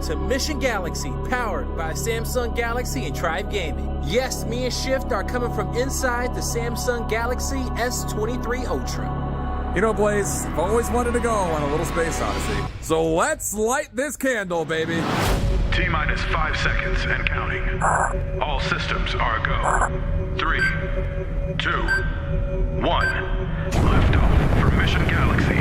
Welcome to Mission Galaxy, powered by Samsung Galaxy and Tribe Gaming. Yes, me and Shift are coming from inside the Samsung Galaxy S23 Ultra. You know, Blaze, I've always wanted to go on a little space odyssey. So let's light this candle, baby. T-minus 5 seconds and counting. All systems are go. 3, 2, 1. Liftoff for Mission Galaxy.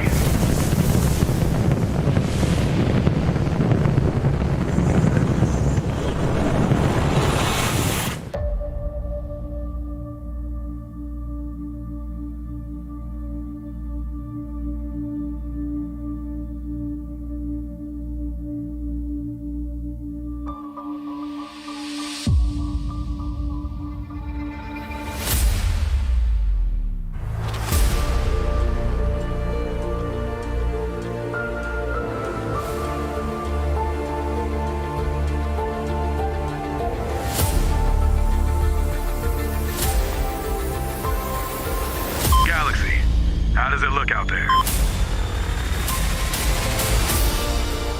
How does it look out there?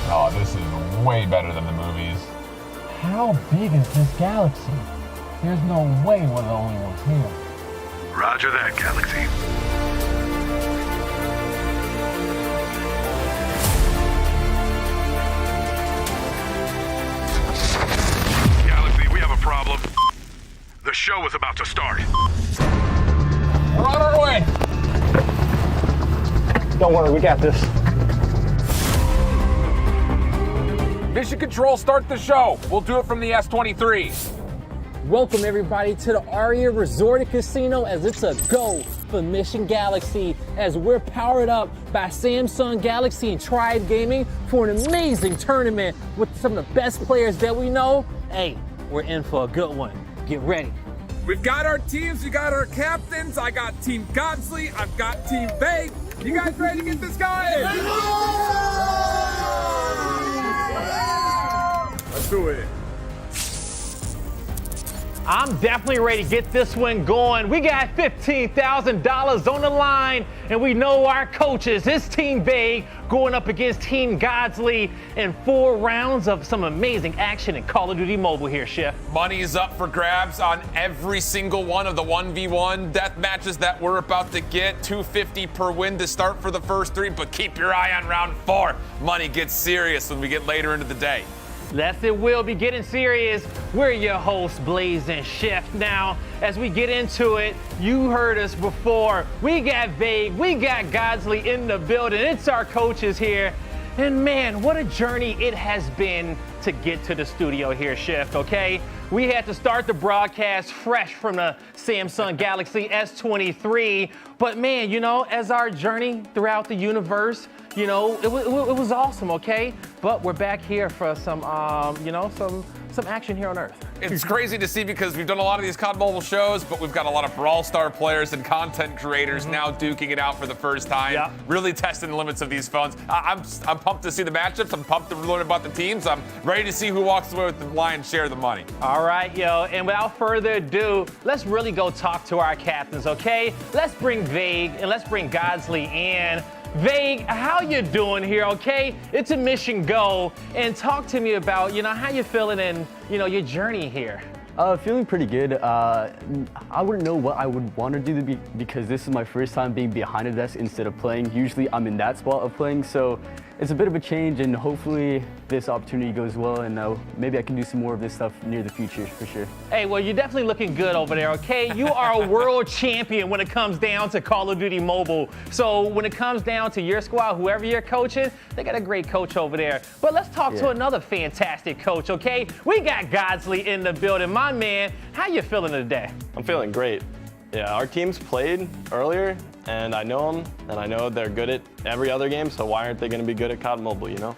Oh, this is way better than the movies. How big is this galaxy? There's no way we're the only ones here. Roger that, Galaxy. Galaxy, we have a problem. The show is about to start. We're on our way! Don't worry, we got this. Mission Control, start the show. We'll do it from the S23. Welcome everybody to the Aria Resort and Casino as it's a go for Mission Galaxy as we're powered up by Samsung Galaxy and Tribe Gaming for an amazing tournament with some of the best players that we know. Hey, we're in for a good one. Get ready. We've got our teams, we got our captains. I got Team Godzly, I've got Team Vague. You guys ready to get this going? Let's do it. I'm definitely ready to get this one going. We got $15,000 on the line, and we know our coaches. It's Team Vague going up against Team Godzly in 4 rounds of some amazing action in Call of Duty Mobile here, Chef. Money is up for grabs on every single one of the 1v1 death matches that we're about to get. $250 per win to start for the first 3, but keep your eye on round 4. Money gets serious when we get later into the day. Yes, it will be getting serious. We're your hosts, Blaze and Chef. Now, as we get into it, you heard us before. We got Vague, we got Godzly in the building. It's our coaches here. And man, what a journey it has been to get to the studio here, Chef, okay? We had to start the broadcast fresh from the Samsung Galaxy S23. But man, you know, as our journey throughout the universe, you know, it was awesome, okay? But we're back here for some, you know, some action here on Earth. It's crazy to see because we've done a lot of these COD Mobile shows, but we've got a lot of Brawl Star players and content creators now duking it out for the first time, really testing the limits of these phones. I'm pumped to see the matchups. I'm pumped to learn about the teams. I'm ready to see who walks away with the lion's share of the money. All right, yo, and without further ado, let's really go talk to our captains, okay? Let's bring Vague and let's bring Godzly in. Vague, how you doing here, okay? It's a mission go, and talk to me about, you know, how you feeling and, you know, your journey here. Feeling pretty good. I wouldn't know what I would want to do because this is my first time being behind a desk instead of playing. Usually I'm in that spot of playing, so it's a bit of a change, and hopefully this opportunity goes well, and maybe I can do some more of this stuff near the future for sure. Hey, well, you're definitely looking good over there, okay? You are a world champion when it comes down to Call of Duty Mobile. So when it comes down to your squad, whoever you're coaching, they got a great coach over there. But let's talk to another fantastic coach, okay? We got Godzly in the building. My man, how you feeling today? I'm feeling great. Yeah, our teams played earlier, and I know them, and I know they're good at every other game, so why aren't they going to be good at COD Mobile, you know?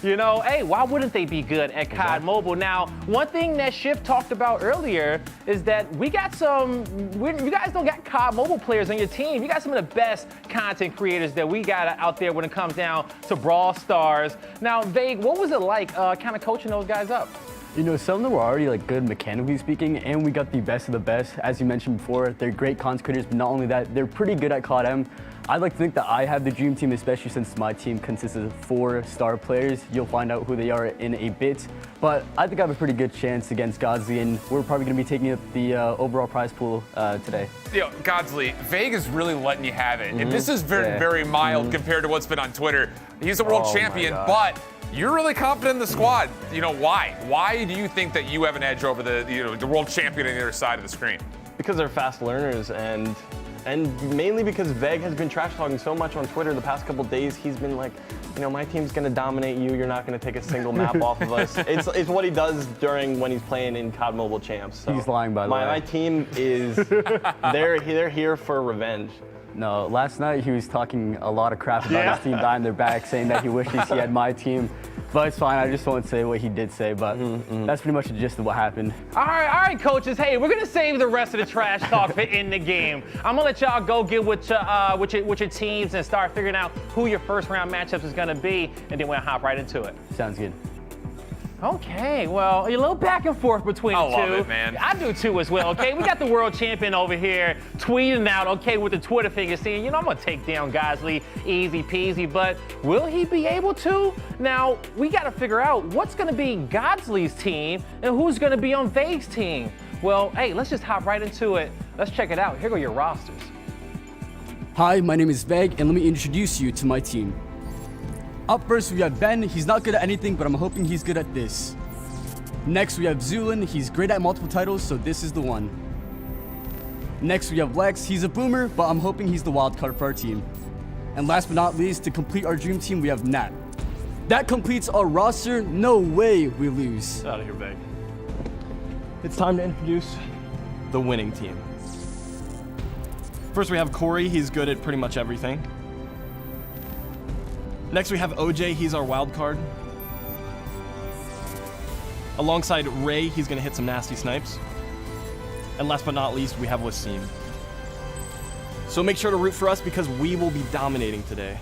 You know, hey, why wouldn't they be good at COD Mobile? Now, one thing that Shift talked about earlier is that we got you guys don't got COD Mobile players on your team. You got some of the best content creators that we got out there when it comes down to Brawl Stars. Now, Vague, what was it like kind of coaching those guys up? You know, some of them were already like good mechanically speaking, and we got the best of the best. As you mentioned before, they're great content creators, but not only that, they're pretty good at COD M. I'd like to think that I have the dream team, especially since my team consists of 4 star players. You'll find out who they are in a bit. But I think I have a pretty good chance against Godzly, and we're probably going to be taking up the overall prize pool today. Godzly, Vague is really letting you have it. And this is very, very mild compared to what's been on Twitter. He's a world champion, but you're really confident in the squad. Why? Why do you think that you have an edge over the world champion on the other side of the screen? Because they're fast learners, and mainly because Vague has been trash talking so much on Twitter the past couple days. He's been like, my team's gonna dominate you. You're not gonna take a single map off of us. It's what he does when he's playing in COD Mobile Champs. So he's lying, by the way. My team is they're here for revenge. No, last night he was talking a lot of crap about his team behind their back, saying that he wishes he had my team. But it's fine, I just won't say what he did say, but that's pretty much the gist of what happened. All right, coaches. Hey, we're gonna save the rest of the trash talk for in the game. I'm gonna let y'all go get with your teams and start figuring out who your first round matchups is gonna be, and then we'll hop right into it. Sounds good. Okay, well, a little back and forth between the two. I love it, man. I do too as well, okay? We got the world champion over here tweeting out, okay, with the Twitter finger saying, I'm gonna take down Godzly, easy peasy, but will he be able to? Now, we gotta figure out what's gonna be Godzly's team and who's gonna be on Vague's team. Well, hey, let's just hop right into it. Let's check it out. Here go your rosters. Hi, my name is Vague, and let me introduce you to my team. Up first, we have Ben. He's not good at anything, but I'm hoping he's good at this. Next, we have Zulin. He's great at multiple titles, so this is the one. Next, we have Lex. He's a boomer, but I'm hoping he's the wild card for our team. And last but not least, to complete our dream team, we have Nat. That completes our roster. No way we lose. Get out of here, Vague. It's time to introduce the winning team. First, we have Corey. He's good at pretty much everything. Next, we have OJ. He's our wild card. Alongside Ray, he's going to hit some nasty snipes. And last but not least, we have Wasim. So make sure to root for us because we will be dominating today.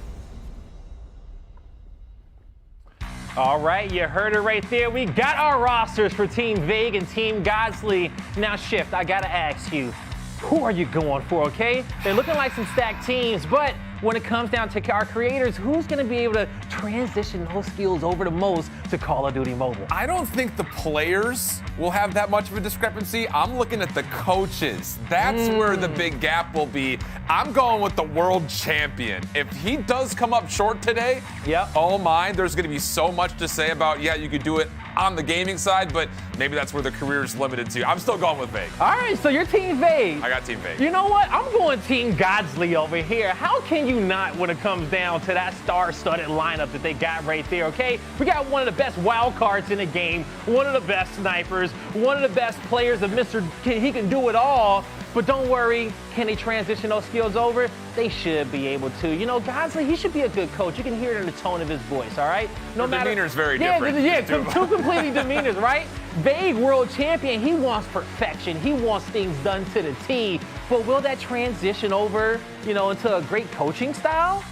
All right, you heard it right there. We got our rosters for Team Vague and Team Godzly. Now, Shift, I gotta ask you, who are you going for, okay? They're looking like some stacked teams, but when it comes down to our creators, who's gonna be able to transition those skills over the most to Call of Duty Mobile? I don't think the players will have that much of a discrepancy. I'm looking at the coaches. That's where the big gap will be. I'm going with the world champion. If he does come up short today, oh my, there's gonna be so much to say about, you could do it on the gaming side, but maybe that's where the career is limited to. I'm still going with Vague. All right, so you're Team Vague. I got Team Vague. You know what? I'm going Team Godzly over here. How can you not when it comes down to that star-studded lineup that they got right there, okay? We got one of the best wild cards in the game, one of the best snipers, one of the best players of he can do it all. But don't worry, can they transition those skills over? They should be able to. Godzly, he should be a good coach. You can hear it in the tone of his voice, all right? No matter. Demeanor's very different. Two completely demeanors, right? Vague world champion, he wants perfection. He wants things done to the T. But will that transition over, into a great coaching style?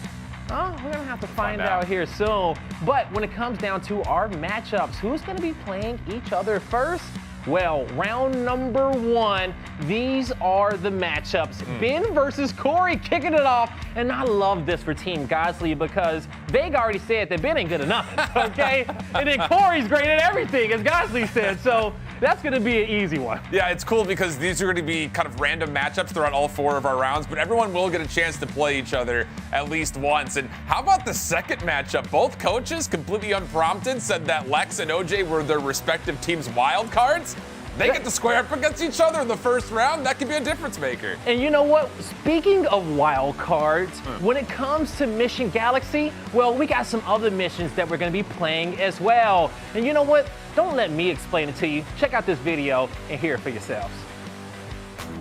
Oh, we're gonna have to find out here soon. But when it comes down to our matchups, who's gonna be playing each other first? Well, round number 1, these are the matchups. Ben versus Corey kicking it off. And I love this for Team Godzly because Vague already said that Ben ain't good enough, okay? And then Corey's great at everything, as Godzly said. So that's gonna be an easy one. Yeah, it's cool because these are gonna be kind of random matchups throughout all 4 of our rounds, but everyone will get a chance to play each other at least once. And how about the second matchup? Both coaches, completely unprompted, said that Lex and OJ were their respective teams' wild cards. They get to square up against each other in the first round. That could be a difference maker. And you know what? Speaking of wild cards, when it comes to Mission Galaxy, well, we got some other missions that we're going to be playing as well. And you know what? Don't let me explain it to you. Check out this video and hear it for yourselves.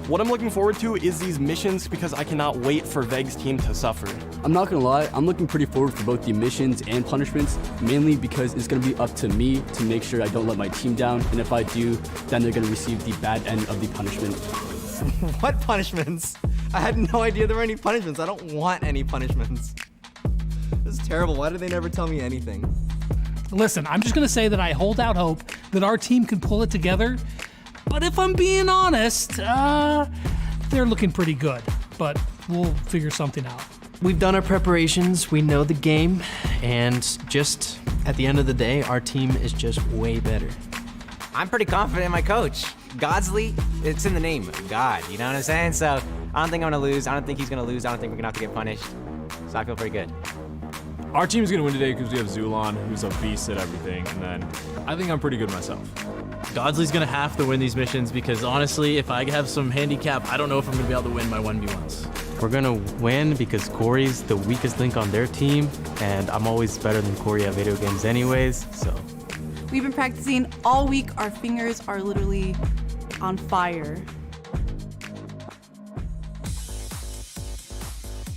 What I'm looking forward to is these missions because I cannot wait for Vague's team to suffer. I'm not gonna lie, I'm looking pretty forward for both the missions and punishments, mainly because it's gonna be up to me to make sure I don't let my team down, and if I do, then they're gonna receive the bad end of the punishment. What punishments? I had no idea there were any punishments. I don't want any punishments. This is terrible. Why did they never tell me anything? Listen, I'm just gonna say that I hold out hope that our team can pull it together. But if I'm being honest, they're looking pretty good. But we'll figure something out. We've done our preparations, we know the game, and just at the end of the day, our team is just way better. I'm pretty confident in my coach. Godzly, it's in the name, God, you know what I'm saying? So I don't think I'm gonna lose, I don't think he's gonna lose, I don't think we're gonna have to get punished. So I feel pretty good. Our team's gonna win today because we have Zulon, who's a beast at everything, and then I think I'm pretty good myself. Godzly's gonna have to win these missions because honestly, if I have some handicap, I don't know if I'm gonna be able to win my 1v1s. We're gonna win because Corey's the weakest link on their team, and I'm always better than Corey at video games anyways, so. We've been practicing all week. Our fingers are literally on fire.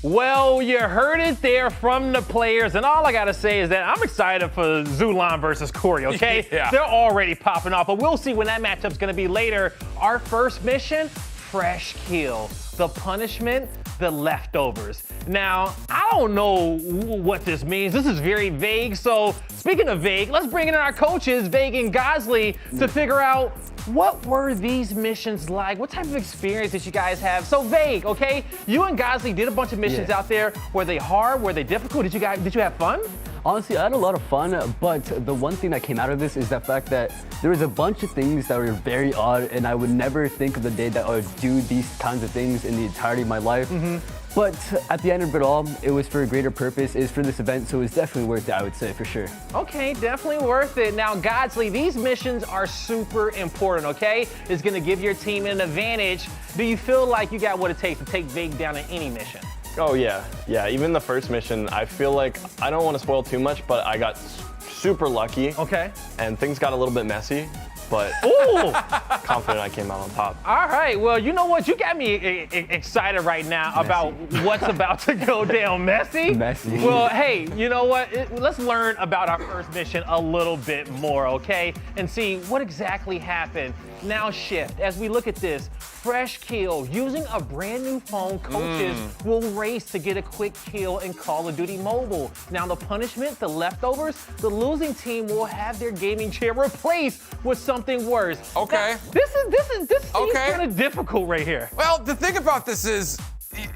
Well, you heard it there from the players, and all I gotta say is that I'm excited for Zulon versus Corey, okay? Yeah. They're already popping off, but we'll see when that matchup's gonna be later. Our first mission, fresh kill. The punishment, the leftovers. Now, I don't know what this means. This is very vague, so speaking of vague, let's bring in our coaches, Vague and Godzly, to figure out what were these missions like? What type of experience did you guys have? So Vague, okay? You and Godzly did a bunch of missions out there. Were they hard? Were they difficult? Did you have fun? Honestly, I had a lot of fun, but the one thing that came out of this is the fact that there was a bunch of things that were very odd, and I would never think of the day that I would do these kinds of things in the entirety of my life. But at the end of it all, it was for a greater purpose. It was for this event, so it was definitely worth it, I would say, for sure. Okay, definitely worth it. Now, Godzly, these missions are super important, okay? It's gonna give your team an advantage. Do you feel like you got what it takes to take Vague down in any mission? Oh yeah, even the first mission, I feel like, I don't want to spoil too much, but I got super lucky. Okay. And things got a little bit messy, but confident I came out on top. All right, well, you know what? You got me excited right now about what's about to go down. Messy? Messy. Well, hey, you know what? Let's learn about our first mission a little bit more, okay? And see what exactly happened. Now Shift, as we look at this, fresh kill, using a brand new phone, coaches will race to get a quick kill in Call of Duty Mobile. Now the punishment, the leftovers, the losing team will have their gaming chair replaced with something worse. Okay. Now, this seems kind of difficult right here. Well, the thing about this is,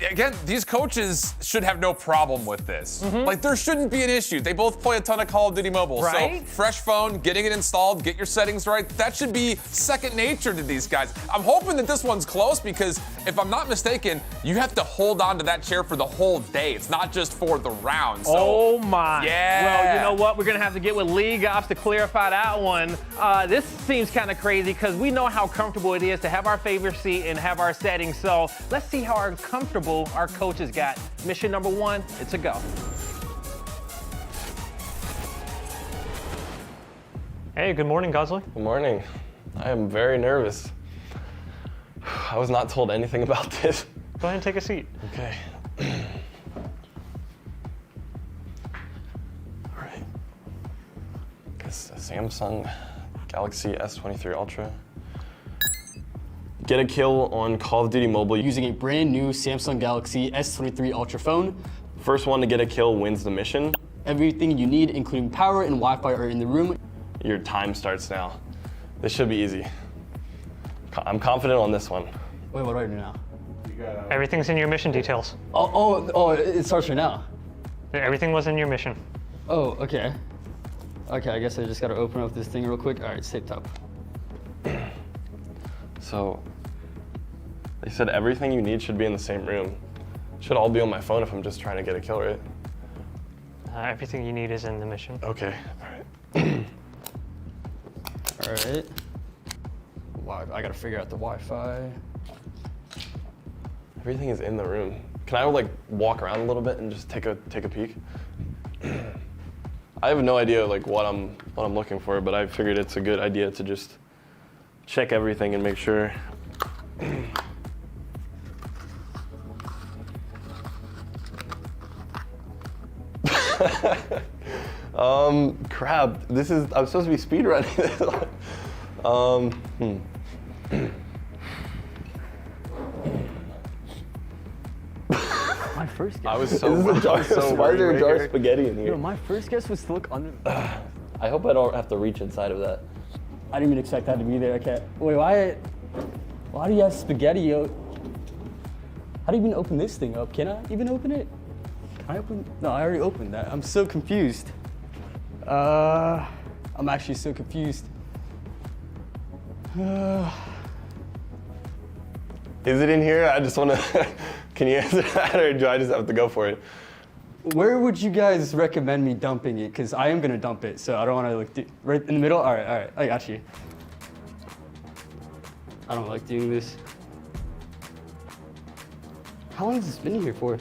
again, these coaches should have no problem with this. Like, there shouldn't be an issue. They both play a ton of Call of Duty Mobile. Right? So, fresh phone, getting it installed, get your settings right, that should be second nature to these guys. I'm hoping that this one's close because, if I'm not mistaken, you have to hold on to that chair for the whole day. It's not just for the round. So, oh my. Yeah. Well, you know what? We're gonna have to get with League Ops to clarify that one. This seems kind of crazy because we know how comfortable it is to have our favorite seat and have our settings. So let's see how comfortable our coaches got. Mission number 1, it's a go. Hey, good morning, Godzly. Good morning. I am very nervous. I was not told anything about this. Go ahead and take a seat. Okay. All right. This is a Samsung Galaxy S23 Ultra. Get a kill on Call of Duty Mobile using a brand new Samsung Galaxy S23 Ultra phone. First one to get a kill wins the mission. Everything you need, including power and Wi-Fi, are in the room. Your time starts now. This should be easy. I'm confident on this one. Wait, what do I do now? Everything's in your mission details. Oh, it starts right now. Everything was in your mission. Oh, okay. Okay, I guess I just gotta open up this thing real quick. All right, it's taped up. So, they said everything you need should be in the same room. Should all be on my phone if I'm just trying to get a kill, right? Everything you need is in the mission. Okay, all right. All right. Wow, I gotta figure out the Wi-Fi. Everything is in the room. Can I like walk around a little bit and just take a peek? I have no idea like what I'm looking for, but I figured it's a good idea to just check everything and make sure. Crap. I'm supposed to be speedrunning this. My first guess. I was so why is there a jar of spaghetti in here? No, my first guess was to look under. I hope I don't have to reach inside of that. I didn't even expect that to be there. Okay. Wait, why do you have spaghetti? How do you even open this thing up? Can I even open it? I open? No, I already opened that. I'm so confused. I'm actually so confused. Is it in here? I just want to. Can you answer that, or do I just have to go for it? Where would you guys recommend me dumping it? Because I am gonna dump it, so I don't want to like right in the middle. All right, I got you. I don't like doing this. How long has this been here for?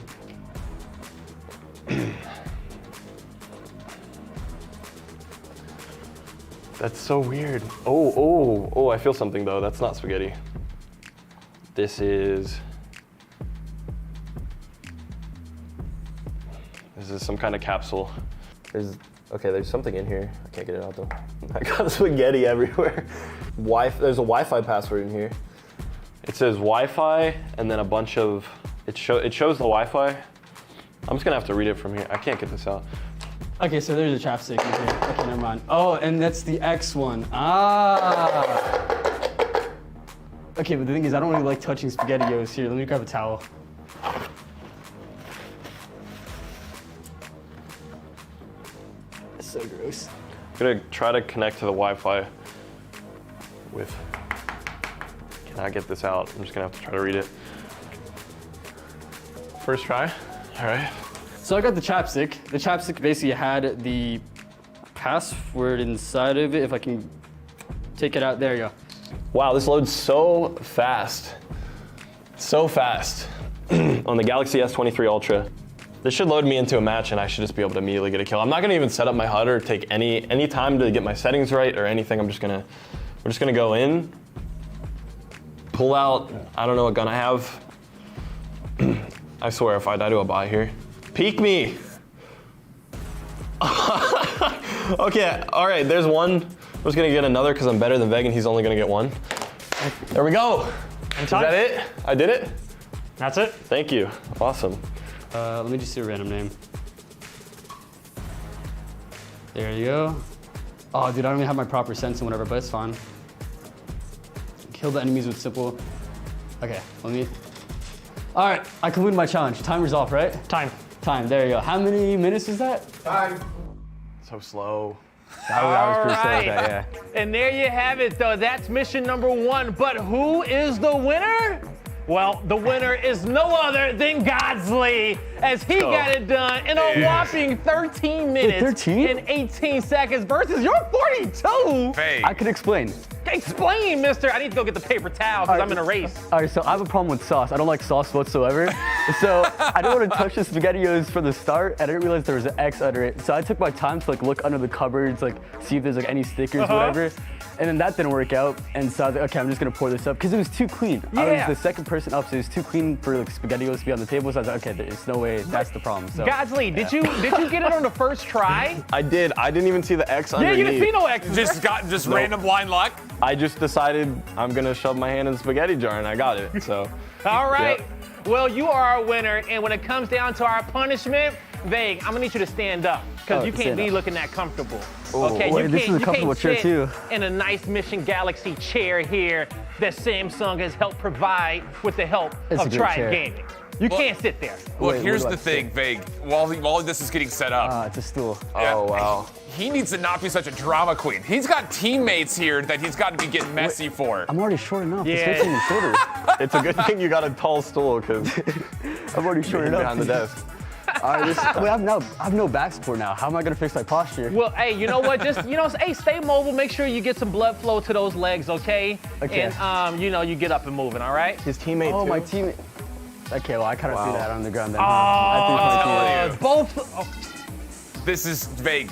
That's so weird. Oh, I feel something though. That's not spaghetti. This is some kind of capsule. There's something in here. I can't get it out though. I got spaghetti everywhere. There's a Wi-Fi password in here. It says Wi-Fi and then a bunch of, it shows the Wi-Fi. I'm just gonna have to read it from here. I can't get this out. Okay, so there's a chapstick in here. Okay, never mind. Oh, and that's the X one. Ah. Okay, but the thing is, I don't really like touching SpaghettiOs. Here, let me grab a towel. That's so gross. I'm gonna try to connect to the Wi-Fi with, can I get this out? I'm just gonna have to try to read it. First try, all right. So I got the chapstick. The chapstick basically had the password inside of it. If I can take it out, there you go. Wow, this loads so fast. So fast on the Galaxy S23 Ultra. This should load me into a match and I should just be able to immediately get a kill. I'm not gonna even set up my HUD or take any time to get my settings right or anything. We're just gonna go in, pull out, I don't know what gun I have. I swear if I die to a bot here. Peek me. Okay, all right, there's one. I'm just gonna get another because I'm better than Veg and he's only gonna get one. There we go. Is that it? I did it? That's it. Thank you, awesome. Let me just see a random name. There you go. Oh, dude, I don't even have my proper sense and whatever, but it's fine. Kill the enemies with simple. Okay, let me. All right, I completed my challenge. Timer's off, right? Time, there you go. How many minutes is that? Time. So slow. That was pretty slow, All right. yeah. And there you have it, though. That's mission number 1. But who is the winner? Well, the winner is no other than Godzly, as he got it done in a whopping 13 minutes 13? and 18 seconds versus your 42. Hey. I can explain. Explain, mister. I need to go get the paper towel because I'm in a race. All right, so I have a problem with sauce. I don't like sauce whatsoever. So I didn't want to touch the SpaghettiOs for the start. I didn't realize there was an X under it. So I took my time to like look under the cupboards, like see if there's like any stickers, whatever. And then that didn't work out. And so I was like, okay, I'm just gonna pour this up because it was too clean. I was the second person up, so it was too clean for like SpaghettiOs to be on the table. So I was like, okay, there's no way that's the problem. So Godzly, did you get it on the first try? I did. I didn't even see the X underneath. Yeah, you didn't see no X. Just random blind luck. I just decided I'm gonna shove my hand in the spaghetti jar and I got it, so. All right. Well, you are our winner, and when it comes down to our punishment, Vague, I'm gonna need you to stand up because you can't be looking that comfortable. Okay, wait, you this is a comfortable can't chair sit too. in a nice Mission Galaxy chair here that Samsung has helped provide with the help It's a of great Tribe chair. Gaming. You can't sit there. Look, Wait, here's what do the I thing, Vague. While this is getting set up. it's a stool. Oh, wow. He needs to not be such a drama queen. He's got teammates here that he's got to be getting messy for. I'm already short enough. Yeah. This makes me shorter. It's a good thing you got a tall stool because I'm already short enough. behind the desk. All right, wait, I have no back support now. How am I gonna fix my posture? Well, hey, you know what? Just, hey, stay mobile. Make sure you get some blood flow to those legs, okay? Okay. And, you get up and moving, all right? His teammate Oh, too. my teammate. Okay, well, I kind of threw that on the ground then. I'm telling you. Both. This is Vague.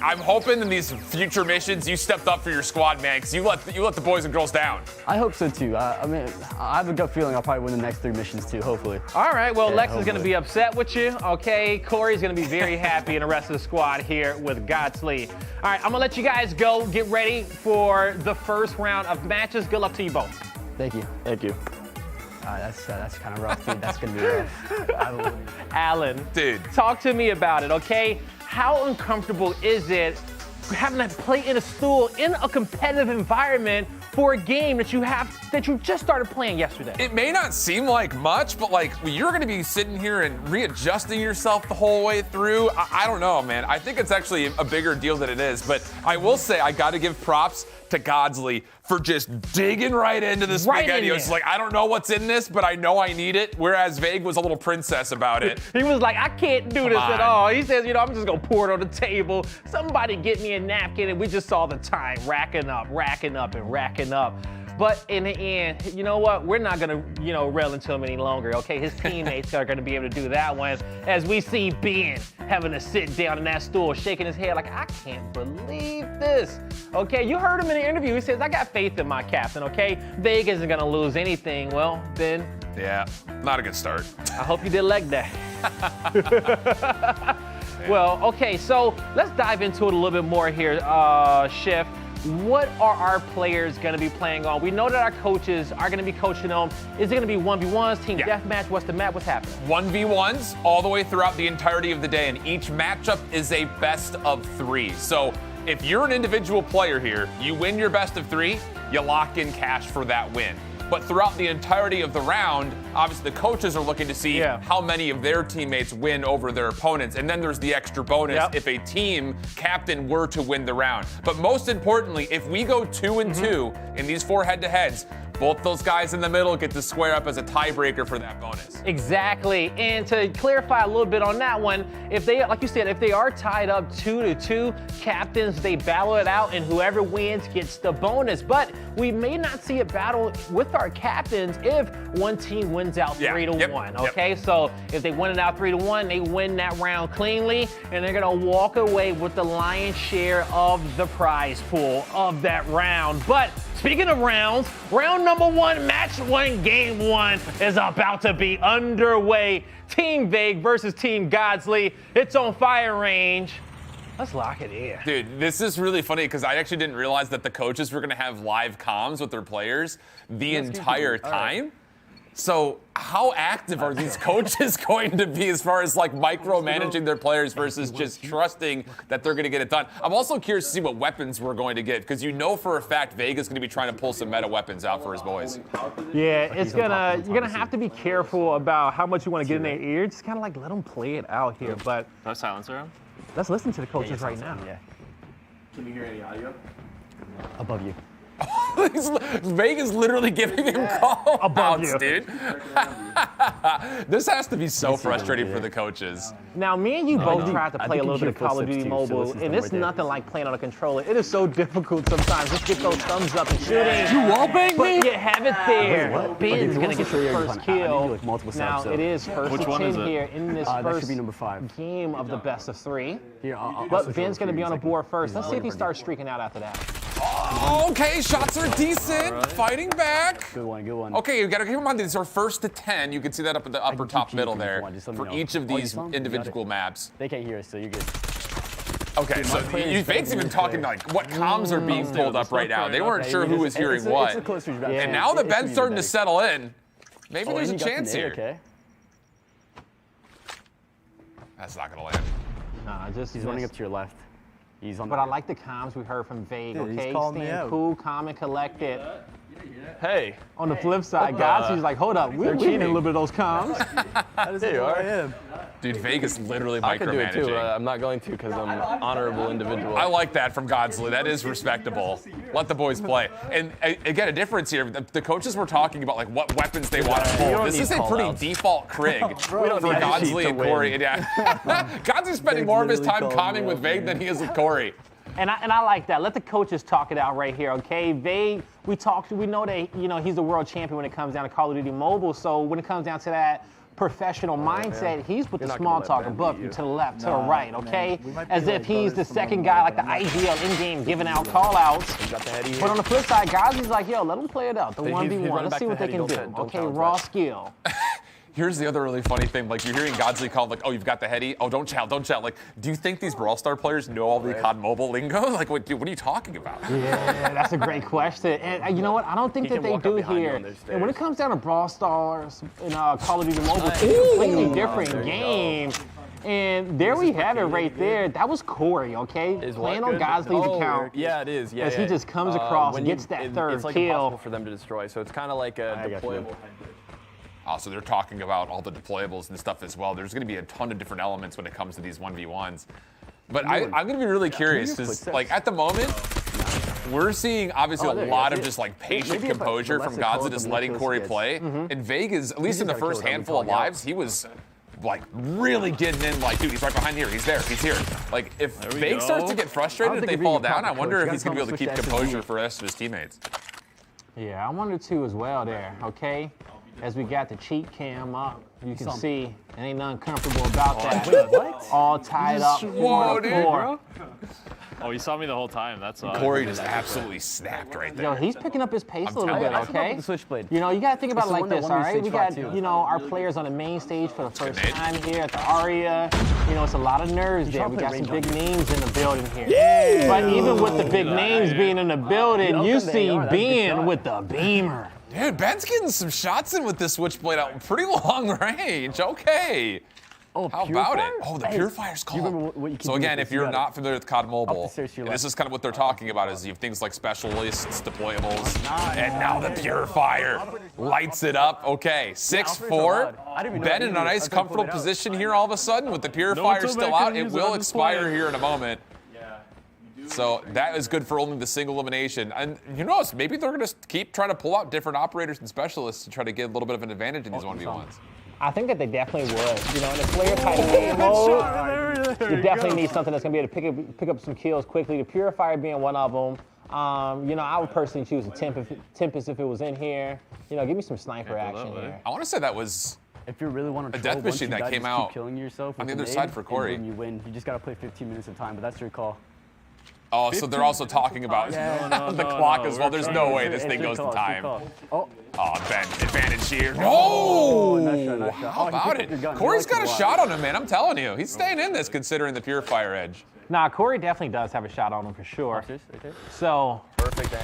I'm hoping in these future missions you stepped up for your squad, man, because you let the boys and girls down. I hope so too. I mean, I have a gut feeling I'll probably win the next 3 missions too, hopefully. All right, well, Yeah, Lex is going to hopefully. be upset with you, okay? Corey's going to be very happy, and the rest of the squad here with Godzly. All right, I'm going to let you guys go. Get ready for the first round of matches. Good luck to you both. Thank you. Thank you. That's kind of rough, dude. That's gonna be rough. Alan, dude, talk to me about it, okay? How uncomfortable is it having to play in a stool in a competitive environment for a game that you just started playing yesterday? It may not seem like much, but like you're going to be sitting here and readjusting yourself the whole way through. I don't know, man. I think it's actually a bigger deal than it is. But I will say I got to give props to Godzly for just digging right into the spaghetti. It's like, I don't know what's in this, but I know I need it. Whereas Vague was a little princess about it. He was like, I can't do this at all. He says, I'm just gonna pour it on the table. Somebody get me a napkin, and we just saw the time racking up. But in the end, you know what? We're not gonna, rail into him any longer, okay? His teammates are gonna be able to do that one. As we see Ben having to sit down in that stool, shaking his head like, I can't believe this. Okay, you heard him in the interview. He says, I got faith in my captain, okay? Vague isn't gonna lose anything. Well, Ben. Yeah, not a good start. I hope you did leg day. Well, okay, so let's dive into it a little bit more here, Chef. What are our players going to be playing on? We know that our coaches are going to be coaching them. Is it going to be 1v1s, team deathmatch? What's the map? What's happening? 1v1s all the way throughout the entirety of the day, and each matchup is a best of 3. So if you're an individual player here, you win your best of 3, you lock in cash for that win. But throughout the entirety of the round, obviously the coaches are looking to see how many of their teammates win over their opponents. And then there's the extra bonus if a team captain were to win the round. But most importantly, if we go 2-2 in these 4 head-to-heads, both those guys in the middle get to square up as a tiebreaker for that bonus. Exactly. And to clarify a little bit on that one, if they, like you said, if they are tied up 2-2, captains, they battle it out, and whoever wins gets the bonus. But we may not see a battle with our captains if one team wins out 3-1. Okay, so if they win it out 3-1, they win that round cleanly, and they're gonna walk away with the lion's share of the prize pool of that round. But speaking of rounds, round number 1, match 1, game 1 is about to be underway. Team Vague versus Team Godzly. It's on fire range. Let's lock it in. Dude, this is really funny because I actually didn't realize that the coaches were going to have live comms with their players the entire time. So how active are these coaches going to be as far as like micromanaging their players versus just trusting that they're going to get it done? I'm also curious to see what weapons we're going to get because you know for a fact Vega's going to be trying to pull some meta weapons out for his boys. Yeah, you're gonna have to be careful about how much you want to get in their ear. Just kind of like let them play it out here. But no silencer on? Let's listen to the coaches right now. Yeah. Can you hear any audio? Above you. Vega's literally giving him call outs, dude. This has to be so frustrating for the coaches. Now, me and you both tried to play a little bit of Call of Duty Mobile, and it's nothing like playing on a controller. It is so difficult sometimes. Just get those thumbs up and shooting. You wallbang me? But you have it there. Ben's gonna get the first kill. Now, it is first to 10 here in this first game of the best of 3. But Ben's gonna be on the board first. Let's see if he starts streaking out after that. Oh, okay, shots are decent. Fighting back. Good one. Okay, you gotta keep in mind these are first to 10. You can see that up at the upper top middle there for each of these individual maps. They can't hear us, so you're good. Okay, so Vague's even talking like what comms are being pulled up right now. They weren't sure who was hearing what. And now that Ben's starting to settle in, maybe there's a chance here. Okay. That's not gonna land. Nah, he's running up to your left. He's on. But I like the comms we heard from Vague. Okay, staying cool, calm, and collected. Hey. On the flip side, Godzly's like, hold up, we're cheating a little bit of those comms. There you are. Dude, Vegas literally I could do it micromanaging. too. I'm not going to because I'm an honorable individual. I like that from Godzly. That is respectable. Let the boys play. And again, a difference here. The coaches were talking about like what weapons they want to pull. This is a pretty default Krig for Godzly and Corey. Yeah. Godsy's spending more of his time calming with Vague than he is with Corey. And I like that. Let the coaches talk it out right here, okay? Vague, we know that he's the world champion when it comes down to Call of Duty Mobile. So when it comes down to that professional mindset, he's with the small talk above you, to the left, to the right, okay? As if he's the second guy, like the ideal in-game, giving out call-outs. But on the flip side, guys, he's like, yo, let them play it out. The 1v1, let's see what they can do. Okay, raw skill. Here's the other really funny thing. Like, you're hearing Godzly call, like, oh, you've got the heady. Oh, don't shout, don't shout. Like, do you think these Brawl Star players know all the COD Mobile lingo? Like, what are you talking about? Yeah, that's a great question. And you know what? I don't think that they do here. And when it comes down to Brawl Stars and Call of Duty Mobile, it's a completely different game. And there we have it right there. That was Corey, okay? Playing on Godzly's account. Yeah, it is. Yeah, as he just comes across, gets that third it's like kill. impossible for them to destroy. So it's kind of like a deployable. So they're talking about all the deployables and stuff as well. There's going to be a ton of different elements when it comes to these 1v1s. But I'm going to be really curious because, like, at the moment, we're seeing obviously a lot of just like patient composure from Godzly just letting Corey play. And Vague is, at least in the first handful of lives, he was like really getting in, like, dude, he's right behind here, he's there, he's here. Like, if Vague starts to get frustrated, if they fall down, I wonder if he's going to be able to keep composure for the rest of his teammates. Yeah, I wonder too as well there, okay? As we got the cheat cam up, you can see it ain't nothing comfortable about that. What? All tied up. Whoa, dude, bro. Oh, you saw me the whole time. That's Corey just absolutely snapped right there. Yo, he's picking up his pace a little bit, okay? The switchblade. You know, you gotta think about it like this, all right? We got, too. you know, our players on the main stage for the first time here at the Aria. You know, it's a lot of nerves there. We got some big names in the building here. Yeah. But even with the big names being in the building, you see Ben with the beamer. Dude, Ben's getting some shots in with this switchblade out pretty long range. Okay. Oh, how about it? Oh, the Purifier's called. So again, if you're not familiar with COD Mobile, this is kind of what they're talking about is you have things like specialists, deployables, and now the Purifier lights it up. Okay, 6-4. Ben in a nice, comfortable position here all of a sudden with the Purifier still out. It will expire here in a moment. So that is good for only the single elimination. And who knows, maybe they're going to keep trying to pull out different opirators and specialists to try to get a little bit of an advantage in these 1v1s. I think that they definitely would. You know, in a player type game mode, you definitely need something that's going to be able to pick up some kills quickly. The Purifier being one of them. You know, I would personally choose a Tempest if it was in here. You know, give me some sniper action here. I want to say that was if you really want to a death machine that came out killing yourself on the other side for Corey. And you win. You just got to play 15 minutes of time, but that's your call. Oh, so they're also talking about the clock as well. There's no way this thing goes to time. Oh, Ben, advantage here. No! Nice shot. How about it? Corey's got a shot on him, man. I'm telling you. He's staying in this considering the Purifier edge. Nah, Corey definitely does have a shot on him for sure. So,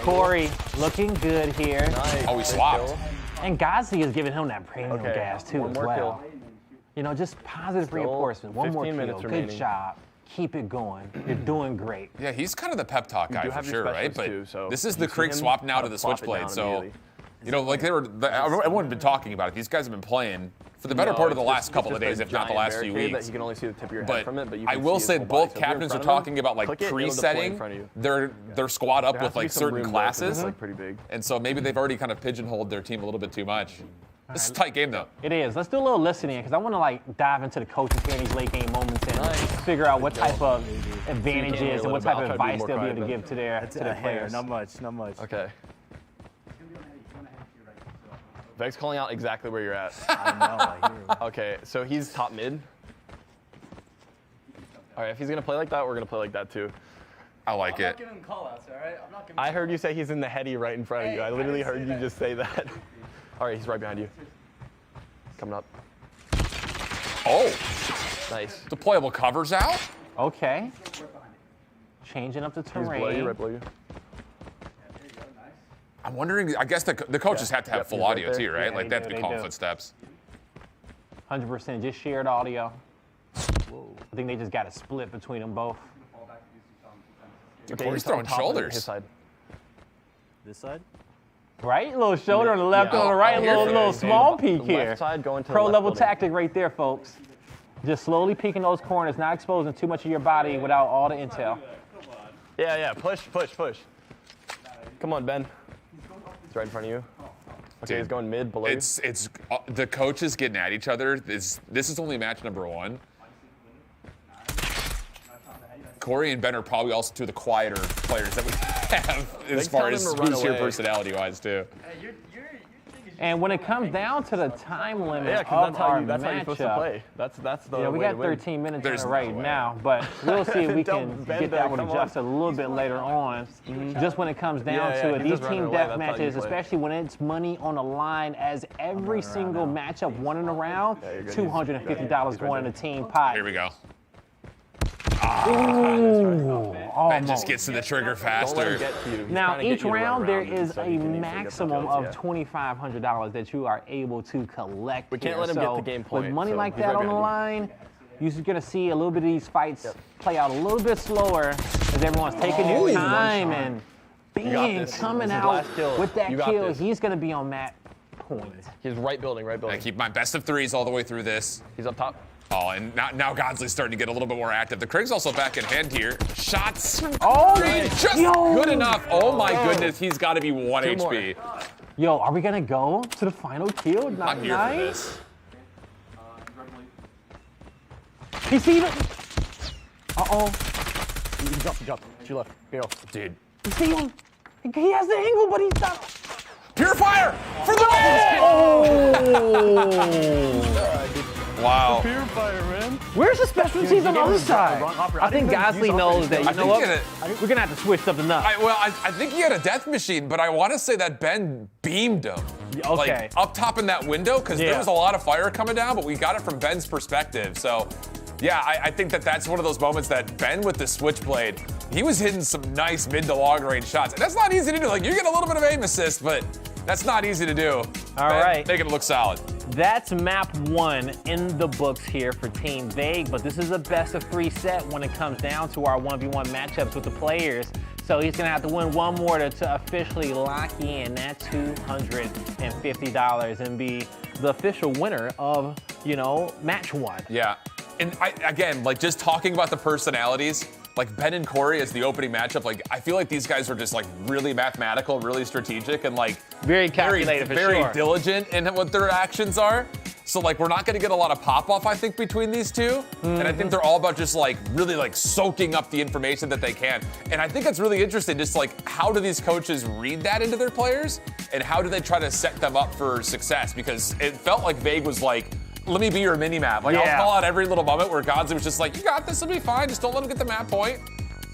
Corey looking good here. Nice. Oh, he swapped. And Godzly is giving him that premium gas too as well. Kill. You know, just positive reinforcement. One more kill. Minutes Good remaining. job. Keep it going. You're doing great. Yeah, he's kind of the pep talk guy for sure, right? But too, so this is the Krieg swap now to the switchblade. So, you know, like everyone had been talking about it. These guys have been playing for the better part of the last couple of days, if not the last few weeks. That you can only see the tip of your head from it, but you I can will see say his whole both body. So if you're in captains are front of him, talking about like click it, it'll deploy in presetting front of you. their squad up There with has to be like some certain room, though, 'cause classes. it's, like, pretty big. And so maybe they've already kind of pigeonholed their team a little bit too much. This is a tight game though. It is. Let's do a little listening because I want to like dive into the coaches here in these late game moments and figure out what type of advantages and what type of advice they'll be able to give to their players. Not much. Okay. Veg's calling out exactly where you're at. I know. I hear him. Okay, so he's top mid. All right, if he's gonna play like that, we're gonna play like that too. I like it. giving him call-outs, all right? I'm not giving I heard you say he's in the heady right in front of you. I literally heard you just say that. All right, he's right behind you. Coming up. Oh. Nice. Deployable covers out. Okay. Changing up the He's below terrain. you, right below you. I'm wondering, I guess the coaches have to have full he's right audio there. too, right? Yeah, Like they have to they be calling do. footsteps. 100% just shared audio. I think they just got a split between them both. Dude, Corey's throwing shoulders. His side. This side? Right? A little shoulder on the left, on the right, here for little that. small The peek left here. side going to the Pro left level building. tactic right there, folks. Just slowly peeking those corners, not exposing too much of your body without all the intel. Yeah. Push. Come on, Ben. He's right in front of you. Okay, he's going mid, below you. It's the coaches getting at each other. This is only match number 1. Corey and Ben are probably also two of the quieter players that we have as far as who's here personality-wise too. And when it comes down to the time limit Yeah, of because our that's how you're supposed to matchup, play. That's the yeah, we way got to win. 13 minutes There's in it right no way. now, but we'll see if we can Don't bend get that back, one come on. adjusted a little bit later on. Just when it comes down Yeah, to it, he's these just running team away, death that's how you matches, play. especially when it's money on the line, as every single matchup won in a round, you're good. $250 going in the team pot. Here we go. Ooh, Ben just gets to the trigger Don't let faster. him get to you. He's Now, trying to get each you to run round, there around is so a you can easily get the maximum kills, of $2,500 that you are able to collect. We can't here. let him get So the game point, with money so like he's that right on the behind line, you're going to see a little bit of these fights play out a little bit slower as everyone's taking their time. And Bing coming out with that kill. He's going to be on map point. He's right building. I keep my best of threes all the way through this. He's up top. Oh, and now Godzly's starting to get a little bit more active. The Krig's also back in hand here. Shots. Oh, just good enough. Oh my goodness, he's got to be 1 HP. Yo, are we going to go to the final kill? I'm here for this. He's even. Uh-oh. He jumped. She left. Here. Dude. You see him? He has the angle, but he's not. Purifier for the win! Wow. Purifier, man. Where's the special teams on the other side? I think Godzly knows that, you know what? We're going to have to switch something up. I think he had a death machine, but I want to say that Ben beamed him. Okay. Like, up top in that window, because there was a lot of fire coming down, but we got it from Ben's perspective. So, yeah, I think that's one of those moments that Ben with the switchblade, he was hitting some nice mid to long range shots. And that's not easy to do. Like, you get a little bit of aim assist, but that's not easy to do. All right. Making it look solid. That's map 1 in the books here for Team Vague, but this is a best of 3 set when it comes down to our 1v1 matchups with the players. So he's gonna have to win one more to officially lock in that $250 and be the official winner of, match 1. Yeah. And again, like just talking about the personalities, like Ben and Corey as the opening matchup, like I feel like these guys are just like really mathematical, really strategic, and like very calculated, very diligent in what their actions are. So like we're not going to get a lot of pop off, I think, between these two. And I think they're all about just like really like soaking up the information that they can. And I think it's really interesting, just like how do these coaches read that into their players, and how do they try to set them up for success? Because it felt like Vague was like, let me be your mini map. Like I'll call out every little moment where Godzly was just like, you got this, it'll be fine. Just don't let him get the map point.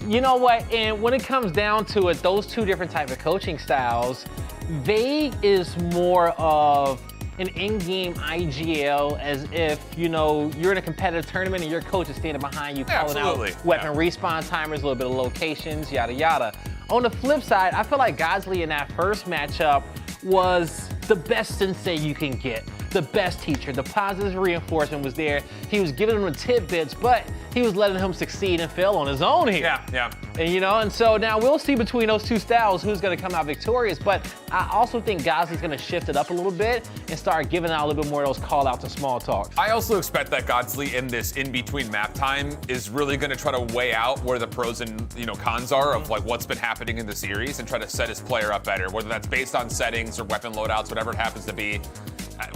You know what? And when it comes down to it, those two different type of coaching styles, Vague is more of an in-game IGL, as if, you're in a competitive tournament and your coach is standing behind you, calling out weapon respawn timers, a little bit of locations, yada, yada. On the flip side, I feel like Godzly in that first matchup was the best sensei you can get. The best teacher, the positive reinforcement was there. He was giving him tidbits, but he was letting him succeed and fail on his own here. Yeah. And and so now we'll see between those two styles who's gonna come out victorious, but I also think Godzly's gonna shift it up a little bit and start giving out a little bit more of those call outs and small talks. I also expect that Godzly in this in-between map time is really gonna try to weigh out where the pros and cons are of like what's been happening in the series and try to set his player up better, whether that's based on settings or weapon loadouts, whatever it happens to be.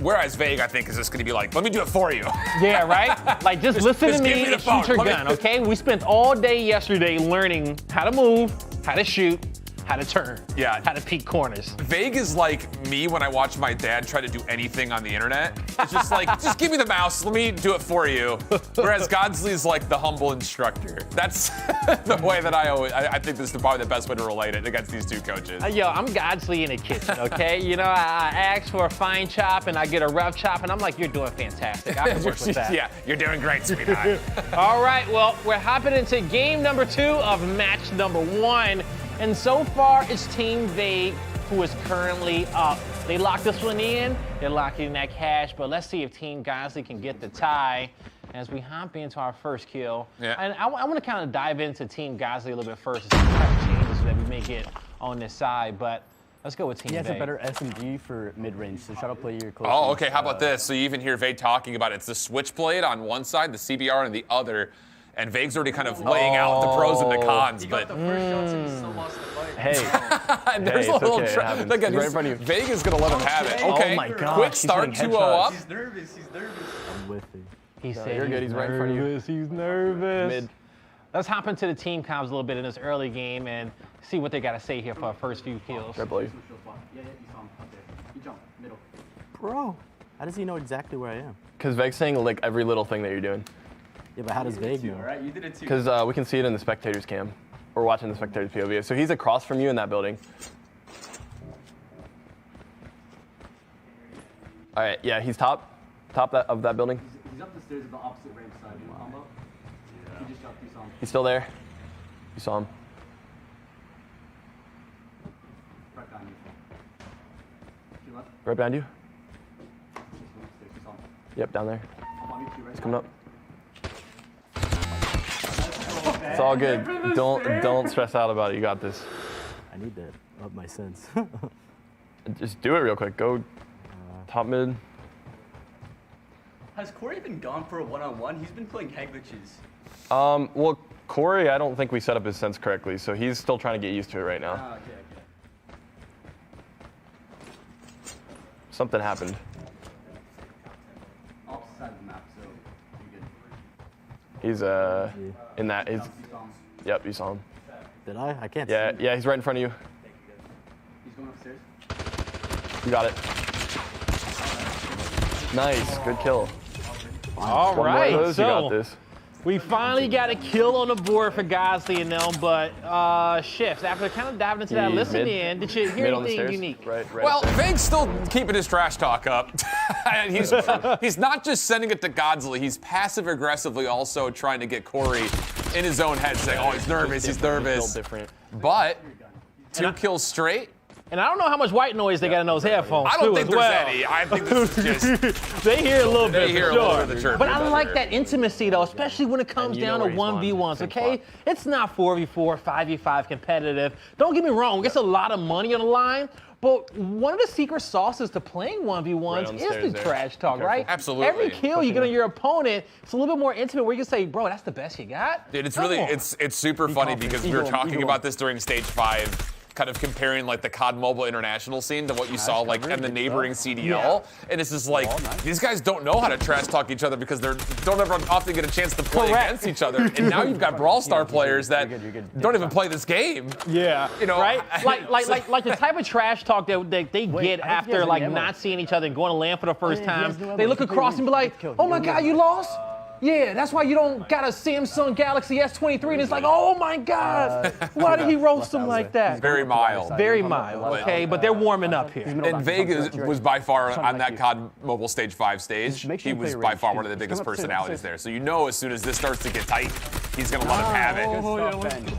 Whereas Vague, I think, is just going to be like, let me do it for you. Yeah, right? Like, just listen to me and shoot your gun, okay? We spent all day yesterday learning how to move, how to shoot, how to turn, how to peek corners. Vague is like me when I watch my dad try to do anything on the internet. It's just like, just give me the mouse, let me do it for you. Whereas Godzly is like the humble instructor. That's the way that I think this is probably the best way to relate it against these two coaches. Yo, I'm Godzly in the kitchen, okay? I ask for a fine chop and I get a rough chop, and I'm like, you're doing fantastic. I can work with that. Yeah, you're doing great, sweetheart. All right, well, we're hopping into game number 2 of match number 1. And so far, it's Team Vague who is currently up. They locked this one in. They're locking in that cash, but let's see if Team Godzly can get the tie as we hop into our first kill. Yeah. And I want to kind of dive into Team Godzly a little bit first to see what kind of changes that we may get on this side, but let's go with Team Vague. He has a better SMG for mid-range, so try to play your close. Oh, okay, how about this? So you even hear Vague talking about it. It's the switchblade on one side, the CBR on the other. And Vague's already kind of laying out the pros and the cons, but the first shots and he still lost the fight. Hey, there's a little okay, Look at right in front of you. Vague is gonna let him have it. Okay, oh my gosh, quick start, 2-0 up. He's nervous. I'm with you. He said you're good. He's right in front of you. He's nervous. Mid. Let's hop into the team comms a little bit in this early game and see what they got to say here for our first few kills. Right below you. Bro, how does he know exactly where I am? Because Vague's saying like every little thing that you're doing. Yeah, but how does Vague know? Right? You did it too. Because we can see it in the spectator's cam. We're watching the spectator's POV. So he's across from you in that building. All right, yeah, he's top of that building. He's up the stairs at the opposite ramp side. You know combo? Yeah. He just jumped, you saw him. He's still there. You saw him. Right behind you. To left. Right behind you. You saw him. Yep, down there. Up on you, right He's coming up. It's all good. Don't stress out about it. You got this. I need that up my sense. Just do it real quick. Go top mid. Has Corey been gone for a one-on-one? He's been playing head glitches. Well, Corey, I don't think we set up his sense correctly, so he's still trying to get used to it right now. Okay. Something happened. Opposite side of the map, so He's in that. Yep, you saw him. Did I? I can't see. Yeah, he's right in front of you. He's going upstairs. You got it. Nice, good kill. All One right, more of those, you so got this. we finally got a kill on the board for Godzly and them, but Shifts, after kind of diving into that He's listen mid. in, did you hear Mid on the anything stairs. unique? Right Well, upstairs. Vague's still keeping his trash talk up. And he's not just sending it to Godzly, he's passive aggressively also trying to get Corey in his own head, saying, oh, he's nervous, he's nervous. But 2 kills straight. And I don't know how much white noise they got in those headphones. I don't too, think as there's well. any. I think this is just. They hear a little bit, They hear for a little sure. bit of the chirping. But I like that intimacy, though, especially when it comes down to 1v1s, okay? It's not 4v4, 5v5 competitive. Don't get me wrong, it's a lot of money on the line, but one of the secret sauces to playing 1v1s is the trash talk, right? Absolutely. Every kill you get on your opponent, it's a little bit more intimate where you can say, bro, that's the best you got. Dude, it's really, it's super funny because we were talking about this during stage 5. Kind of comparing like the COD Mobile international scene to what you saw like in the neighboring CDL, and it's just like these guys don't know how to trash talk each other because they don't ever often get a chance to play against each other. And now you've got Brawl Star players that don't even play this game. Yeah, you know, right? Like the type of trash talk that they get after like not seeing each other and going to land for the first time. They look across and be like, "Oh my God, you lost." Yeah, that's why you don't got a Samsung Galaxy S23, and it's like, oh my God, why did he roast him like that? Very mild. Very mild, okay, but they're warming up here. And Vague was by far on that COD Mobile Stage 5 stage. He was by far one of the biggest personalities there. So you know as soon as this starts to get tight, he's going to let him have it.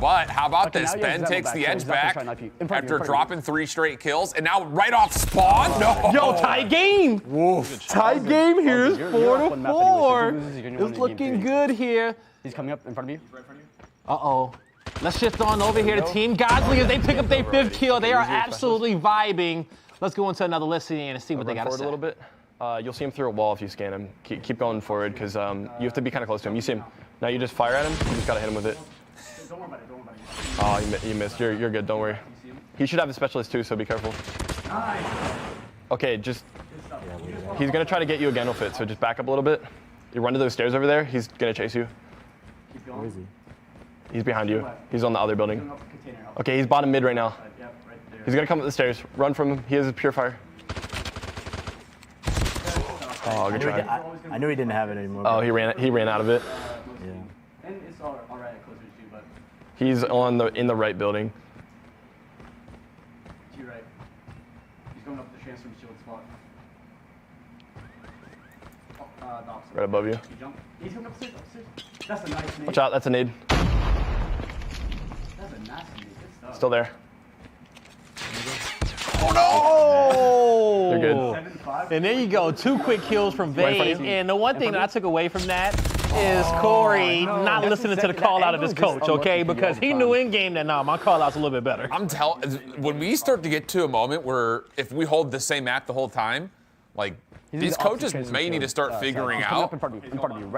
But how about this? Ben takes the edge back after dropping 3 straight kills, and now right off spawn? No. Yo, tight game. Tight game here is 4-4. It's looking good here. He's coming up in front of you. Uh-oh. Let's shift on over here to Team Godzly as they pick up their 5th kill. They are absolutely vibing. Let's go into another listing and see what they got to say. A little bit. You'll see him through a wall if you scan him. Keep going forward because you have to be kind of close to him. You see him. Now you just fire at him. You just got to hit him with it. Don't worry about it. Oh, you missed. You're good. Don't worry. He should have a specialist too, so be careful. Okay, just he's gonna try to get you again with it, so just back up a little bit. You run to those stairs over there. He's gonna chase you. Where is he? He's behind you. He's on the other building. Okay, he's bottom mid right now. He's gonna come up the stairs. Run from him. He has a purifier. Oh, good try. I knew he didn't have it anymore. Oh, he ran out of it. Yeah. And it's all right closer to you, but He's in the right building. to your right. He's going up the transform shield spot. Right above you. He jumped. He's going upstairs. That's a nice nade. Watch out, that's a nade. That's a nice nade. Good stuff. Still there. Oh no! You're good. And there you go, 2 quick kills from Right in front Vague. of you. And the one thing that I took away from that is Corey not listening to the call out of his coach, okay? Because he knew in game that, my call out's a little bit better. I'm telling, when we start to get to a moment where if we hold the same map the whole time, like these coaches may need to start figuring out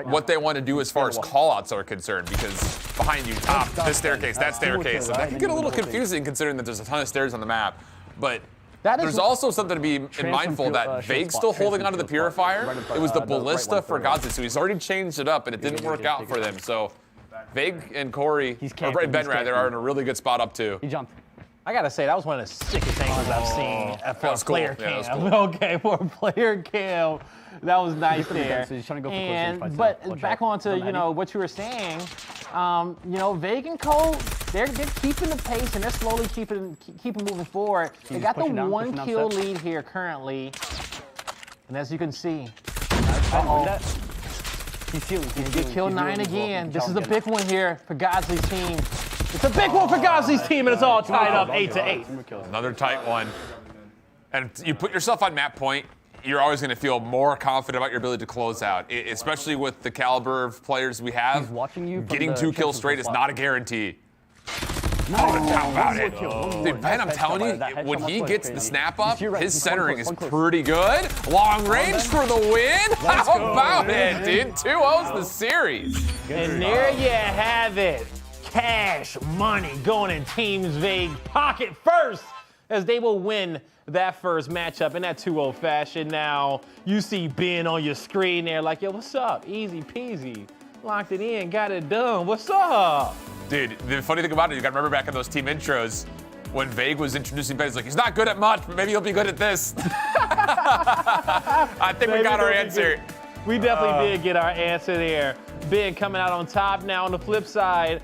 what they want to do as far as call-outs are concerned, because behind you, top, this staircase, that staircase, and that can get a little confusing considering that there's a ton of stairs on the map. But there's also something to be mindful that Vague's still holding onto the purifier. It was the ballista for Godzly, so he's already changed it up, and it didn't work out for them. So Vague and Corey, or Ben rather, are in a really good spot up too. He jumped. I gotta say, that was one of the sickest angles I've seen for a player cam. Cool. Okay, for a player cam, that was nice there. So he's trying to go for And but back onto what you were saying, Vague and Cole, they're keeping the pace and they're slowly keeping moving forward. They got the 1 kill lead here currently, and as you can see, He's healing. get kill 9 again. This is a big one here for Godzly's team. It's a big one for Godzly's team, and it's all tied up 8-8. Another tight one. And you put yourself on map point. you're always going to feel more confident about your ability to close out, especially with the caliber of players we have. He's watching you. Getting 2 kills straight is not a guarantee. How about it? Dude, Ben, I'm telling you, when he gets the snap up, his centering is pretty good. Long range for the win. How about it, dude? 2-0's the series. And there you have it. Cash money going in Teams Vague pocket first, as they will win that first matchup in that 2-0 fashion. Now, you see Ben on your screen there like, yo, what's up? Easy peasy. Locked it in, got it done. What's up? Dude, the funny thing about it, you got to remember back in those team intros, when Vague was introducing Ben, he's like, he's not good at much, but maybe he'll be good at this. I think we got our answer. We definitely did get our answer there. Ben coming out on top. Now, on the flip side,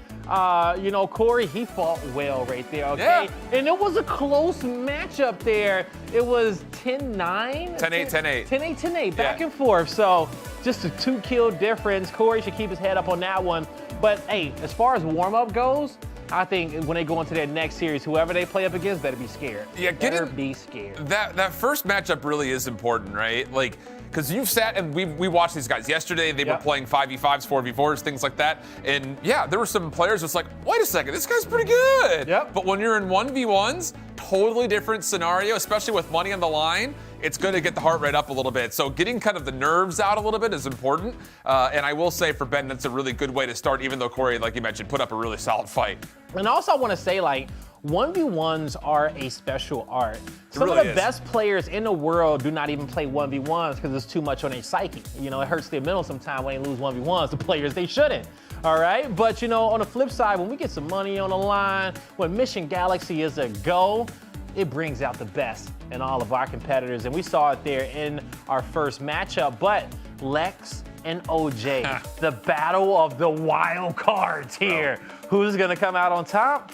you know, Corey, he fought well right there, okay? Yeah. And it was a close matchup there. It was 10-9? 10-8, 10-8. 10-8, 10-8, back and forth. So just a 2-kill difference. Corey should keep his head up on that one. But, hey, as far as warm-up goes, I think when they go into their next series, whoever they play up against better be scared. Yeah, better be scared. That first matchup really is important, right? Like, because you've sat and we watched these guys. Yesterday, they were playing 5v5s, 4v4s, things like that. And yeah, there were some players that's like, wait a second, this guy's pretty good. Yep. But when you're in 1v1s, totally different scenario, especially with money on the line. It's going to get the heart rate up a little bit. So getting kind of the nerves out a little bit is important. And I will say for Ben, that's a really good way to start, even though Corey, like you mentioned, put up a really solid fight. And also I want to say, like, 1v1s are a special art. Some really of the is. best players in the world do not even play 1v1s because it's too much on their psyche. You know, it hurts their mental sometimes when they lose 1v1s to players they shouldn't. All right, but you know, on the flip side, when we get some money on the line, when Mission Galaxy is a go, it brings out the best in all of our competitors. And we saw it there in our first matchup, but Lex and OJ, the battle of the wild cards here. Who's gonna come out on top?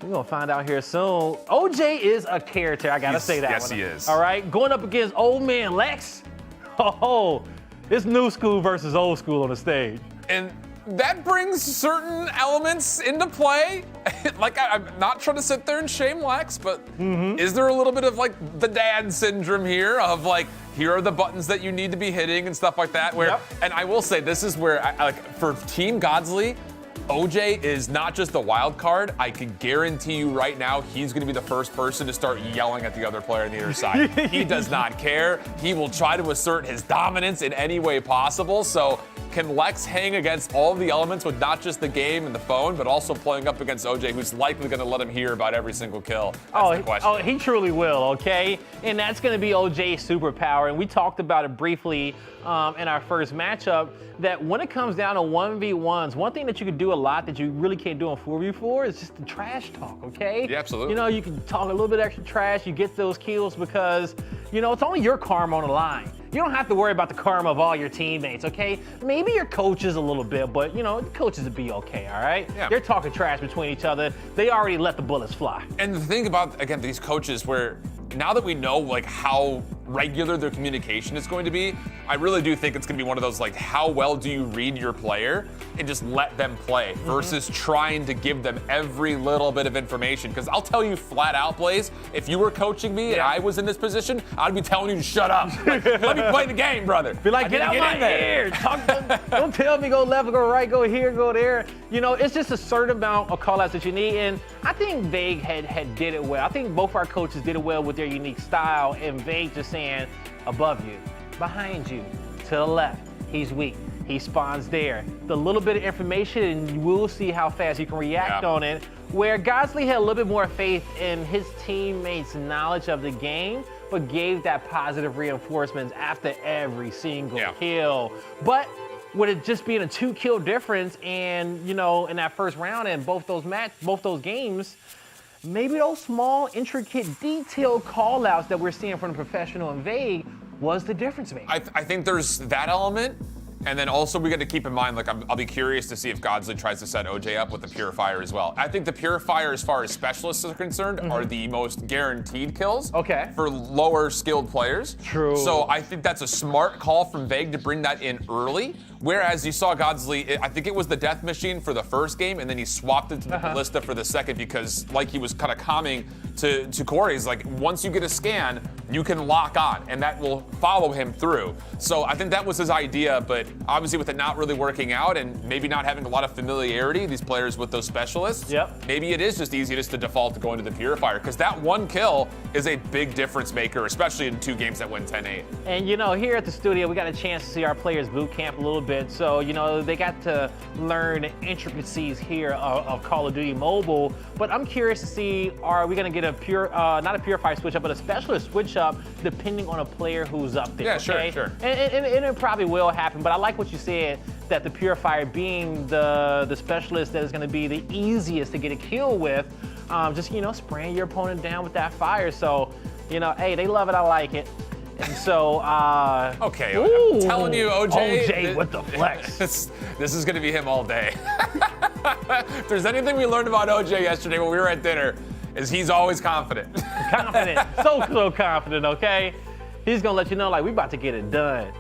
We're gonna find out here soon. OJ is a character, I gotta say that yes, one. he is. All right, going up against old man Lex. Oh, it's new school versus old school on the stage. And that brings certain elements into play. Like, I'm not trying to sit there and shame Lex, but is there a little bit of like the dad syndrome here of like, here are the buttons that you need to be hitting and stuff like that? Where, and I will say, this is where, like, for Team Godzly, OJ is not just the wild card. I can guarantee you right now, he's going to be the first person to start yelling at the other player on the other side. He does not care. He will try to assert his dominance in any way possible. So can Lex hang against all of the elements with not just the game and the phone, but also playing up against OJ, who's likely going to let him hear about every single kill? That's the question. Oh, he truly will, okay? And that's going to be OJ's superpower. And we talked about it briefly in our first matchup, that when it comes down to 1v1s, one thing that you can do a lot that you really can't do on 4v4 is just the trash talk, okay? Yeah, absolutely. You know, you can talk a little bit extra trash, you get those kills because, you know, it's only your karma on the line. You don't have to worry about the karma of all your teammates, okay? Maybe your coaches a little bit, but, you know, the coaches would be okay, all right? Yeah. They're talking trash between each other. They already let the bullets fly. And the thing about, again, these coaches where now that we know like how regular their communication is going to be, I really do think it's going to be one of those like, how well do you read your player and just let them play versus trying to give them every little bit of information. Because I'll tell you flat out, Blaze, if you were coaching me and I was in this position, I'd be telling you to shut up. Like, let me play the game, brother. Be like, get out my ear. Don't tell me go left, go right, go here, go there. You know, it's just a certain amount of call-outs that you need. And I think Vague had did it well. I think both our coaches did it well with their unique style. And Vague just saying, above you, behind you, to the left, he's weak. He spawns there. The little bit of information, and you will see how fast you can react on it. Where Godzly had a little bit more faith in his teammates' knowledge of the game, but gave that positive reinforcements after every single kill. But with it just being a 2-kill difference, and you know, in that first round and both those games, maybe those small, intricate, detailed call-outs that we're seeing from the professional and Vague was the difference maker. I think there's that element. And then also we got to keep in mind, like, I'll be curious to see if Godzly tries to set OJ up with the Purifier as well. I think the Purifier, as far as specialists are concerned, are the most guaranteed kills for lower skilled players. True. So I think that's a smart call from Vague to bring that in early. Whereas you saw Godzly, I think it was the Death Machine for the first game, and then he swapped it to the Ballista for the second because, like he was kind of calming to Corey, he's like, once you get a scan, you can lock on, and that will follow him through. So I think that was his idea, but obviously with it not really working out and maybe not having a lot of familiarity, these players with those specialists, maybe it is just easy just to default to going to the Purifier, because that one kill is a big difference maker, especially in 2 games that went 10-8. And you know, here at the studio, we got a chance to see our players boot camp a little bit. So, you know, they got to learn the intricacies here of Call of Duty Mobile. But I'm curious to see, are we going to get a not a Purifier switch up, but a specialist switch up depending on a player who's up there? Yeah, okay? sure. And it probably will happen, but I like what you said, that the Purifier being the specialist that is going to be the easiest to get a kill with, just, you know, spraying your opponent down with that fire. So, you know, hey, they love it, I like it. And so, okay, I'm telling you, OJ with the flex. This is going to be him all day. If there's anything we learned about OJ yesterday when we were at dinner, is he's always confident. Confident, so confident, okay? He's gonna let you know, like, we about to get it done.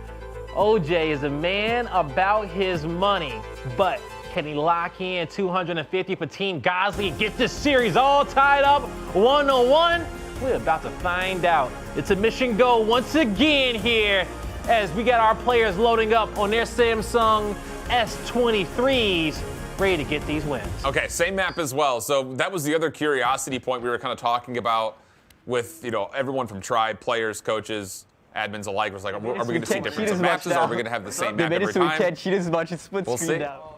OJ is a man about his money, but can he lock in 250 for Team Godzly and get this series all tied up 1-1? We're about to find out. It's a mission go once again here as we got our players loading up on their Samsung S23s, ready to get these wins. Okay, same map as well. So that was the other curiosity point we were kind of talking about with, you know, everyone from Tribe, players, coaches, admins alike. Was like, are we going to see different maps, or are we going to have the same map every time? We can't cheat as much. It's split screen now.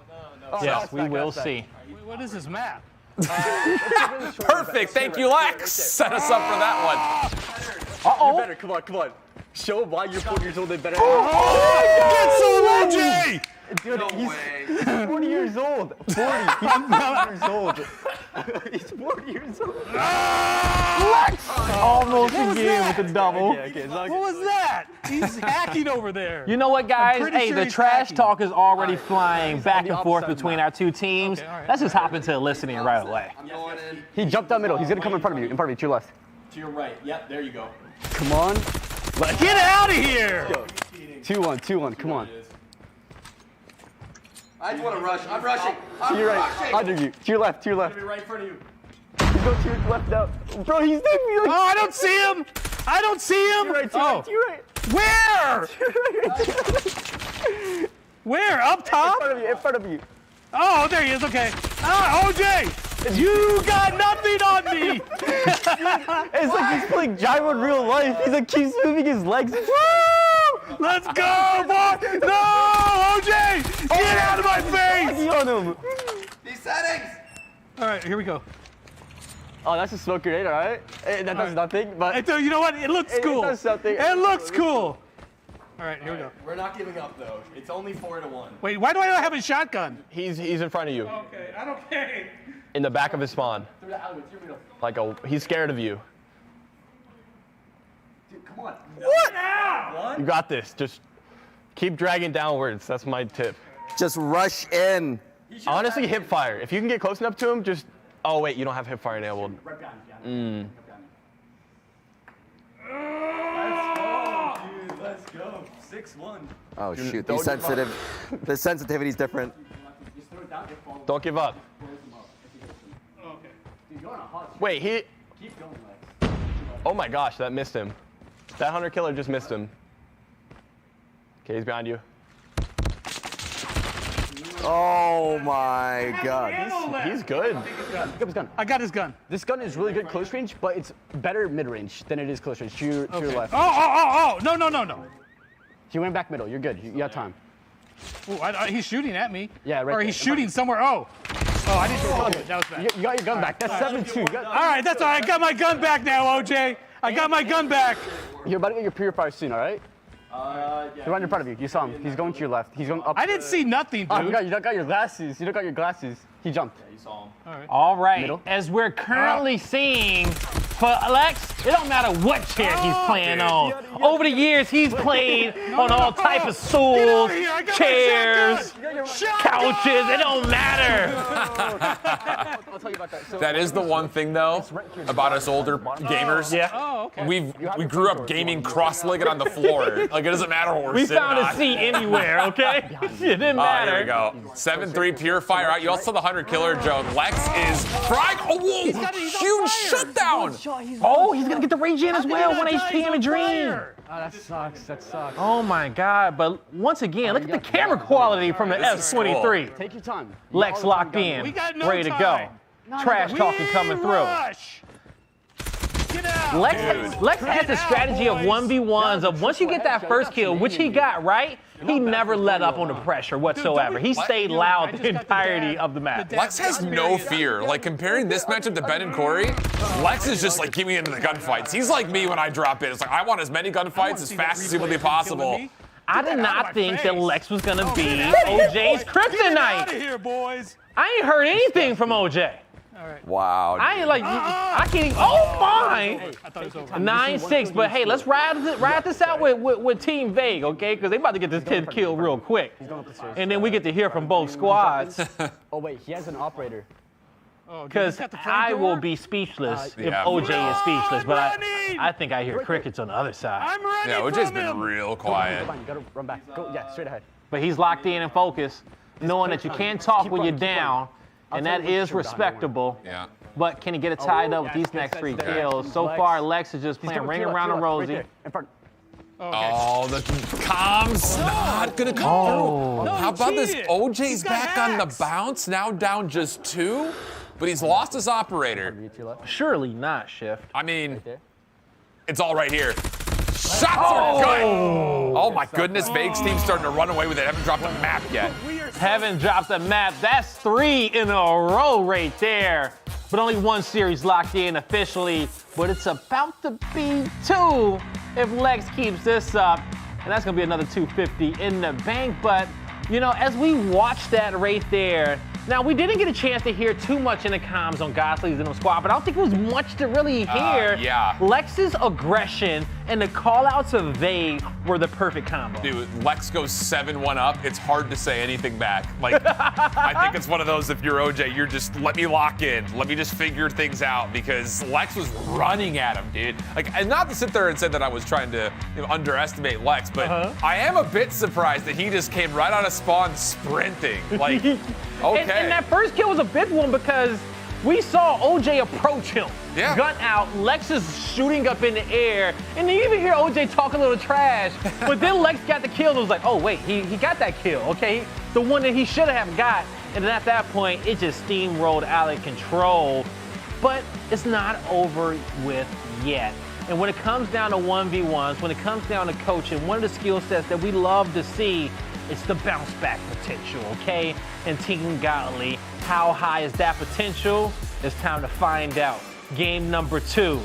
Yes, we will see. What is this map? Perfect. Thank you, Lex. Set us up for that one. You're better. Come on. Show him why you're 4 years old and better. Oh, get some OJ! Dude, he's 40 years old. 40. He's 40 years old. He's 40 years old. Lex! Almost again with the double. What was that? He's hacking over there. You know what, guys? Hey, sure the he's trash hacking. talk is already flying back and forth between our 2 teams. Okay, all right. Let's just hop into listening right away. He jumped down middle. He's going to come in front of you, to your left. To your right. Yep, there you go. Come on. Get out of here! 2-1. Come on. I just want to rush. I'm rushing. To your right. Under you. To your left. Be right in front of you. He's going to your left now. Bro, he's doing me like... Oh, I don't see him! I don't see him! To your right. Where? Where? Up top? In front of you. Oh, there he is. Okay. OJ! You got nothing on me! It's like he's playing gyro in real life. He's like keeps moving his legs. Woo! Let's go, boy! No, OJ! Get out of my face! On him. These settings! All right, here we go. Oh, that's a smoke grenade, all right? That does nothing, but... You know what? It looks cool. It does something. It looks cool. All right, here we go. We're not giving up, though. It's only 4-1. Wait, why do I not have a shotgun? He's in front of you. Okay, I don't care. In the back of his spawn. Like he's scared of you. Dude, come on. What now? You got this. Just keep dragging downwards. That's my tip. Just rush in. Honestly, hip fire. If you can get close enough to him, just... Oh, wait, you don't have hip fire enabled. Let's go. 6-1. Oh shoot, the sensitivity's different. Don't give up. Wait, he... Oh my gosh, that missed him. That hunter killer just missed him. Okay, he's behind you. Oh my god. He's good. Pick up his gun. I got his gun. This gun is really good close range, but it's better mid range than it is close range. To your left. Oh, no. He went back middle. You're good. You got time. Ooh, he's shooting at me. Yeah, right Or there. he's shooting somewhere. Oh, I didn't do it. That was bad. You got your gun back. That's 7-2. All right, that's all right. I got my gun back now, OJ. I got my gun back. You're about to get your purifier soon, all right? Yeah. He's right in front of you. You saw him. He's going to your left. He's going up. I didn't see nothing, dude. You don't got your glasses. You don't got your glasses. He jumped. You saw him. All right, Middle. as we're currently seeing for Alex, it don't matter what chair he's playing on. Over the years, he's played on all type of stools, chairs, couches. It don't matter. I'll tell you about that. So, That is the one thing, though, about us older gamers. Yeah. Oh, okay. We grew up gaming cross-legged on the floor. Like, it doesn't matter what we're We sitting found a on. seat anywhere, okay? It didn't matter. Here we go. 7-3 Purifier out. You also saw the Hunter Killer joke. Lex is frying. Oh, whoa! Huge shutdown! Oh, he's gonna get the rage in as well. 1 HP and a dream. Oh, that sucks. That sucks. Oh my God! But once again, look at the camera quality from the S23. Take your time. Lex locked in, ready to go. Trash talking coming through. Lex has the strategy of 1v1s of once you get that first kill, which he got right, he never let up on the pressure whatsoever. He stayed loud the entirety of the match. Lex has no fear. Like, comparing this matchup to Ben and Corey, Lex is just like, keep me into the gunfights. He's like me when I drop in. It's like, I want as many gunfights as fast as humanly possible. I did not think that Lex was gonna be OJ's kryptonite. Here, boys. I ain't heard anything from OJ. Wow. I ain't like, I can't even, oh my! 9-6, but hey, let's ride this out with Team Vague, okay? Because they about to get this 10th kill real quick. And then we get to hear from both squads. Oh wait, he has an operator. Because I will be speechless if OJ is speechless, but I think I hear crickets on the other side. Yeah, OJ's been real quiet. You gotta run back. Go, yeah, straight ahead. But he's locked in and focused, knowing that you can't talk when you're down. And that is respectable. Yeah. But can he get it tied up with these next 3 kills? So far, Lex is just playing ring around the rosy. Oh, the comms not gonna come through. How about this? OJ's back on the bounce, now down just 2, but he's lost his operator. Surely not, Shift. I mean, it's all right here. Shots are good. Oh my goodness, Vague's team's starting to run away with it. Haven't dropped a map yet. Haven't dropped a map. That's 3 in a row right there. But only 1 series locked in officially. But it's about to be 2 if Lex keeps this up. And that's going to be another 250 in the bank. But, you know, as we watch that right there, now we didn't get a chance to hear too much in the comms on Godzly's and the squad, but I don't think it was much to really hear. Yeah. Lex's aggression and the call-outs of Vague were the perfect combo. Dude, Lex goes 7-1 up. It's hard to say anything back. Like, I think it's one of those, if you're OJ, you're just, let me lock in. Let me just figure things out, because Lex was running at him, dude. Like, and not to sit there and say that I was trying to underestimate Lex, but I am a bit surprised that he just came right out of spawn sprinting. Like, okay. And that first kill was a big one because we saw OJ approach him. Yeah. Gun out, Lex is shooting up in the air, and you even hear OJ talk a little trash, but then Lex got the kill and was like, oh wait, he got that kill, okay? The one that he should have got, and then at that point, it just steamrolled out of control. But it's not over with yet. And when it comes down to 1v1s, when it comes down to coaching, one of the skill sets that we love to see, it's the bounce back potential, okay? And Team Godzly, how high is that potential? It's time to find out. Game number 2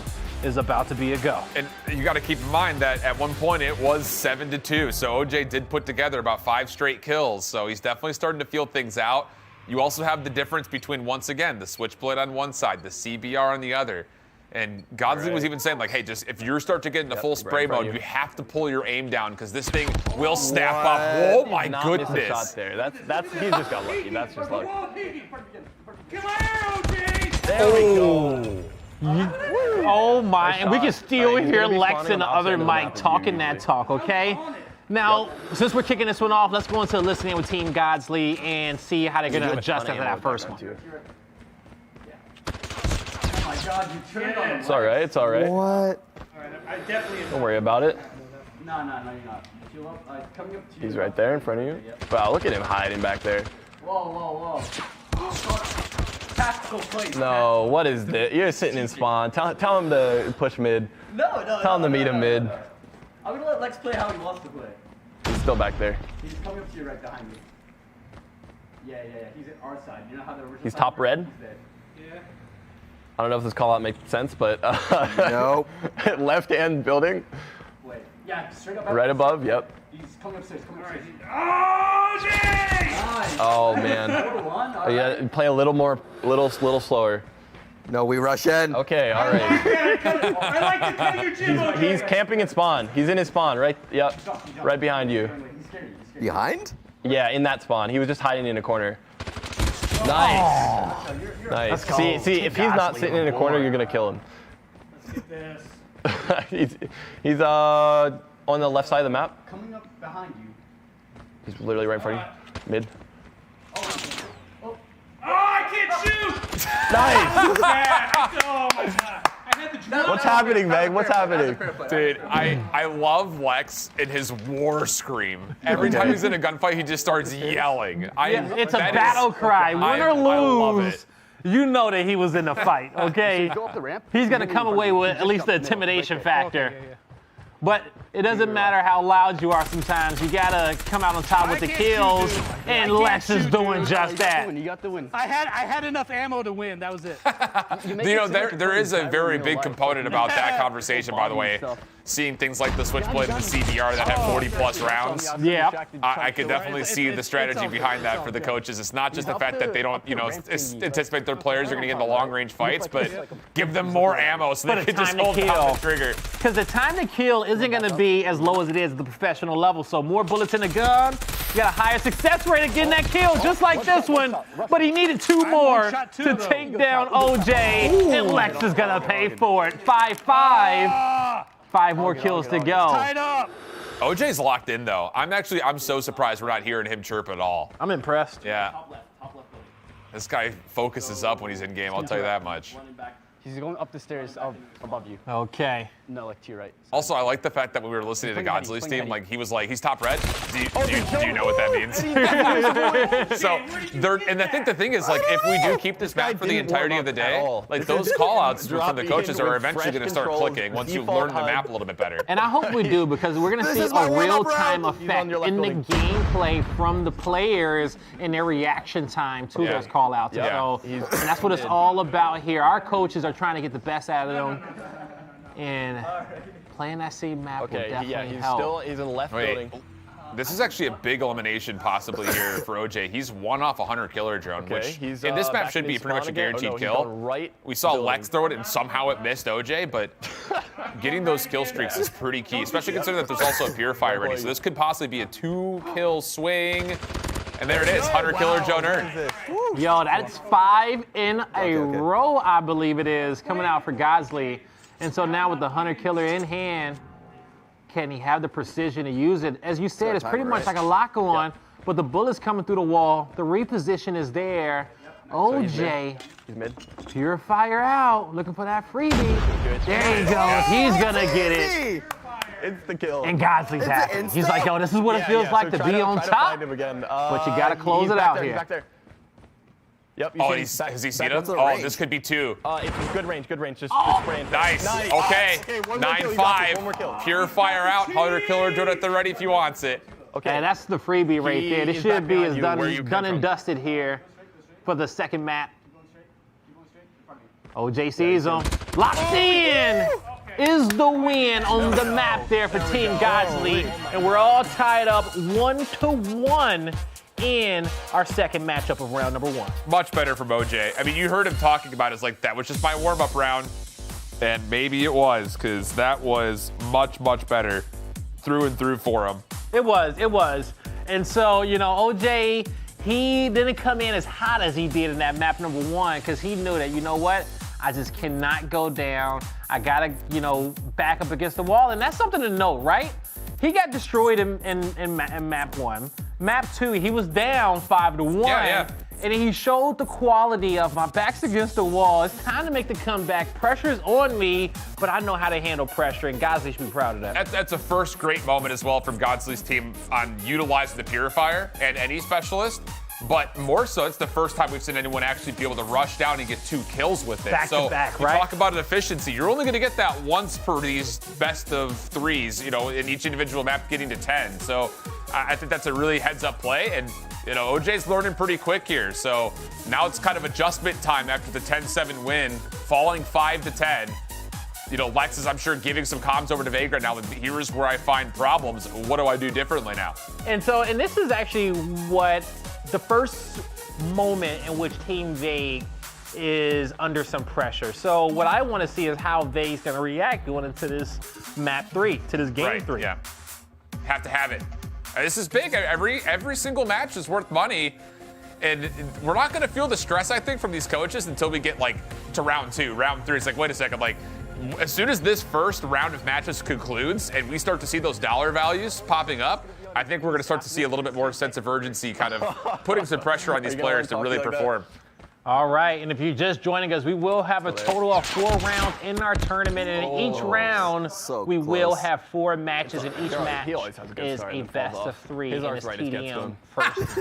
is about to be a go. And you got to keep in mind that at one point it was 7-2, so OJ did put together about 5 straight kills, so he's definitely starting to feel things out. You also have the difference between, once again, the Switchblade on one side, the CBR on the other. And Godzly was even saying, like, hey, just if you start to get into full spray mode, you have to pull your aim down because this thing will snap up. Oh my goodness! Miss a shot there. That's he just got lucky. That's just luck. There we go. Oh my! And we can still hear Lex and the other mic talking that talk. Okay. Now, since we're kicking this one off, let's go into the listening with Team Godzly and see how they're gonna adjust after that first one. God, you turned on him. It's all right. It's all right. What? I definitely. Don't worry about it. No, you're not. Coming up to you. He's right there in front of you. Wow, look at him hiding back there. Whoa. Tactical place. No, what is this? You're sitting in spawn. Tell him to push mid. No. Tell him to meet him mid. I'm gonna let Lex play how he wants to play. He's still back there. He's coming up to you right behind you. Yeah. He's at our side. You know how the original. He's top red. Yeah. I don't know if this call out makes sense, but nope. Left hand building. Wait. Yeah, straight up. Right above. Yep. He's coming upstairs. Oh, Jay! Oh man. Yeah, play a little little slower. No, we rush in. Okay, all right. I like to cut your jib. He's camping in spawn. He's in his spawn, right? Yep. Right behind you. Behind? Yeah, in that spawn. He was just hiding in a corner. Nice. Nice. See, if he's not sitting in a corner, you're gonna kill him. He's on the left side of the map. Coming up behind you. He's literally right in front of you. Mid. Oh, I can't shoot! Nice. Oh my god. I had the What's happening, Meg? What's happening? Dude, I love Lex in his war scream. Every time he's in a gunfight, he just starts yelling. It's a battle cry. Win or lose, you know that he was in the fight, okay? He's going to come away with at least the intimidation factor. But it doesn't matter how loud you are sometimes. You got to come out on top with the kills, and Lex is doing just that. You got the win. I had enough ammo to win. That was it. There is a very big component about that conversation, by the way. Seeing things like the Switchblade and the CBR that have 40-plus rounds. Yeah. I could definitely see the strategy behind that for the coaches. It's not just the fact that they don't, anticipate their players are going to get in the long-range fights, but give them more ammo so they can just hold down the trigger. Because the time to kill isn't going to be as low as it is at the professional level. So more bullets in the gun, you got a higher success rate of getting that kill, just like this one. But he needed 2 more to take down OJ, and Lex is going to pay for it. 5-5. 5 more kills to go. Tied up. OJ's locked in, though. I'm so surprised we're not hearing him chirp at all. I'm impressed. Yeah. This guy focuses up when he's in game, I'll tell you that much. He's going up the stairs above you. Okay. No, like to your right. Also, I like the fact that when we were listening to Godzly's team, like he was like, he's top red. Do you know what that means? So, and I think the thing is, like, if we do keep this map for the entirety of the day, like those call-outs from the coaches are eventually going to start clicking once you learn the map a little bit better. And I hope we do, because we're going to see a real-time effect in the gameplay from the players and their reaction time to those call-outs. So, and that's what it's all about here. Our coaches are trying to get the best out of them, and playing that same map will definitely help. He's in the left building. This is actually a big elimination possibly here for OJ. He's one off a Hunter Killer drone, which in this map should be pretty much a guaranteed kill. We saw Lex throw it and somehow it missed OJ, but getting those kill streaks is pretty key, especially considering that there's also a Purifier ready. So this could possibly be a 2-kill swing. And there it is, Hunter Killer Joe Nerd. Yo, that's 5 in a row, I believe it is, coming out for Godzly. And so now with the Hunter Killer in hand, can he have the precision to use it? As you said, it's pretty much like a lock-on, but the bullet's coming through the wall. The reposition is there. OJ, he's mid. Purifier out, looking for that freebie. There he goes. He's going to get it. It's the kill. And Godzly's happy. He's like, yo, this is what it feels like to be on top. But you got to close it out here. Back there. Yep. Has he seen him? Oh, this could be 2. It's good range. Just spraying. Nice. Okay. 9-5. Purifier out. Hunter Killer Drone at the ready if he wants it. Okay. And that's the freebie right there. This should be as done and dusted here for the second map. OJ sees him. Locked in is the win on the map there for Team Godzly. And we're all tied up 1-1 in our second matchup of round number 1. Much better from OJ. I mean, you heard him talking about it. It's like, that was just my warm-up round. And maybe it was, because that was much, much better through and through for him. It was. And so, OJ, he didn't come in as hot as he did in that map number 1, because he knew that, you know what? I just cannot go down. I gotta, back up against the wall, and that's something to note, right? He got destroyed in map 1. Map 2, he was down 5-1. Yeah. And he showed the quality of my back's against the wall. It's time to make the comeback. Pressure's on me, but I know how to handle pressure, and Godzly should be proud of that. That's a first great moment as well from Godzly's team on utilizing the Purifier and any specialist. But more so, it's the first time we've seen anyone actually be able to rush down and get 2 kills with it. Back to back, right? Talk about an efficiency. You're only going to get that once per these best of 3s, in each individual map getting to 10. So I think that's a really heads-up play. And, OJ's learning pretty quick here. So now it's kind of adjustment time after the 10-7 win, falling 5-10. Lex is, I'm sure, giving some comms over to Vague right now. Here's where I find problems. What do I do differently now? And this is actually what the first moment in which Team Vague is under some pressure. So what I want to see is how Vague's going to react going into this map 3, to this game 3. Yeah, have to have it. This is big. Every single match is worth money. And we're not going to feel the stress, I think, from these coaches until we get, to round 2. Round 3, it's like, wait a second, as soon as this first round of matches concludes and we start to see those dollar values popping up, I think we're going to start to see a little bit more sense of urgency, kind of putting some pressure on these players to really perform. All right, and if you're just joining us, we will have a total of 4 rounds in our tournament, and in each round, we will have 4 matches, and each match is a best of 3 in this TDM first 10.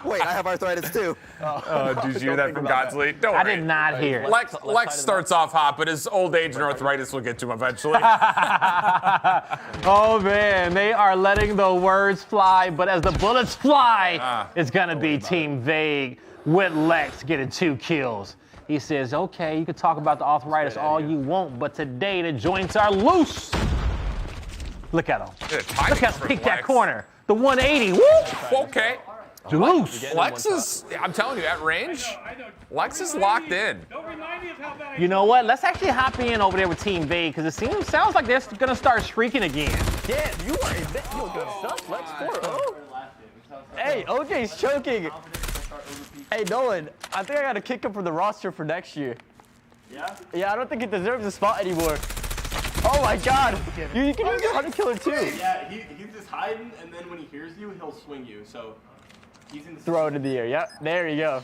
Wait, I have arthritis too. Did you hear that from Godzly? Don't I worry. did not hear it. Lex starts off hot, but his old age and arthritis will get to him eventually. Oh man, they are letting the words fly, but as the bullets fly, it's gonna be Team Vague with Lex getting 2 kills. He says, okay, you can talk about the arthritis all you want, but today the joints are loose. Look at him. Look at him pick that corner. The 180, woo! Okay. Loose. Lex is, I'm telling you, at range, Lex is locked in. You know what? Let's actually hop in over there with Team Vague, because it sounds like they're gonna start streaking again. Yeah, you are a bit. Yo, good stuff. Lex 4-0. Hey, OJ's choking. Hey, Nolan, I think I got to kick him from the roster for next year. Yeah? Yeah, I don't think he deserves a spot anymore. Oh my God. You can use your hunter killer too. Yeah, he's just hiding, and then when he hears you, he'll swing you. So he's in the Throw it in the air. Yep, there you go.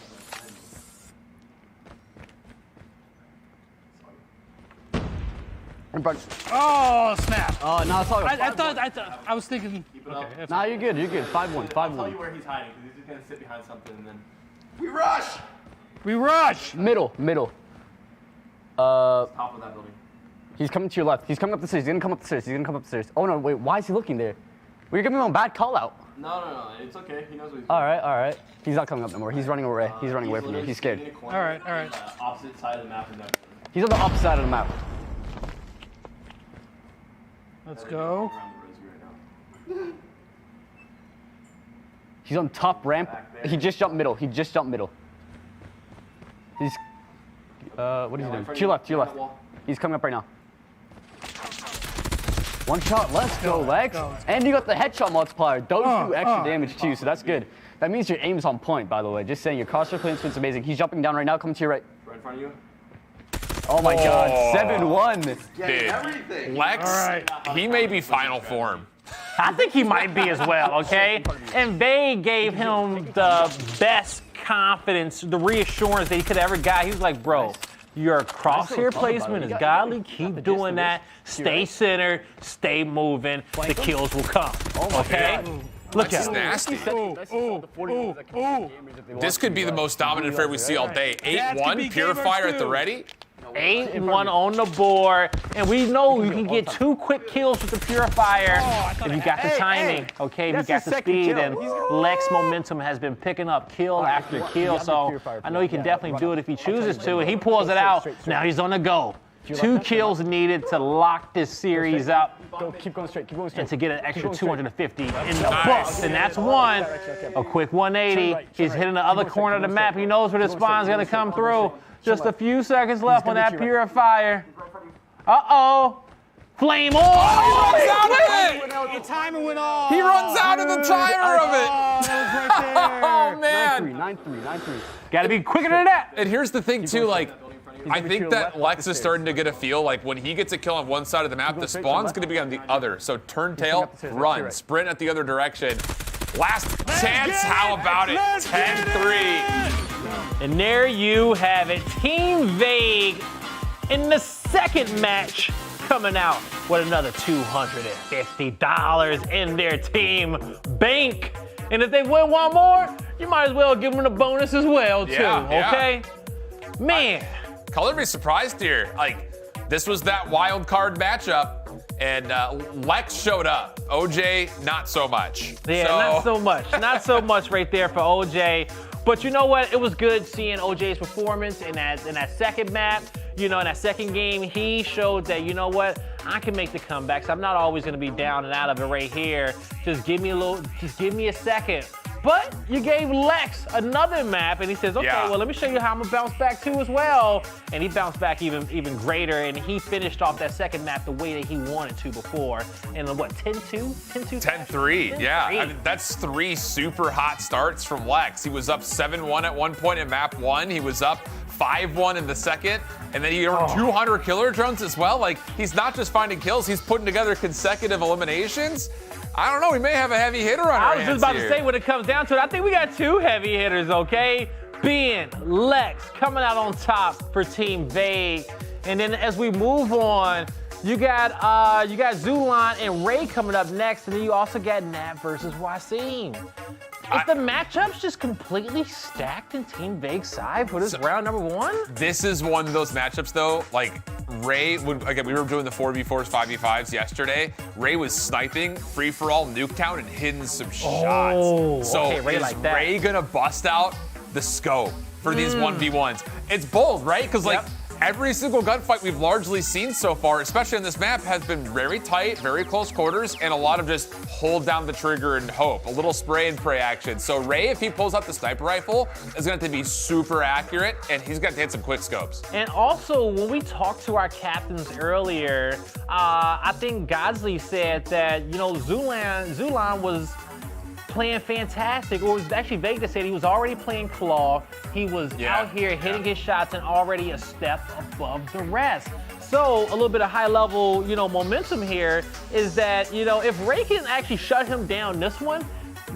Oh, snap. Oh, no, it's all good. I was thinking. Okay, nah, you're good. You're good. 5-1. 5-1. I'll tell you where he's hiding, because he's just going to sit behind something and then. We rush. We rush. Middle. Top of that building. He's coming to your left. He's coming up the stairs. He's going to come up the stairs. He's going to come up the stairs. Oh, no, wait. Why is he looking there? We're giving him a bad call out. No. It's okay. He knows what he's doing. All right. He's not coming up no more. He's running away. He's running away from you. He's scared. All right. Opposite side of the map. He's on the opposite side of the map. Let's go. He's on top ramp. He just jumped middle. He's, what is he doing? To your left. He's coming up right now. 1 shot, let's go, Lex. And you got the headshot multiplier. Those do extra damage too, so that's good. That means your aim's on point, by the way. Just saying, your crosshair placement's amazing. He's jumping down right now, coming to your right. Right in front of you. Oh my God, 7-1. Dude, Lex, he may be final form. I think he might be as well, okay? And Vague gave him the best confidence, the reassurance that he could ever got. He was like, bro, your crosshair placement is godly. Keep doing that. Stay centered, stay moving. The kills will come, okay? Look at him. Nasty. This could be the most dominant affair we see all day. 8-1, Purifier at the ready. 8-1 on the board, and we know you can get 2 quick kills with the Purifier if you got the timing, okay? If you got the speed, and Lex momentum has been picking up kill after kill, so I know he can definitely do it if he chooses to, and he pulls it out. Now he's on the go. 2 kills needed to lock this series up. Keep going straight. And to get an extra 250 in the books, and that's one. A quick 180. He's hitting the other corner of the map. He knows where the spawn's gonna come through. Just a few seconds left on that Purifier. Uh-oh. Flame on! Oh, he runs out of it! The timer went off. He runs out of the timer of it! Oh, man. 9-3. Gotta be quicker than that. And here's the thing, too, like, I think that Lex is starting to get a feel like when he gets a kill on one side of the map, the spawn's going to be on the other. So turn tail, run, sprint at the other direction. Last chance, how about it? 10-3. And there you have it. Team Vague in the second match coming out with another $250 in their team bank. And if they win one more, you might as well give them a bonus as well, too, okay? Man. Color be surprised here. Like, this was that wild card matchup, and Lex showed up. OJ, not so much. Yeah, not so much. Not so much right there for OJ. But you know what? It was good seeing OJ's performance in that second map. You know, in that second game, he showed that, you know what? I can make the comebacks. I'm not always going to be down and out of it right here. Just give me a second. But you gave Lex another map, and he says, okay, well, let me show you how I'm going to bounce back too as well. And he bounced back even greater, and he finished off that second map the way that he wanted to before. And what, 10-2? 10-3, yeah. I mean, that's 3 super hot starts from Lex. He was up 7-1 at one point in map 1. He was up 5-1 in the second, and then he earned 200 killer drones as well. Like, he's not just finding kills, he's putting together consecutive eliminations. I don't know, we may have a heavy hitter on our hands. I was just about to say, when it comes down to it, I think we got 2 heavy hitters, okay? Ben, Lex coming out on top for Team Vague. And then as we move on, you got Zulon and Ray coming up next, and then you also got Nat versus Wasim. Is the matchups just completely stacked in Team Vague's side for this round number 1? This is one of those matchups, though. Like, Ray would, again, we were doing the 4v4s, 5v5s yesterday. Ray was sniping, free-for-all, Nuketown, and hitting some shots. So okay, Ray is like that. Ray gonna bust out the scope for these 1v1s? It's bold, right? Because, like, every single gunfight we've largely seen so far, especially on this map, has been very tight, very close quarters, and a lot of just hold down the trigger and hope. A little spray and pray action. So Ray, if he pulls out the sniper rifle, is going to have to be super accurate, and he's got to hit some quick scopes. And also, when we talked to our captains earlier, I think Godzly said that, you know, Zulon was playing fantastic, or it was actually Vague that said he was already playing Claw. He was out here hitting his shots and already a step above the rest. So a little bit of high level, you know, momentum here is that, you know, if Ray can actually shut him down this one,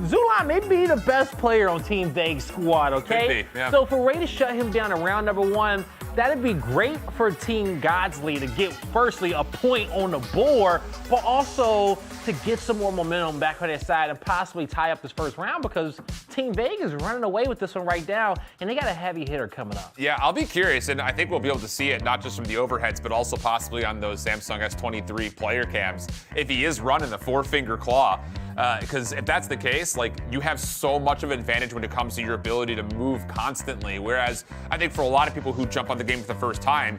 Zulon may be the best player on Team Vague's squad, okay? Could be, yeah. So for Ray to shut him down in round number 1, that'd be great for Team Godzly to get, firstly, a point on the board, but also to get some more momentum back on their side and possibly tie up this first round, because Team Vague is running away with this one right now, and they got a heavy hitter coming up. Yeah, I'll be curious, and I think we'll be able to see it not just from the overheads, but also possibly on those Samsung S23 player cams, if he is running the 4-finger claw. Because if that's the case, like, you have so much of an advantage when it comes to your ability to move constantly. Whereas I think for a lot of people who jump on the game for the first time,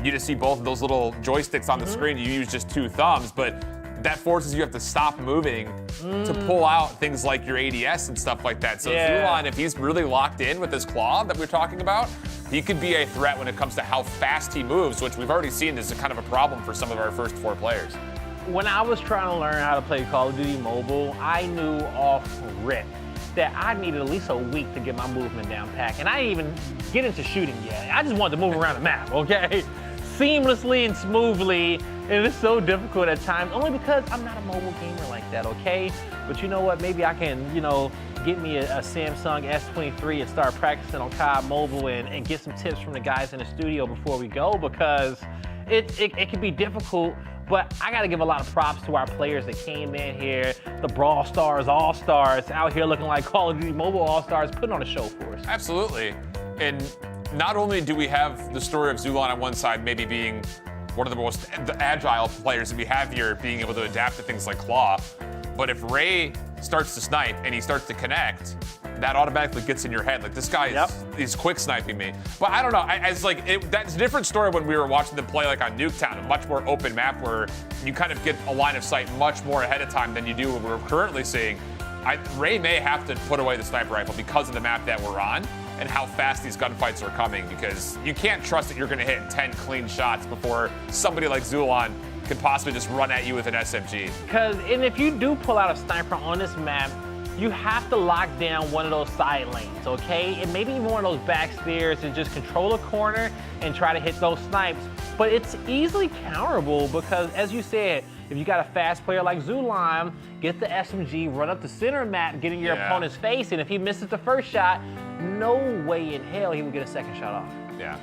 you just see both of those little joysticks on the screen. You use just 2 thumbs, but that forces you have to stop moving to pull out things like your ADS and stuff like that. So Zulon, if he's really locked in with his claw that we're talking about, he could be a threat when it comes to how fast he moves, which we've already seen is a kind of a problem for some of our first 4 players. When I was trying to learn how to play Call of Duty Mobile, I knew off rip that I needed at least a week to get my movement down pat. And I didn't even get into shooting yet. I just wanted to move around the map, okay? Seamlessly and smoothly. And it's so difficult at times, only because I'm not a mobile gamer like that, okay? But you know what? Maybe I can, you know, get me a Samsung S23 and start practicing on COD Mobile and get some tips from the guys in the studio before we go, because it can be difficult. But I got to give a lot of props to our players that came in here, the Brawl Stars All-Stars, out here looking like Call of Duty Mobile All-Stars, putting on a show for us. Absolutely. And not only do we have the story of Zulon on one side maybe being one of the most agile players that we have here, being able to adapt to things like Claw, but if Ray starts to snipe and he starts to connect, that automatically gets in your head. Like, this guy is quick sniping me. But I don't know. That's a different story when we were watching them play like on Nuketown, a much more open map where you kind of get a line of sight much more ahead of time than you do what we're currently seeing. Ray may have to put away the sniper rifle because of the map that we're on and how fast these gunfights are coming, because you can't trust that you're going to hit 10 clean shots before somebody like Zulon could possibly just run at you with an SMG. And if you do pull out a sniper on this map, you have to lock down one of those side lanes, okay? And maybe even one of those back stairs and just control a corner and try to hit those snipes. But it's easily counterable because, as you said, if you got a fast player like Zulon, get the SMG, run up the center map, get in your opponent's face, and if he misses the first shot, no way in hell he would get a second shot off. Yeah.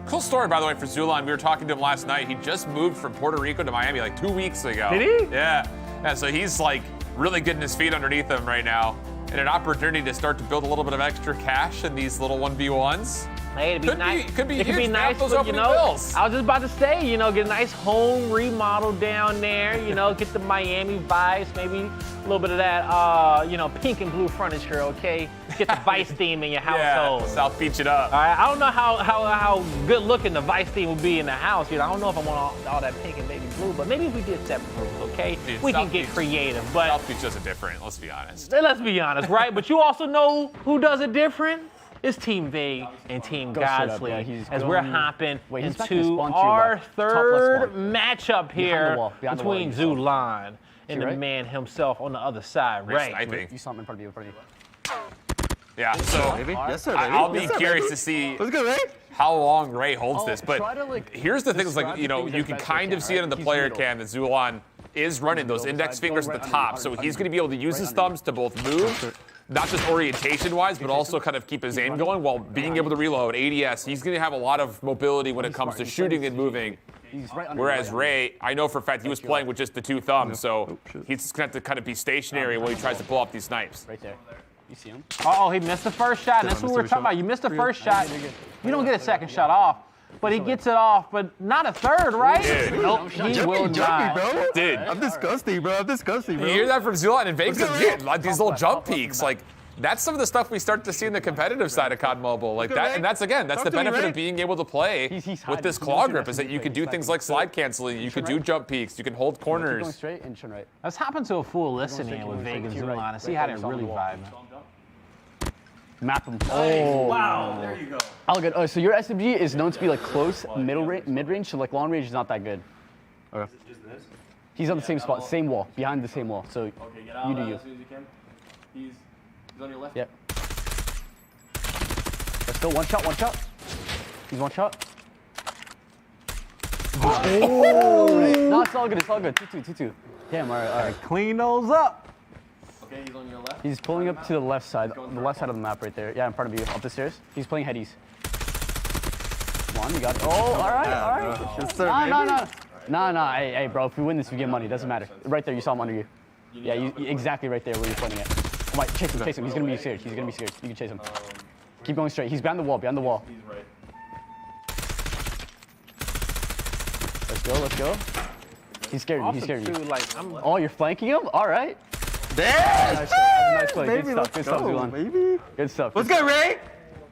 Cool story, by the way, for Zulon. We were talking to him last night. He just moved from Puerto Rico to Miami like 2 weeks ago. Did he? Yeah. So he's like really getting his feet underneath him right now, and an opportunity to start to build a little bit of extra cash in these little 1v1s. Hey, it'd be nice. Could be it could be huge. nice, Those but, opening you know, bills. I was just about to say, you know, get a nice home remodel down there, you know, get the Miami vibes, maybe a little bit of that, you know, pink and blue furniture, okay? Get the Vice theme in your household. Yeah, South Beach it up. All right, I don't know how good looking the Vice theme would be in the house. You know, I don't know if I want all that pink and baby blue, but maybe if we did separate rooms, okay? Dude, we South can get Beach, creative, but South Beach does it different, let's be honest. Let's be honest, right? But you also know who does it different? It's Team Vague and Team Godzly, as we're hopping into our third matchup here between Zulon and the man himself on the other side, Ray. You saw him in front of you, Yeah, so Yes, sir, I'll be curious to see how long Ray holds this. But here's the thing, is like, you know, you can kind of see it in the player cam that Zulon is running those index fingers at the top. So he's going to be able to use his thumbs to both move not just orientation-wise, but also kind of keep his aim going while being able to reload. ADS, he's going to have a lot of mobility when it comes to shooting and moving. Whereas Ray, I know for a fact he was playing with just the 2 thumbs, so he's just going to have to kind of be stationary while he tries to pull off these snipes. Right there. You see him? Oh, he missed the first shot. That's what we're talking about. You missed the first shot. You don't get a second shot off. But he gets it off, but not a third, right? Dude. Nope, he will not. Dude. I'm disgusting, bro. I'm disgusting, bro. You hear that from Zulan and Vague? Like these little jump peaks. Like, that's some of the stuff we start to see in the competitive side of COD Mobile. Like that, and that's the benefit of being able to play with this claw grip, is that you can do things like slide canceling, you can do jump peaks, you can hold corners. Going straight and turn right. Let's hop into a full listening with Vague and Zulan and see how they really vibe. Map him. Oh. Wow. There you go. All good. Oh, so your SMG is known to be like close, mid-range, so like long range is not that good. Okay. He's on the same spot, same wall, behind the same wall. So you do you. As soon as you can. He's on your left. Yep. Let's go. One shot. He's one shot. Oh! No, it's all good. 2-2. Damn, all right. Clean those up. Okay, he's on your left. He's pulling up to the left side, the left side of the map right there. Yeah, in front of you, up the stairs. He's playing headies. Come on, you got it. Oh, all right. Yes, sir, Nah. Hey, bro, if we win this, we get money. Doesn't matter. Right there, you saw him under you. Yeah, exactly right there where you're pointing at. Come on, chase him. He's gonna be scared. You can chase him. Keep going straight. He's behind the wall. He's right. Let's go. He's scared you. Oh, you're flanking him? All right. Nice play. Baby, Good stuff, Zulan. Baby. Good stuff. What's good, Ray?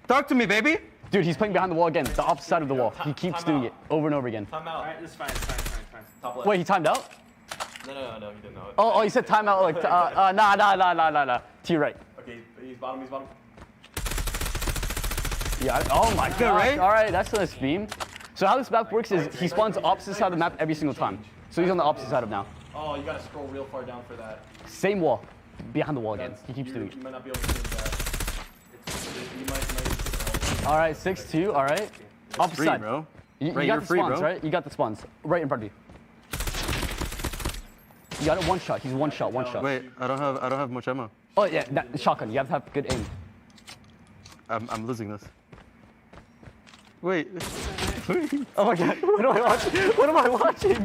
Talk to me, baby. Dude, he's playing behind the wall again, the opposite side of the wall. He keeps doing it over and over again. Time out. All right, this is fine. Top left. Wait, he timed out? No, he didn't know it. Oh, he said timeout. Like, nah. To your right. Okay, he's bottom. Yeah. Oh my god. Right? All right, that's a nice beam. So how this map works is he spawns opposite side of the map every single time. So he's on the opposite side of now. Oh, you gotta scroll real far down for that. Same wall, behind the wall again. He keeps doing it. You might not be able to see that. You might all right, 6-2. All right. Opposite free, side, bro. You got the spawns, right? You got the spawns right in front of you. You got it. One shot. He's one shot. Wait, I don't have much ammo. Oh yeah, shotgun. You have to have good aim. I'm losing this. Wait. Oh my god. What am I watching?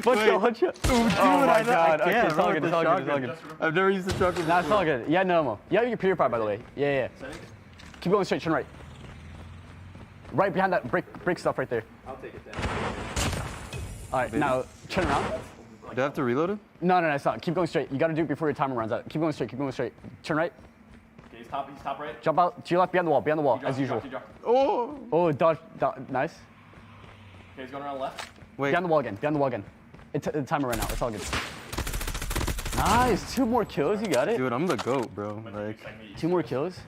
One shot. Oh my god. Okay, it's all good. I've never used the shotgun before. Nah, it's all good. Yeah, no ammo. You have your purifier, by the way. Yeah. Keep going straight, turn right. Right behind that brick stuff right there. I'll take it then. All right, now turn around. Do I have to reload it? No, it's not. Keep going straight. You gotta do it before your timer runs out. Keep going straight. Turn right. Okay, he's top right. Jump out to your left, behind the wall, as usual. Oh, dodge, nice. Okay, he's going around left. Wait. Behind the wall again. The timer ran out. It's all good. Nice. 2 more kills. You got it. Dude, I'm the GOAT, bro. Like 2 more kills.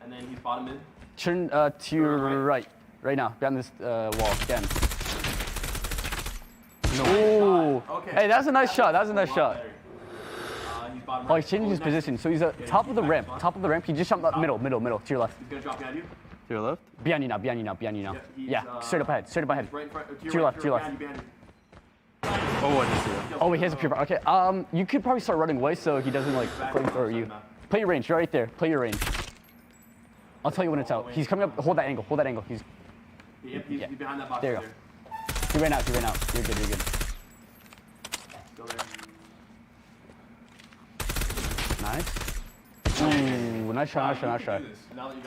And then he's bottom mid. Turn to your right now, behind this wall again. No. Okay. Hey, that's a nice shot. Oh, he's changing his position. So he's at top of the ramp. He just jumped up middle, to your left. He's gonna drop behind you. To your left? Behind you now. Yeah, straight up ahead. Right in front. To your left. Behind you. Oh, I didn't see that. Oh, he has a pure. Okay. You could probably start running away so he doesn't like flamethrower you. Play your range. You're right there. Play your range. I'll tell you when it's out. He's coming up. Hold that angle. He's behind that box. There you go. He ran out. You're good. Go there. Nice. Ooh, nice shot.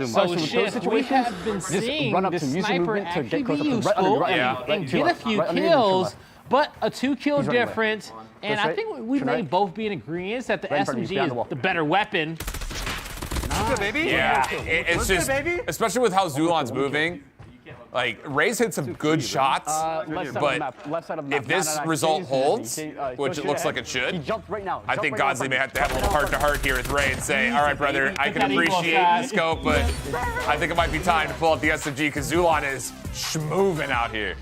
So shit, we have been seeing the sniper actually be useful and get a few kills, but a 2-kill difference. And I think we may both be in agreement that the SMG is the better weapon. Yeah, it's just, especially with how Zulan's moving. Like, Ray's hit some good shots, but if this result holds, which it looks like it should, I think Godzly may have to have a little heart-to-heart here with Ray and say, all right, brother, I can appreciate the scope, but I think it might be time to pull out the SMG because Zulan is schmoving out here.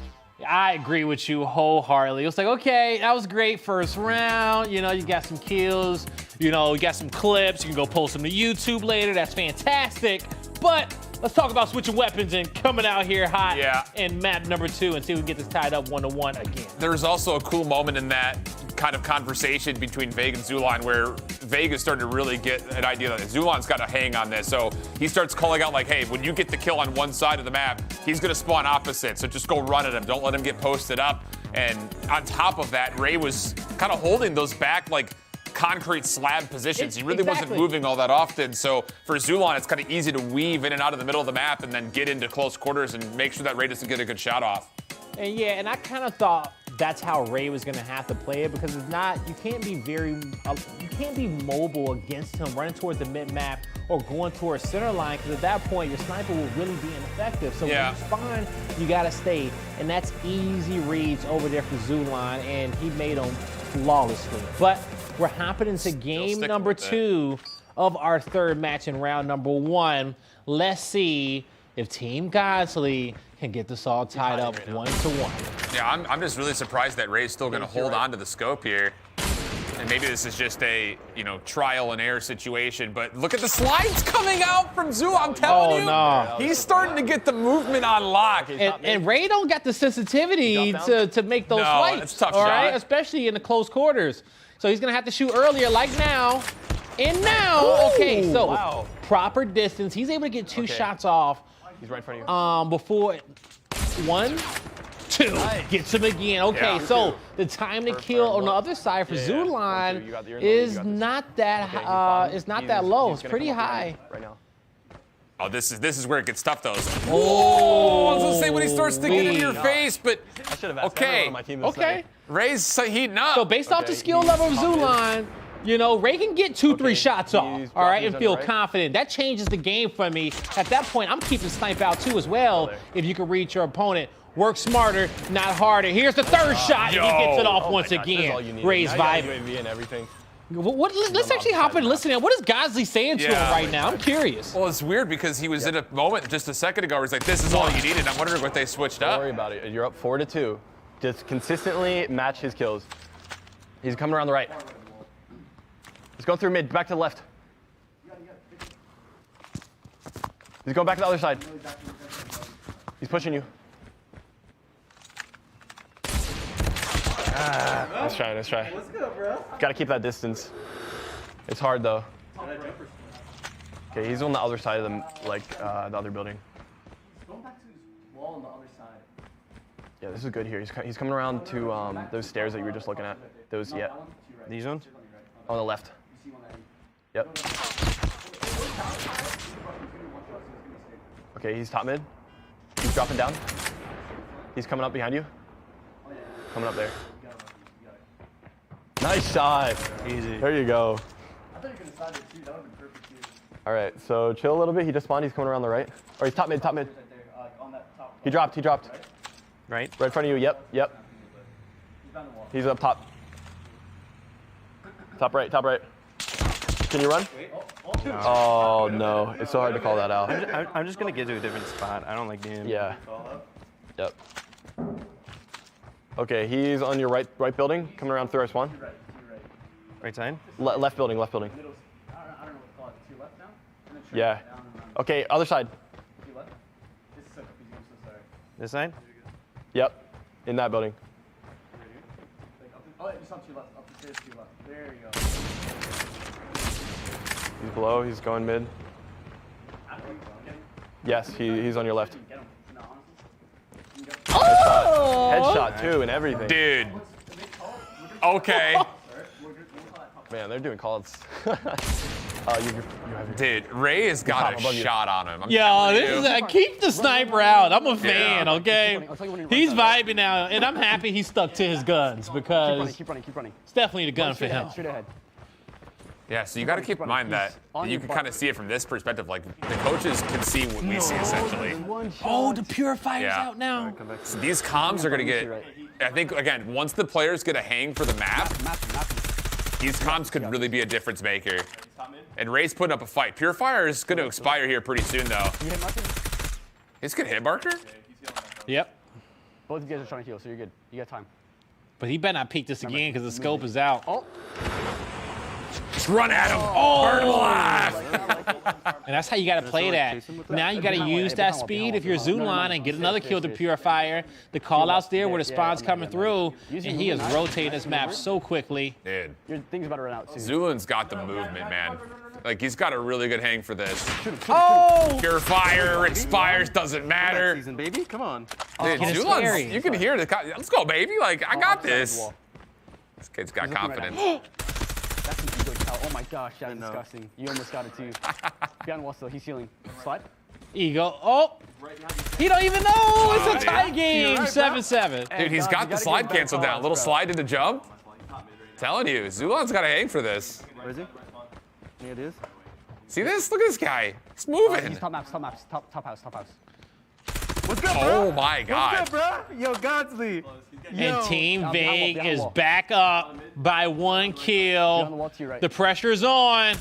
I agree with you wholeheartedly. It was like, okay, that was great first round. You know, you got some kills. You know, you got some clips. You can go post them to YouTube later. That's fantastic. But let's talk about switching weapons and coming out here hot in map number 2 and see if we can get this tied up 1-1 again. There's also a cool moment in that kind of conversation between Vague and Zulan where Vague is starting to really get an idea that Zulan's got a hang on this. So he starts calling out like, hey, when you get the kill on one side of the map, he's going to spawn opposite. So just go run at him. Don't let him get posted up. And on top of that, Ray was kind of holding those back like concrete slab positions. He really wasn't moving all that often. So for Zulan, it's kind of easy to weave in and out of the middle of the map and then get into close quarters and make sure that Ray doesn't get a good shot off. And yeah, and I kind of thought that's how Ray was gonna have to play it because it's not, you can't be mobile against him running towards the mid map or going towards center line because at that point your sniper will really be ineffective. So when you spawn, you gotta stay, and that's easy reads over there for Zulan, and he made them flawlessly. But we're hopping into game number 2 of our third match in round number 1. Let's see if Team Godzly can get this all tied up 1-1. Yeah, I'm just really surprised that Ray's still going to hold on to the scope here. And maybe this is just a, trial and error situation, but look at the slides coming out from Zoo. I'm telling you, no. He's starting to get the movement on lock. And Ray don't got the sensitivity to make those swipes. It's a tough all shot. right, especially in the close quarters. So he's gonna have to shoot earlier, like now. And now, okay, so proper distance. He's able to get 2 shots off. He's right in front of you. Before 1, 2, gets him again. Okay, so the time to kill on the other side for Zulan is not that low. It's pretty high. Right now. Oh, this is where it gets tough though. Oh, I was gonna say when he starts to get in your face, but I should have asked everyone on my team this night. Ray's heating up. So based off the skill level of Zulan, Ray can get 2-3 shots off, all right, and feel confident. That changes the game for me. At that point, I'm keeping snipe out too as well. If you can reach your opponent, work smarter, not harder. Here's the third shot, and he gets it off once again. Ray's vibing. and everything. Let's actually hop in and listen in. What is Godzly saying to him right now? I'm curious. Well, it's weird because he was in a moment just a second ago where he's like, this is all you needed. I'm wondering what they switched up. Don't worry about it. You're up 4-2. Just consistently match his kills. He's coming around the right. He's going through mid, back to the left. He's going back to the other side. He's pushing you. Let's try. Let's go, bro. Gotta keep that distance. It's hard though. Okay, he's on the other side of the other building. Going back to this wall on the other side. Yeah, this is good here. He's coming around to those stairs that you were just looking at. Those, yeah. These ones? On the left. Yep. Okay, he's top mid. He's dropping down. He's coming up behind you. Coming up there. Nice shot. Easy. There you go. I thought you could have decided too. That would have been perfect too. All right, so chill a little bit. He just spawned. He's coming around the right. Or he's top mid. Right there, on that top. He dropped. Right? Right in front of you. Yep. He's behind the wall. He's up top. Top right. Can you run? Oh no, it's so hard to call that out. I'm just gonna get to a different spot. I don't like being. Yeah. Yep. Okay, he's on your right building, coming around through our spawn. Right side? Left building. I don't know what to call it. To your left now? And then straight Yeah. down and then Okay, other side. to your left? This is so confusing. I'm so sorry. This side? Yep, in that building. Oh, just up to your left. Up the stairs to your left. There you go. He's below. He's going mid. Yes, he's on your left. Oh! Headshot too and everything. Dude. Okay. Man, they're doing calls. Dude, Ray has got a shot on him. Keep the sniper out. I'm a fan, okay? He's vibing now, and I'm happy he stuck to his guns because Keep running. it's definitely the gun for him. Straight ahead. Yeah, so you got to keep in mind that you can kind of see it from this perspective. Like, the coaches can see what we see, essentially. Oh, the purifier's out now. So these comms are going to get, I think, again, once the players get a hang for the map, these comms could really be a difference maker. And Ray's putting up a fight. Purifier is going to expire here pretty soon, though. He's going to hit marker? Yep. Both of you guys are trying to heal, so you're good. You got time. But he better not peek this again because the scope is out. Just run at him. Burn him alive. And that's how you got to play that. Now you got to use that speed if you're Zulon and get another kill to Purifier. The call outs there where the spawn's coming through, and he is rotating this map so quickly. Dude, Your thing's about to run out too. Zulon's got the movement, man. Like, he's got a really good hang for this. Oh! Purifier expires, doesn't matter. Season, baby, come on. Dude, Zulon's, you can hear the, let's go, baby. Like, I got this. This kid's got confidence. That's an ego towel. Oh my gosh, that's disgusting. You almost got it too. Behind wall still, he's healing. Slide. Ego. Oh! He don't even know! It's a tie game, 7-7. Dude, he's got the slide cancel down. Little slide into jump. Telling you, Zulon's got a hang for this. Where is he? Any ideas? See this? Look at this guy. He's moving. He's top maps, top maps, top house, top house. What's good, bro? Oh my God. What's good, bro? Yo, Godzly. And Team Vague is back up by 1 kill. The pressure's on.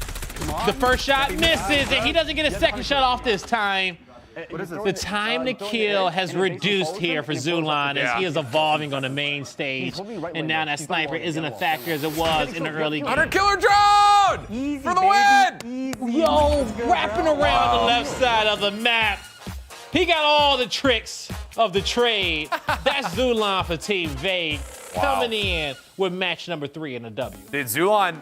The first shot misses, and he doesn't get a second shot off this time. The time to kill has reduced here for Zulon as he is evolving on the main stage. And now that sniper isn't a factor as it was in the early game. 100 killer drone for the win! Yo, wrapping around the left side of the map. He got all the tricks of the trade. That's Zulon for Team Vague coming in with match number 3 in the W. Dude, Zulon,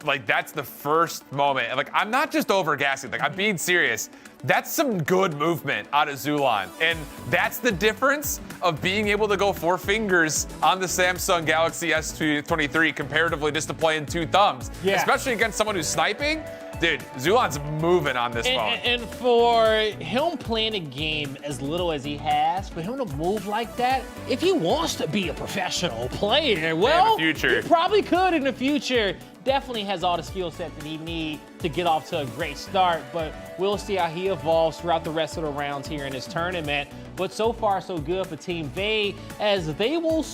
like, that's the first moment. Like, I'm not just overgassing. Like, I'm being serious. That's some good movement out of Zulon. And that's the difference of being able to go 4 fingers on the Samsung Galaxy S23 comparatively just to playing 2 thumbs. Yeah. Especially against someone who's sniping. Dude, Zulon's moving on this phone. And for him playing a game as little as he has, for him to move like that, if he wants to be a professional player, well, in the future. he probably could in the future. Definitely has all the skill set that he needs to get off to a great start, but we'll see how he evolves throughout the rest of the rounds here in this tournament. But so far, so good for Team Vague, as they will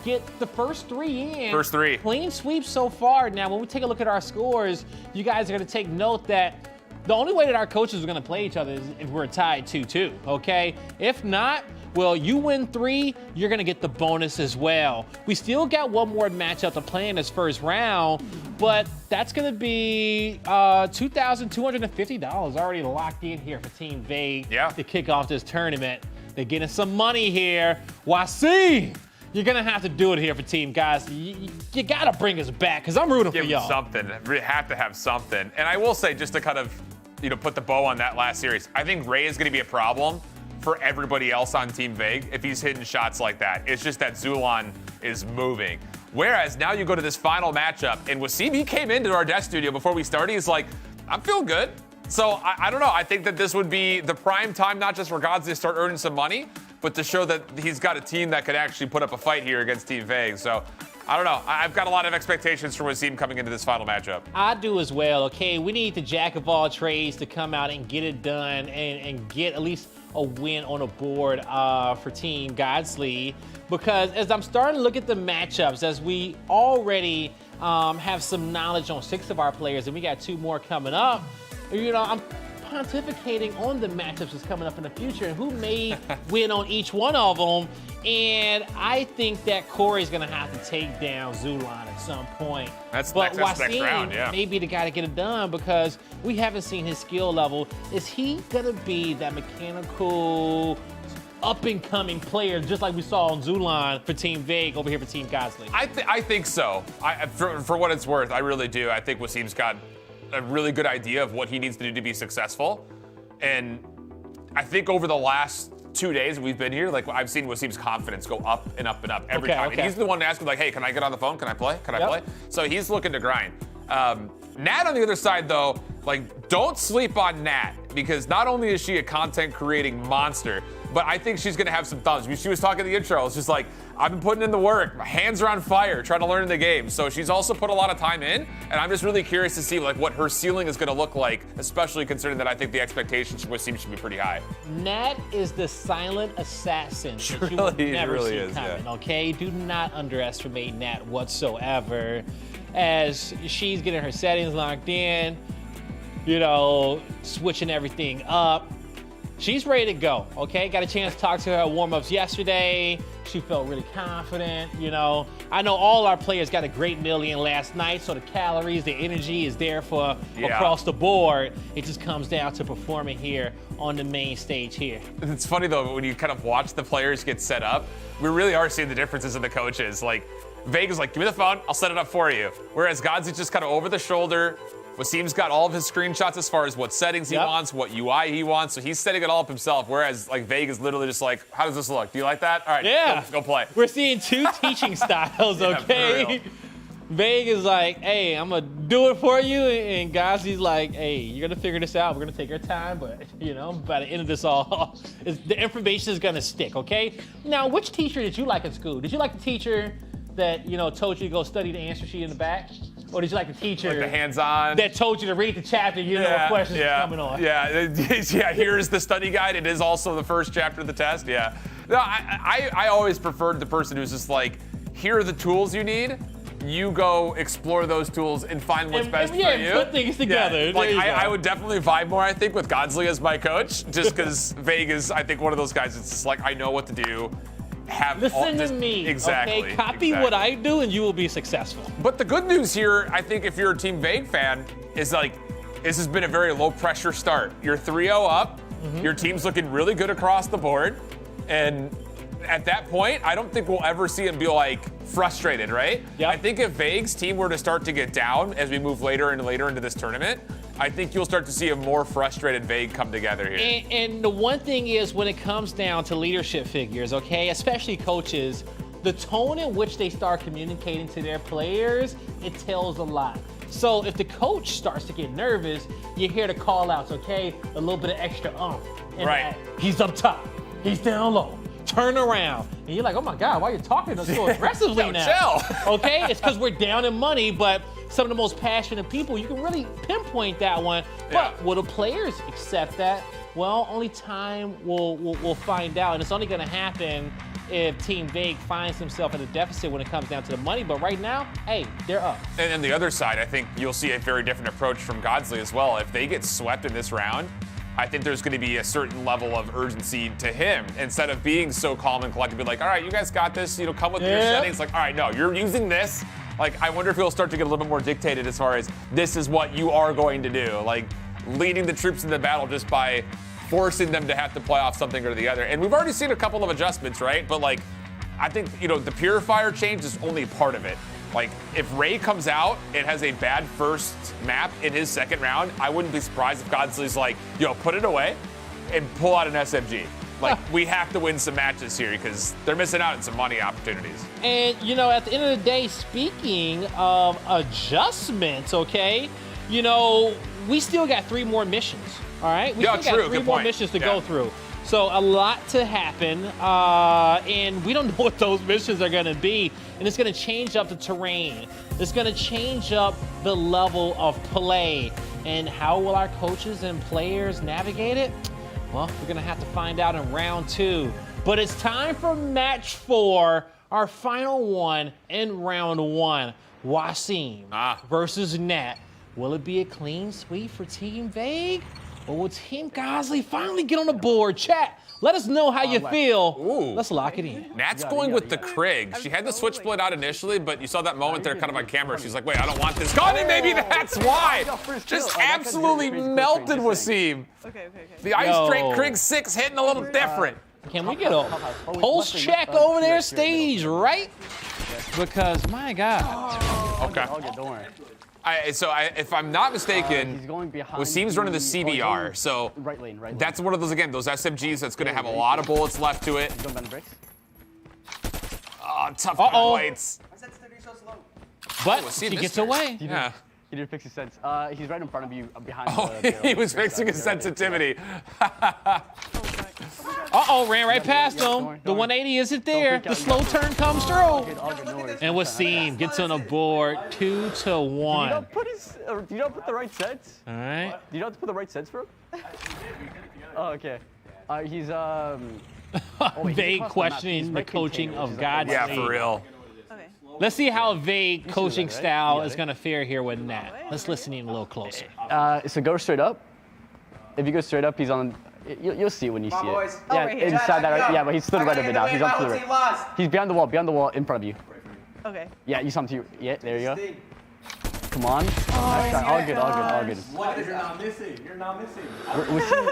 get the first 3 in. First 3. Clean sweep so far. Now, when we take a look at our scores, you guys are going to take note that the only way that our coaches are going to play each other is if we're tied 2-2, okay? If not, well, you win 3, you're going to get the bonus as well. We still got one more matchup to play in this first round, but that's going to be $2,250 already locked in here for Team Vague to kick off this tournament. They're getting some money here. YC, you're going to have to do it here for Team Godzly. You got to bring us back, because I'm rooting for y'all. Something. We have to have something. And I will say, just to kind of, put the bow on that last series, I think Ray is going to be a problem for everybody else on Team Vague if he's hitting shots like that. It's just that Zulon is moving. Whereas now you go to this final matchup, and Wasim, he came into our desk studio before we started. He's like, I'm feeling good. So I don't know. I think that this would be the prime time, not just for Godzly to start earning some money, but to show that he's got a team that could actually put up a fight here against Team Vague. So I don't know. I've got a lot of expectations for Wasim coming into this final matchup. I do as well, okay? We need the jack of all trades to come out and get it done and get at least a win on the board for Team Godzly, because as I'm starting to look at the matchups, as we already have some knowledge on 6 of our players, and we got 2 more coming up, I'm pontificating on the matchups that's coming up in the future and who may win on each one of them. And I think that Corey's gonna have to take down Zulon at some point. That's but next Wasim round, yeah. may be the guy to get it done, because we haven't seen his skill level. Is he gonna be that mechanical, up-and-coming player, just like we saw on Zulon for Team Vague over here for Team Godzly? I think so. For what it's worth, I really do. I think Wasim's got a really good idea of what he needs to do to be successful. And I think over the last 2 days we've been here, like, I've seen Wasim's confidence go up and up and up every time. And he's the one asking, like, hey, can I get on the phone? Can I play? Can I play? So he's looking to grind. Nat on the other side, though, like, don't sleep on Nat, because not only is she a content creating monster, but I think she's gonna have some thumbs. She was talking in the intro, it's just like, I've been putting in the work, my hands are on fire, trying to learn the game. So she's also put a lot of time in, and I'm just really curious to see, like, what her ceiling is gonna look like, especially considering that I think the expectations for Wasim should be pretty high. Nat is the silent assassin that you will never see coming, okay? Do not underestimate Nat whatsoever, as she's getting her settings locked in, switching everything up. She's ready to go, okay? Got a chance to talk to her at warm-ups yesterday. She felt really confident, you know. I know all our players got a great meal in last night, so the calories, the energy is there for across the board. It just comes down to performing here on the main stage here. It's funny though, when you kind of watch the players get set up, we really are seeing the differences in the coaches. Like, Vague is like, give me the phone, I'll set it up for you. Whereas Godzly's just kind of over the shoulder. Wasim's got all of his screenshots as far as what settings he wants, what UI he wants, so he's setting it all up himself, whereas like Vague is literally just like, how does this look? Do you like that? All right, go play. We're seeing two teaching styles, okay? Vague is like, hey, I'm gonna do it for you, and Godzly's like, hey, you're gonna figure this out. We're gonna take our time, but you know, by the end of this all, the information is gonna stick, okay? Now, which teacher did you like in school? Did you like the teacher that, you know, told you to go study the answer sheet in the back? Or did you like the teacher like the hands-on that told you to read the chapter, you know what questions are coming on? Yeah, here's the study guide. It is also the first chapter of the test, yeah. No, I always preferred the person who's just like, here are the tools you need. You go explore those tools and find what's best for you. Put things together. Yeah, like I would definitely vibe more, I think, with Godzly as my coach, just because Vague is, I think, one of those guys that's just like, I know what to do. Listen to me, exactly. Okay? Copy what I do and you will be successful. But the good news here, I think if you're a Team Vague fan, is like, this has been a very low pressure start. You're 3-0 up, your team's looking really good across the board, and at that point, I don't think we'll ever see him be like frustrated, right? Yeah. I think if Vague's team were to start to get down as we move later and later into this tournament, I think you'll start to see a more frustrated Vague come together here. And the one thing is, when it comes down to leadership figures, okay, especially coaches, the tone in which they start communicating to their players, it tells a lot. So if the coach starts to get nervous, you hear the call outs, okay? A little bit of extra and he's up top, he's down low. Turn around, and you're like, oh my God, why are you talking so aggressively now? Chill. Okay, it's because we're down in money, but some of the most passionate people, you can really pinpoint that one. But will the players accept that? Well, only time will find out, and it's only gonna happen if Team Vague finds himself in a deficit when it comes down to the money. But right now, hey, they're up. And on the other side, I think you'll see a very different approach from Godzly as well. If they get swept in this round, I think there's going to be a certain level of urgency to him. Instead of being so calm and collected, be like, all right, you guys got this, you know, come with your settings. Like, all right, no, you're using this. Like, I wonder if he'll start to get a little bit more dictated as far as this is what you are going to do. Like, leading the troops into battle just by forcing them to have to play off something or the other. And we've already seen a couple of adjustments, right? But like, I think, you know, the Purifier change is only part of it. Like, if Ray comes out and has a bad first map in his second round, I wouldn't be surprised if Godzly's like, yo, put it away and pull out an SMG. Like, we have to win some matches here because they're missing out on some money opportunities. And, you know, at the end of the day, speaking of adjustments, okay, you know, we still got 3 more missions, all right? We still got 3 more missions to go through. So a lot to happen, and we don't know what those missions are gonna be, and it's gonna change up the terrain. It's gonna change up the level of play, and how will our coaches and players navigate it? Well, we're gonna have to find out in round 2. But it's time for match 4, our final one in round 1. Wasim versus Nat. Will it be a clean sweep for Team Vague? Or will Team Godzly finally get on the board? Chat, let us know how you feel. Ooh. Let's lock it in. Nat's going with the Krieg. She had the switch split out initially, but you saw that moment there kind of on camera. She's like, wait, I don't want this gun, and maybe that's why. Just absolutely melted Wasim. The Ice Drake Krieg 6 hitting a little different. Can we get a pulse check over there stage, right? Because, my God. Okay. If I'm not mistaken, Wasim's running the CBR, so that's one of those, again, those SMGs that's going to have a lot of bullets left to it. Tough fights. But she gets away. Yeah. He didn't fix his sense. He's right in front of you, behind he was fixing his sensitivity. Uh-oh, ran right past him. The 180 isn't there. The slow turn comes through. And Wasim gets on the board 2-1. Do you not put the right sets? All right. Do you not put the right sets for him? Oh, okay. He's Vague questioning the coaching of Godzly. Yeah, for real. Let's see how Vague coaching style is going to fare here with Nat. Let's listen in a little closer. So go straight up. If you go straight up, he's on. You'll see it when you see boys. it. Oh, Yeah, right here. inside that. Go. Yeah, but he's stood right of it now. He's up to the right. Lost. He's behind the wall, in front of you. Okay. Yeah, you saw him to your. Yeah, there you go. Come on. Nice try. All good. What? You're not missing. You're not missing.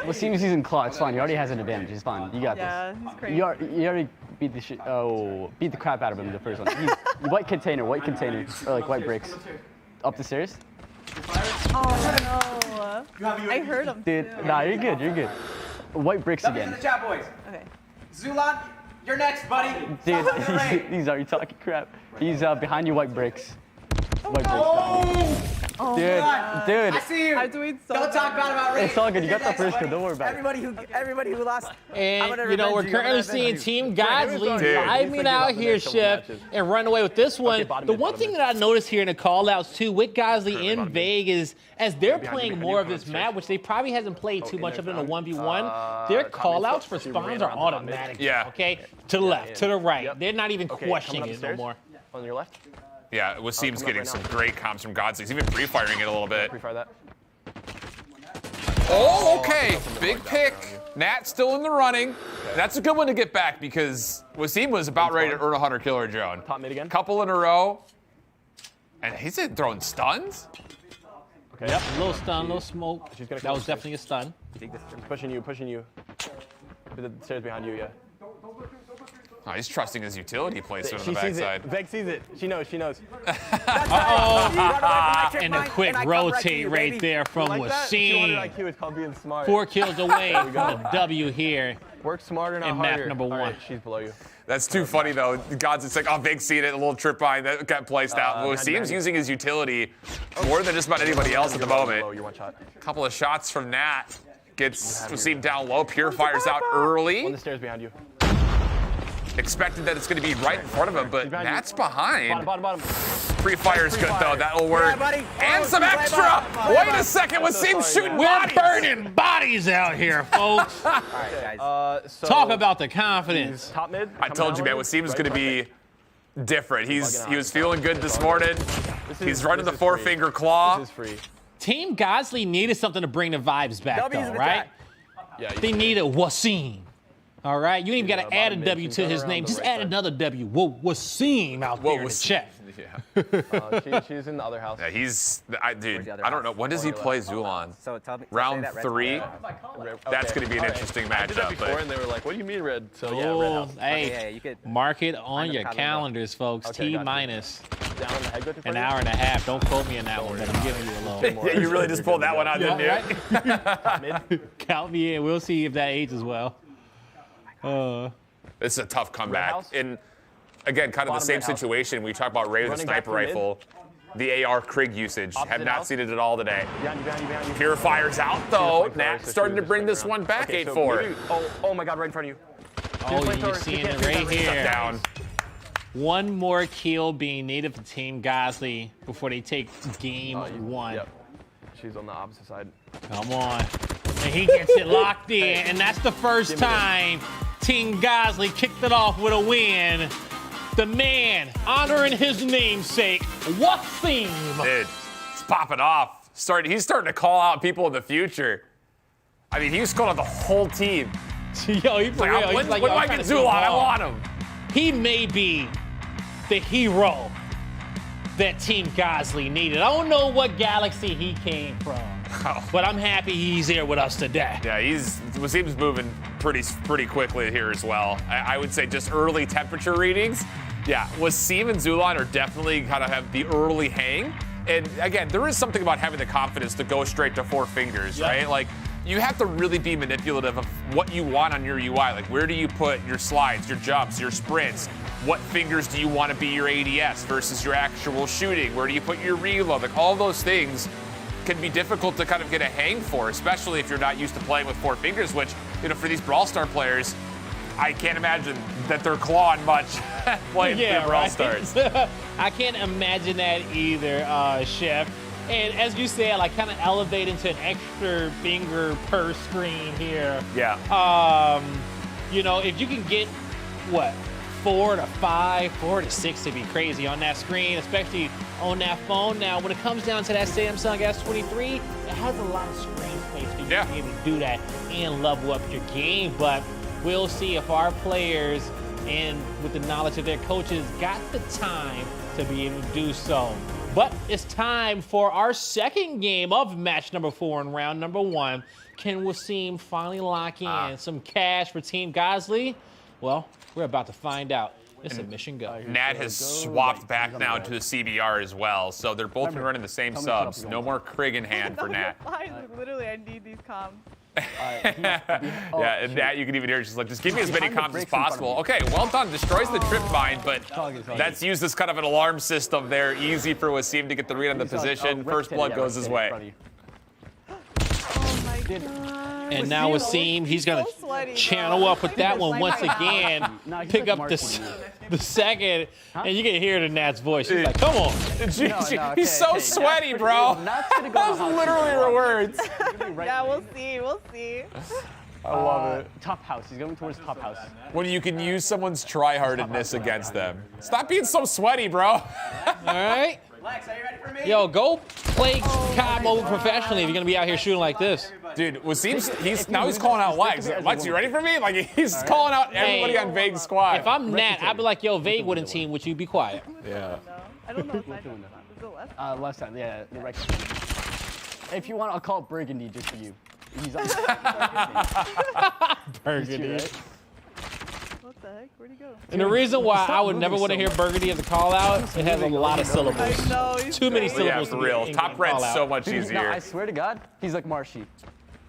Wasim is using claw. It's fine. He already has an advantage. It's fine. You got this. Yeah, he's crazy. You already beat the shit. Oh, beat the crap out of him the first one. He's white container, or like white bricks. Up the stairs. Oh no. I heard him. Dude, nah, you're good. White bricks W's in again. the chat, boys. Okay. Zulan, you're next, buddy. Dude, he's already talking crap. He's behind you, white bricks. White bricks. Oh Dude, I see you. I'm doing so Don't talk bad about Ray. It's all good. You got the first kill. Don't worry about it. Everybody who lost. And, you know, we're currently seeing Team Godzly vibing out here, Chef, and run away with this one. The one thing that I noticed here in the call-outs, too, with Godzly in Vague is, as they're playing more of this map, which they probably hasn't played too much of in a 1v1, their call-outs for spawns are automatic. Yeah. Okay? To the left, to the right. They're not even questioning it no more. On your left. Yeah, Wasim's getting some great comms from Godzly. He's even pre-firing it a little bit. Pre-fire that. Oh, okay. Big pick. Nat still in the running. That's a good one to get back because Wasim was about ready to earn a 100-killer drone. Top mid again. Couple in a row. And he's throwing stuns? Okay. Yep, a little stun, a little smoke. That was definitely a stun. Pushing you. The stairs behind you, yeah. Oh, he's trusting his utility placement on the She sees backside. it. Vex sees it. She knows. And a quick rotate right there from Wasim. IQ is called being smart. 4 kills away from a W here. Work smarter, not in harder. map number 1. Right, she's below you. That's too funny, though. Godzly's like, oh, Big seen it, a little trip behind that got placed out. Wasim's using his utility more than just about anybody else at the moment. Couple of shots from Nat. Gets Wasim down low. Purifier's out early. On the stairs behind you. Expected that it's going to be right in front of him, but Nat's behind. Bottom. Pre-fire's good, though. That'll work. And some extra! Wait a second, Wasim's shooting bodies! We're burning bodies out here, folks. All right, guys. Talk about the confidence. Top mid. I told you, man, Wasim's going to be different. He was feeling good this morning. He's running the 4-finger claw. This is free. Team Godzly needed something to bring the vibes back, though, right? Yeah. They needed Wasim. All right, you ain't even got to add a W to his name. Just add another W. Whoa, Wasim out there in the chat. Yeah. She's in the other house. Yeah, dude, I don't know. When does he play Zulan? So tell me. Round 3? That's going to be an interesting I did that matchup. before, and they were like, "What do you mean red?" So yeah, red Oh, house. hey, you could mark it on the your calendar. calendars, folks. Okay, got you. T-minus Down in the head, an hour and a half. Don't quote me on that one, but I'm giving you a little. Yeah, you really just pulled that one out, didn't you? Right? Count me in. We'll see if that ages well. It's a tough comeback. And again, kind of the same situation. We talk about Ray with a sniper rifle. The AR Krieg usage. Have not seen it at all today. Behind you. Purifier's out, though. Nat starting to bring this one back, 8-4. Oh my God, right in front of you. Oh, you're seeing it right here. Down. One more kill being needed for Team Godzly before they take game 1. Yep. She's on the opposite side. Come on. And he gets it locked in, and that's the first time Team Godzly kicked it off with a win. The man honoring his namesake, Wasim. Dude, it's popping off. He's starting to call out people in the future. I mean, he was calling out the whole team. Yo, he for real. When do I get Zulan? I want him. He may be the hero that Team Godzly needed. I don't know what galaxy he came from, but I'm happy he's here with us today. Yeah, Wasim's moving pretty quickly here as well. I would say just early temperature readings. Yeah, Wasim and Zulan are definitely kind of have the early hang. And again, there is something about having the confidence to go straight to 4 fingers, right? Like, you have to really be manipulative of what you want on your UI. Like, where do you put your slides, your jumps, your sprints? What fingers do you want to be your ADS versus your actual shooting? Where do you put your reload? Like, all those things can be difficult to kind of get a hang for, especially if you're not used to playing with 4 fingers, which, you know, for these Brawl Star players, I can't imagine that they're clawing much playing through Brawl Stars. I can't imagine that either, Chef. And as you said, like kind of elevate into an extra finger per screen here. Yeah. You know, if you can get, 4 to 5, 4 to 6 to be crazy on that screen, especially on that phone. Now, when it comes down to that Samsung S23, it has a lot of screen space for you be able to do that and level up your game. But we'll see if our players, and with the knowledge of their coaches, got the time to be able to do so. But it's time for our second game of match number 4 in round number 1. Can Wasim finally lock in some cash for Team Godzly? Well, we're about to find out. It's a mission go. Nat has swapped back now to the CBR as well, so they're both running the same subs. No more Krig in hand for Nat. Literally, I need these comms. Yeah, and Nat, you can even hear she's like, just give me as many comms as possible. Okay, well done. Destroys the trip mine, but that's used as kind of an alarm system there. Easy for Wasim to get the read on the position. First blood goes his way. And now Wasim, he's going to channel up with that one once again, pick up the second, and you can hear it in Nat's voice. She's like, come on. He's so sweaty, bro. Those literally her words. Yeah, we'll see. We'll see. I love it. Top house. He's going towards top house. When you can use someone's tryhardedness against them. Stop being so sweaty, bro. All right. Lex, are you ready for me? Yo, go play COD Mobile professionally if you're going to be out here shooting like this. Dude, Wasim's now he's calling out Lex. Lex, you ready for me? Like, he's calling out everybody on Vague's squad. If I'm Nat, I'd be like, yo, Vague wouldn't team, would you be quiet? Yeah. I don't know if my doing that. Left side, yeah, the right side. If you want, I'll call Burgundy just for you. He's on Burgundy. What the heck? Where'd he go? And the reason why I would never want to hear Burgundy as a call out, it has a lot of syllables. I know, Too many syllables Yeah, for real. Top red's so much easier. No, I swear to God, he's like Marshy.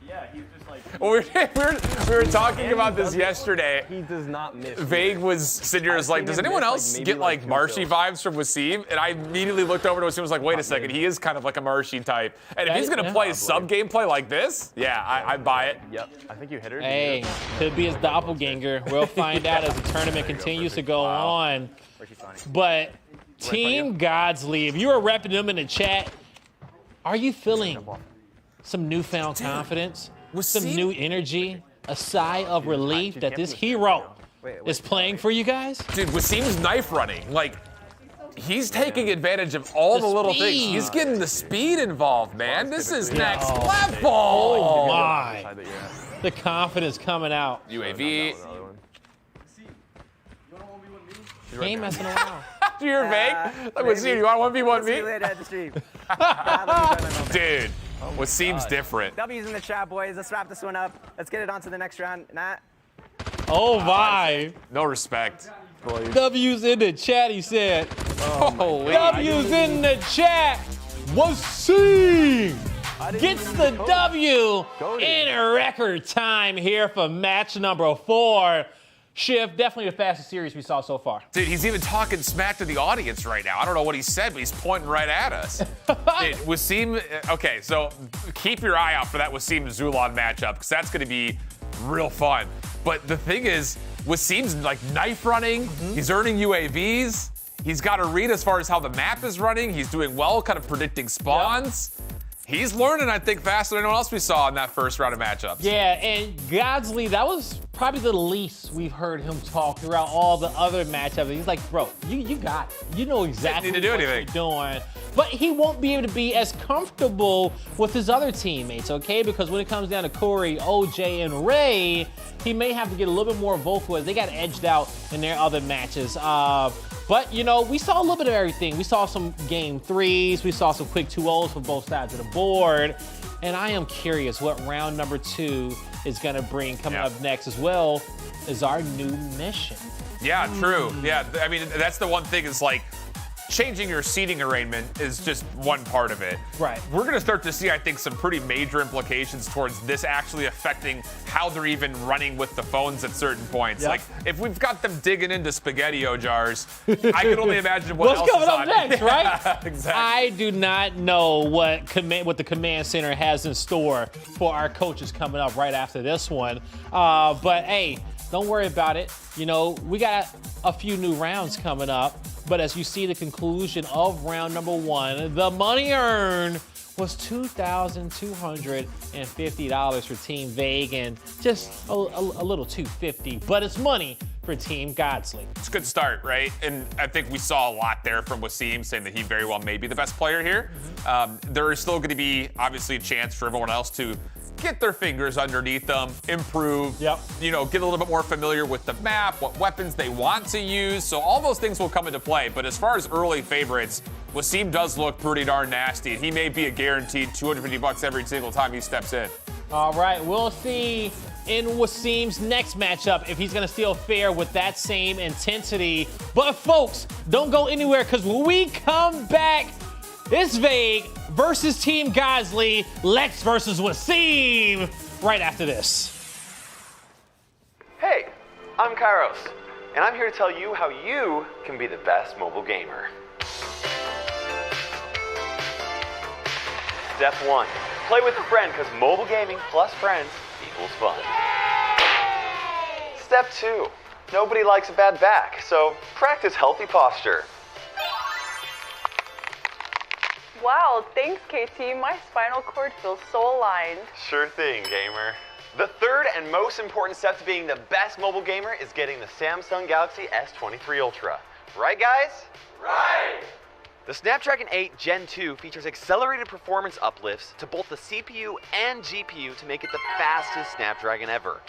Yeah, he's just like. Well, we were talking about this yesterday. He does not miss. Vague was sitting here was like, does anyone else get like Marshy vibes from Wasim? And I immediately looked over to Wasim and was like, wait a second, he is kind of like a Marshy type. And if he's gonna play sub gameplay like this, yeah, I buy it. Yep, I think you hit her. Hey, could be his doppelganger. We'll find out as the tournament continues to go on. But Team Godzly, if you are repping them in the chat, are you feeling some newfound confidence, some new energy, a sigh of relief that this hero is playing for you guys? Dude, Wasim's knife running, like, he's taking advantage of all the little things. He's getting the speed involved, man. This is next level. Oh my. The confidence coming out. UAV. He ain't messing around. You're Vague? Like, Wasim, you want 1v1 me? Later at the stream. Dude, Wasim's different. W's in the chat, boys. Let's wrap this one up. Let's get it on to the next round. Nat. Oh my. No respect. W's in the chat, he said. Oh, W's in the chat. Wasim gets the W in a record time here for match number 4. Shift, definitely the fastest series we saw so far. Dude, he's even talking smack to the audience right now. I don't know what he said, but he's pointing right at us. Dude, Wasim, okay, so keep your eye out for that Wasim Zulon matchup, because that's going to be real fun. But the thing is, Wasim's like knife running, he's earning UAVs, he's got a read as far as how the map is running, he's doing well kind of predicting spawns. Yep. He's learning, I think, faster than anyone else we saw in that first round of matchups. Yeah, and Godzly, that was probably the least we've heard him talk throughout all the other matchups. He's like, bro, you got it. You know exactly what you're doing. But he won't be able to be as comfortable with his other teammates, okay? Because when it comes down to Corey, OJ, and Ray, he may have to get a little bit more vocal as they got edged out in their other matches. But, you know, we saw a little bit of everything. We saw some game 3s. We saw some quick 2-0s from both sides of the board. And I am curious what round number 2 is going to bring coming up next, as well as our new mission. Yeah, true. Yeah, I mean, that's the one thing is like, changing your seating arrangement is just one part of it. Right. We're going to start to see, I think, some pretty major implications towards this actually affecting how they're even running with the phones at certain points. Yep. Like, if we've got them digging into SpaghettiO jars, I can only imagine what's coming up on. next, right? Exactly. I do not know what the command center has in store for our coaches coming up right after this one. But hey, don't worry about it. You know, we got a few new rounds coming up. But as you see the conclusion of round number 1, the money earned was $2,250 for Team Vague and just a little $250. But it's money for Team Godzly. It's a good start, right? And I think we saw a lot there from Wasim saying that he very well may be the best player here. There is still going to be, obviously, a chance for everyone else to get their fingers underneath them, improve, you know, get a little bit more familiar with the map, what weapons they want to use. So all those things will come into play. But as far as early favorites, Wasim does look pretty darn nasty. He may be a guaranteed $250 every single time he steps in. All right, we'll see in Wasim's next matchup if he's gonna still fare with that same intensity. But folks, don't go anywhere, because when we come back, it's Vague versus Team Godzly, Lex versus Wasim, right after this. Hey, I'm Kairos, and I'm here to tell you how you can be the best mobile gamer. Step 1, play with a friend, because mobile gaming plus friends equals fun. Step 2, nobody likes a bad back, so practice healthy posture. Wow, thanks KT. My spinal cord feels so aligned. Sure thing, gamer. The third and most important step to being the best mobile gamer is getting the Samsung Galaxy S23 Ultra. Right, guys? Right! The Snapdragon 8 Gen 2 features accelerated performance uplifts to both the CPU and GPU to make it the fastest Snapdragon ever.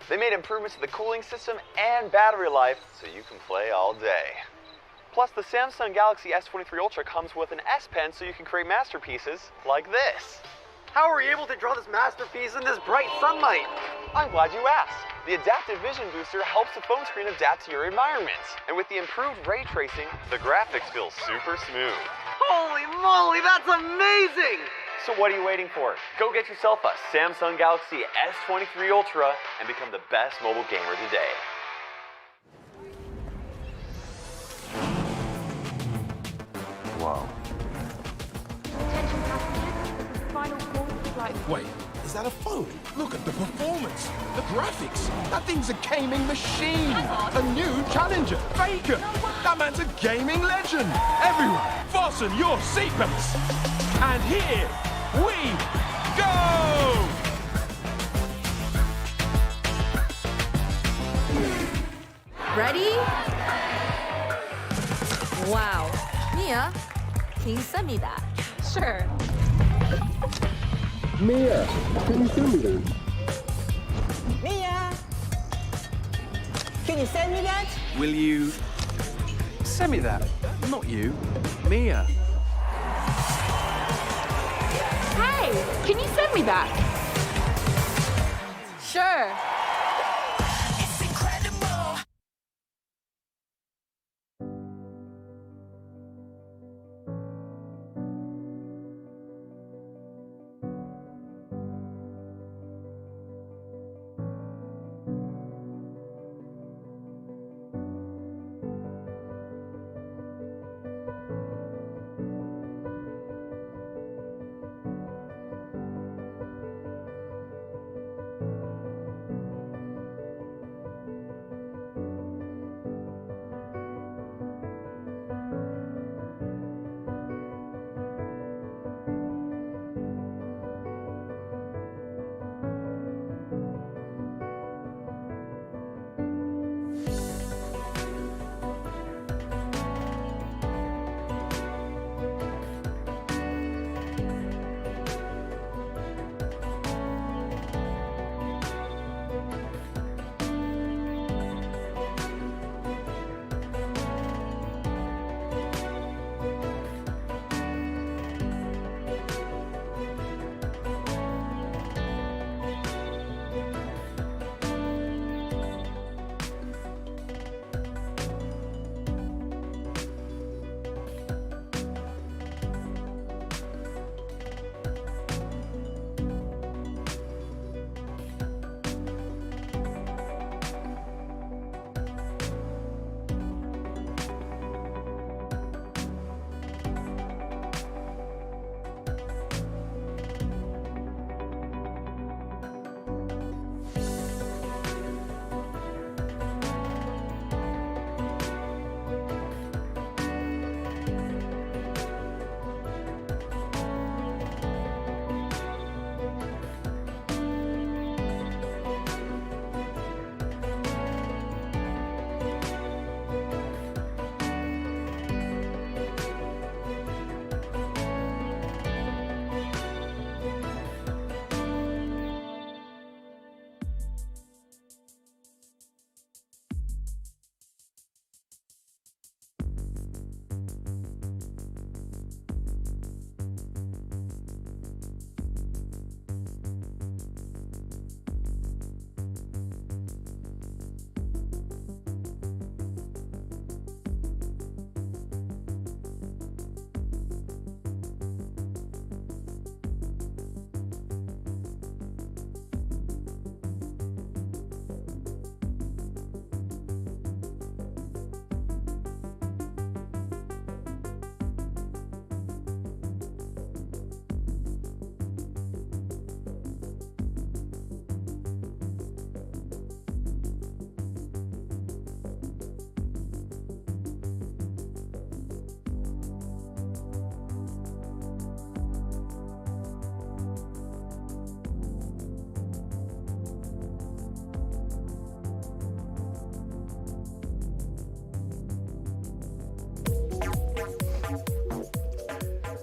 They made improvements to the cooling system and battery life so you can play all day. Plus, the Samsung Galaxy S23 Ultra comes with an S Pen so you can create masterpieces like this. How are you able to draw this masterpiece in this bright sunlight? I'm glad you asked. The Adaptive Vision Booster helps the phone screen adapt to your environment. And with the improved ray tracing, the graphics feel super smooth. Holy moly, that's amazing! So what are you waiting for? Go get yourself a Samsung Galaxy S23 Ultra and become the best mobile gamer today. Whoa. Wait, is that a phone? Look at the performance, the graphics. That thing's a gaming machine. A new challenger, Faker. That man's a gaming legend. Everyone, fasten your seatbelts. And here we go! Ready? Wow. Mia, can you send me that? Sure. Mia, can you send me that? Mia! Can you send me that? Will you send me that? Not you, Mia. Hey, can you send me that? Sure.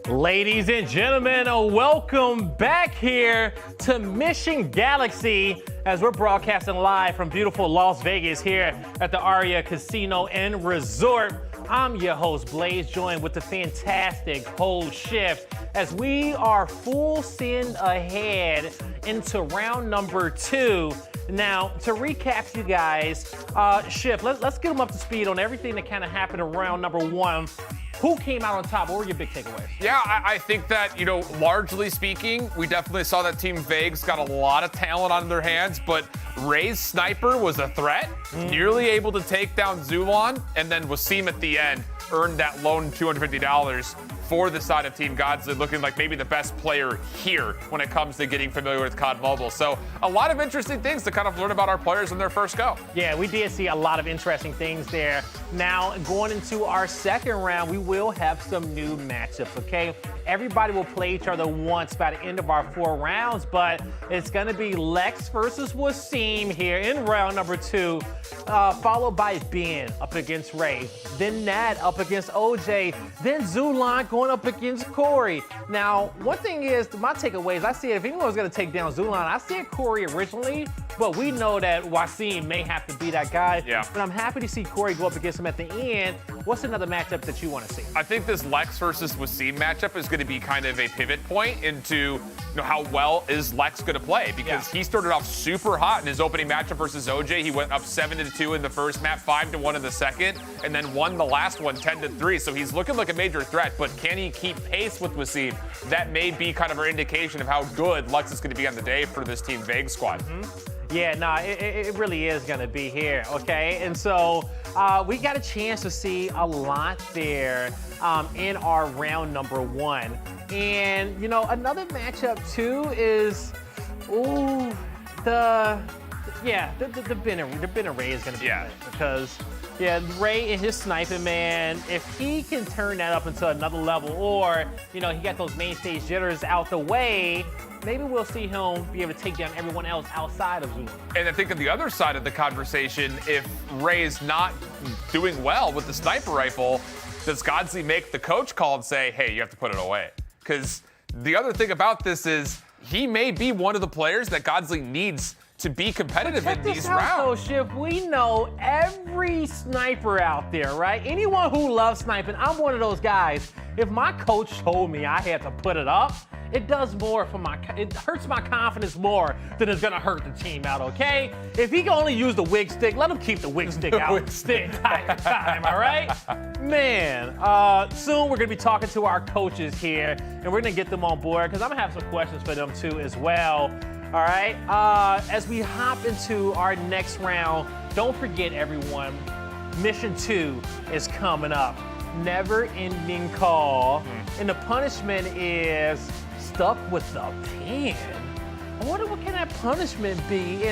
Ladies and gentlemen, welcome back here to Mission Galaxy as we're broadcasting live from beautiful Las Vegas here at the Aria Casino and Resort. I'm your host, Blaze, joined with the fantastic whole shift as we are full send ahead into round number 2. Now, to recap you guys, Shift, let's get them up to speed on everything that kind of happened in round number 1. Who came out on top? What were your big takeaways? Yeah, I think that, largely speaking, we definitely saw that Team Vague's got a lot of talent on their hands, but Ray's sniper was a threat, nearly able to take down Zulon, and then Wasim at the end earned that lone $250 for the side of Team Godzly, looking like maybe the best player here when it comes to getting familiar with COD Mobile. So a lot of interesting things to kind of learn about our players in their first go. Yeah, we did see a lot of interesting things there. Now, going into our second round, we will have some new matchups, okay? Everybody will play each other once by the end of our 4 rounds, but it's gonna be Lex versus Wasim here in round number 2, followed by Ben up against Ray, then Nat up against OJ, then Zulon going up against Corey. Now, one thing is, my takeaways, I see if anyone was gonna take down Zulon, I said Corey originally, but we know that Wasim may have to be that guy. Yeah. But I'm happy to see Corey go up against him at the end. What's another matchup that you want to see? I think this Lex versus Wasim matchup is going to be kind of a pivot point into how well is Lex going to play, because he started off super hot in his opening matchup versus OJ. He went up 7-2 in the first map, 5-1 in the second, and then won the last one 10-3. So he's looking like a major threat, but can he keep pace with Wasim? That may be kind of our indication of how good Lex is going to be on the day for this Team Vague squad. Yeah, no, it really is going to be here, okay? And so we got a chance to see a lot there in our round number 1. And, another matchup, too, is, the Ben and Ray is going to be good because, Ray and his sniping, man, if he can turn that up into another level or, he got those main stage jitters out the way, maybe we'll see him be able to take down everyone else outside of Zulon. And I think on the other side of the conversation, if Ray's not doing well with the sniper rifle, does Godzly make the coach call and say, hey, you have to put it away? Because the other thing about this is he may be one of the players that Godzly needs to be competitive in these rounds. Shift, we know every sniper out there, right? Anyone who loves sniping, I'm one of those guys. If my coach told me I had to put it up, it does more for it hurts my confidence more than it's gonna hurt the team out, okay? If he can only use the wig stick, let him keep the wig stick out the entire time, all right? Man, soon we're gonna be talking to our coaches here, and we're gonna get them on board, because I'm gonna have some questions for them too as well. All right, as we hop into our next round, don't forget everyone, Mission 2 is coming up. Never ending call. And the punishment is stuck with the pen. I wonder what can that punishment be?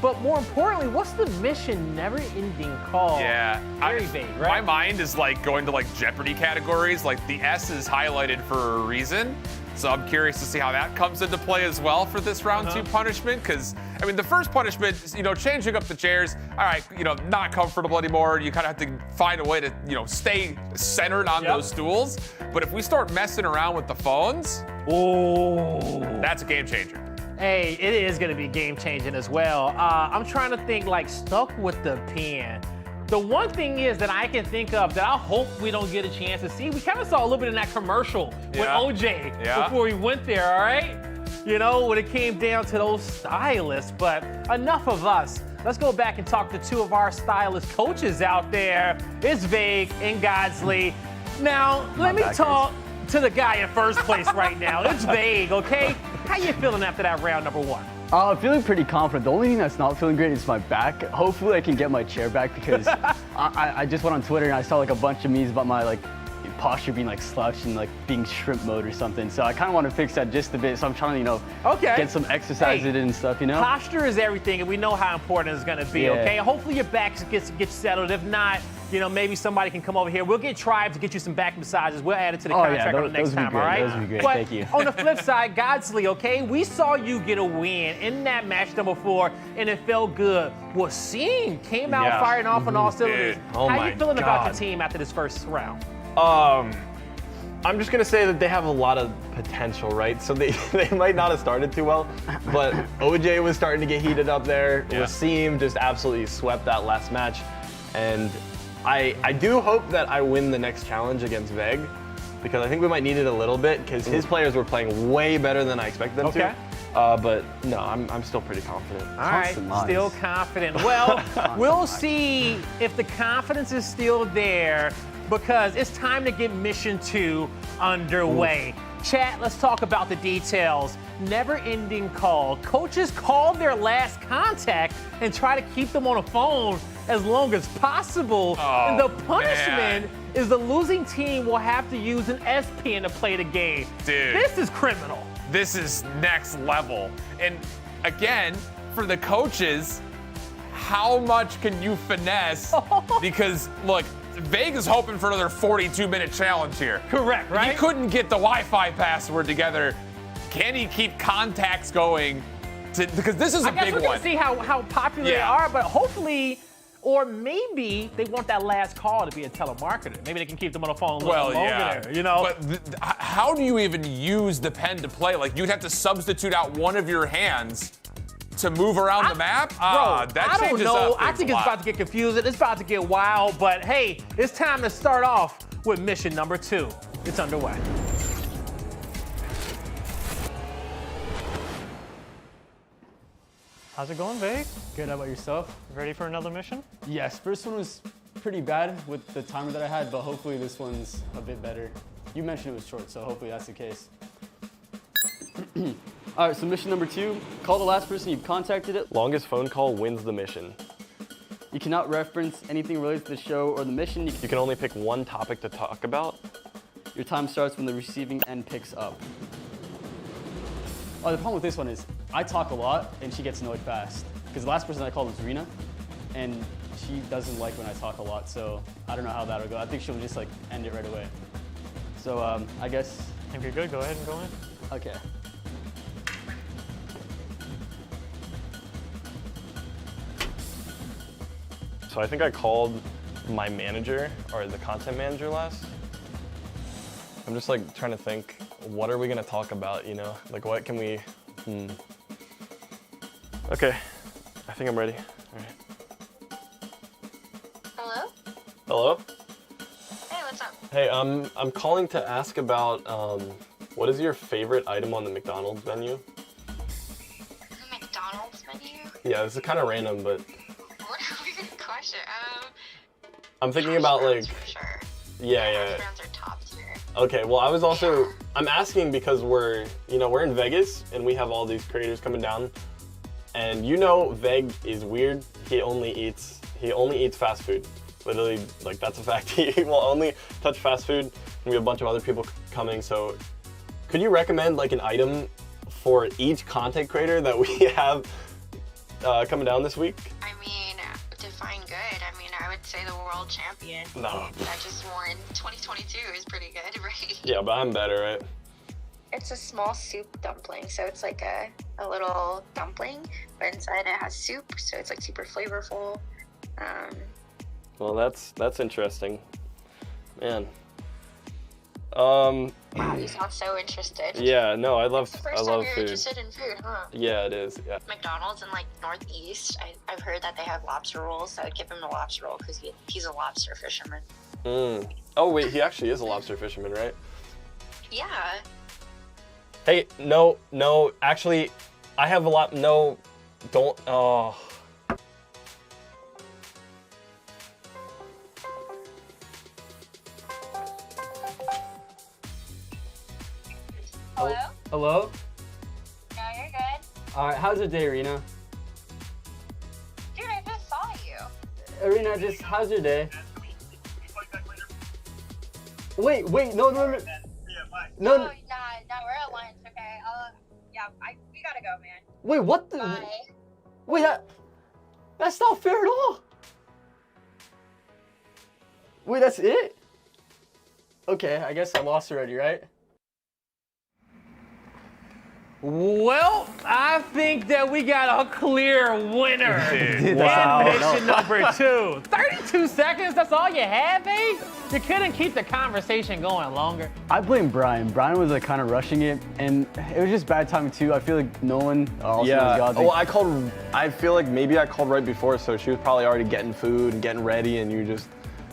But more importantly, what's the mission never ending call? Yeah. Very vague, right? My mind is going to Jeopardy categories. The S is highlighted for a reason. So I'm curious to see how that comes into play as well for this round 2 punishment. Because, the first punishment, changing up the chairs, all right, not comfortable anymore. You kind of have to find a way to, stay centered on those stools. But if we start messing around with the phones, that's a game changer. Hey, it is going to be game changing as well. I'm trying to think stuck with the pen. The one thing is that I can think of that I hope we don't get a chance to see. We kind of saw a little bit in that commercial with OJ before we went there, all right? When it came down to those stylists. But enough of us. Let's go back and talk to 2 of our stylist coaches out there. It's Vague and Godzly. Now, let me talk to the guy in first place right now. It's Vague, okay? How you feeling after that round number 1? I'm feeling pretty confident. The only thing that's not feeling great is my back. Hopefully I can get my chair back because I just went on Twitter and I saw a bunch of memes about my posture being slouched and being shrimp mode or something. So I kind of want to fix that just a bit. So I'm trying to, get some exercise in and stuff, Posture is everything, and we know how important it's going to be, okay? Hopefully your back gets settled. If not, maybe somebody can come over here. We'll get Tribe to get you some back massages. We'll add it to the contract on the next time, all right? Those would be great, but thank you. On the flip side, Godzly, okay? We saw you get a win in that match number 4, and it felt good. Wasim came out firing off on all cylinders. How you feeling about your team after this first round? I'm just gonna say that they have a lot of potential, right? So they might not have started too well, but OJ was starting to get heated up there. Yeah. Wasim just absolutely swept that last match, and I do hope that I win the next challenge against Vague, because I think we might need it a little bit, because his players were playing way better than I expected them to. But no, I'm still pretty confident. All right, still confident. Well, we'll see if the confidence is still there, because it's time to get mission 2 underway. Chat, let's talk about the details. Never-ending call. Coaches call their last contact and try to keep them on a phone as long as possible. And the punishment is the losing team will have to use an S Pin to play the game. Dude. This is criminal. This is next level. And again, for the coaches, how much can you finesse? Because look, Vague is hoping for another 42-minute challenge here. Correct, right? He couldn't get the Wi-Fi password together. Can he keep contacts going? Because this is a big one. I guess we're gonna see how popular they are, but hopefully, or maybe they want that last call to be a telemarketer. Maybe they can keep them on the phone a little longer there, you know? But how do you even use the pen to play? Like, you'd have to substitute out one of your hands to move around the map? Bro, that I don't changes know. up I things think a it's lot. about to get confusing. It's about to get wild, but hey, it's time to start off with mission number 2. It's underway. How's it going, Vague? Good, how about yourself? Ready for another mission? Yes, first one was pretty bad with the timer that I had, but hopefully this one's a bit better. You mentioned it was short, so hopefully that's the case. All right, so mission number 2, call the last person you've contacted it. Longest phone call wins the mission. You cannot reference anything related to the show or the mission. You can only pick one topic to talk about. Your time starts when the receiving end picks up. Oh, the problem with this one is I talk a lot and she gets annoyed fast. Because the last person I called was Rena, and she doesn't like when I talk a lot, so I don't know how that'll go. I think she'll just like end it right away. So I guess. If you're good, go ahead and go in. Okay. So I think I called my manager, or the content manager last. I'm just like trying to think, what are we gonna talk about, you know? Like what can we, Okay, I think I'm ready. All right. Hello? Hello? Hey, what's up? Hey, I'm calling to ask about, what is your favorite item on the McDonald's menu? The McDonald's menu? Yeah, this is kind of random, but What a weird question. I'm thinking about like, For sure. yeah. Browns are top tier. Okay, well, I was also, I'm asking because we're in Vegas and we have all these creators coming down, and Vague is weird. He only eats fast food. Literally, like, that's a fact. He will only touch fast food, and we have a bunch of other people coming, so could you recommend like an item for each content creator that we have coming down this week? I mean, define good. I mean, I would say the world champion. No. That just won 2022 is pretty good, right? Yeah, but I'm better, right? It's a small soup dumpling, so it's like a little dumpling, but inside it has soup, so it's like super flavorful. Well, that's interesting, man. Wow, you sound so interested. Yeah, no, I love It's the first time you're food. interested in food, huh? Yeah, it is. Yeah. McDonald's in like Northeast, I've heard that they have lobster rolls, so I'd give him a lobster roll because he's a lobster fisherman. Oh wait, he actually is a lobster fisherman, right? Yeah. Hey, no, actually, I have a lot. No, don't. Oh. Hello? Hello? No, you're good. All right, how's your day, Rena? Dude, I just saw you. Rena, how's your day? Wait, no. No, we're at lunch, okay? We gotta go, man. Wait, what the? Bye. Wait, that's not fair at all. Wait, that's it? Okay, I guess I lost already, right? Well, I think that we got a clear winner in mission number 2. 32 seconds, that's all you had, babe? You couldn't keep the conversation going longer. I blame Brian. Brian was like kind of rushing it, and it was just bad timing too. I feel like Nolan also was Godzly. Well, I feel like maybe I called right before, so she was probably already getting food and getting ready, and you just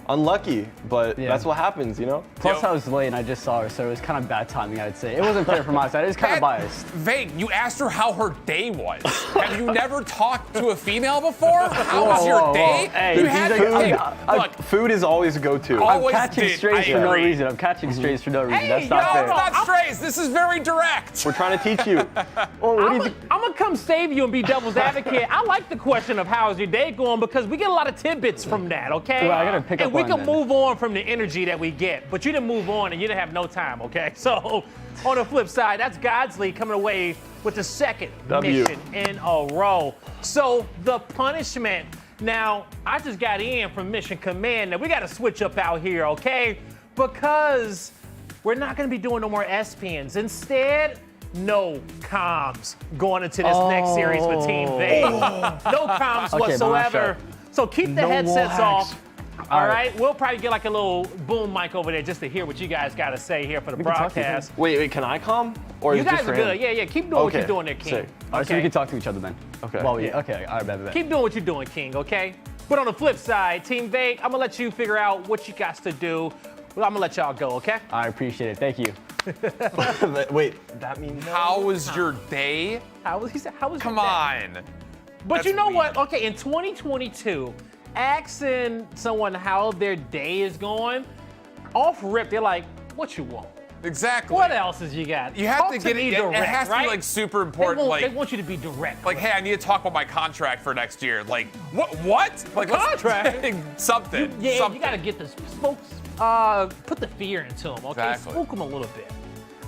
unlucky, but that's what happens, you know? Plus, I was late and I just saw her, so it was kind of bad timing, I'd say. It wasn't fair from my side. It was kind of biased. Vague, you asked her how her day was. Have you never talked to a female before? How was your day? Hey, you had look, food is always a go-to. I'm catching strays for no reason. I'm catching strays for no reason. Hey, That's not fair. No, not strays. This is very direct. We're trying to teach you. I'm gonna come save you and be devil's advocate. I like the question of how's your day going because we get a lot of tidbits from that, okay? Well, I gotta pick up and we on can that. move on from the energy that we get, but you didn't move on and you didn't have no time, okay? So on the flip side, that's Godzly coming away with the second mission in a row. So the punishment. Now, I just got in from Mission Command. Now we gotta switch up out here, okay? Because we're not gonna be doing no more S-pins. Instead, no comms going into this next series with Team Vague. No comms whatsoever. So keep the headsets off. All right, we'll probably get like a little boom mic over there just to hear what you guys got to say here for the broadcast. Wait, can I come? Or you is it guys just are good. Yeah, keep doing what you're doing there, King. Sick. All right, so we can talk to each other then. Okay. Well, okay, all right, bad. Keep doing what you're doing, King, okay? But on the flip side, Team Vague, I'm going to let you figure out what you got to do. Well, I'm going to let y'all go, okay? I appreciate it. Thank you. Wait, that means how was your day? How was your day? Come on. But you know what? Okay, in 2022, asking someone how their day is going, off rip, they're like, what you want? Exactly. What else has you got? You have Talk to get me it. direct, It has to be like super important. They want you to be direct. Like, hey, I need to talk about my contract for next year. Like, what? Like, contract? Something. You got to get the spokes. Put the fear into them, okay? Exactly. Spook them a little bit.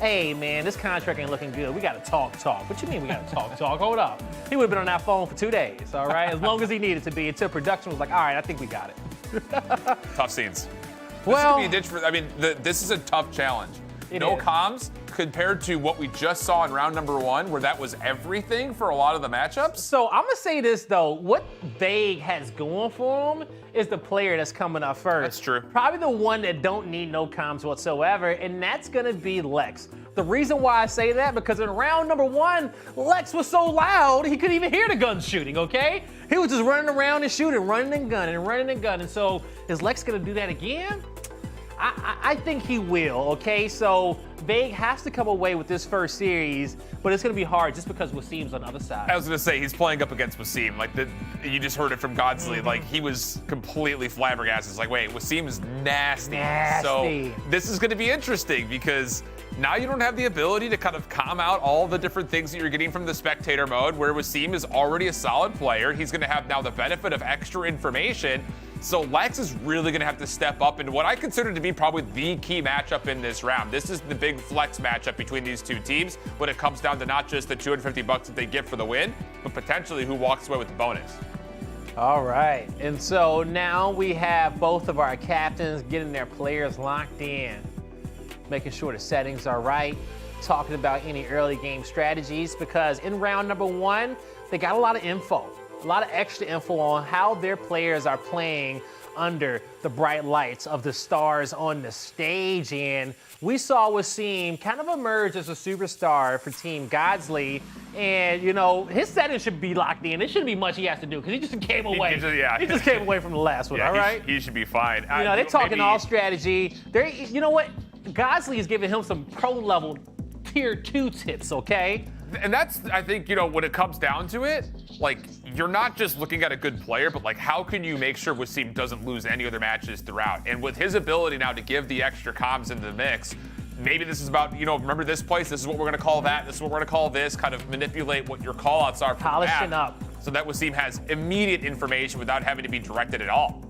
Hey, man, this contract ain't looking good. We got to talk. What you mean we got to talk? Hold up. He would have been on that phone for 2 days, all right? As long as he needed to be until production was like, all right, I think we got it. Tough scenes. Well, this is gonna be a ditch for, I mean, this is a tough challenge. No is. comms compared to what we just saw in round number 1, where that was everything for a lot of the matchups. So I'm gonna say this though, what Vague has going for him is the player that's coming up first. That's true. Probably the one that don't need no comms whatsoever, and that's gonna be Lex. The reason why I say that, because in round number 1, Lex was so loud he couldn't even hear the guns shooting, okay? He was just running around and shooting, running and gunning. And so is Lex gonna do that again? I think he will, okay? So Vague has to come away with this first series, but it's gonna be hard just because Wasim's on the other side. I was gonna say, he's playing up against Wasim. Like, you just heard it from Godzly. Like, he was completely flabbergasted. It's like, wait, Wasim is nasty. So this is gonna be interesting because now you don't have the ability to kind of calm out all the different things that you're getting from the spectator mode, where Wasim is already a solid player. He's gonna have now the benefit of extra information. So Lex is really gonna have to step up into what I consider to be probably the key matchup in this round. This is the big flex matchup between these two teams when it comes down to not just the $250 that they get for the win, but potentially who walks away with the bonus. All right, and so now we have both of our captains getting their players locked in, making sure the settings are right, talking about any early game strategies, because in round number 1, they got a lot of info. A lot of extra info on how their players are playing under the bright lights of the stars on the stage. And we saw Wasim kind of emerge as a superstar for Team Godzly. And, you know, his settings should be locked in. It shouldn't be much he has to do because he just came away. He just came away from the last one, all right? He should be fine. You know, they're talking all strategy. You know what? Godzly is giving him some pro-level tier 2 tips, okay? And that's, I think, you know, when it comes down to it, like, you're not just looking at a good player, but like, how can you make sure Wasim doesn't lose any other matches throughout? And with his ability now to give the extra comms into the mix, maybe this is about, you know, remember this place, this is what we're gonna call that, this is what we're gonna call this, kind of manipulate what your callouts are for polishing up, so that Wasim has immediate information without having to be directed at all.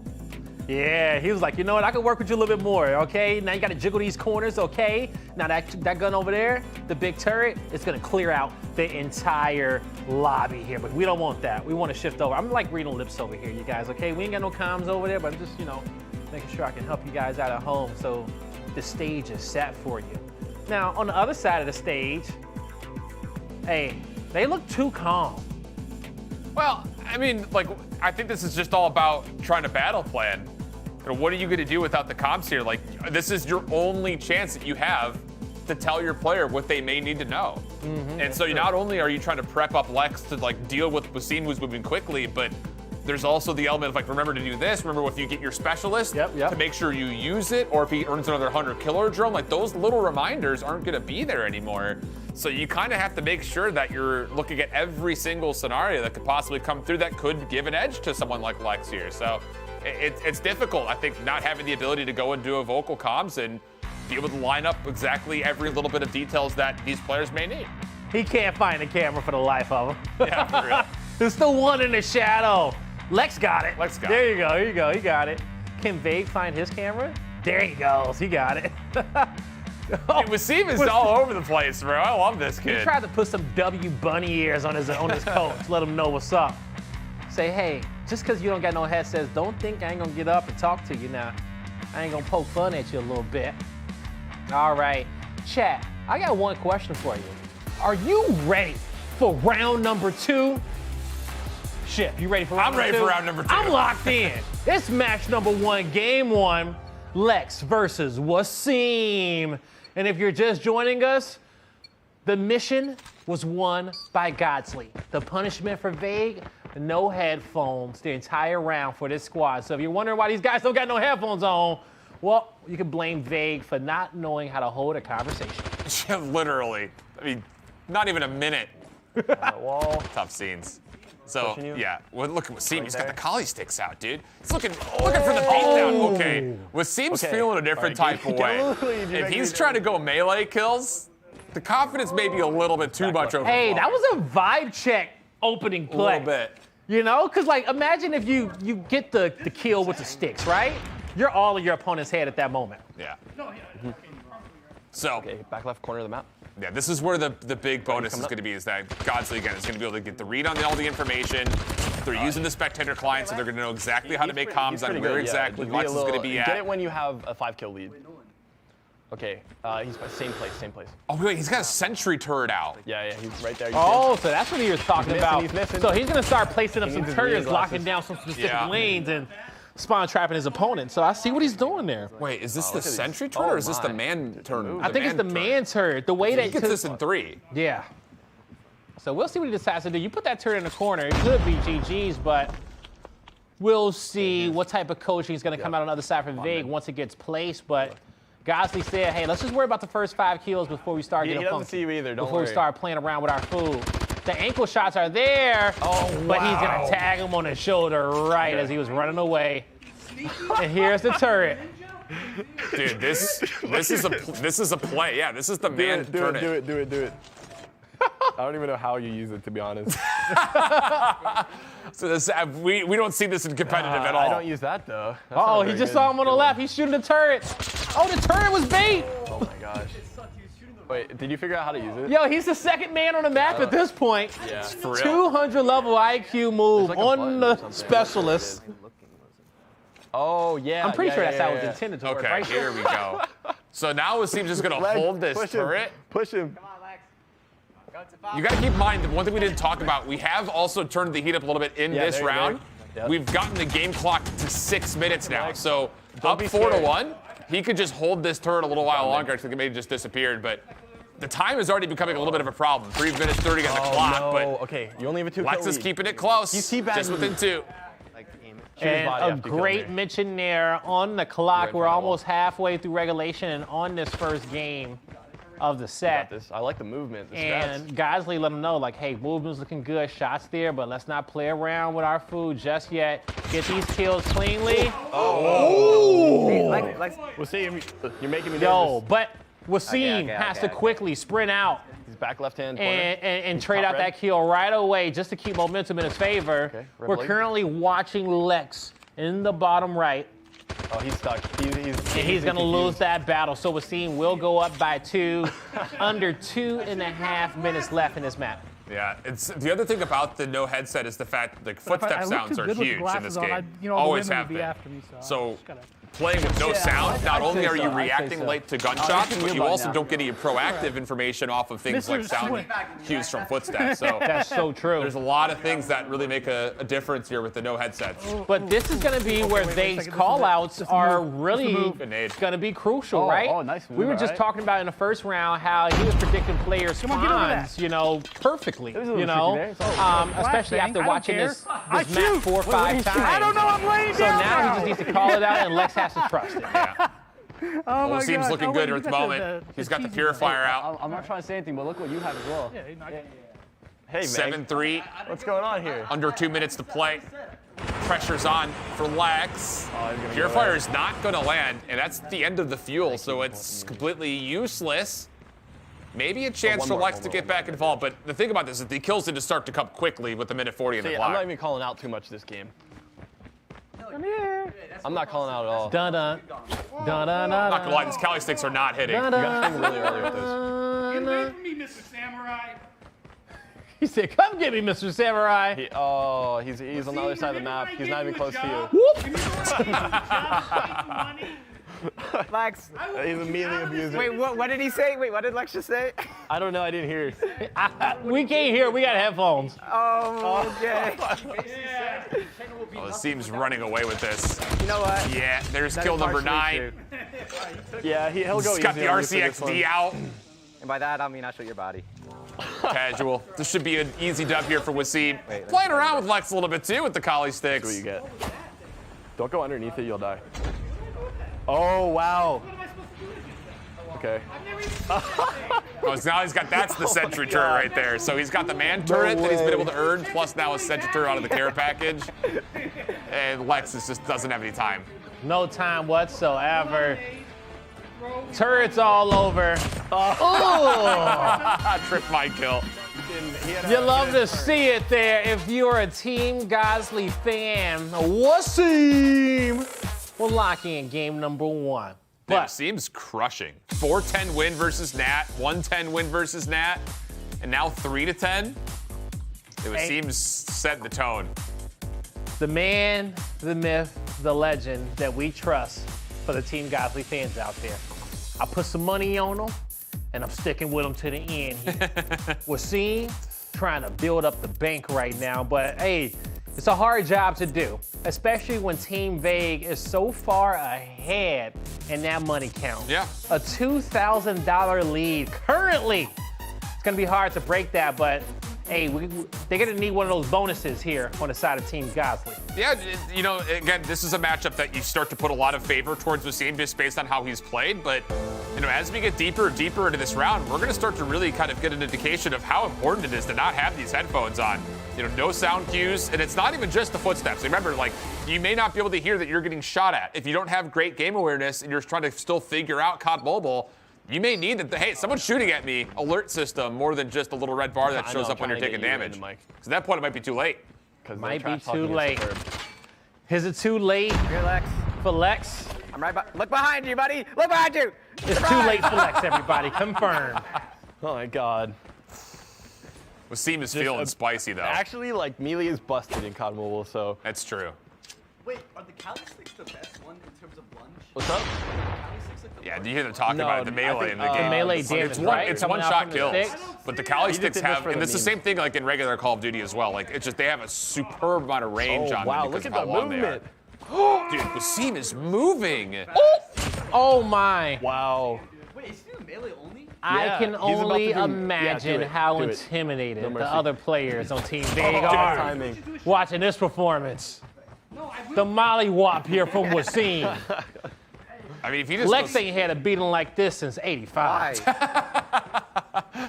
Yeah, he was like, you know what, I can work with you a little bit more, okay? Now you gotta jiggle these corners, okay? Now that gun over there, the big turret, it's gonna clear out the entire lobby here, but we don't want that. We wanna shift over. I'm like reading lips over here, you guys, okay? We ain't got no comms over there, but I'm just, you know, making sure I can help you guys out at home so the stage is set for you. Now, on the other side of the stage, Hey, they look too calm. Well, I mean, like, I think this is just all about trying to battle plan. You know, what are you going to do without the comps here? Like, this is your only chance that you have to tell your player what they may need to know. And so not only are you trying to prep up Lex to like deal with Wasim, who's moving quickly, but there's also the element of like, remember to do this, remember if you get your specialist to make sure you use it, or if he earns another 100 killer drone, like those little reminders aren't gonna be there anymore. So you kind of have to make sure that you're looking at every single scenario that could possibly come through that could give an edge to someone like Lex here. So it's difficult, I think, not having the ability to go and do a vocal comms and be able to line up exactly every little bit of details that these players may need. He can't find the camera for the life of him. Yeah, for real. There's the one in the shadow. Lex got it. Lex got there you go, there you go, he got it. Can Vague find his camera? There he goes, he got it. Wasim is all over the place, bro. I love this kid. He tried to put some W bunny ears on his coat, let him know what's up. Say, hey, just because you don't got no headsets, don't think I ain't gonna get up and talk to you now. I ain't gonna poke fun at you a little bit. All right, chat, I got one question for you. Are you ready for round number 2? Ship, you ready for round number 2? I'm ready for round number 2. I'm locked in. It's match number 1, game 1, Lex versus Wasim. And if you're just joining us, the mission was won by Godzly. The punishment for Vague, no headphones the entire round for this squad. So if you're wondering why these guys don't got no headphones on, well, you can blame Vague for not knowing how to hold a conversation. Literally. I mean, not even a minute. Wall. Tough scenes. So, yeah, well, look at Wasim. Right He's there. got the collie sticks out, dude. He's looking for the beatdown. Okay, Wasim's feeling a different type of way. If he's trying to go melee kills, the confidence may be a little bit too much over. Hey, that was a vibe check opening play. A little bit. You know, because like imagine if you get the kill with the sticks, right? You're all in your opponent's head at that moment. Yeah. So, back left corner of the map. Yeah, this is where the big bonus is going to be, is that Godzly, again, is going to be able to get the read on all the information. They're using the spectator client, so they're going to know exactly how to make comms on where exactly Lex is going to be at. Get it when you have a 5-kill lead. Okay, he's same place. Oh, wait, he's got a sentry turret out. Yeah, he's right there. Oh, so that's what he was talking about. He's missing. So he's going to start placing up some needs his turrets, reading locking down some specific lanes, and spawn trapping his opponent. So I see what he's doing there. Wait, is this the sentry turret or is this the man turret? I think it's the man turret. The way that he gets this in 3. Yeah. So we'll see what he decides to do. You put that turret in the corner. It could be GG's, but we'll see what type of coaching is going to come out on the other side for Vague once it gets placed. But Godzly said, hey, let's just worry about the first 5 kills before we start getting funky. He doesn't see you either, don't Before worry. we start playing around with our food. The ankle shots are there, but he's going to tag him on the shoulder right as he was running away. And here's the turret. Dude, this is a play. Yeah, this is the man turret. Do it. I don't even know how you use it, to be honest. So this, we don't see this in competitive at all. I don't use that, though. Oh, he just saw him on the left. He's shooting the turret. Oh, the turret was bait. Oh, my gosh. Wait, did you figure out how to use it? Yo, he's the second man on the map at this point. Yeah. For real. 200 level IQ move on the specialist. Oh, yeah. I'm pretty sure that's how it was intended to work, Okay, right? here we go. So now Wasim's just going to hold this turret. Push him. You got to keep in mind that one thing we didn't talk about, we have also turned the heat up a little bit in this round. Yep. We've gotten the game clock to 6 minutes now. So Don't up be 4-1, he could just hold this turret a little while longer. I think it may have just disappeared, but the time is already becoming a little bit of a problem. 3 minutes 30 on the clock, no. but Okay, you only have a 2-kill Lex is lead. keeping it close. He's teabagging just within 2. And a great mention there on the clock. We're almost halfway through regulation and on this first game of the set. I like the movement. And Godzly let him know, like, hey, movement's looking good, shots there, but let's not play around with our food just yet. Get these kills cleanly. Oh! Wasim, you're making me nervous. Yo, but Wasim has to quickly sprint out. He's back left-hand corner. And trade out that kill right away just to keep momentum in his favor. Okay, We're currently watching Lex in the bottom right. Oh, he's stuck. He's going to lose that battle. So Wasim will go up by 2. Under 2.5 minutes left in this map. Yeah, it's the other thing about the no headset is the fact that footstep sounds are huge in this game. You know, always the have women would be been. after me, So playing with no sound, not only are you reacting so. late to gunshots, but you also don't get any proactive information off of things like sound cues from footsteps. So that's so true. There's a lot of things that really make a difference here with the no headsets. But this is going to be where Vague's call-outs are really going to be crucial, right? Oh, nice move, we were just talking about in the first round how he was predicting players' spawns, you know, perfectly, you know, especially after watching this map 4 or 5 times. I don't know, I'm laying So down now he just needs to call it out, and Lex has to trust it. Yeah. Oh Well, seems looking good at the moment. He's got the purifier out. I'm not trying to say anything, but look what you have as well. Hey, 7-3. What's going on here? Under 2 minutes to play. Pressure's on for Lex. Purifier is not going to land, and that's the end of the fuel, so it's completely useless. Maybe a chance for Lex to get back involved, but the thing about this is the kills need to start to come quickly with the minute 40 in the I'm clock. not even calling out too much this game. I'm not calling out at all. Dun-dun. Dun-dun-dun. Not gonna lie, these Cali sticks are not hitting. You got to think really early with this. Get away from me, Mr. Samurai. He said, come get me, Mr. Samurai. He's on the other side of the map. He's not even close to you. Lex. He's immediately abusing. Wait, what did he say? Wait, what did Lex just say? I don't know. I didn't hear. We can't hear. We got headphones. Oh, okay. Oh, it seems running away with this. You know what? Yeah, there's kill number 9. Yeah, he'll go He's got the easy on you for this RCXD out. And by that, I mean I'll shoot your body. Casual. This should be an easy dub here for Wasim. Playing around with Lex a little bit too with the Kali sticks. What you get. Don't go underneath it, you'll die. Oh, wow. Okay. Oh, so now he's got, that's the sentry turret right there. So he's got the man turret that he's been able to earn, plus now a sentry turret out of the care package. And Lex just doesn't have any time. No time whatsoever. Turrets all over. Oh! Trip my kill. You love to see it there if you're a Team Godzly fan. Wasim will lock in game number 1. But Wasim's crushing. 4-10 win versus Nat, 1-10 win versus Nat, and now 3-10. Wasim's setting the tone. The man, the myth, the legend that we trust for the Team Godzly fans out there. I put some money on him, and I'm sticking with him to the end here. Wasim trying to build up the bank right now, but hey, it's a hard job to do, especially when Team Vague is so far ahead in that money count. Yeah. A $2,000 lead currently. It's gonna be hard to break that, but hey, they're gonna need one of those bonuses here on the side of Team Godzly. Yeah, you know, again, this is a matchup that you start to put a lot of favor towards Wasim just based on how he's played, but you know, as we get deeper and deeper into this round, we're gonna start to really kind of get an indication of how important it is to not have these headphones on. You know, no sound cues, and it's not even just the footsteps. Remember, like, you may not be able to hear that you're getting shot at. If you don't have great game awareness and you're trying to still figure out COD Mobile, you may need that, hey, someone's shooting at me, alert system, more than just a little red bar that shows up when you're taking damage. So at that point, it might be too late. Might be too late. Is it too late Here, Lex. for Lex? I'm right look behind you, buddy. Look behind you. It's too late for Lex, everybody. Confirmed. Oh, my God. Wasim is feeling spicy, though. Actually, like, melee is busted in COD Mobile, so. That's true. Wait, are the Kali sticks the best one in terms of lunge? What's up? Yeah, do you hear them talking about it, the melee in the game? Melee damage, It's right? one-shot kills. Sticks. But the Kali sticks have, for and the it's the same thing like in regular Call of Duty as well. Like, it's just they have a superb amount of range on them because of how long they are. Dude, Wasim is moving. Oh my. Wow. Wait, is he doing melee only? I can only imagine how intimidated the other players on Team Vague are watching this performance. The mollywop here from Wasim. I mean, if you just Lex ain't had a beating like this since '85.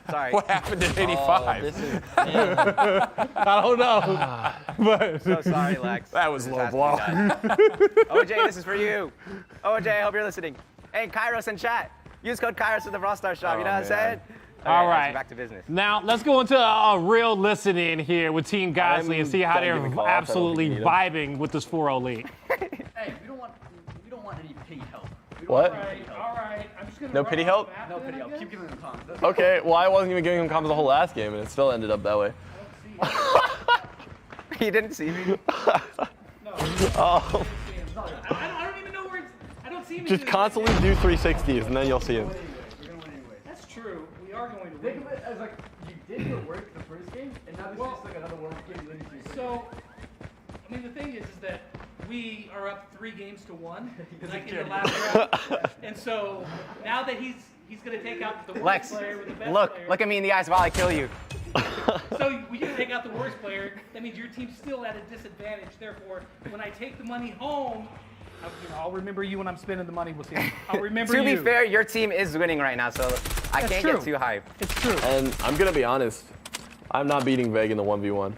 Sorry. What happened in '85? I don't know. But So sorry, Lex. That was low blow. OJ, this is for you. OJ, I hope you're listening. Hey, Kairos in chat. Use code Kairos at the Brawl Stars shop. You know what I'm saying? All right. Back to business. Now, let's go into a real listen-in here with Team Godzly and see how they're absolutely vibing with this 4-0 lead. Hey, we don't want any pity help. What? All right. I'm just gonna No pity help? No pity help. Keep giving them comms. Okay, well, I wasn't even giving him comms the whole last game, and it still ended up that way. He didn't see me. Oh. I don't even know where it's. Just constantly do 360s, and then you'll see him. That's true. We are going to win. Think of it as like you did your work the first game, and now this is just like another work game. So, I mean, the thing is that we are up 3-1 like in the last round, and so now that he's going to take out the worst Lex, player with the best player. look at me in the eyes while I kill you. So we can take out the worst player. That means your team's still at a disadvantage. Therefore, when I take the money home, I'll remember you when I'm spending the money. We'll see. I'll remember you. To be fair, your team is winning right now, so I can't get too hyped. It's true. And I'm gonna be honest, I'm not beating Vague in the 1v1.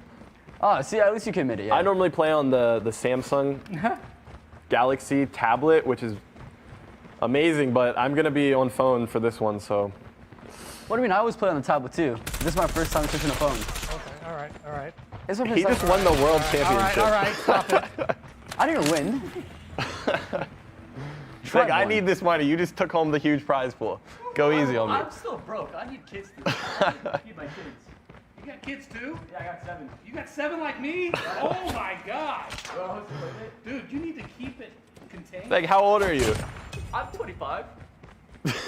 Oh, see, at least you can admit it. Yeah. I normally play on the Samsung Galaxy tablet, which is amazing, but I'm gonna be on phone for this one, so. What do you mean? I always play on the tablet too. This is my first time switching a phone. Okay, all right. It's my first He time. just won the world championship. All right, stop it. I didn't win. Like, I need this money. You just took home the huge prize pool. Go easy on me. I'm still broke. I need kids to feed my kids. You got kids too? Yeah, I got 7. You got 7 like me? Oh my God. Dude, you need to keep it contained. Like, how old are you? I'm 25.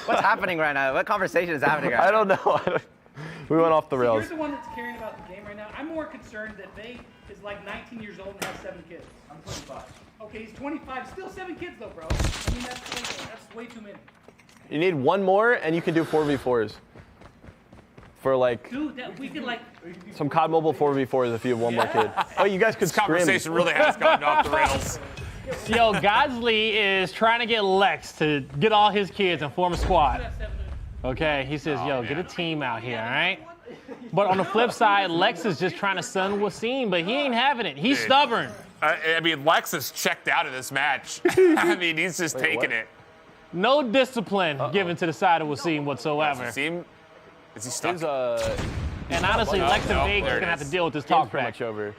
What's happening right now? What conversation is happening right now? I don't know. We went off the rails. You're the one that's caring about the game right now. I'm more concerned that Vague is like 19 years old and has 7 kids. I'm 25. Okay, he's 25. Still 7 kids though, bro. I mean, that's way too many. You need one more, and you can do 4v4s. For like Dude, we could like. some COD Mobile 4v4s if you have one more kid. Oh, you guys could This conversation scrim. really has gotten off the rails. Yo, Godzly is trying to get Lex to get all his kids and form a squad. Okay, he says, yo, get a team out here, all right? But on the flip side, Lex is just trying to stun Wasim, but he ain't having it. He's stubborn. I mean, Lex is checked out of this match. I mean, he's just taking it. No discipline given to the side of Wasim whatsoever. Wasim, is he stuck? And honestly, Lex and Vague is there going it to have to is. deal with this Game's talk pretty back. much over.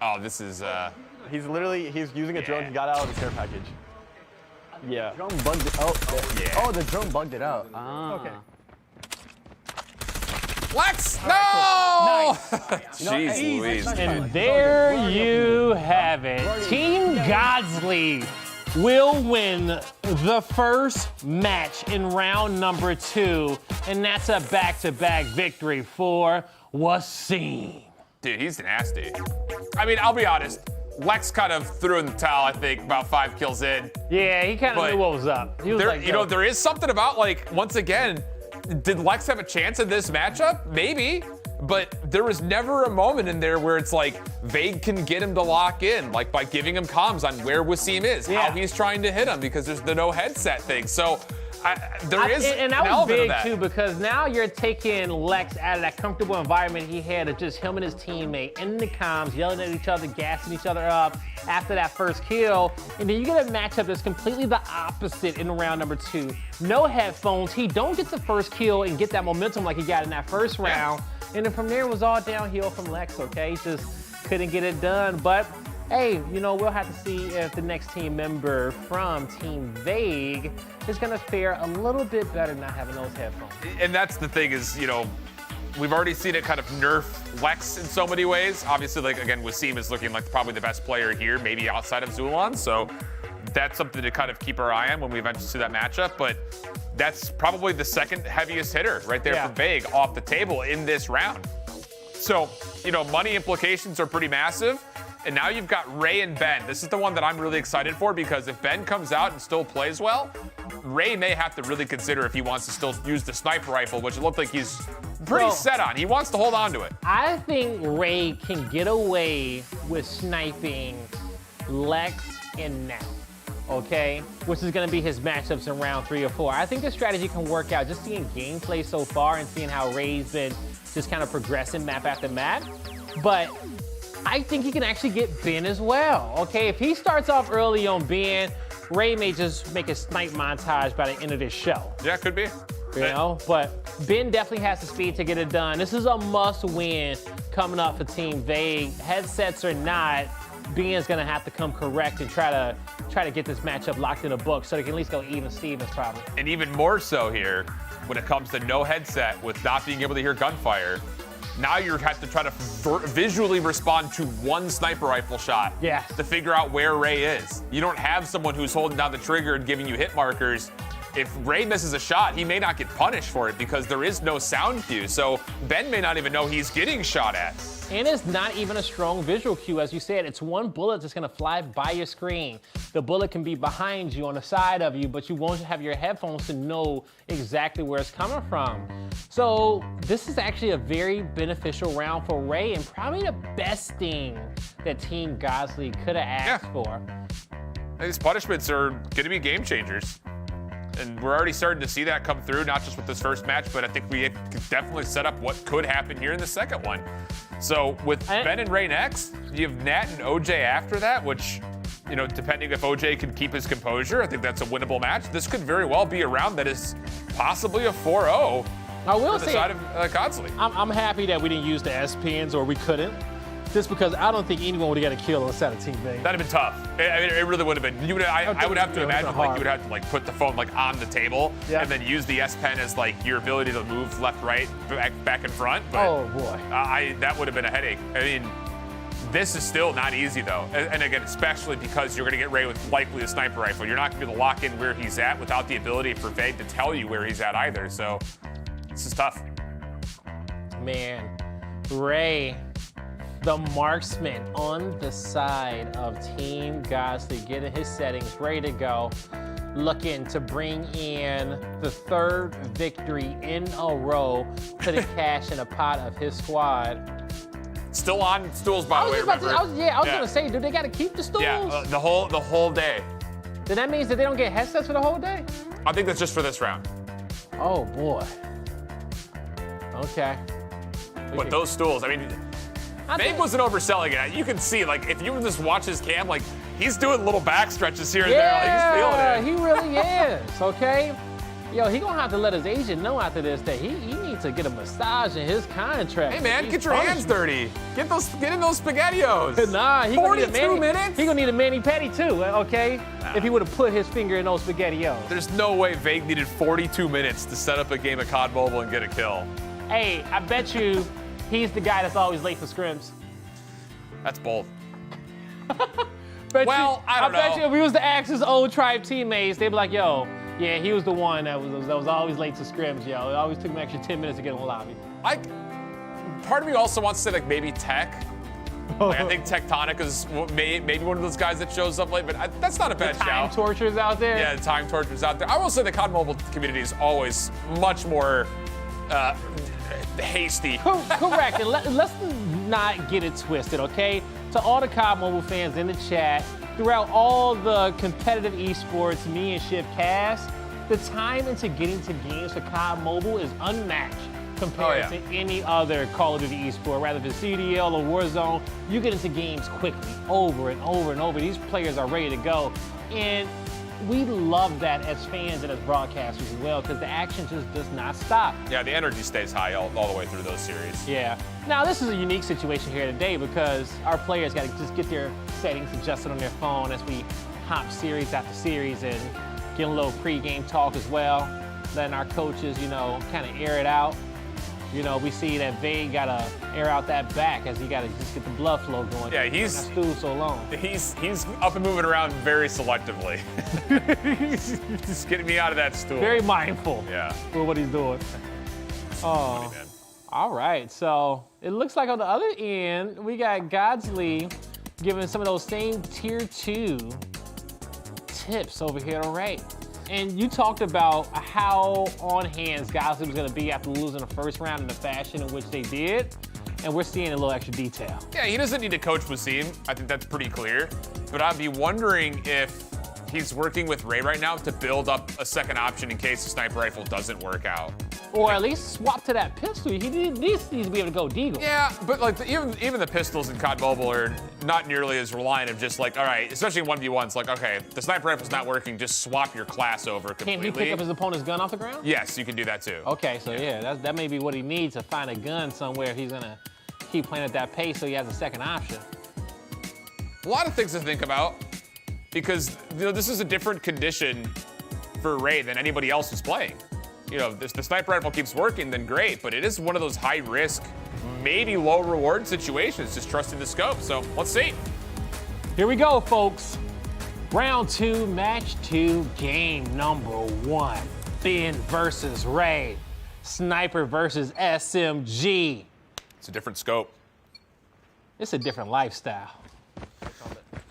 Oh, this is. He's using a drone. He got out of the care package. Yeah. Drone bugged it out. Yeah. Oh, the drone bugged it out. Ah. Okay. Lex, no! Jeez Louise. And there you have it. Team Godzly will win the first match in round number 2, and that's a back-to-back victory for Wasim. Dude, he's nasty. I mean, I'll be honest. Lex kind of threw in the towel, I think, about 5 kills in. Yeah, he kind of But knew what was up. He was There, like, you know, there is something about, like, once again, did Lex have a chance in this matchup? Maybe. But there was never a moment in there where it's like Vague can get him to lock in, like by giving him comms on where Wasim is, how he's trying to hit him, because there's the no headset thing. So there is and an that was element big of that. too, because now you're taking Lex out of that comfortable environment he had of just him and his teammate in the comms, yelling at each other, gassing each other up after that first kill. And then you get a matchup that's completely the opposite in round number 2. No headphones. He don't get the first kill and get that momentum like he got in that first round. And then from there, it was all downhill from Lex, okay? He just couldn't get it done. But, hey, you know, we'll have to see if the next team member from Team Vague is going to fare a little bit better not having those headphones. And that's the thing is, you know, we've already seen it kind of nerf Lex in so many ways. Obviously, like, again, Wasim is looking like probably the best player here, maybe outside of Zulon. So that's something to kind of keep our eye on when we eventually see that matchup. But that's probably the second heaviest hitter right there for Vague off the table in this round. So, you know, money implications are pretty massive. And now you've got Ray and Ben. This is the one that I'm really excited for, because if Ben comes out and still plays well, Ray may have to really consider if he wants to still use the sniper rifle, which it looked like he's pretty set on. He wants to hold on to it. I think Ray can get away with sniping Lex and Now, okay? Which is going to be his matchups in round 3 or 4. I think the strategy can work out, just seeing gameplay so far and seeing how Ray's been just kind of progressing map after map. But I think he can actually get Ben as well, okay? If he starts off early on Ben, Ray may just make a snipe montage by the end of this show. Yeah, could be. You know, but Ben definitely has the speed to get it done. This is a must-win coming up for Team Vague. Headsets or not, Ben's gonna have to come correct and try to get this matchup locked in a book so they can at least go even Stevens probably. And even more so here, when it comes to no headset with not being able to hear gunfire, Now you have to try to visually respond to one sniper rifle shot to figure out where Ray is. You don't have someone who's holding down the trigger and giving you hit markers. If Ray misses a shot, he may not get punished for it because there is no sound cue. So Ben may not even know he's getting shot at. And it's not even a strong visual cue, as you said. It's one bullet that's gonna fly by your screen. The bullet can be behind you, on the side of you, but you won't have your headphones to know exactly where it's coming from. So this is actually a very beneficial round for Ray, and probably the best thing that Team Godzly could have asked for. These punishments are gonna be game changers. And we're already starting to see that come through, not just with this first match, but I think we could definitely set up what could happen here in the second one. So with Ben and Ray next, you have Nat and OJ after that, which, you know, depending if OJ can keep his composure, I think that's a winnable match. This could very well be a round that is possibly a 4-0 I will for the say, side of Godzly. I'm happy that we didn't use the S-pins, or we couldn't. Just because I don't think anyone would have got a kill on the side of Team Vague. That'd have been tough. It really would have been. I would have to imagine like you would have to like put the phone like on the table and then use the S Pen as like your ability to move left, right, back and front. But, oh boy, that would have been a headache. I mean, this is still not easy though, and again, especially because you're going to get Ray with likely a sniper rifle. You're not going to be able to lock in where he's at without the ability for Vague to tell you where he's at either. So this is tough. Man, Ray, the marksman on the side of Team Godzly, getting his settings ready to go, looking to bring in the third victory in a row, putting cash in a pot of his squad. Still on stools, by the way. I was gonna say, do they gotta keep the stools? Yeah, the whole day. Then that means that they don't get headsets for the whole day? I think that's just for this round. Oh boy. Okay. But those stools, I mean, Vague wasn't overselling it. You can see, like, if you just watch his cam, like, he's doing little back stretches here and there. Like, he's feeling it. He really is, okay? Yo, he gonna have to let his agent know after this that he needs to get a massage in his contract. Hey, man, get your hands dirty. Get in those SpaghettiOs. Nah, he 42 minutes? He gonna need a mani-pedi too, okay? If he would have put his finger in those SpaghettiOs. There's no way Vague needed 42 minutes to set up a game of COD Mobile and get a kill. Hey, I bet you he's the guy that's always late for scrims. That's bold. I don't know. I bet you if we was to ask his old tribe teammates, they'd be like, yo, yeah, he was the one that was always late to scrims, yo. It always took him an extra 10 minutes to get in the lobby. Part of me also wants to say, like, maybe Tech. Like, I think Tectonic is maybe one of those guys that shows up late, but that's not a bad shout. Time torturers out there? Yeah, the time torturers out there. I will say the COD Mobile community is always much more hasty. Correct, and let's not get it twisted, okay? To all the COD Mobile fans in the chat, throughout all the competitive esports, me and Shiv cast, the time into getting to games for COD Mobile is unmatched compared to any other Call of Duty esport, rather than CDL or Warzone. You get into games quickly, over and over and over. These players are ready to go, and we love that as fans and as broadcasters as well, because the action just does not stop. Yeah, the energy stays high all the way through those series. Yeah. Now, this is a unique situation here today because our players got to just get their settings adjusted on their phone as we hop series after series and get a little pre-game talk as well. Letting our coaches, you know, kind of air it out. You know, we see that Vague got to air out that back as he got to just get the blood flow going. Yeah, he's stool so long. He's up and moving around very selectively. Just getting me out of that stool. Very mindful. Yeah. For what he's doing. Oh. Funny, man. All right, so it looks like on the other end, we got Godzly giving some of those same tier 2 tips over here to Ray. And you talked about how on hands Godzly was going to be after losing the first round in the fashion in which they did. And we're seeing a little extra detail. Yeah, he doesn't need to coach Wasim. I think that's pretty clear. But I'd be wondering if he's working with Ray right now to build up a second option in case the sniper rifle doesn't work out. Or at least swap to that pistol. He needs to be able to go deagle. Yeah, but like even the pistols in COD Mobile are not nearly as reliant of just like, all right, especially in 1v1s, like, okay, the sniper rifle's not working, just swap your class over completely. Can he pick up his opponent's gun off the ground? Yes, you can do that too. Okay, so yeah, that may be what he needs, to find a gun somewhere he's gonna keep playing at that pace so he has a second option. A lot of things to think about because, you know, this is a different condition for Ray than anybody else who's playing. You know, if the sniper rifle keeps working, then great, but it is one of those high-risk maybe low reward situations, just trusting the scope. So let's see. Here we go, folks. Round 2, match 2, game number 1. Ben versus Ray. Sniper versus SMG. It's a different scope. It's a different lifestyle.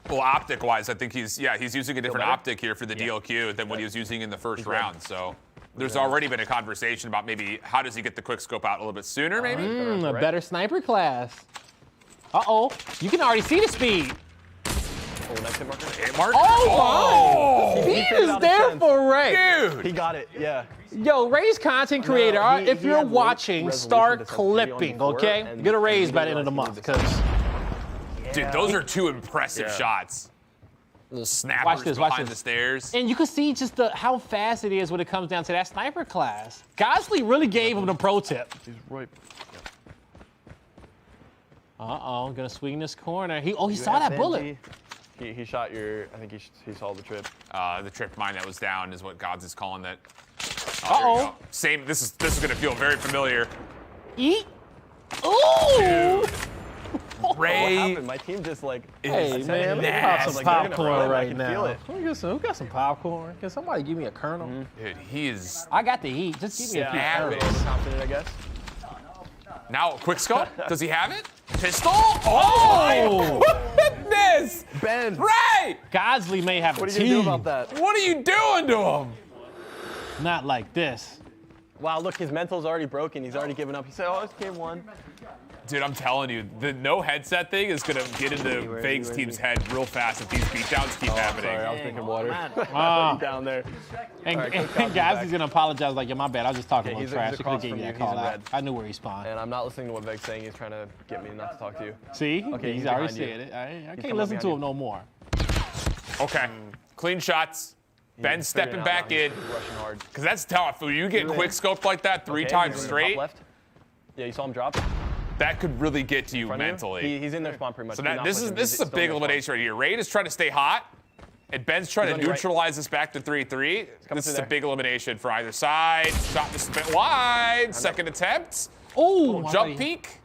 Well, optic-wise, I think he's using a different optic here for the DLQ than what he was using in the first round. So there's already been a conversation about maybe how does he get the quick scope out a little bit sooner, maybe? A better sniper class. Uh-oh, you can already see the speed. Oh, that's hit marker. Hit marker. Oh, my! He is there for Ray. Dude. He got it, yeah. Yo, Ray's content creator, if you're watching, start clipping, okay? Get a raise by the end of the month, because... Dude, those are 2 impressive shots. Little snappers behind the stairs. And you can see just how fast it is when it comes down to that sniper class. Godzly really gave him the pro tip. He's right. Uh-oh, gonna swing this corner. He saw that bullet. He shot your, I think he saw the trip. The trip mine that was down is what Gods is calling that. Uh-oh. Same, this is gonna feel very familiar. Eat. Ooh! Dude. Ray. What happened? My team just like, hey man, let me pop some popcorn right now. Who got some popcorn? Can somebody give me a kernel? Dude, he is. I got the heat. Just give me a snapping. Confident, I guess. Now, quick scope. Does he have it? Pistol? Oh! My goodness! Ben. Ray! Godzly may have What a are you team. gonna do about that? What are you doing to him? Not like this. Wow, look, his mental's already broken. He's already given up. He said, oh, it's game 1. Dude, I'm telling you, the no headset thing is gonna get into Vague's team's head real fast if these beatdowns keep happening. Sorry, I was drinking water. down there. And Godzly's gonna apologize like, yeah, my bad. I was just talking about trash. He could've across gave from me you. that He's call in out. red. I knew where he spawned. And I'm not listening to what Veg's saying. He's trying to get me not to talk to you. See? Okay, he's he's already behind you. said it. I He's can't listen coming to behind him no more. Okay, clean shots. Ben stepping back in. Rushing hard. Because that's tough. When you get quick scoped like that 3 times he's in straight, top left. Yeah, you saw him drop. that could really get to you Front of you? mentally. He's in their spawn pretty much. So Do that, not this push is him. this He's is a still big in their spawn. elimination right here. Raid is trying to stay hot, and Ben's trying He's to on your right. neutralize this back to 3-3. This is a through big elimination for either side. Shot this bit wide. Second attempt. Oh, Jump peek.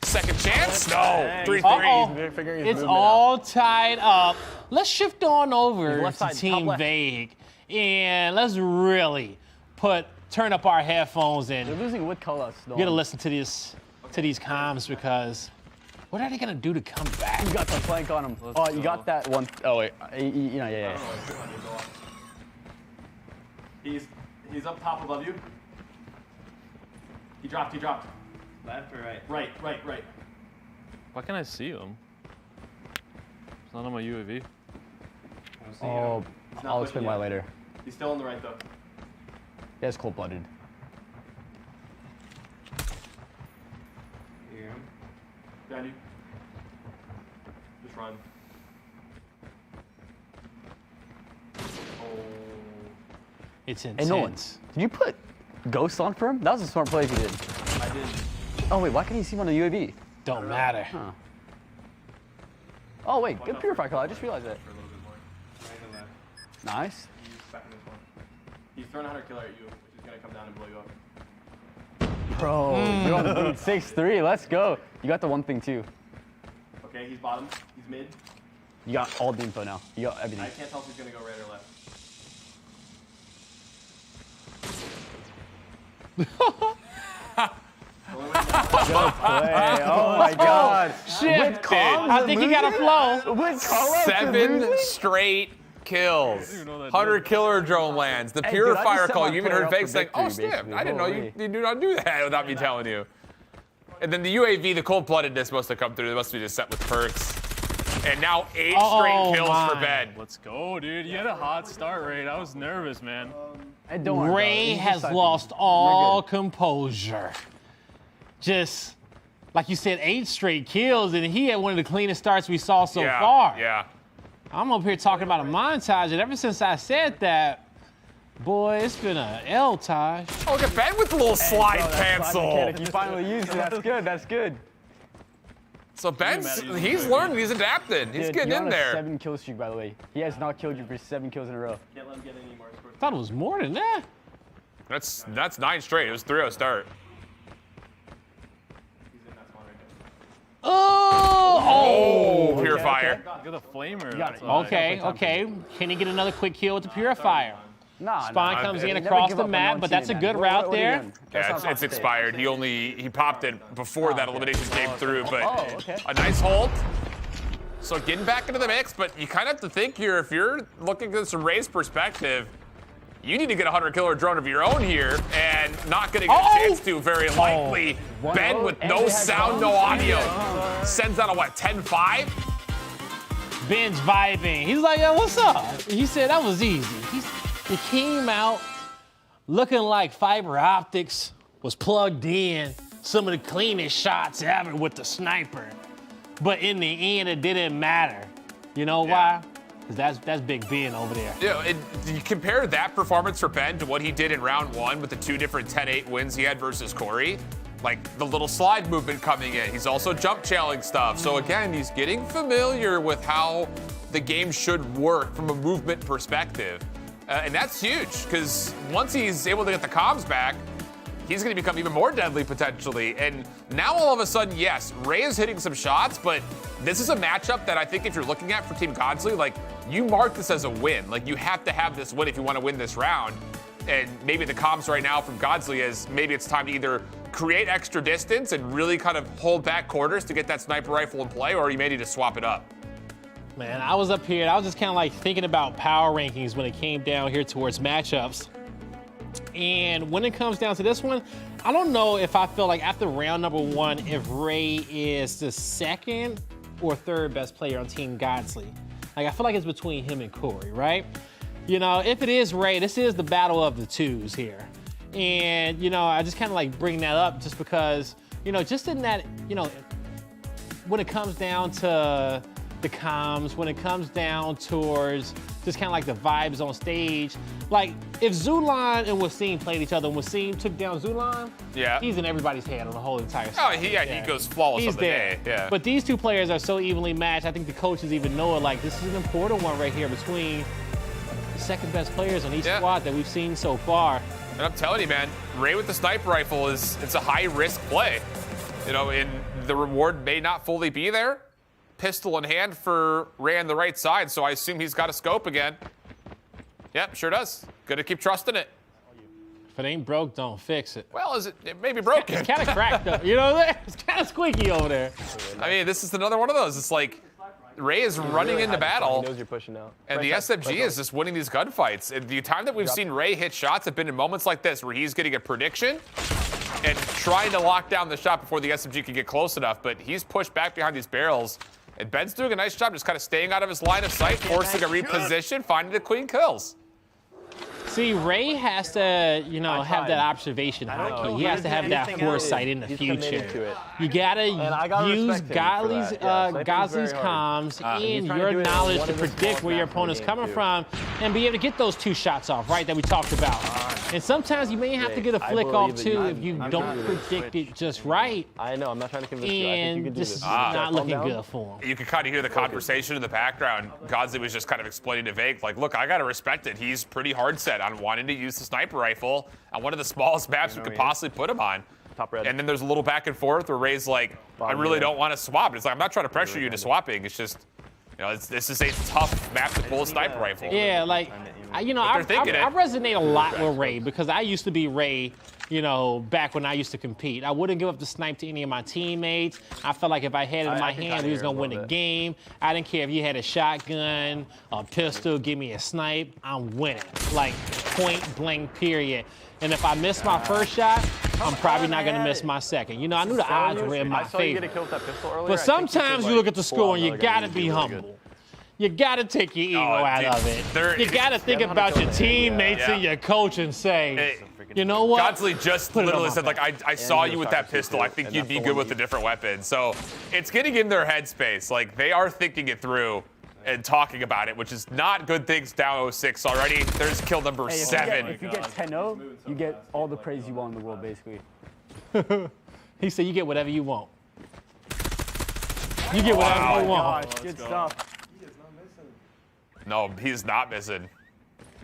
Second chance. No. Dang. 3-3. It's all tied up. Let's shift on over left to side, Team top left. Vague, and let's really turn up our headphones They're and losing with colors. get to listen to these comms, because what are they gonna do to come back? You got the flank on him. Oh, you got that one. Oh wait, yeah. He's up top above you. He dropped. Left or right? Right. Why can't I see him? It's not on my UAV. Oh, I'll explain why later. He's still on the right though. Yeah, it's cold-blooded. Behind you. Just run. It's Hey, intense. Nolan, did you put Ghost on for him? That was a smart play if you did. I did. Oh wait, why can't he see him on the UAV? Don't matter. Huh. Oh wait, good purify call. I just realized that. Right and left. Nice. He's back in this one. He's throwing a 100 killer at you, which is gonna come down and blow you up. Bro, you're on the lead 6-3. Let's go. You got the one thing too. Okay, he's bottom. He's mid. You got all the info now. You got everything. I can't tell if he's gonna go right or left. Good play. Oh my God. Shit. I think he got a flow. With Carlos 7 straight kills. 100 killer drone lands. The purifier call. You even heard Vague saying, "Oh snap! I didn't know you do not do that without me telling you." And then the UAV, the cold-bloodedness must have come through. They must be just set with perks. And now 8 straight kills for Ben. Let's go, dude. You had a hot start, Raid. I was nervous, man. And don't worry, Ray has lost all composure. Just like you said, 8 straight kills, and he had one of the cleanest starts we saw so far. Yeah. I'm up here talking about a montage, and ever since I said that, boy, it's been a L-tage. Oh, look at Ben with a little slide cancel. You finally used it. That's good. That's good. So Ben's, he's learned, he's adapted. He's Dude, getting you're in on a there. 7 kill streak, by the way. He has not killed you for 7 kills in a row. Can't let him get any more scores. I thought it was more than that. That's 9 straight. It was 3-0 start. He's in that Oh! Purifier. Get a flamer. Okay. Can he get another quick kill with the Purifier? Nah, Spawn comes in across the map, but that's a good route there. Yeah, it's expired. He popped it before that elimination came through, but a nice hold. So getting back into the mix, but you kind of have to think here, if you're looking at this from Ray's perspective, you need to get a 100-killer drone of your own here, and not going to get a chance to, very likely. Ben with no sound, no audio, sends out a, what, 10-5? Ben's vibing. He's like, yo, what's up? He said that was easy. He came out looking like fiber optics was plugged in, some of the cleanest shots ever with the sniper. But in the end, it didn't matter. You know why? Because that's Big Ben over there. Yeah, you compare that performance for Ben to what he did in round 1 with the 2 different 10-8 wins he had versus Corey. Like the little slide movement coming in. He's also jump challenging stuff. So again, he's getting familiar with how the game should work from a movement perspective. And that's huge, because once he's able to get the comms back, he's going to become even more deadly potentially. And now all of a sudden, yes, Ray is hitting some shots, but this is a matchup that I think if you're looking at for Team Godzly, like, you mark this as a win. Like, you have to have this win if you want to win this round. And maybe the comms right now from Godzly is maybe it's time to either create extra distance and really kind of hold back quarters to get that sniper rifle in play, or you may need to swap it up. Man, I was up here, I was just kind of like thinking about power rankings when it came down here towards matchups. And when it comes down to this one, I don't know if I feel like after round number 1, if Ray is the 2nd or 3rd best player on Team Godzly. Like, I feel like it's between him and Corey, right? You know, if it is Ray, this is the battle of the 2s here. And, you know, I just kind of like bring that up just because, you know, just in that, you know, when it comes down to the comms, when it comes down towards just kind of like the vibes on stage, like if Zulan and Wasim played each other and Wasim took down Zulan, he's in everybody's head on the whole entire side. Oh, he goes flawless on the day. Yeah. But these 2 players are so evenly matched, I think the coaches even know it, like this is an important one right here between the 2nd best players on each squad that we've seen so far. And I'm telling you, man, Ray with the sniper rifle it's a high risk play. You know, and the reward may not fully be there. Pistol in hand for Ray on the right side, so I assume he's got a scope again. Yep, sure does. Gonna keep trusting it. If it ain't broke, don't fix it. Well, it may be broken. It's kind of cracked up, you know? It's kind of squeaky over there. I mean, this is another one of those. It's like Ray is running into battle. He knows you're pushing out. And the SFG is just winning these gunfights. And the time that we've seen Ray hit shots have been in moments like this where he's getting a prediction and trying to lock down the shot before the SFG can get close enough. But he's pushed back behind these barrels. And Ben's doing a nice job just kind of staying out of his line of sight, forcing a reposition, finding the clean kills. See, Ray has to, you know, have that observation hockey. He has to have that foresight in the future. You gotta use Godzly's comms and your knowledge to predict where your opponent's coming from and be able to get those 2 shots off, right, that we talked about. And sometimes you may have to get a flick off too if you don't predict it just right. I know, I'm not trying to convince you. I think you can do this is not looking good for him. You can kind of hear the conversation in the background. Godzly was just kind of explaining to Vague, like, look, I gotta respect it. He's pretty hard set on wanting to use the sniper rifle on one of the smallest maps we could possibly put him on. Top red. And then there's a little back and forth where Ray's like, I really don't want to swap. It's like, I'm not trying to pressure you into swapping. It's just, you know, this is a tough map to pull a sniper rifle. Yeah, like, you know, I resonate a lot with Ray because I used to be Ray, you know, back when I used to compete. I wouldn't give up the snipe to any of my teammates. I felt like if I had it in my hand, we was going to win the game. I didn't care if you had a shotgun, a pistol, give me a snipe, I'm winning. Like, point blank, period. And if I miss my first shot, I'm probably not going to miss my second. You know, I knew the odds were in my favor. But sometimes you look at the score and you got to be humble. You got to take your ego out of it. You got to think about your teammates and your coach and say, you know what? Godzly just literally said, like, I saw you with that pistol. I think you'd be good with a different weapon. So it's getting in their headspace. Like, they are thinking it through and talking about it, which is not good things down 06 already. There's kill number 7. If you get 10-0, you get all the praise you want in the world, basically. He said you get whatever you want. You get whatever you want. Gosh, good stuff. No, he's not missing.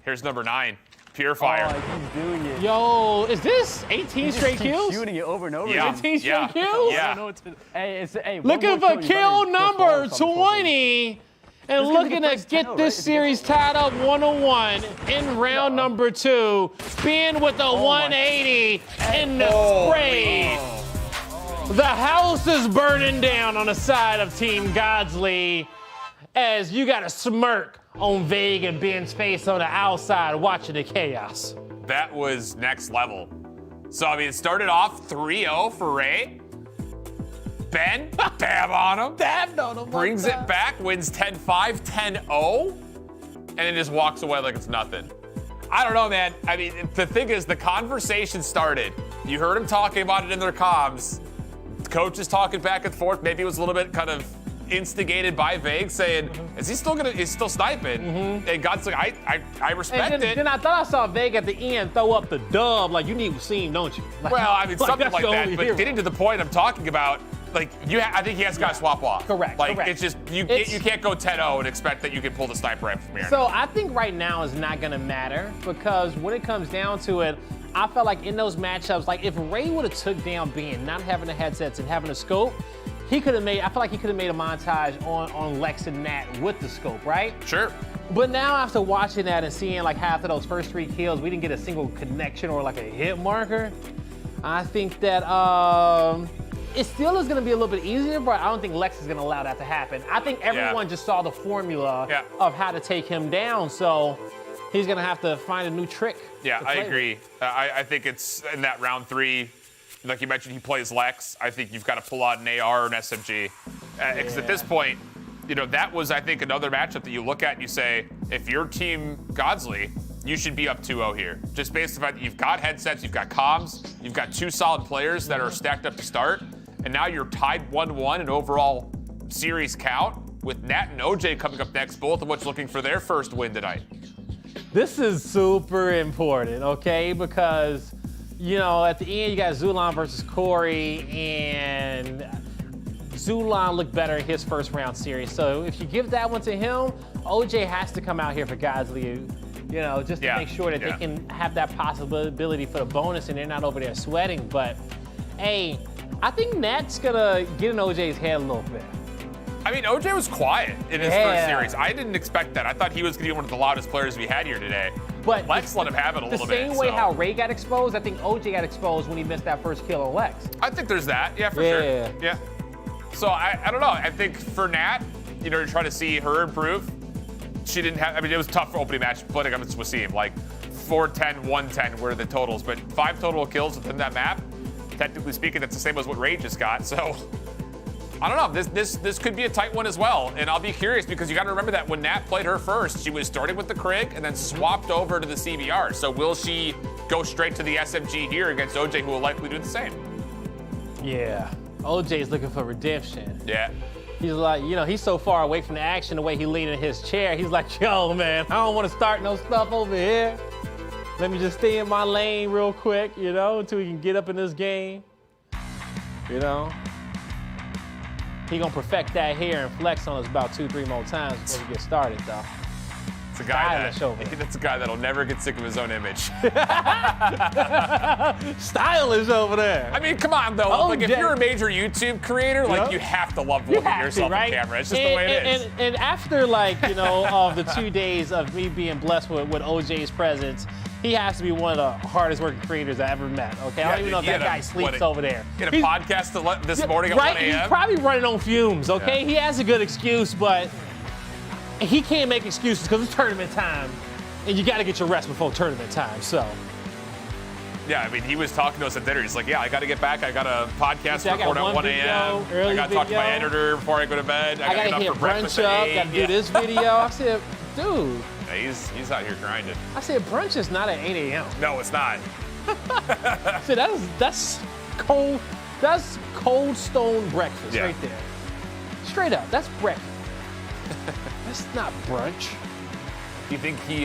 Here's number 9. Purifier. Oh, he's doing it. Yo, is this 18 straight kills? Shooting it over and over. Yeah. 18 straight kills? Yeah. Hey, looking for kill number 20. And looking to get this series tied up 1-1 in round number 2. Ben with a 180 in the spray. The house is burning down on the side of Team Godzly as you got a smirk on Vague and Ben's face on the outside watching the chaos. That was next level. So, I mean, it started off 3-0 for Ray. Ben, dab on him. Dabbed on him. Brings it back, wins 10-5, 10-0, and then just walks away like it's nothing. I don't know, man. I mean, the thing is, the conversation started. You heard him talking about it in their comms. The coach is talking back and forth. Maybe it was a little bit kind of instigated by Vague, saying, "Is he still gonna? He's still sniping?" And God's like, "I respect and it." Then I thought I saw Vague at the end throw up the dub, like you need Wasim, don't you? Like, well, I mean, something that's like the that. only But hero. getting to the point I'm talking about, like I think he has got to swap off. Correct. Like correct. it's just you can't go 10-0 and expect that you can pull the sniper rifle from here. So I think right now is not gonna matter because when it comes down to it, I felt like in those matchups, like if Ray would have took down Ben, not having the headsets and having a scope, he could have made. I feel like he could have made a montage on Lex and Nat with the scope, right? Sure. But now after watching that and seeing like half of those first 3 kills, we didn't get a single connection or like a hit marker. I think that it still is going to be a little bit easier, but I don't think Lex is going to allow that to happen. I think everyone just saw the formula of how to take him down, so he's going to have to find a new trick. Yeah, I agree. I think it's in that round 3. Like you mentioned, he plays Lex. I think you've got to pull out an AR or an SMG. Because at this point, that was, I think, another matchup that you look at and you say, if you're Team Godzly, you should be up 2-0 here. Just based on the fact that you've got headsets, you've got comms, you've got 2 solid players that are stacked up to start, and now you're tied 1-1 in overall series count with Nat and OJ coming up next, both of which looking for their first win tonight. This is super important, okay? Because, at the end, you got Zulon versus Corey, and Zulon looked better in his first round series. So if you give that one to him, OJ has to come out here for Godzly, just to make sure that they can have that possibility for the bonus and they're not over there sweating. But, hey, I think Nat's gonna get in OJ's head a little bit. I mean, OJ was quiet in his first series. I didn't expect that. I thought he was going to be one of the loudest players we had here today. But Lex let him have it a little bit. The same way how Ray got exposed, I think OJ got exposed when he missed that first kill on Lex. I think there's that. Yeah, for sure. Yeah. So I don't know. I think for Nat, you're trying to see her improve. She didn't have, it was tough for opening match, splitting up with Wasim. Like 4-10, 1-10 were the totals, but 5 total kills within that map. Technically speaking, that's the same as what Ray just got. So I don't know. This could be a tight one as well. And I'll be curious because you got to remember that when Nat played her first, she was starting with the Krig and then swapped over to the CBR. So will she go straight to the SMG here against OJ, who will likely do the same? Yeah. OJ's looking for redemption. Yeah. He's like, he's so far away from the action, the way he leaned in his chair. He's like, yo, man, I don't want to start no stuff over here. Let me just stay in my lane real quick, until we can get up in this game. He gonna perfect that here and flex on us about 2-3 more times before we get started, though. It's a guy that's a guy that'll never get sick of his own image. Stylish over there. I mean, come on though. Like if you're a major YouTube creator, like you have to love looking at yourself on camera. It's just the way it is. And after of the 2 days of me being blessed with OJ's presence, he has to be one of the hardest working creators I ever met. Okay, I don't even know if that guy sleeps over there. Get a podcast this morning at 1 a.m. He's probably running on fumes. Okay, he has a good excuse, but he can't make excuses because it's tournament time, and you got to get your rest before tournament time. So. Yeah, I mean, he was talking to us at dinner. He's like, yeah, I got to get back. I got a podcast to record at 1 a.m. I got to talk to my editor before I go to bed. I got to get up for breakfast at 8. Got to do this video. I said, dude. Yeah, he's out here grinding. I said, brunch is not at 8 a.m. No, it's not. I said, that's cold stone breakfast right there. Straight up, that's breakfast. That's not brunch. Do you think he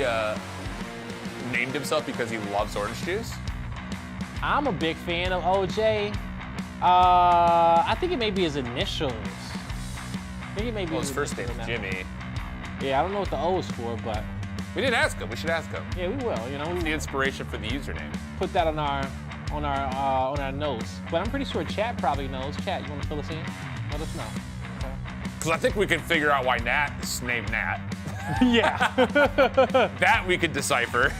named himself because he loves orange juice? I'm a big fan of OJ. I think it may be his initials. I think it may be his first name is Jimmy. Yeah, I don't know what the O is for, but We didn't ask him. We should ask him. Yeah, we will. You know, What's the inspiration for the username? Put that on our notes. But I'm pretty sure Chat probably knows. Chat, you want to fill us in? Let us know. Because I think we can figure out why Nat is named Nat. Yeah. That we could decipher.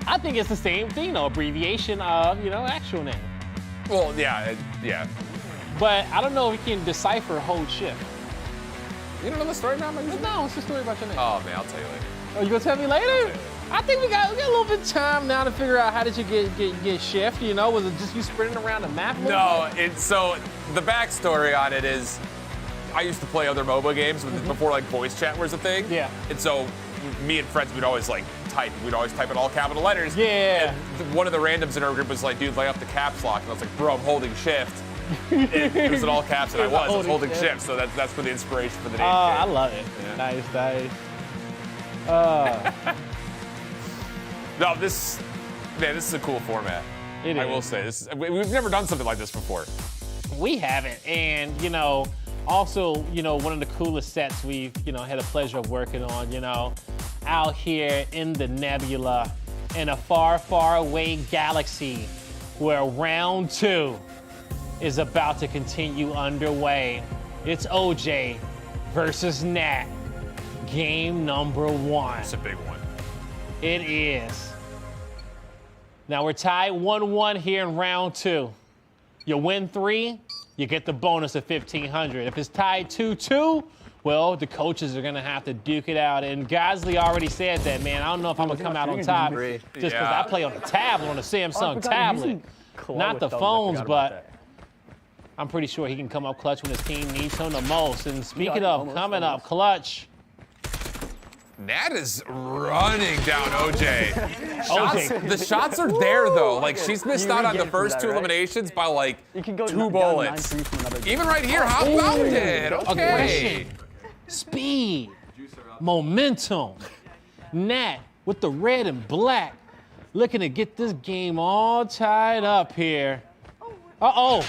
I think it's the same thing, though. Abbreviation of, you know, actual name. Well, yeah, yeah. But I don't know if we can decipher hold shift. You don't know the story now? No, it's the story about your name. Oh, man, I'll tell you later. Oh, you gonna tell me later? I think we got a little bit of time now to figure out how did you get shift, you know? Was it just you sprinting around the map? No, so the backstory on it is I used to play other MOBA games before like voice chat was a thing. Yeah. And so me and friends would always like type in all capital letters. Yeah. And one of the randoms in our group was like, dude, lay off the caps lock. And I was like, bro, I'm holding shift. It was in all caps and I was holding shift. So that's for the inspiration for the name. I love it. Yeah. Nice. No, this is a cool format. It is. I will say this. We've never done something like this before. We haven't, and you know, also, you know, one of the coolest sets we've, you know, had the pleasure of working on, you know, out here in the nebula, in a far, far away galaxy, where round 2 is about to continue underway. It's OJ versus Nat. Game number 1. It's a big one. It is. Now we're tied 1-1 here in round 2. You win 3, you get the bonus of 1,500. If it's tied 2-2, well, the coaches are gonna have to duke it out. And Godzly already said that, man. I don't know if I'm gonna come out on top just because I play on a tablet, on a Samsung tablet. Not the phones, but I'm pretty sure he can come up clutch when his team needs him the most. And speaking of coming up clutch, Nat is running down OJ. The shots are there though. Like she's missed out on the first 2 eliminations by like 2 bullets. Even right here, how about it? Okay. Aggression, speed, momentum. Nat with the red and black, looking to get this game all tied up here. Uh-oh.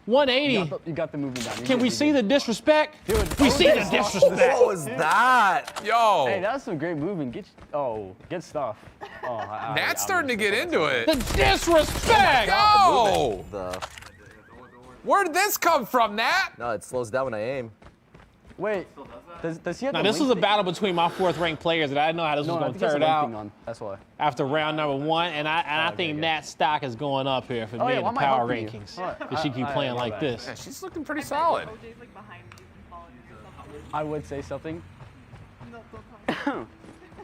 180. You got the movement down. Can we see the disrespect? We see the disrespect. What was that? Yo. Hey, that's some great movement. Good stuff. Nat's starting to get into it. The disrespect. Yo. Where did this come from, Nat? No, it slows down when I aim. Wait, does he have Now, this was a battle between my 4th-ranked players, and I didn't know how this was going to turn out. That's why. After round number 1, and I think Nat's stock is going up here for me in the power rankings. If she keep playing like this. Yeah, she's looking pretty solid. I would say something. He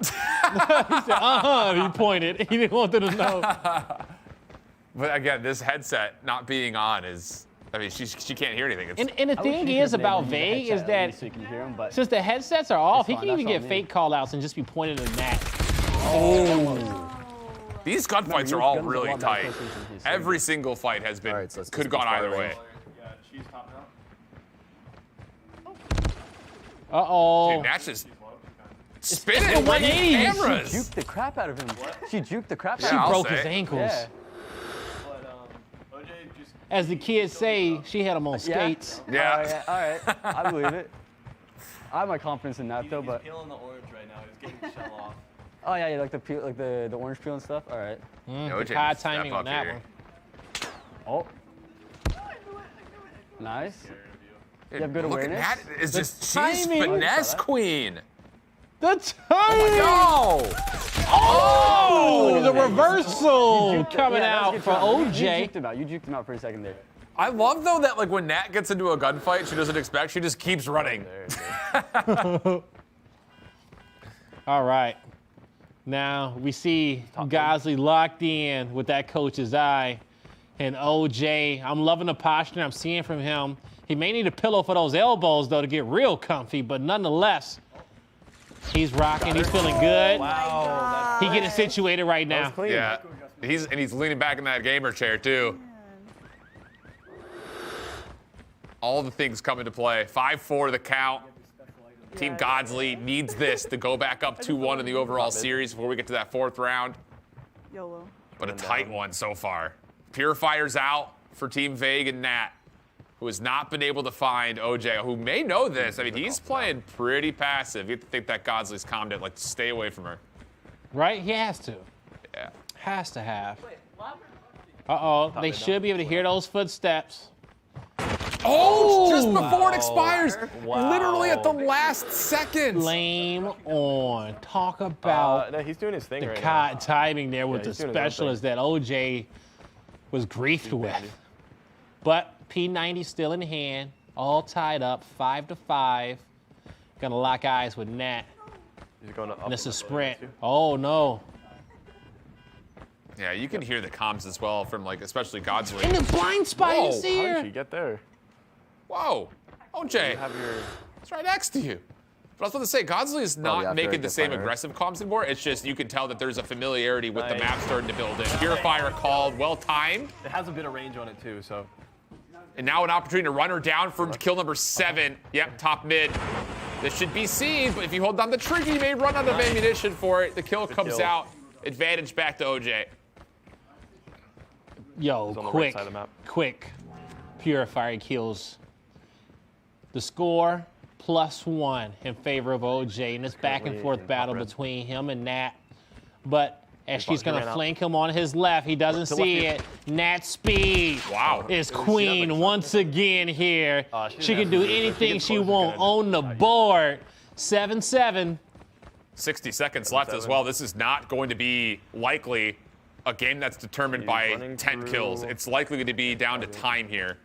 said, he pointed. He didn't want them to know. But again, this headset not being on is, I mean, she can't hear anything. And the thing is about Vague is that since the headsets are off, he can even get fake call-outs and just be pointed at Nat. Oh. These gunfights are all really tight. Every single fight has been, could have gone either way. Uh-oh. Dude, Nat's just spinning the 180. cameras. She juked the crap out of him. She juked the crap out She of him. broke his ankles. Yeah. As the kids say, she had him on skates. Yeah. All right. I believe it. I have my confidence in that though, but. He's peeling the orange right now. He's getting the shell off. Oh yeah, like the peel, like the orange peel and stuff. All right. Good high timing on that one. Oh. Nice. Dude, You have good look awareness. at that. It's just, she's timing. finesse queen. The timing! No! Oh! The reversal coming out for OJ. You juked him out for a second there. I love though that like when Nat gets into a gunfight she doesn't expect, she just keeps running. All right. Now we see Godzly locked in with that coach's eye. And OJ, I'm loving the posture I'm seeing from him. He may need a pillow for those elbows though to get real comfy, but nonetheless, he's rocking, he's feeling good. Wow. He getting situated right now. Yeah. He's leaning back in that gamer chair too. All the things come into play. 5-4 the count. Team Godzly needs this to go back up 2-1 in the overall series before we get to that 4th round. YOLO. But a tight one so far. Purifier's out for Team Vague and Nat. who has not been able to find OJ, who may know this. I mean, he's playing pretty passive. You have to think that Godzly's calmed it, like, stay away from her. Right? He has to. Yeah. Has to have. Uh-oh, they should be able to hear those footsteps. Oh, just before it expires. Literally at the last second. Flame on. Talk about no, he's doing his thing the right COD now. timing there with the he's doing his own specialist that OJ was griefed with. But P90 still in hand, all tied up, 5-5. Gonna lock eyes with Nat. He's going And it's a sprint. Oh no. Yeah, you can hear the comms as well from, like, especially Godzly. And the blind spot Whoa. is here. How did she get there? Whoa, OJ, it's right next to you. But I was about to say, Godzly is not making the same aggressive comms anymore. It's just you can tell that there's a familiarity with the map starting to build in. Purifier called, well timed. It has a bit of range on it too, so. And now an opportunity to run her down for kill number 7. Yep, top mid. This should be seen, but if you hold down the trigger, you may run out of ammunition for it. The kill comes out. Advantage back to OJ. Yo, quick, quick. Purifier kills. The score +1 in favor of OJ in this back and forth battle between him and Nat. But as she's gonna flank him on his left, he doesn't see it. Nat speed is queen once again here. She can do anything she wants on the board. 7-7. 60 seconds left as well. This is not going to be likely a game that's determined by 10 kills. It's likely going to be down to time here.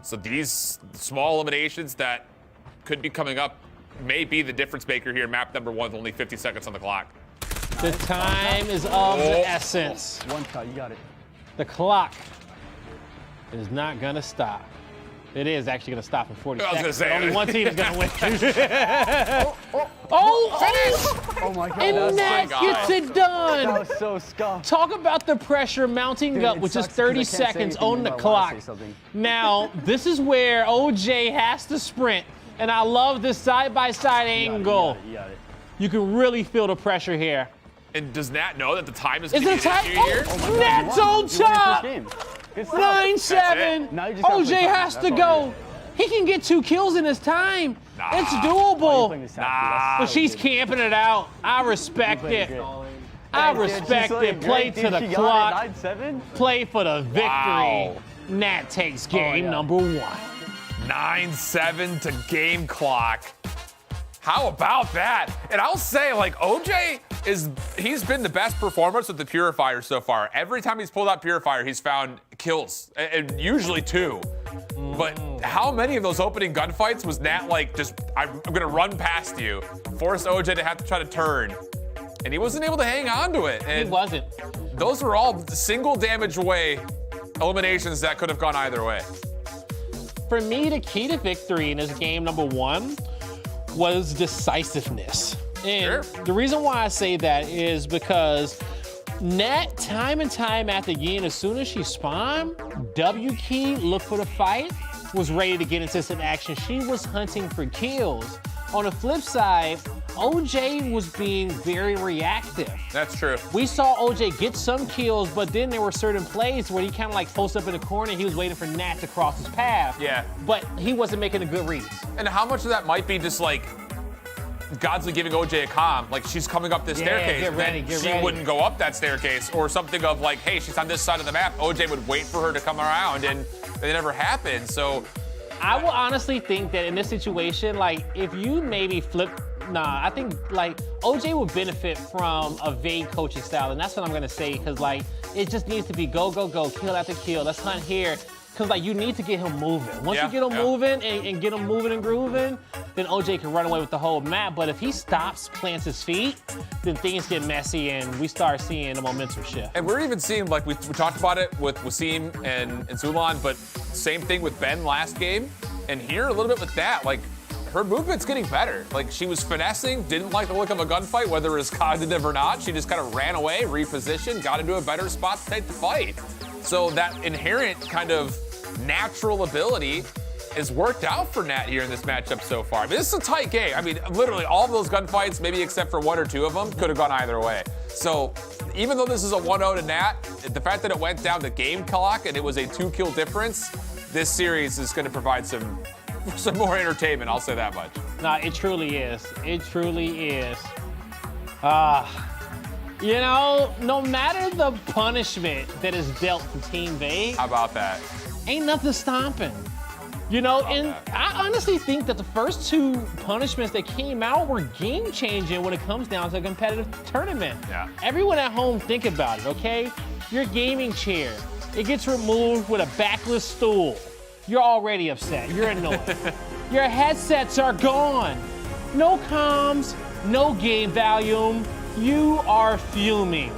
So these small eliminations that could be coming up may be the difference maker here. Map number 1 with only 50 seconds on the clock. The time is of the essence. One shot, you got it. The clock is not gonna stop. It is actually gonna stop in 40 I was seconds. gonna say, but only one team is gonna win. Oh my God. And Nat gets it done. That was so scuffed. Talk about the pressure mounting up with just 30 seconds on the clock. Now, this is where OJ has to sprint. And I love this side-by-side angle. You got it. You can really feel the pressure here. And does Nat know that the time is Is going it to a be tie? here? Oh, Nat's on top. 9-7. OJ has to go. He can get 2 kills in his time. It's doable. But she's camping it out. I respect it. I respect it. Play to the clock. Play for the victory. Nat takes game number 1. 9-7 to game clock. How about that? And I'll say, like, OJ he's been the best performance with the Purifier so far. Every time he's pulled out Purifier, he's found kills, and usually 2. But how many of those opening gunfights was Nat like, I'm gonna run past you, force OJ to have to try to turn, and he wasn't able to hang on to it. And he wasn't. Those were all single damage away eliminations that could have gone either way. For me, the key to victory in this game number 1 was decisiveness. And the reason why I say that is because Nat, time and time after again, as soon as she spawned, W key, look for the fight, was ready to get into some action. She was hunting for kills. On the flip side, OJ was being very reactive. That's true. We saw OJ get some kills, but then there were certain plays where he kind of like posted up in the corner and he was waiting for Nat to cross his path. Yeah. But he wasn't making a good reads. And how much of that might be just like Godzly giving OJ a comm, like she's coming up this staircase, get ready, then she wouldn't go up that staircase, or something of like, hey, she's on this side of the map. OJ would wait for her to come around, and it never happened. So I will honestly think that in this situation, like if you maybe flip, I think like OJ would benefit from a Vague coaching style, and that's what I'm gonna say, because like it just needs to be go, go, go, kill after kill. Let's hunt here. Because like you need to get him moving. Once you get him moving and get him moving and grooving, then OJ can run away with the whole map. But if he stops, plants his feet, then things get messy and we start seeing the momentum shift. And we're even seeing, like we talked about it with Wasim and Zulon, but same thing with Ben last game. And here a little bit with that, like her movement's getting better. Like she was finessing, didn't like the look of a gunfight, whether it was cognitive or not. She just kind of ran away, repositioned, got into a better spot to take the fight. So that inherent kind of natural ability has worked out for Nat here in this matchup so far. I mean, this is a tight game. I mean, literally all of those gunfights, maybe except for 1 or 2 of them, could have gone either way. So even though this is a 1-0 to Nat, the fact that it went down to game clock and it was a 2-kill difference, this series is going to provide some more entertainment. I'll say that much. No, it truly is. It truly is. You know, no matter the punishment that is dealt to Team Vague, how about that? Ain't nothing stopping. You know, and I honestly think that the first two punishments that came out were game-changing when it comes down to a competitive tournament. Yeah. Everyone at home, think about it, okay? Your gaming chair, it gets removed with a backless stool. You're already upset. You're annoyed. Your headsets are gone. No comms, no game volume. You are fuming.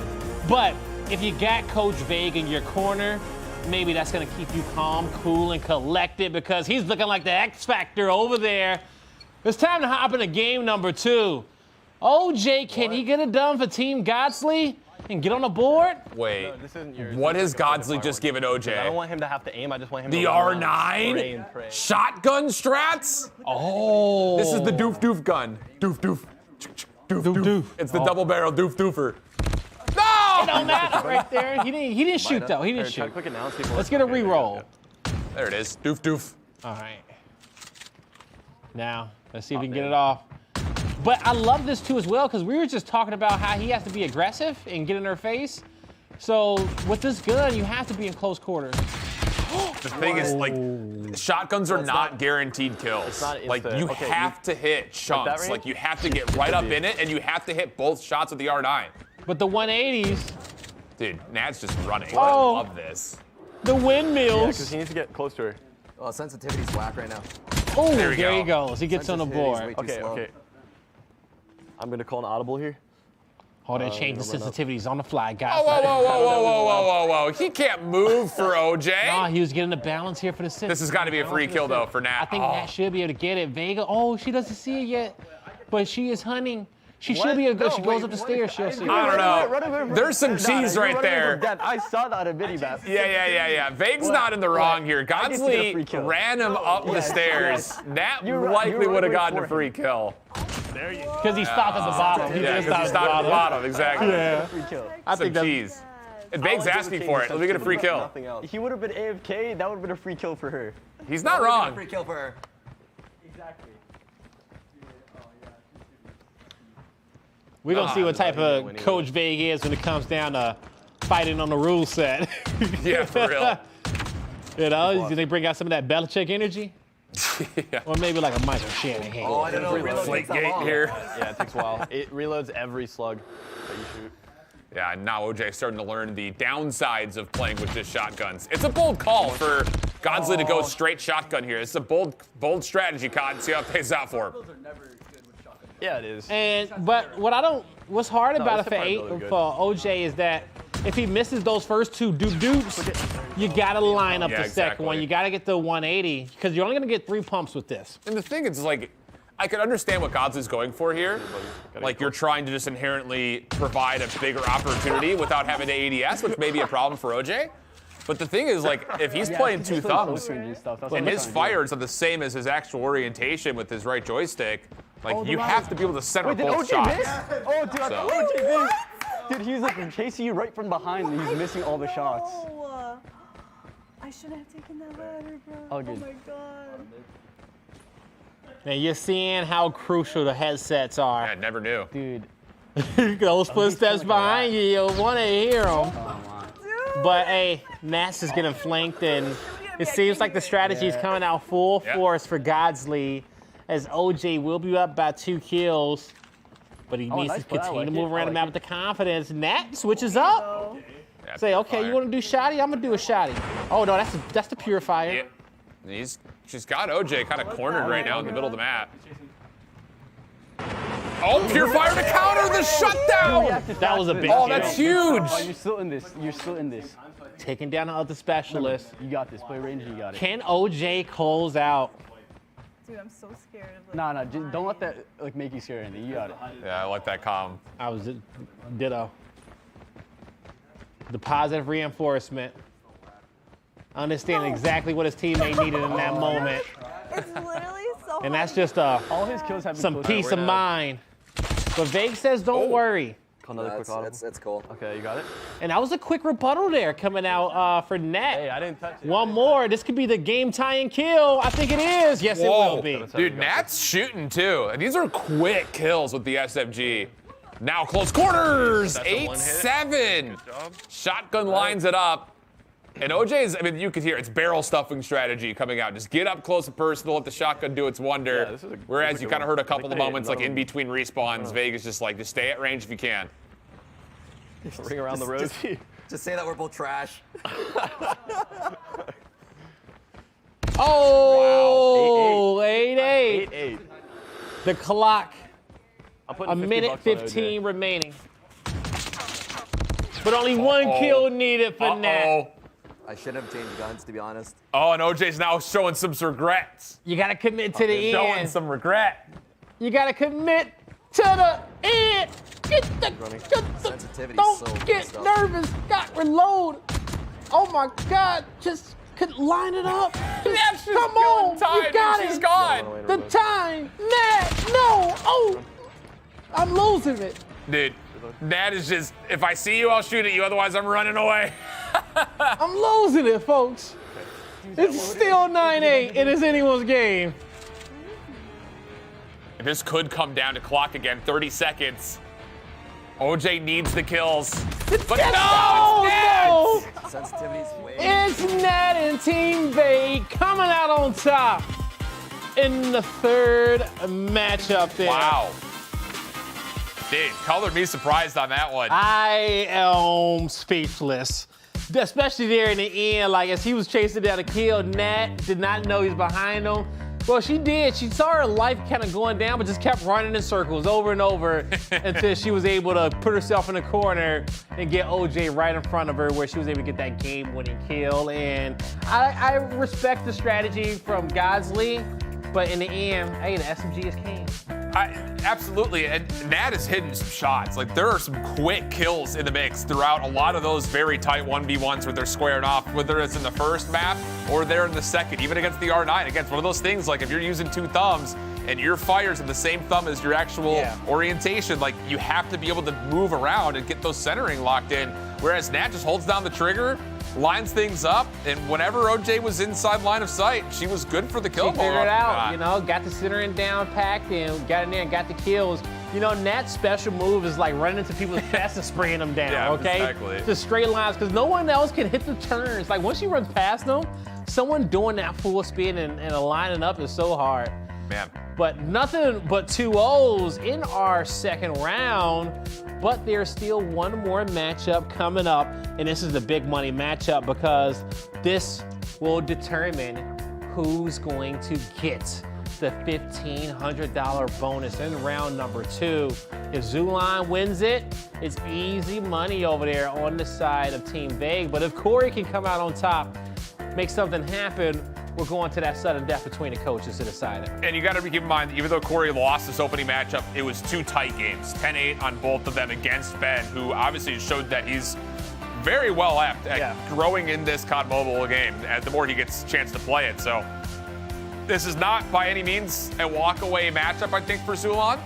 But if you got Coach Vague in your corner, maybe that's gonna keep you calm, cool, and collected because he's looking like the X Factor over there. It's time to hop into game number 2. OJ, can he get it done for Team Godzly and get on the board? Wait, No, this isn't yours. what has This is Godzly just given OJ? I don't want him to have to aim. I just want him The to run around, R9? spray and pray. Shotgun strats? Oh. This is the doof doof gun. Doof doof. Doof doof. It's the double barrel doof doofer. It don't matter right there. He didn't shoot though. He didn't shoot. Let's get a re-roll. There it is. Doof doof. All right. Now, let's see if we can get it off. But I love this too as well because we were just talking about how he has to be aggressive and get in her face. So with this gun, you have to be in close quarters. The thing is, like, shotguns are not guaranteed kills. It's not Like, instant. you Okay, have to hit chunks. range? Like, you have to get right up in it, and you have to hit both shots with the R9. But the 180s. Dude, Nat's just running. Oh. I love this. The windmills. Yeah, because he needs to get close to her. Oh, sensitivity's whack right now. Oh, There we there go. he goes. He gets on the board. Okay. I'm gonna call an audible here. Oh, they changed the sensitivities on the fly, guys. Oh, whoa. He can't move for OJ. No, he was getting the balance here for the This has got to be a free kill, though, for Nat. I think Nat should be able to get it. Vega, she doesn't see it yet, but she is hunting. She should be able to go. She goes up the stairs, she'll see it. I don't know. There's some cheese right there. I saw that on a mini map. Yeah. Vague's not in the wrong here. Godzly ran him up the stairs. Nat likely would have gotten a free kill. There you go. Because he stopped at the bottom. Yeah, because he stopped at the bottom, exactly. Yeah. I Some cheese. And Vague's asking for it. Let me get a free kill. He would have been AFK. That would have been a free kill for her. He's not wrong. Free kill for her. We're going to see what type of Coach Vague is when it comes down to fighting on the rule set. Yeah, for real. You know, do they bring out some of that Belichick energy? Yeah. Or maybe like a Michael Shanahan. Oh, I don't know. Flake gate here. Yeah, it takes a while. It reloads every slug that you shoot. Yeah, and now OJ's starting to learn the downsides of playing with just shotguns. It's a bold call for Godzly to go straight shotgun here. It's a bold strategy, COD. See how it pays out for him. Yeah, it is. But what's hard about it good. for OJ is that if he misses those first two dupes, you gotta line up the second one. You gotta get the 180 because you're only gonna get 3 pumps with this. And the thing is, like, I can understand what Godzly's going for here. Like, you're trying to just inherently provide a bigger opportunity without having to ADS, which may be a problem for OJ. But the thing is, like, if he's playing two thumbs and his fires are the same as his actual orientation with his right joystick, like, you have to be able to center both shots. Oh, dude, OJ missed. Dude, he's like chasing you right from behind and he's missing all the shots. Oh, I shouldn't have taken that ladder, bro. Oh, good. My God. And you're seeing how crucial the headsets are. I never knew. Dude. Those footsteps behind you, you want to hear them. But hey, Nass is getting flanked, and it seems like the strategy is coming out full force for Godzly, as OJ will be up by 2 kills. But he needs to continue to move around the map with the confidence. Nat switches up. Say, okay, you want to do shotty? I'm going to do a shotty. Oh, no, that's the purifier. Yeah. She's got OJ kind of cornered right now in the middle of the map. Oh, purifier to counter the shutdown! That was a big Oh, that's huge! Oh, you're still in this. You're still in this. Taking down the other specialist. You got this. Play range, you got it. Can OJ close out? Dude, I'm so scared of Nah, just don't let that like make you scared or anything. You got it. Yeah, I like that calm. I was ditto. The positive reinforcement. Understanding exactly what his teammate needed in that moment. It's literally so And that's just all his kills have been some close. peace of mind. But Vague says, don't worry. Call another quick audible. It's cool. Okay, you got it? And that was a quick rebuttal there coming out for Nat. Hey, I didn't touch it. One more. This could be the game-tying kill. I think it is. Yes, Whoa. it will be. Dude, Nat's shooting too. And these are quick kills with the SMG. Now close quarters. 8-7. Shotgun lines it up. And OJ's, I mean, you could hear it's barrel stuffing strategy coming out. Just get up close and personal, let the shotgun do its wonder. Yeah, this is a Whereas you kind of heard a couple of Hey, moments like in another between respawns, Vegas just like, just stay at range if you can. Ring around the rosy. Just say that we're both trash. Oh, 8-8. 8-8. The clock, I'm putting a 50 minute bucks on 15 remaining. But only one kill needed for Nat. I shouldn't have changed guns, to be honest. Oh, and OJ's now showing some regrets. You got to commit to the Showing end. some regret. You got to commit to the end. Sensitivity Don't so get messed up. nervous. Got reload. Oh my God. Just could line it up. Just, come on. Time, you got and it. she's gone. The time. Nat. No. Oh. I'm losing it. Dude, Nat is just, if I see you, I'll shoot at you. Otherwise, I'm running away. I'm losing it, folks. It's still 9-8. It is anyone's game. And this could come down to clock again. 30 seconds. OJ needs the kills. But no, it's Nat! Sensitivity's way. It's Nat and Team Vague coming out on top in the third matchup there. Wow. Dude, colored me surprised on that one. I am speechless. Especially there in the end, like as he was chasing down a kill, Nat did not know he was behind him. Well, she did. She saw her life kind of going down, but just kept running in circles over and over until she was able to put herself in the corner and get OJ right in front of her where she was able to get that game-winning kill. And I respect the strategy from Godzly, but in the end, hey, the SMG is king. Absolutely, and Nat is hitting some shots. Like, there are some quick kills in the mix throughout a lot of those very tight 1v1s where they're squaring off, whether it's in the first map or they're in the second, even against the R9. Against one of those things, like if you're using two thumbs and your fire's in the same thumb as your actual orientation, like you have to be able to move around and get those centering locked in. Whereas Nat just holds down the trigger, lines things up, and whenever OJ was inside line of sight, she was good for the kill. She figured it out, you know, got the centering down packed and got in there and got the kills. You know, Nat's special move is like running into people's chests and spraying them down, okay? Exactly. Just straight lines, because no one else can hit the turns. Like once you run past them, someone doing that full spin and lining up is so hard. Man. But nothing but 2-0s in our second round. But there's still one more matchup coming up, and this is the big money matchup because this will determine who's going to get the $1,500 bonus in round number 2. If Zulon wins it, it's easy money over there on the side of Team Vague. But if Corey can come out on top, make something happen, we're going to that sudden death between the coaches to decide it. And you got to keep in mind, even though Corey lost this opening matchup, it was 2 tight games, 10-8 on both of them against Ben, who obviously showed that he's very well apt at growing in this COD Mobile game the more he gets a chance to play it. So this is not by any means a walk-away matchup, I think, for Zulon.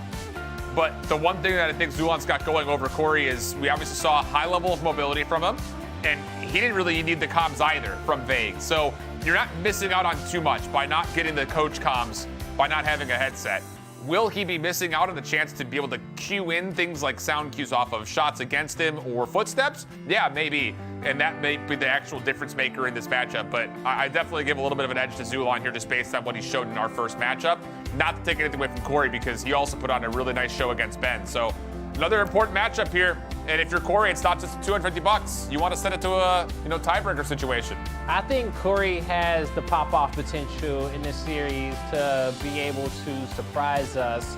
But the one thing that I think Zulon's got going over Corey is we obviously saw a high level of mobility from him, and he didn't really need the comms either from Vague. So you're not missing out on too much by not getting the coach comms, by not having a headset. Will he be missing out on the chance to be able to cue in things like sound cues off of shots against him or footsteps? Yeah, maybe. And that may be the actual difference maker in this matchup. But I definitely give a little bit of an edge to Zulon here just based on what he showed in our first matchup. Not to take anything away from Corey because he also put on a really nice show against Ben. So another important matchup here. And if you're Corey, it stops at $250. You want to send it to a tiebreaker situation. I think Corey has the pop-off potential in this series to be able to surprise us.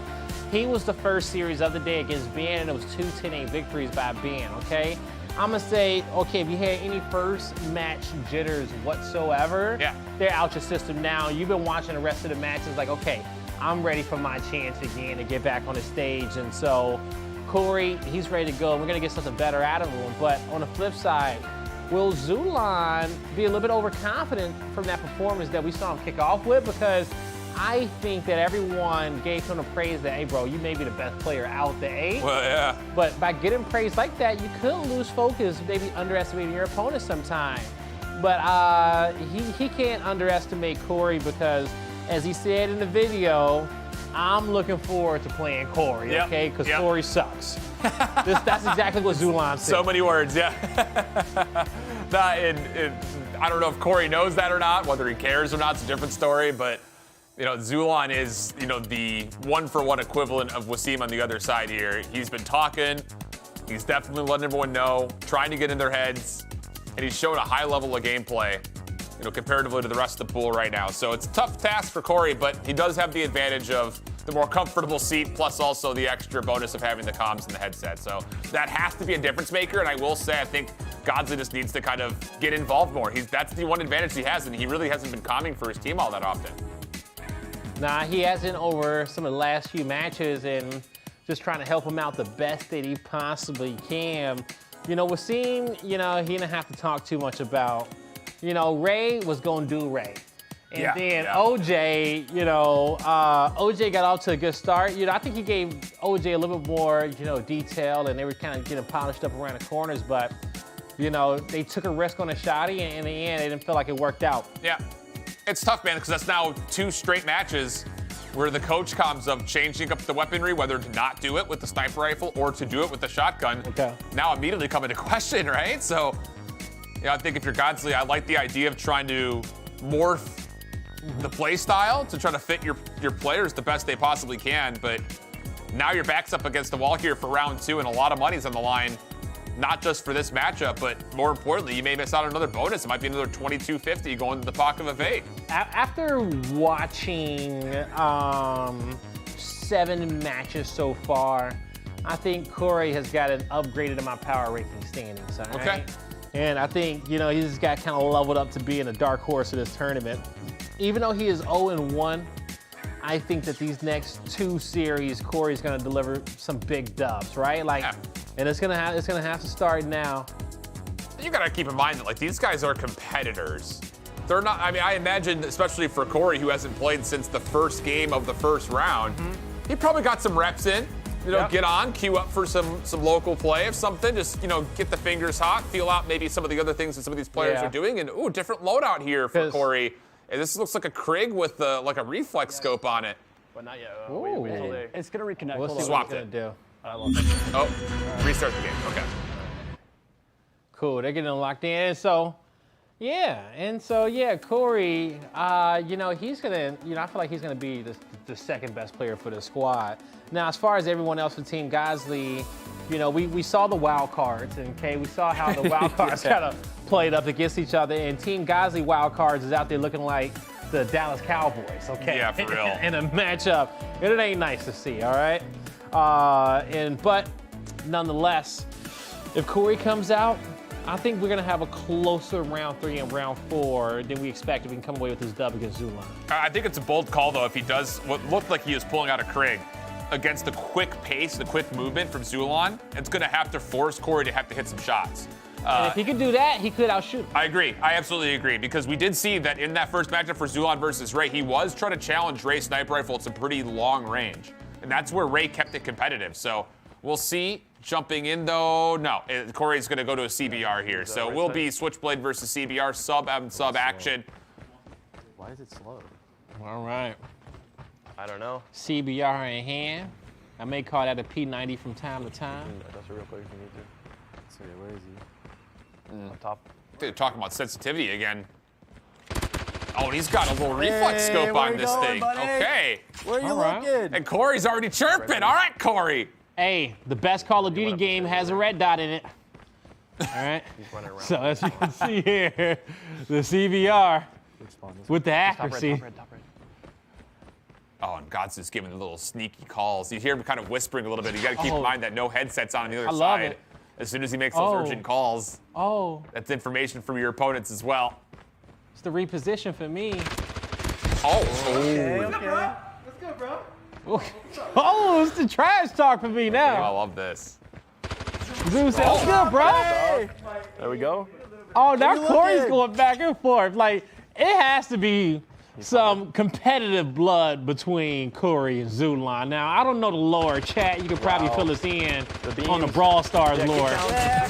He was the first series of the day against Ben, and it was 2 10-8 victories by Ben, okay? I'm going to say, okay, if you had any first match jitters whatsoever, they're out your system now. You've been watching the rest of the matches like, okay, I'm ready for my chance again to get back on the stage. And so Corey, he's ready to go. We're going to get something better out of him. But on the flip side, will Zulon be a little bit overconfident from that performance that we saw him kick off with? Because I think that everyone gave him the praise that, hey, bro, you may be the best player out there, eh? Well, yeah. But by getting praise like that, you could lose focus, maybe underestimating your opponent sometime. But he can't underestimate Corey because, as he said in the video, I'm looking forward to playing Corey, okay? Because Corey sucks. That's exactly what Zulan said. So many words, yeah. I don't know if Corey knows that or not, whether he cares or not, it's a different story, but Zulan is, the one-for-one equivalent of Wasim on the other side here. He's been talking, he's definitely letting everyone know, trying to get in their heads, and he's showing a high level of gameplay, comparatively to the rest of the pool right now. So it's a tough task for Corey, but he does have the advantage of the more comfortable seat, plus also the extra bonus of having the comms and the headset. So that has to be a difference maker, and I will say, I think Godzly just needs to kind of get involved more. That's the one advantage he has, and he really hasn't been calming for his team all that often. Nah, he hasn't over some of the last few matches, and just trying to help him out the best that he possibly can. Wasim, he didn't have to talk too much about. Ray was going to do Ray. And then OJ, OJ got off to a good start. I think he gave OJ a little bit more, detail, and they were kind of getting polished up around the corners, but, they took a risk on a shotty, and in the end, it didn't feel like it worked out. Yeah, it's tough, man, because that's now 2 straight matches where the coach comes of changing up the weaponry, whether to not do it with the sniper rifle or to do it with the shotgun. Okay. Now immediately come into question, right? So, I think if you're Godzly, I like the idea of trying to morph the play style to try to fit your players the best they possibly can, but now your back's up against the wall here for round 2, and a lot of money's on the line, not just for this matchup, but more importantly, you may miss out on another bonus. It might be another $22.50 going to the pocket of a Vague. After watching 7 matches so far, I think Corey has got an upgraded in my power ranking standings. All right? Okay. And I think, he's just got kind of leveled up to being a dark horse of this tournament. Even though he is 0-1, I think that these next 2 series, Corey's gonna deliver some big dubs, right? And it's gonna have to start now. You gotta keep in mind that these guys are competitors. They're not. I mean, I imagine, especially for Corey, who hasn't played since the first game of the first round, he probably got some reps in. Get on, queue up for some local play of something. Just get the fingers hot, feel out maybe some of the other things that some of these players are doing, and different loadout here for Corey. And this looks like a Krig with like a reflex scope on it. But not yet. It's gonna reconnect. We'll see Swapped what it's gonna do. Restart the game. Okay. Cool. They're getting locked in. So, Corey, he's gonna, I feel like he's gonna be the second best player for the squad. Now, as far as everyone else for Team Godzly, we saw the wild cards, and we saw how the wild cards kind of played up against each other, and Team Godzly wild cards is out there looking like the Dallas Cowboys, okay? Yeah, for real. In a matchup, and it ain't nice to see, all right? But nonetheless, if Corey comes out, I think we're gonna have a closer round 3 and round 4 than we expected. We can come away with this dub against Zulan. I think it's a bold call, though, if he does what looked like he was pulling out a Krig against the quick pace, the quick movement from Zulan. It's gonna have to force Corey to have to hit some shots. And if he could do that, he could outshoot. I agree. I absolutely agree, because we did see that in that first matchup for Zulan versus Ray, he was trying to challenge Ray's sniper rifle at some pretty long range. And that's where Ray kept it competitive. So we'll see. Jumping in, though, no. Corey's going to go to a CBR here. So we'll be Switchblade versus CBR, sub action. Why is it slow? All right. I don't know. CBR in hand. I may call that a P90 from time to time. That's a real player if you need to. So where is he? On top. They're talking about sensitivity again. Oh, and he's got a little reflex scope on this thing. Buddy? Okay. Where are you looking? And Corey's already chirping. All right, Corey. Hey, the best Call of Duty game has a red dot in it. All right. So as you can see here, the CBR with the accuracy. Top red. Oh, and God's just giving the little sneaky calls. You hear him kind of whispering a little bit. You got to keep in mind that no headset's on the other side. Love it. As soon as he makes those urgent calls, that's information from your opponents as well. It's the reposition for me. Okay. Let's go, bro. Oh, it's the trash talk for me now. I love this. Zeus said, what's good, bro? There we go. Oh, now Corey's going back and forth. Like, it has to be some competitive blood between Corey and Zulan. Now, I don't know the lore. Chat, you could probably fill us in on the Brawl Stars lore.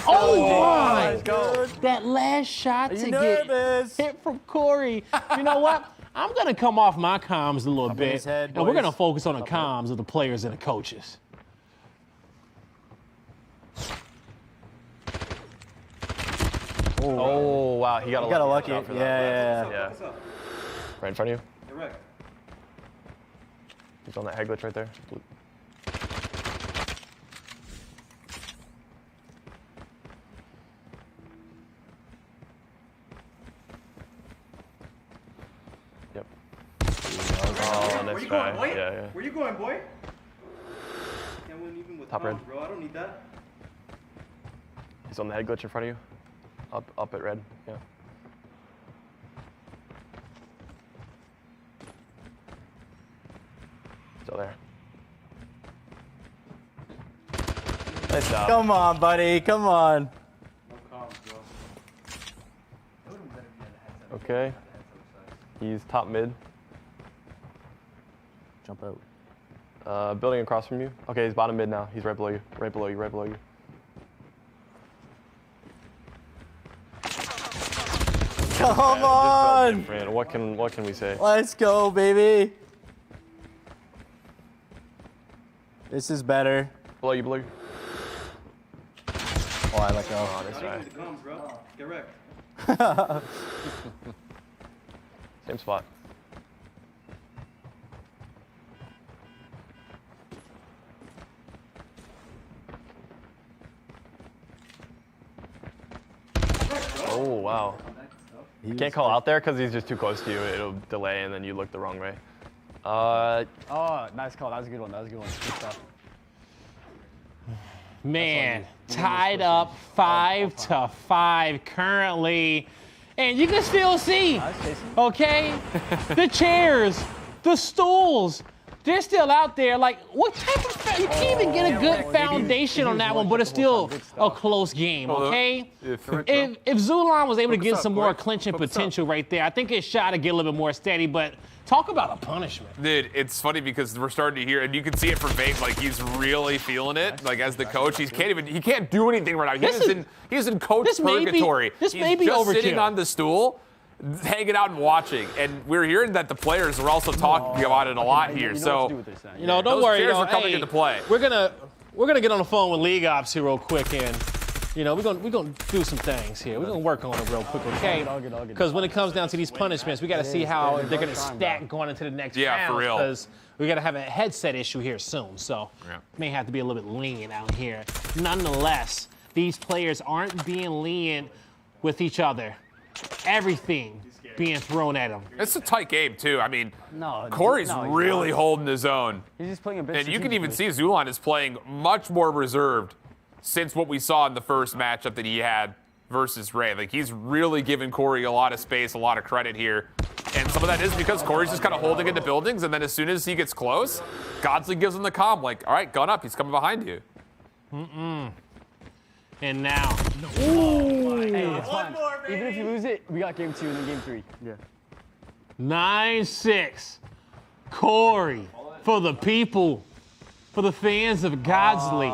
Oh my! That last shot to get hit from Corey. You know what? I'm gonna come off my comms a little bit, and we're gonna focus on the comms of the players and the coaches. Oh, wow, he got a lucky shot for that. Yeah. Right in front of you. Correct. He's on that head glitch right there. Yep. Oh, nice try. Boy? Yeah. Where you going, boy? Can't win even with Top red. comms, bro. I don't need that. He's on the head glitch in front of you. Up at red. Yeah. Still there. Nice job. Come on, buddy. Come on. Okay. He's top mid. Jump out. Building across from you. Okay, he's bottom mid now. He's right below you. Right below you. Right below you. Come on. Man, what can we say? Let's go, baby. This is better. Below you, below you. Oh, I let go. Oh, nice try. With the comms, bro. Get wrecked. Same spot. Oh, wow. You can't call out there because he's just too close to you. It'll delay and then you look the wrong way. Oh, nice call. That was a good one. Good stuff. Man, tied up 5-5 currently. And you can still see, okay, the chairs, the stools, they're still out there. Like, what type of, you can't even get a good foundation on that one, but it's still a close game, okay? If Zulan was able to get some more clinching potential right there, I think his shot would get a little bit more steady, but talk about a punishment. Dude, it's funny because we're starting to hear, and you can see it from Vague, like he's really feeling it. Like as the coach, he can't do anything right now. He's in coach purgatory. This may be just overkill. Sitting on the stool, hanging out and watching. And we're hearing that the players are also talking about it a lot here. So don't worry. Chairs are coming into play. We're gonna get on the phone with League Ops here real quick, and we're gonna do some things here. We're gonna work on it real quick, okay? Because when it comes down to these punishments, we got to see how they're gonna stack going into the next round. Yeah, for real. Because we got to have a headset issue here soon, so may have to be a little bit lenient out here. Nonetheless, these players aren't being lenient with each other. Everything being thrown at him. It's a tight game too. I mean, Corey's really holding his own. He's just playing a bit. And you can even see Zulan is playing much more reserved since what we saw in the first matchup that he had versus Ray. Like, he's really giving Corey a lot of space, a lot of credit here. And some of that is because Corey's just kind of holding into buildings, and then as soon as he gets close, Godzly gives him the comm, like, all right, gun up, he's coming behind you. And now. Ooh. Hey, it's fine. Even if you lose it, we got game 2 and then game 3. Yeah. 9-6. Corey, for the people, for the fans of Godzly.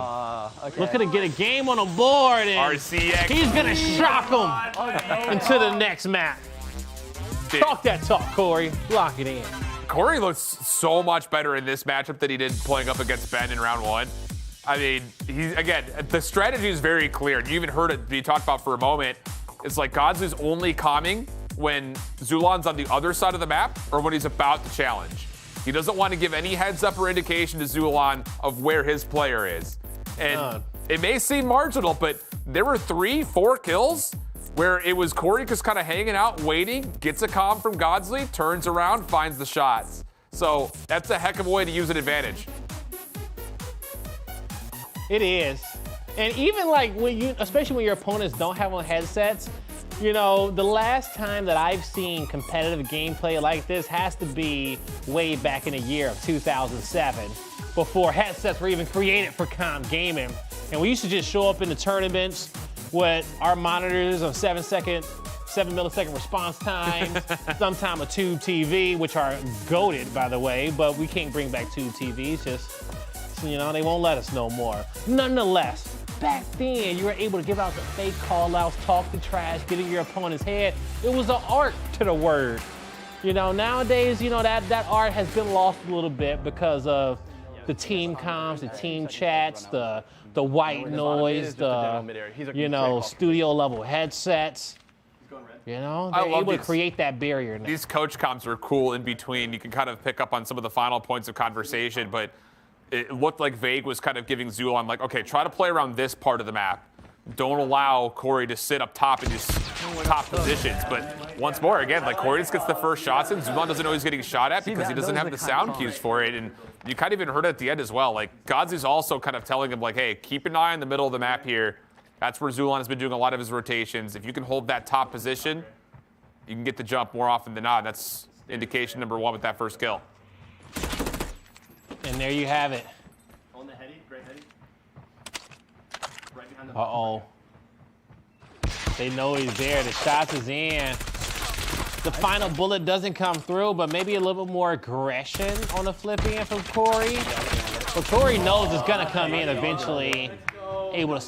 Looking to get a game on the board, and RCX. he's gonna shock him into the next map. Talk that talk, Corey. Lock it in. Corey looks so much better in this matchup than he did playing up against Ben in round 1. I mean, again, the strategy is very clear. You even heard it be talked about for a moment. It's like Godzly's only calming when Zulan's on the other side of the map or when he's about to challenge. He doesn't want to give any heads up or indication to Zulan of where his player is. And it may seem marginal, but there were 3-4 kills where it was Corey just kind of hanging out, waiting, gets a comm from Godzly, turns around, finds the shots. So that's a heck of a way to use an advantage. It is. And even like especially when your opponents don't have on headsets, the last time that I've seen competitive gameplay like this has to be way back in the year of 2007, before headsets were even created for comp gaming. And we used to just show up in the tournaments with our monitors on 7-second 7-millisecond response times, sometime a tube TV, which are goated, by the way, but we can't bring back tube TVs, just, you know, they won't let us no more. Nonetheless, back then, you were able to give out the fake call-outs, talk the trash, get in your opponent's head. It was an art to the word. You know, nowadays, you know, that art has been lost a little bit because of the team comms, the team chats, the white noise, you know, studio-level headsets. You know, they're able to create that barrier now. These coach comms are cool in between. You can kind of pick up on some of the final points of conversation, but it looked like Vague was kind of giving Zulon, like, okay, try to play around this part of the map. Don't allow Corey to sit up top in his top positions. But once more, again, like Corey just gets the first shots in. Zulon doesn't know he's getting shot at because he doesn't have the sound cues for it. And you kind of even heard it at the end as well. Like, Godzly's also kind of telling him, like, hey, keep an eye on the middle of the map here. That's where Zulon has been doing a lot of his rotations. If you can hold that top position, you can get the jump more often than not. That's indication number one with that first kill. And there you have it. On the heady, great heady. Right behind the Uh-oh. They know he's there. The shots is in. The final bullet doesn't come through, but maybe a little bit more aggression on the flip end from Corey. But Corey knows it's going to come in eventually. Able to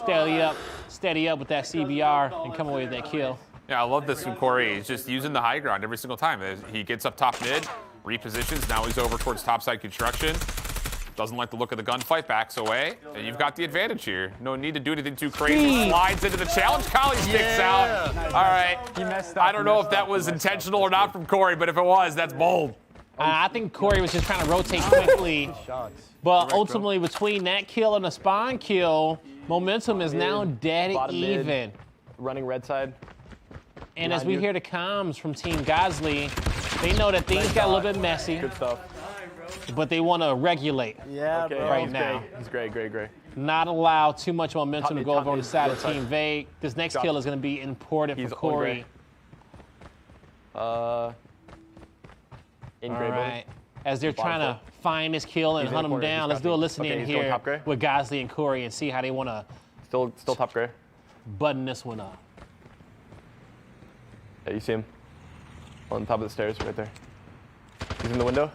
steady up with that CBR and come away with that kill. Yeah, I love this from Corey. He's just using the high ground every single time. He gets up top mid, repositions. Now he's over towards topside construction. Doesn't like the look of the gunfight, backs away. And you've got the advantage here. No need to do anything too crazy. Slides into the challenge. Collie sticks out. All right. He messed up. I don't know if that was intentional or not from Corey, but if it was, that's bold. I think Corey was just trying to rotate quickly. But ultimately, between that kill and the spawn kill, momentum is now dead even. Mid, running red side. And as we hear the comms from Team Godzly, they know that things got a little bit messy. Good stuff. But they want to regulate right now. He's great. Not allow too much momentum to go over on the side of Team Vague. This next kill is going to be important for Corey. In gray building. As they're trying to find this kill and hunt him down, let's do a listen in here with Godzly and Corey and see how they want to still top gray. Button this one up. Yeah, you see him on top of the stairs right there. He's in the window.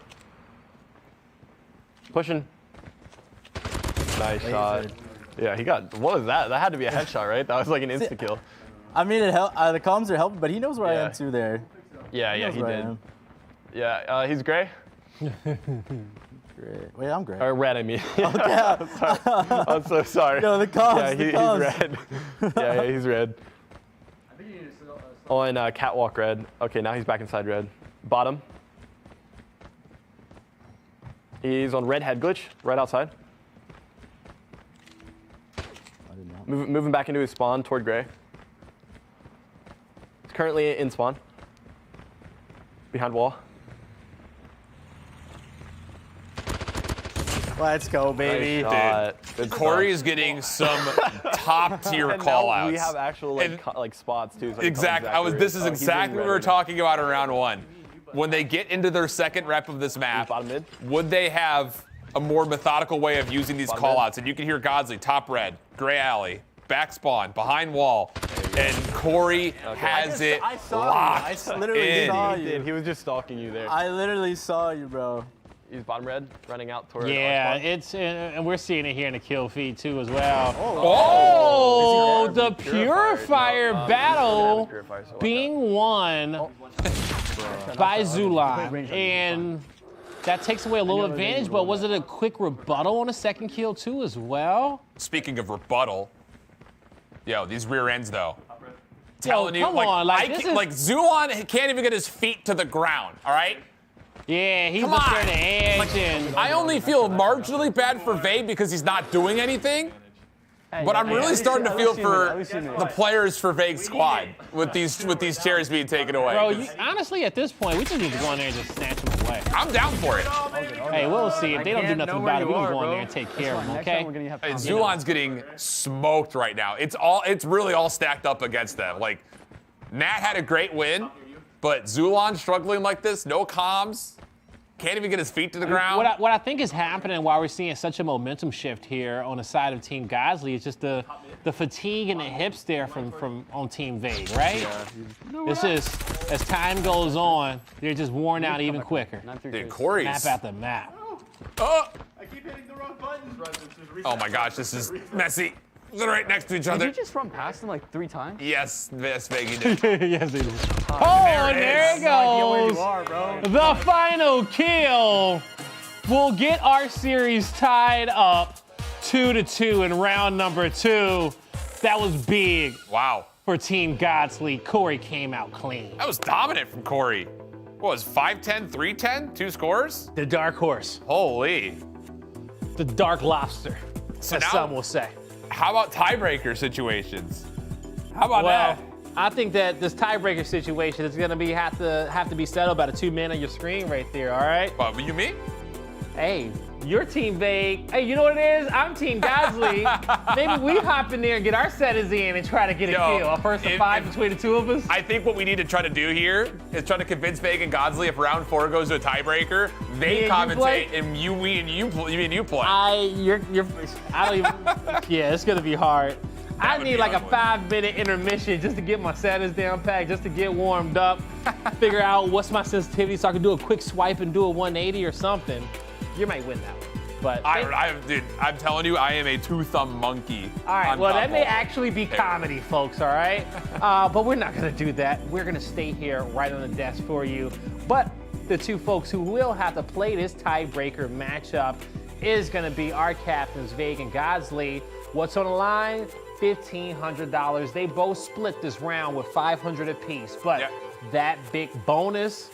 Pushing. Nice shot. Yeah, he got, what was that? That had to be a headshot, right? That was like an insta-kill. I mean, the comms are helping, but he knows where I am too there. Yeah, he did. Yeah, he's gray. Great. Wait, I'm gray. Or red, I mean. Okay. I'm so sorry. No, the comms, he's red. yeah, he's red. Oh, and catwalk red. Okay, now he's back inside red. Bottom. He's on red head glitch, right outside. Moving back into his spawn toward gray. He's currently in spawn. Behind wall. Let's go, baby. Dude, Corey is getting some top-tier call-outs. We have actual like spots too. So exactly. This is exactly what we were talking about in round one. When they get into their second rep of this map, would they have a more methodical way of using these call-outs? And you can hear Godzly, top red, gray alley, back spawn, behind wall, and Corey has it locked I literally saw you. He was just stalking you there. I literally saw you, bro. He's bottom red, running out toward and we're seeing it here in the kill feed too as well. Oh, the Purifier battle being won by Zulon. And that takes away a little advantage, but was it a quick rebuttal on the second kill too as well? Speaking of rebuttal, yo, these rear ends though. Telling you, like Zulon can't even get his feet to the ground, all right? Yeah, he's up there to edge. I only feel marginally bad for Vague because he's not doing anything. But I'm really starting to feel for the players for Vague's squad with these chairs being taken away. Bro, honestly, at this point, we just need to go in there and just snatch them away. I'm down for it. Hey, we'll see. If they don't do nothing about it, we can go in there and take care of them, okay? Hey, Zulon's getting smoked right now. It's really all stacked up against them. Like, Nat had a great win, but Zulon struggling like this, no comms, Can't even get his feet to the ground. What I think is happening while we're seeing such a momentum shift here on the side of Team Godzly is just the fatigue and the hips there from on Team Vague, right? Yeah. It's just, as time goes on, they're just worn out even quicker. Dude, Corey's. Map after map. Oh! I keep hitting the wrong buttons. Oh my gosh, this is messy. They're right next to each other. Did you just run past him like 3 times? Yes, Vague, you did. Yes, he did. Oh, and there it goes. The final kill will get our series tied up 2-2 in round number 2. That was big. Wow. For Team Godzly. Corey came out clean. That was dominant from Corey. What was 5-10, 3-10? 2 scores? The dark horse. Holy. The dark lobster, So as now, some will say. How about tiebreaker situations? How about that? I think that this tiebreaker situation is going to have to be settled by the 2 men on your screen right there, all right? What, you mean? Hey, you're Team Vague. Hey, you know what it is? I'm Team Godzly. Maybe we hop in there and get our setters in and try to get a kill. A first to 5 between the 2 of us. I think what we need to try to do here is try to convince Vague and Godzly if round 4 goes to a tiebreaker, they commentate and you play. I don't even. Yeah, it's gonna be hard. I need like a 5-minute intermission just to get my settings down packed, just to get warmed up, figure out what's my sensitivity so I can do a quick swipe and do a 180 or something. You might win that one. But dude, I'm telling you, I am a 2-thumb monkey. all right, well, that may actually be comedy, folks, all right? But we're not gonna do that. We're gonna stay here right on the desk for you. But the 2 folks who will have to play this tiebreaker matchup is gonna be our captains, Vague and Godzly. What's on the line? $1,500. They both split this round with $500 apiece. But that big bonus,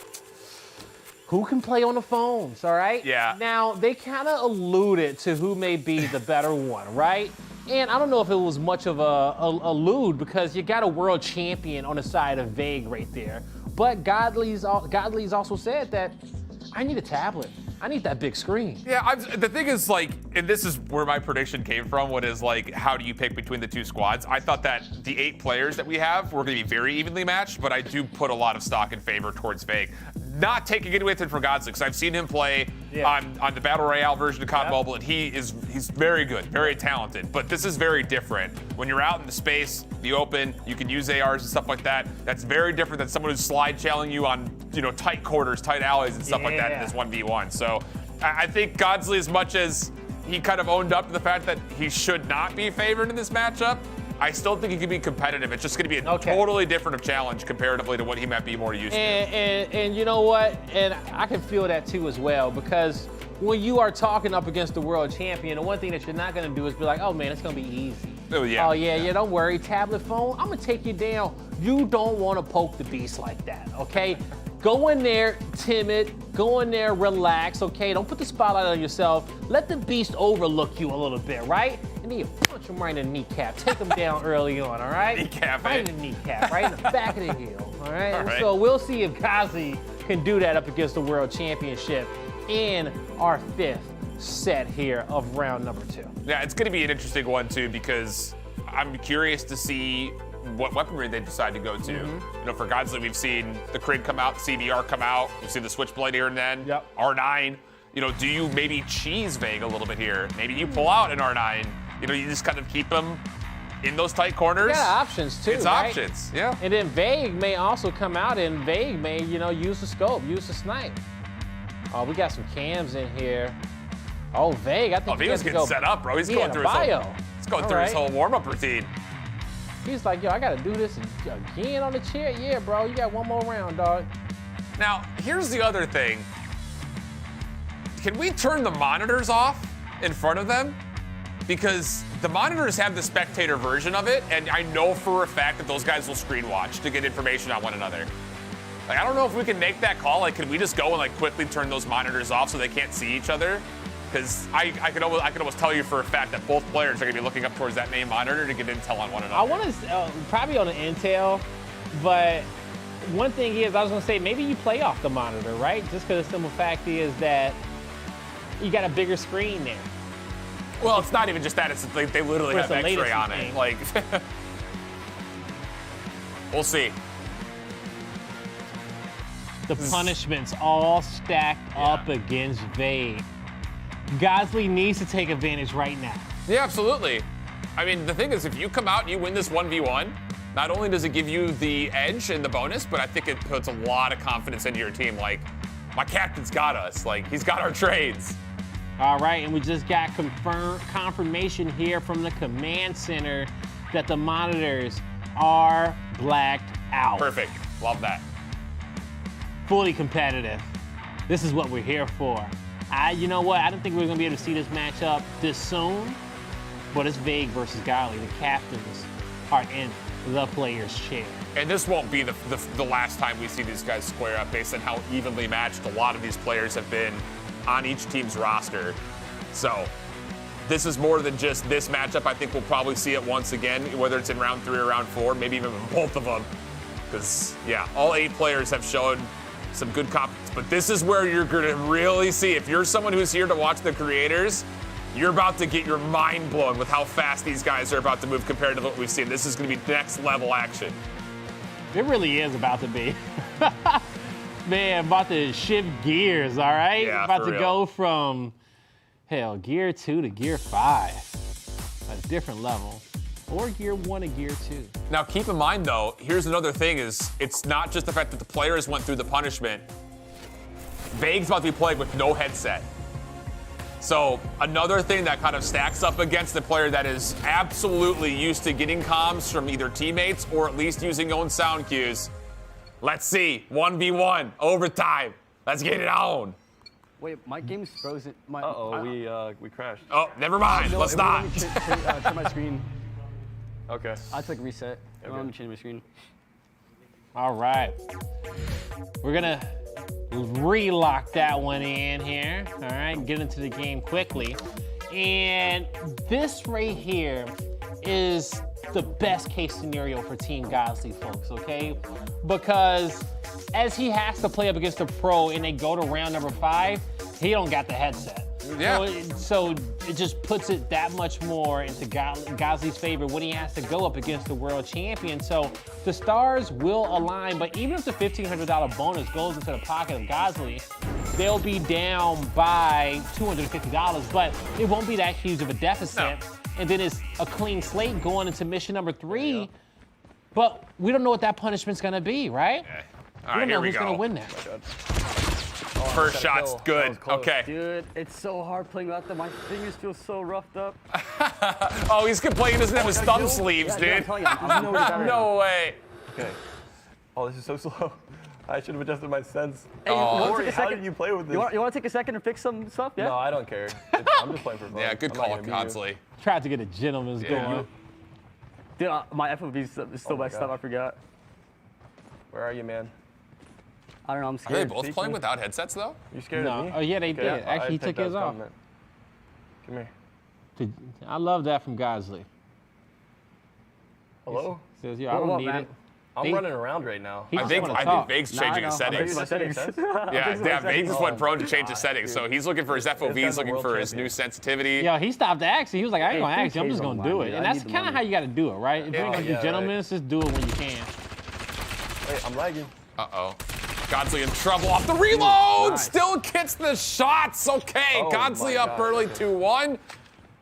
who can play on the phones, all right? Yeah. Now, they kind of alluded to who may be the better one, right? And I don't know if it was much of a allude because you got a world champion on the side of Vague right there. But Godzly's also said that I need a tablet. I need that big screen. Yeah, the thing is, like, and this is where my prediction came from, what is, like, how do you pick between the 2 squads? I thought that the 8 players that we have were going to be very evenly matched, but I do put a lot of stock in favor towards Vague. Not taking it away from Godzly, because I've seen him play on the Battle Royale version of COD Mobile, and he's very good, very talented. But this is very different. When you're out in the space, the open, you can use ARs and stuff like that. That's very different than someone who's slide challenging you on, tight quarters, tight alleys, and stuff like that in this 1v1. So I think Godzly, as much as he kind of owned up to the fact that he should not be favored in this matchup, I still think he can be competitive. It's just going to be a totally different challenge comparatively to what he might be more used to. And you know what? And I can feel that too as well, because when you are talking up against the world champion, the one thing that you're not going to do is be like, oh man, it's going to be easy. Oh yeah. Oh yeah, don't worry. Tablet phone, I'm going to take you down. You don't want to poke the beast like that, okay? Go in there timid, go in there relax, okay? Don't put the spotlight on yourself. Let the beast overlook you a little bit, right? And then you punch him right in the kneecap. Take him down early on, all right? Kneecap, right in the kneecap, right in the back of the heel, all right? All right. So we'll see if Godzly can do that up against the World Championship in our 5th set here of round number 2. Yeah, it's going to be an interesting one, too, because I'm curious to see what weaponry they decide to go to. For Godzly, we've seen the Krig come out, the CBR come out. We've seen the Switchblade here and then. R9. Do you maybe cheese Vague a little bit here? Maybe you pull out an R9. You just kind of keep them in those tight corners. Yeah, options too. It's right? options, yeah. And then Vague may also come out and Vague may, use the scope, use the snipe. Oh, we got some cams in here. Oh, Vague, I think he was getting set up, bro. He's going through his whole warm-up routine. He's like, yo, I gotta do this again on the chair. Yeah, bro, you got one more round, dog. Now, here's the other thing. Can we turn the monitors off in front of them? Because the monitors have the spectator version of it, and I know for a fact that those guys will screen watch to get information on one another. Like, I don't know if we can make that call. Like, can we just go and quickly turn those monitors off so they can't see each other? Because I could almost tell you for a fact that both players are going to be looking up towards that main monitor to get intel on one another. I want to probably on the intel, but one thing is I was going to say maybe you play off the monitor, right? Just because the simple fact is that you got a bigger screen there. Well, it's not even just that. It's like they literally have X-ray on it. Like, we'll see. The punishments all stacked up against Vague. Godzly needs to take advantage right now. Yeah, absolutely. I mean, the thing is, if you come out and you win this 1v1, not only does it give you the edge and the bonus, but I think it puts a lot of confidence into your team. Like, my captain's got us. Like, he's got our trades. All right, and we just got confirmation here from the command center that the monitors are blacked out. Perfect. Love that. Fully competitive. This is what we're here for. You know what? I didn't think we were going to be able to see this matchup this soon, but it's Vague versus Godzly. The captains are in the player's chair. And this won't be the last time we see these guys square up based on how evenly matched a lot of these players have been on each team's roster. So this is more than just this matchup. I think we'll probably see it once again, whether it's in round 3 or round 4, maybe even both of them. Because, yeah, all 8 players have shown some good competence. But this is where you're going to really see, if you're someone who's here to watch the creators, you're about to get your mind blown with how fast these guys are about to move compared to what we've seen. This is going to be next level action. It really is about to be. Man, about to shift gears, all right? Yeah, about for to real. go from, hell, gear 2 to gear 5. A different level. Or gear 1 to gear 2. Now, keep in mind, though, here's another thing is it's not just the fact that the players went through the punishment. Vague's about to be playing with no headset. So another thing that kind of stacks up against the player that is absolutely used to getting comms from either teammates or at least using own sound cues. Let's see, 1v1, overtime. Let's get it on. Wait, my game's frozen. We crashed. Oh, never mind. No, Let's not. Turn my screen. Okay. I have to like reset. Let me change my screen. All right. We're gonna relock that one in here. All right, get into the game quickly. And this right here is the best case scenario for Team Godzly, folks, okay? Because as he has to play up against a pro and they go to round number 5, he don't got the headset. Yeah. So it just puts it that much more into Godzly's favor when he has to go up against the world champion. So the stars will align, but even if the $1,500 bonus goes into the pocket of Godzly, they'll be down by $250, but it won't be that huge of a deficit. No. And then it's a clean slate going into mission number 3. But we don't know what that punishment's gonna be, right? Okay. All right, we don't know here we who's go. gonna win that. First shot's good. Okay. Dude, it's so hard playing without them. My fingers feel so roughed up. Oh, he's complaining he doesn't have his thumb sleeves, dude. No way. Okay. Oh, this is so slow. I should have adjusted my sense. Hey, Corey, how did you play with this? You want to take a second to fix some stuff? Yeah. No, I don't care. I'm just playing for fun. Yeah, good I'm not call, gonna beat Godzly. Tried to get a gentleman's going. Dude, my FOV is still messed up. I forgot. Where are you, man? I don't know. I'm Are scared. they both playing without headsets, though? You scared No. of me? Oh, yeah, they Okay, did. Actually, I he think took his that's off. comment. Come here. I love that from Godzly. Hello? He says, yeah, I don't need it. I'm running around right now. He I just think wanna talk. Vague's changing his settings. Yeah, Vague just went prone to change his settings. So he's looking for his FOVs, looking for his new sensitivity. Yeah, he stopped asking. He was like, I ain't gonna Hey, ask you, I'm just gonna do it. And that's kind of how you gotta do it, right? If you're gonna do gentlemen, just do it when you can. Wait, I'm lagging. Uh-oh. Godzly in trouble off the reload! Nice. Still gets the shots. Okay, Godzly up early 2-1.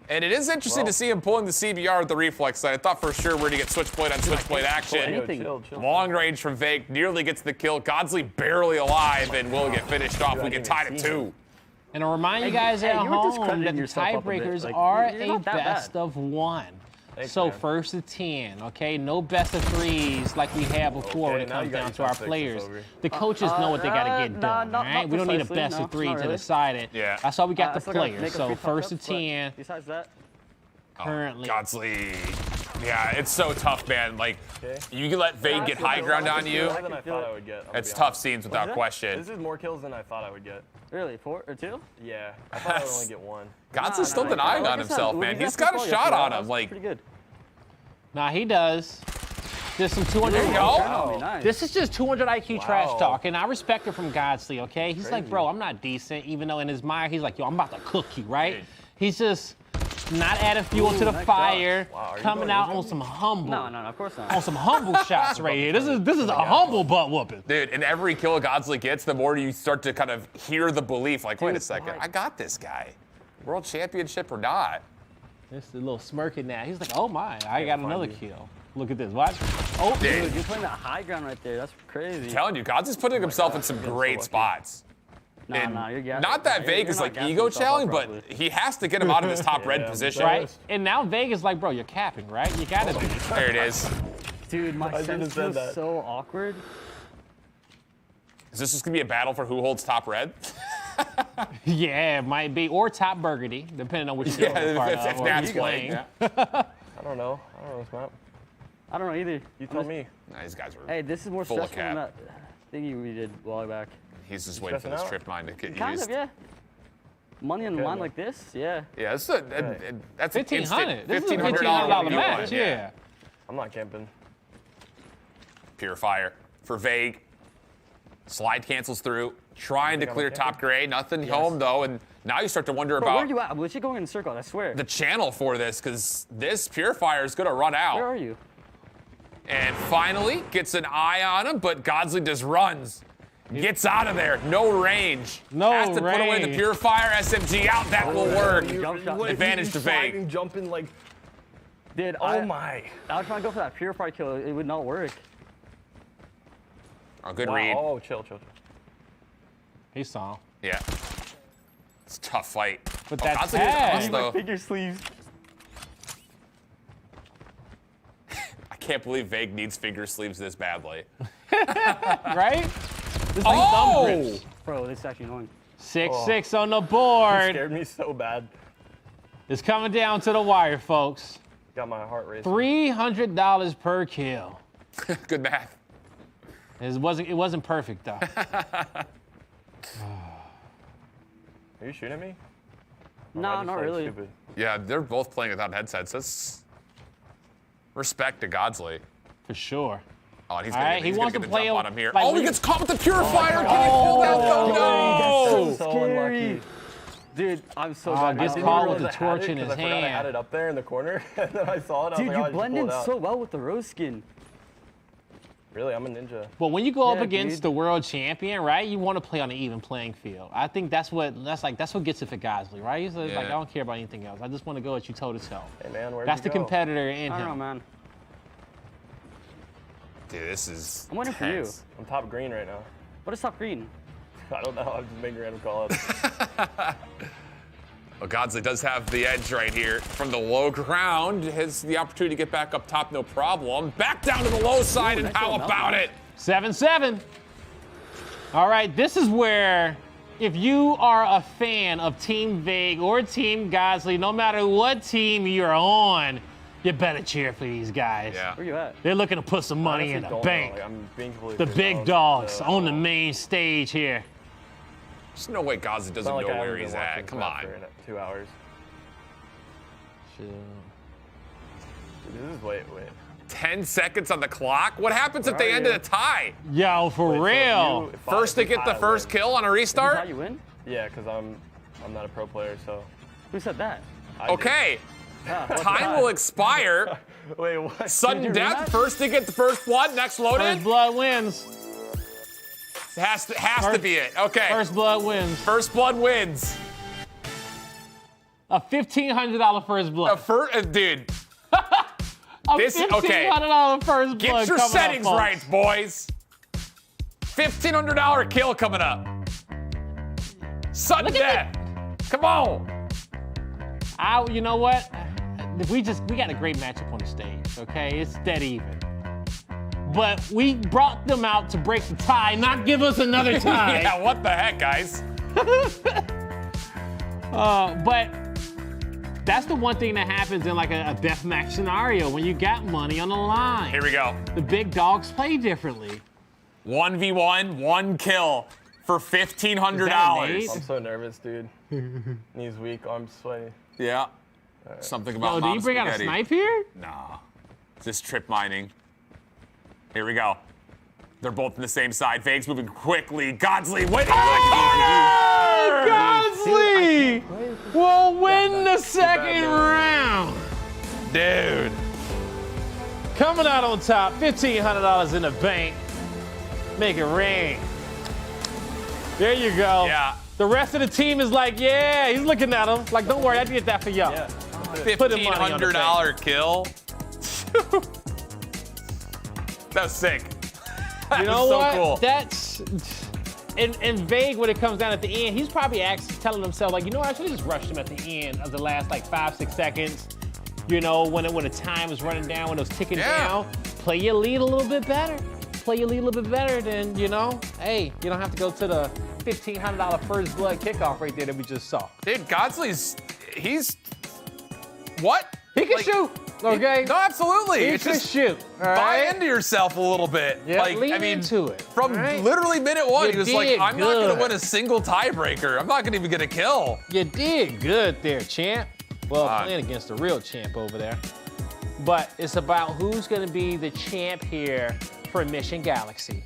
And it is interesting to see him pulling the CBR with the reflex side. I thought for sure we're going to get switchblade on switchblade action. Chill. Long range from Vague nearly gets the kill. Godzly barely alive and will get finished off. We get tied at 2. And to remind you guys at home that the tiebreakers are a best of 1. So first to 10, okay? No best of 3s like we had before when it comes down to our players. The coaches know what they got to get done, all right? We don't need a best of 3 to decide it. Yeah. That's all we got the players. So first to 10. Besides that, currently. Godzly. Yeah, it's so tough, man. Like, you can let Vague get high ground on you. More than I thought I would get. It's tough scenes without question. This is more kills than I thought I would get. Really? 4 or 2? Yeah, I thought I would only get 1. Godzly's still denying on himself, man. He's got a shot on him. Like, pretty good. Nah, he does. Just some 200. There you go. Oh, nice. This is just 200 IQ trash talk, and I respect it from Godzly, okay? He's like, bro, I'm not decent, even though in his mind, he's like, yo, I'm about to cook you, right? He's just, not adding fuel to the fire, Wow, coming out on some humble. No, of course not. On some humble shots right here. This is a humble butt whooping. Dude, and every kill Godzly gets, the more you start to kind of hear the belief, like, wait a second, I got this guy. World championship or not. This is a little smirking now. He's like, oh my, I got another kill. Look at this, watch. Oh, dude, you're playing that high ground right there. That's crazy. I'm telling you, Godzly's putting himself in some great spots. Nah, you're not that Vague is like ego challenge, but he has to get him out of this top red position. Right? And now Vague is like, bro, you're capping, right? You gotta be. There it is. Dude, my sense feels so awkward. Is this just gonna be a battle for who holds top red? Yeah, it might be. Or top burgundy, depending on which if that's playing. I don't know. I don't know this map. I don't know either. You tell me. Nah, these guys were Hey, this is more full of stressful than cap. that thingy we did a while back. He's just waiting for this trip mine to get used. Kind of, yeah. Money on the line like this, yeah. Yeah, that's an instant $1,500. This is a $1,500 match, yeah. I'm not camping. Purifier for Vague. Slide cancels through. Trying to clear top gray. Nothing home, though. And now you start to wonder Bro, about where are you at? I'm legit going in a circle, I swear. the channel for this, because this Purifier is going to run out. Where are you? And finally gets an eye on him, but Godzly just runs. Gets out of there. No range. No Has to put away the range. Purifier SMG out. That will work. Advantage to Vague. Sliding, jumping like. Dude, oh my. I was trying to go for that Purifier kill. It would not work. Oh, good read. Oh, chill. He saw him. Yeah. It's a tough fight. But that's Godzly gets crossed, though. Figure sleeves. I can't believe Vague needs finger sleeves this badly. Right? This is Oh! thumb grips. Bro, this is actually annoying. 6-6 on the board. It scared me so bad. It's coming down to the wire, folks. Got my heart racing. $300 per kill. Good math. It wasn't perfect though. Are you shooting at me? No, not really. Stupid? Yeah, they're both playing without headsets. That's respect to Godzly. For sure. Oh, and he's All gonna, right, he's he gonna wants get to the play jump on him here. like Oh, when he he- gets caught with the Purifier. Can he pull that though? No! So unlucky. Dude, I'm so Oh, glad. gets I didn't caught realize with the I had torch it. in his I forgot I had hand. it up there in the corner, and then I saw it. I was Dude, like, you oh, I just blend pulled in it out. so well with the rose skin. Really, I'm a ninja. But when you go up Yeah, against dude. the world champion, right? You want to play on an even playing field. I think that's what gets it for Godzly, right? He's like, Yeah. I don't care about anything else. I just want to go at you toe to toe. Hey man, where'd That's you the go? competitor in I don't know, him. man. Dude, this is I'm waiting for you. tense. I'm top green right now. What is top green? I don't know. I'm just making random call outs. Well, Godzly does have the edge right here. From the low ground, has the opportunity to get back up top, no problem. Back down to the low side, and how about it? 7-7. All right, this is where if you are a fan of Team Vague or Team Godzly, no matter what team you're on, you better cheer for these guys. Yeah. Where you at? They're looking to put some money in the Honestly, don't bank. know. Like, I'm being completely The serious. big I was, dogs uh, on the main stage here. There's no way Godzly It's doesn't not like know I where haven't he's been watching at. Come this on. for 2 hours. Dude, this is wait. 10 seconds on the clock? What happens if they ended a tie? Yo, for Wait, so real. if First to if get the I first win- kill on a Is that restart? how you win? Yeah, because I'm not a pro player, so. Who said that? I did. Okay. Ah, what's Time that? will expire. Wait, what? Sudden Did you death. rematch? First to get the first blood. Next loaded. First blood wins. Has to be it. Okay. First blood wins. First blood wins. A $1,500 first blood. Dude. A this- okay. $1,500 first blood. Get your coming settings up, folks. right, boys. $1,500 kill coming up. Sudden Look at death. Come on. You know what? We got a great matchup on the stage, okay? It's dead even. But we brought them out to break the tie, not give us another tie. Yeah, what the heck, guys? But that's the one thing that happens in like a deathmatch scenario when you got money on the line. Here we go. The big dogs play differently. 1v1, one kill for $1,500. I'm so nervous, dude. Knees weak, arms sweaty. Yeah. Something about Yo, did you Mom's bring out a spaghetti. snipe here? Nah. Just trip mining. Here we go. They're both on the same side. Vague's moving quickly. Godzly winning the corner! Godzly will win the second round. Dude. Coming out on top, $1,500 in the bank. Make it rain. There you go. Yeah. The rest of the team is like, yeah, he's looking at him. Like, don't worry, I did that for y'all. Yeah. $1,500 kill. That was sick. That You know was so what? cool. That's and Vague when it comes down at the end. He's probably telling himself like, you know, I should have just rushed him at the end of the last like 5-6 seconds. You know, when the time was running down, when it was ticking down. Play your lead a little bit better. Play your lead a little bit better. Then you know, hey, you don't have to go to the $1,500 first blood kickoff right there that we just saw. Dude, he's what? He can shoot. Okay. No, absolutely. He It's can just shoot. All buy right? into yourself a little bit. Yeah, like, lean I mean, into it. From right? literally minute one, You he was like, did I'm not going good. to win a single tiebreaker. I'm not going to even get a kill. You did good there, champ. Well, playing against the real champ over there. But it's about who's going to be the champ here for Mission Galaxy.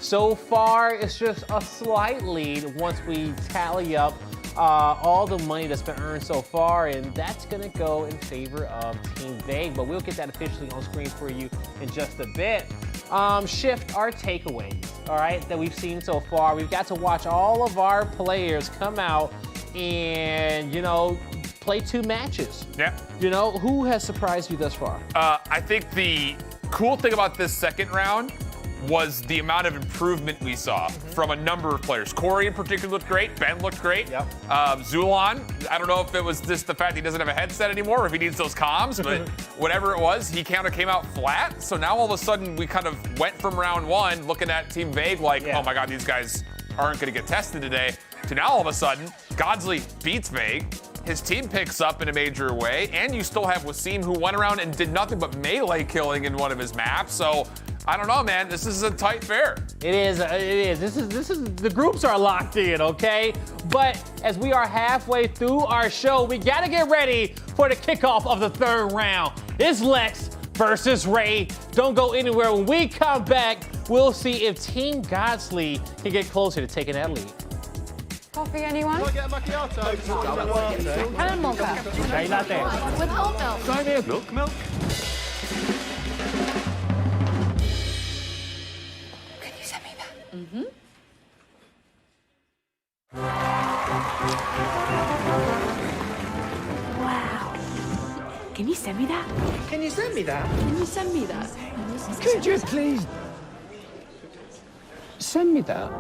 So far, it's just a slight lead once we tally up all the money that's been earned so far, and that's gonna go in favor of Team Vague, but we'll get that officially on screen for you in just a bit. Shift our takeaways, all right, that we've seen so far. We've got to watch all of our players come out and, you know, play 2 matches. Yeah. You know, who has surprised you thus far? I think the cool thing about this second round was the amount of improvement we saw from a number of players. Corey in particular looked great. Ben looked great. Yep. Zulon, I don't know if it was just the fact he doesn't have a headset anymore or if he needs those comms, but whatever it was, he kind of came out flat. So now all of a sudden we kind of went from round 1 looking at Team Vague like, oh my God, these guys aren't going to get tested today, to now all of a sudden, Godzly beats Vague. His team picks up in a major way, and you still have Wasim who went around and did nothing but melee killing in one of his maps. So I don't know, man. This is a tight fair. It is. This is. The groups are locked in, okay? But as we are halfway through our show, we gotta get ready for the kickoff of the 3rd round. It's Lex versus Ray. Don't go anywhere. When we come back, we'll see if Team Godzly can get closer to taking that lead. Coffee, anyone? Can I get a macchiato? And a mocha. Chai latte. With oat milk. Milk? Can you send me that? Mm-hmm. Wow. Can you send me that? Can you send me that? Can you send me that? Could you please send me that?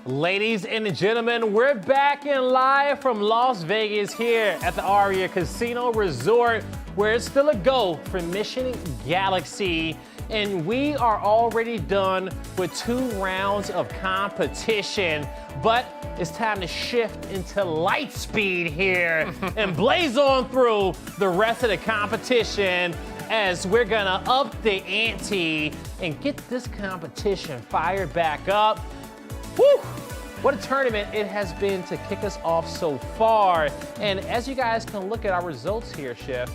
Ladies and gentlemen, we're back and live from Las Vegas here at the Aria Casino Resort, where it's still a go for Mission Galaxy. And we are already done with 2 rounds of competition, but it's time to shift into light speed here and blaze on through the rest of the competition as we're gonna up the ante and get this competition fired back up. Woo! What a tournament it has been to kick us off so far. And as you guys can look at our results here, Chef,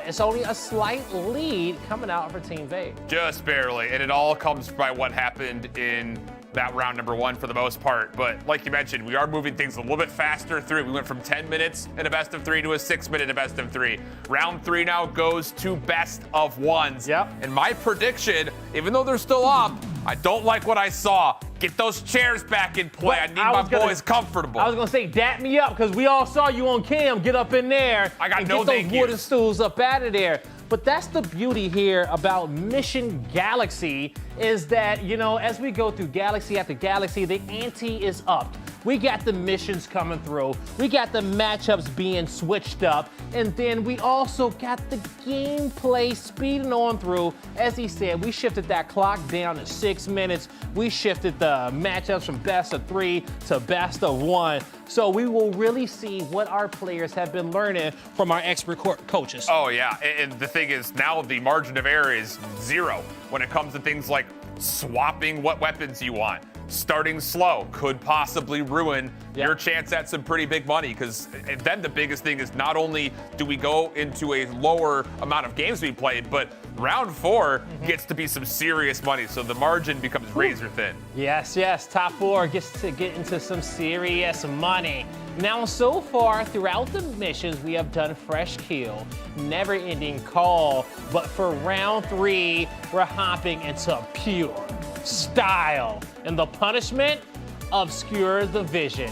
it's only a slight lead coming out for Team Vague. Just barely, and it all comes by what happened in that round number 1 for the most part. But like you mentioned, we are moving things a little bit faster through. We went from 10 minutes in a best of 3 to a 6-minute in a best of 3. Round 3 now goes to best of 1s. Yep. And my prediction, even though they're still up, I don't like what I saw. Get those chairs back in play. I need my boys comfortable. I was gonna say, dap me up, because we all saw you on cam. Get up in there. I got and no get those wooden stools up out of there. But that's the beauty here about Mission Galaxy, is that, you know, as we go through galaxy after galaxy, the ante is up. We got the missions coming through. We got the matchups being switched up. And then we also got the gameplay speeding on through. As he said, we shifted that clock down to 6 minutes. We shifted the matchups from best of 3 to best of 1. So we will really see what our players have been learning from our expert coaches. Oh, yeah. And the thing is, now the margin of error is 0 when it comes to things like swapping what weapons you want. Starting slow could possibly ruin your chance at some pretty big money, because then the biggest thing is not only do we go into a lower amount of games we played, but round 4 gets to be some serious money, so the margin becomes razor thin. Yes, yes, top 4 gets to get into some serious money. Now, so far throughout the missions, we have done fresh kill, never ending call, but for round 3, we're hopping into pure style. And the punishment, obscure the vision.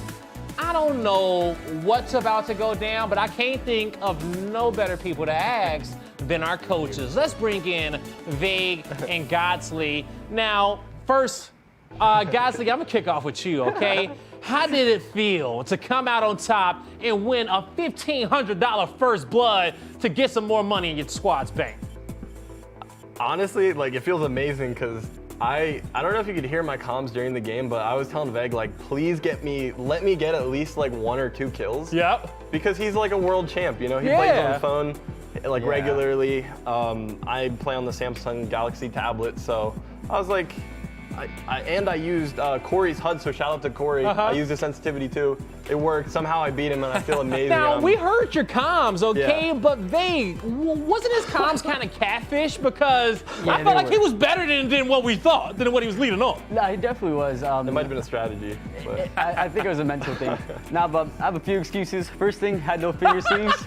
I don't know what's about to go down, but I can't think of no better people to ask than our coaches. Let's bring in Vague and Godzly. Now, first, Godzly, I'm gonna kick off with you, okay? How did it feel to come out on top and win a $1,500 first blood to get some more money in your squad's bank? Honestly, like, it feels amazing, because I don't know if you could hear my comms during the game, but I was telling Veg, like, please let me get at least like 1 or 2 kills. Yep. Because he's like a world champ, you know? He plays on the phone like regularly. I play on the Samsung Galaxy tablet, so I was like, I used Corey's HUD, so shout out to Corey. I used the sensitivity too. It worked. Somehow I beat him, and I feel amazing. Now, we heard your comms, okay? But Vague, wasn't his comms kind of catfish? Because I felt like he was better than what we thought, than what he was leading on. No, he definitely was. It might have been a strategy. But. I think it was a mental thing. Nah, but I have a few excuses. First thing, had no finger sleeves.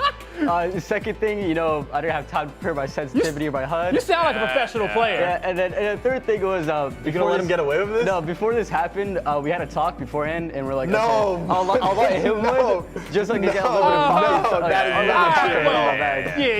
Second thing, you know, I didn't have time to prepare my sensitivity or my HUD. You sound like a professional player. Yeah, and the third thing was, you gonna let him get away with this? No, before this happened, we had a talk beforehand, and we're like, no, okay, I'll let him win, just so I can get a little bit of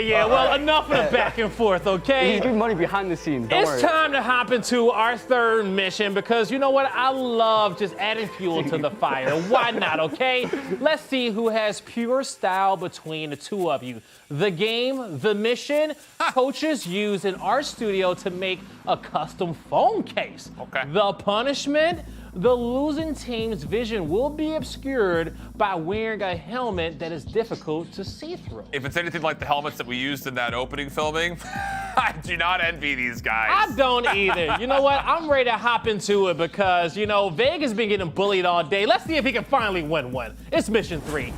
money. Well, enough of the back and forth, okay? He's giving money behind the scenes, don't worry. It's time to hop into our third mission, because you know what? I love just adding fuel to the fire. Why not, okay? Let's see who has pure style between the two of you. The game, the mission, coaches use in our studio to make a custom phone case. Okay. The punishment, the losing team's vision will be obscured by wearing a helmet that is difficult to see through. If it's anything like the helmets that we used in that opening filming, I do not envy these guys. I don't either. You know what? I'm ready to hop into it because, you know, Vague has been getting bullied all day. Let's see if he can finally win one. It's mission 3.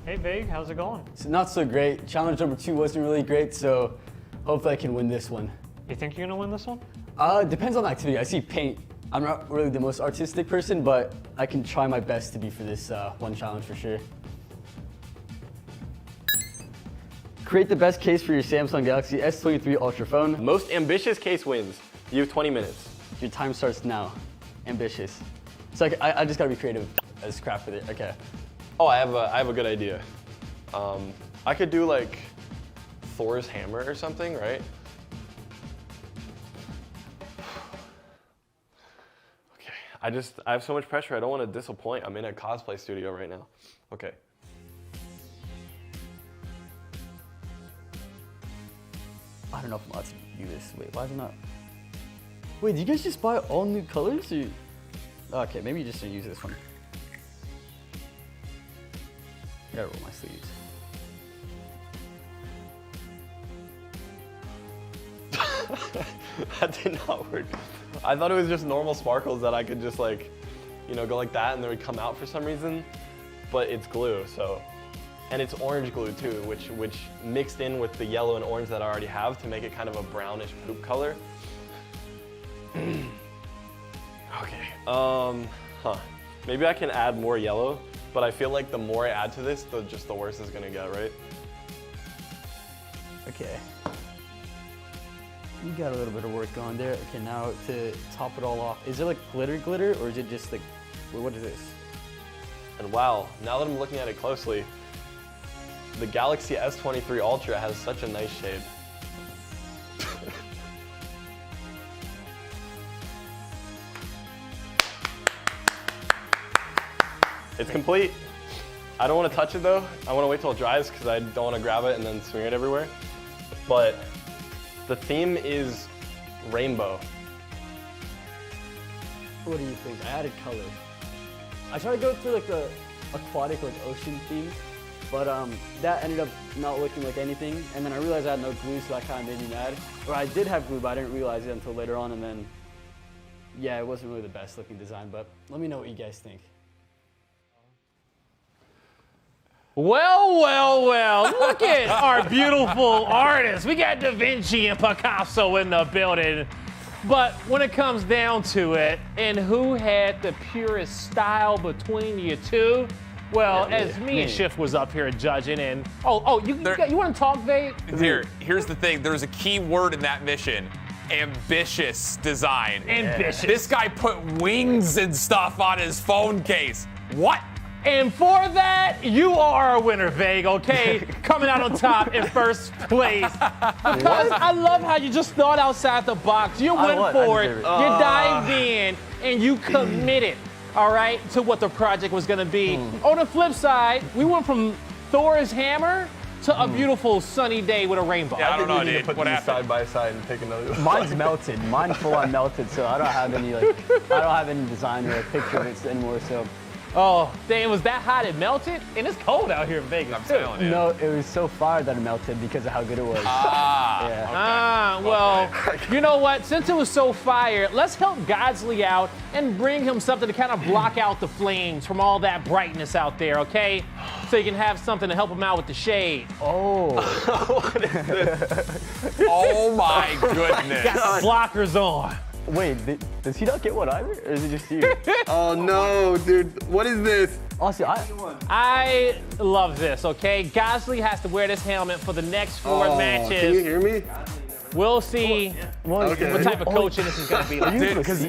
Hey Vague, how's it going? It's not so great. Challenge number 2 wasn't really great, so hopefully I can win this one. You think you're gonna win this one? Depends on the activity. I see paint. I'm not really the most artistic person, but I can try my best to be for this one challenge for sure. Create the best case for your Samsung Galaxy S23 Ultra phone. Most ambitious case wins. You have 20 minutes. Your time starts now. Ambitious. So I just gotta be creative as crap with it. Okay. Oh, I have a good idea. I could do like Thor's hammer or something, right? Okay, I have so much pressure. I don't want to disappoint. I'm in a cosplay studio right now. Okay. I don't know if I'm allowed to do this. Wait, why is it not? Wait, did you guys just buy all new colors? Or... Okay, maybe you just didn't use this one. I gotta roll my sleeves. That did not work. I thought it was just normal sparkles that I could just like, you know, go like that and they would come out for some reason, but it's glue, so. And it's orange glue too, which mixed in with the yellow and orange that I already have to make it kind of a brownish poop color. Okay, maybe I can add more yellow, but I feel like the more I add to this, the worse it's gonna get, right? Okay. You got a little bit of work on there. Okay, now to top it all off, is it like glitter, or is it just like, what is this? And wow, now that I'm looking at it closely, the Galaxy S23 Ultra has such a nice shade. It's complete. I don't want to touch it though. I want to wait till it dries because I don't want to grab it and then smear it everywhere. But the theme is rainbow. What do you think? I added color. I tried to go through like the aquatic, like ocean theme, but that ended up not looking like anything. And then I realized I had no glue, so that kind of made me mad. Or I did have glue, but I didn't realize it until later on. And then, yeah, it wasn't really the best looking design. But let me know what you guys think. Well, look at our beautiful artists. We got Da Vinci and Picasso in the building. But when it comes down to it, and who had the purest style between you two, well, as me and Schiff was up here judging, and you want to talk, Vague? Here's the thing. There's a key word in that mission. Ambitious design. Ambitious. This guy put wings and stuff on his phone case. What? And for that, you are a winner, Vague, okay? Coming out on top in first place. Because I love how you just thought outside the box. You went for it, you dived in, and you committed, all right, to what the project was gonna be. On the flip side, we went from Thor's hammer to a beautiful sunny day with a rainbow. Yeah, I don't know, dude. Put What these happened? side by side and take another one. Mine's melted. Mine full on melted, so I don't have any design or a picture of it anymore. So. Oh, dang, it was that hot it melted? And it's cold out here in Vegas, I'm too. telling you. No, it was so fire that it melted because of how good it was. Well, you know what? Since it was so fire, let's help Godzly out and bring him something to kind of block out the flames from all that brightness out there, okay? So you can have something to help him out with the shade. Oh. What is this? Oh my goodness. Got the blockers on. Wait, does he not get one either, or is it just you? Oh no, dude, what is this? Honestly, I love this, okay? Godzly has to wear this helmet for the next 4 matches. Can you hear me? We'll see what type of coaching this is going to be like. Dude, because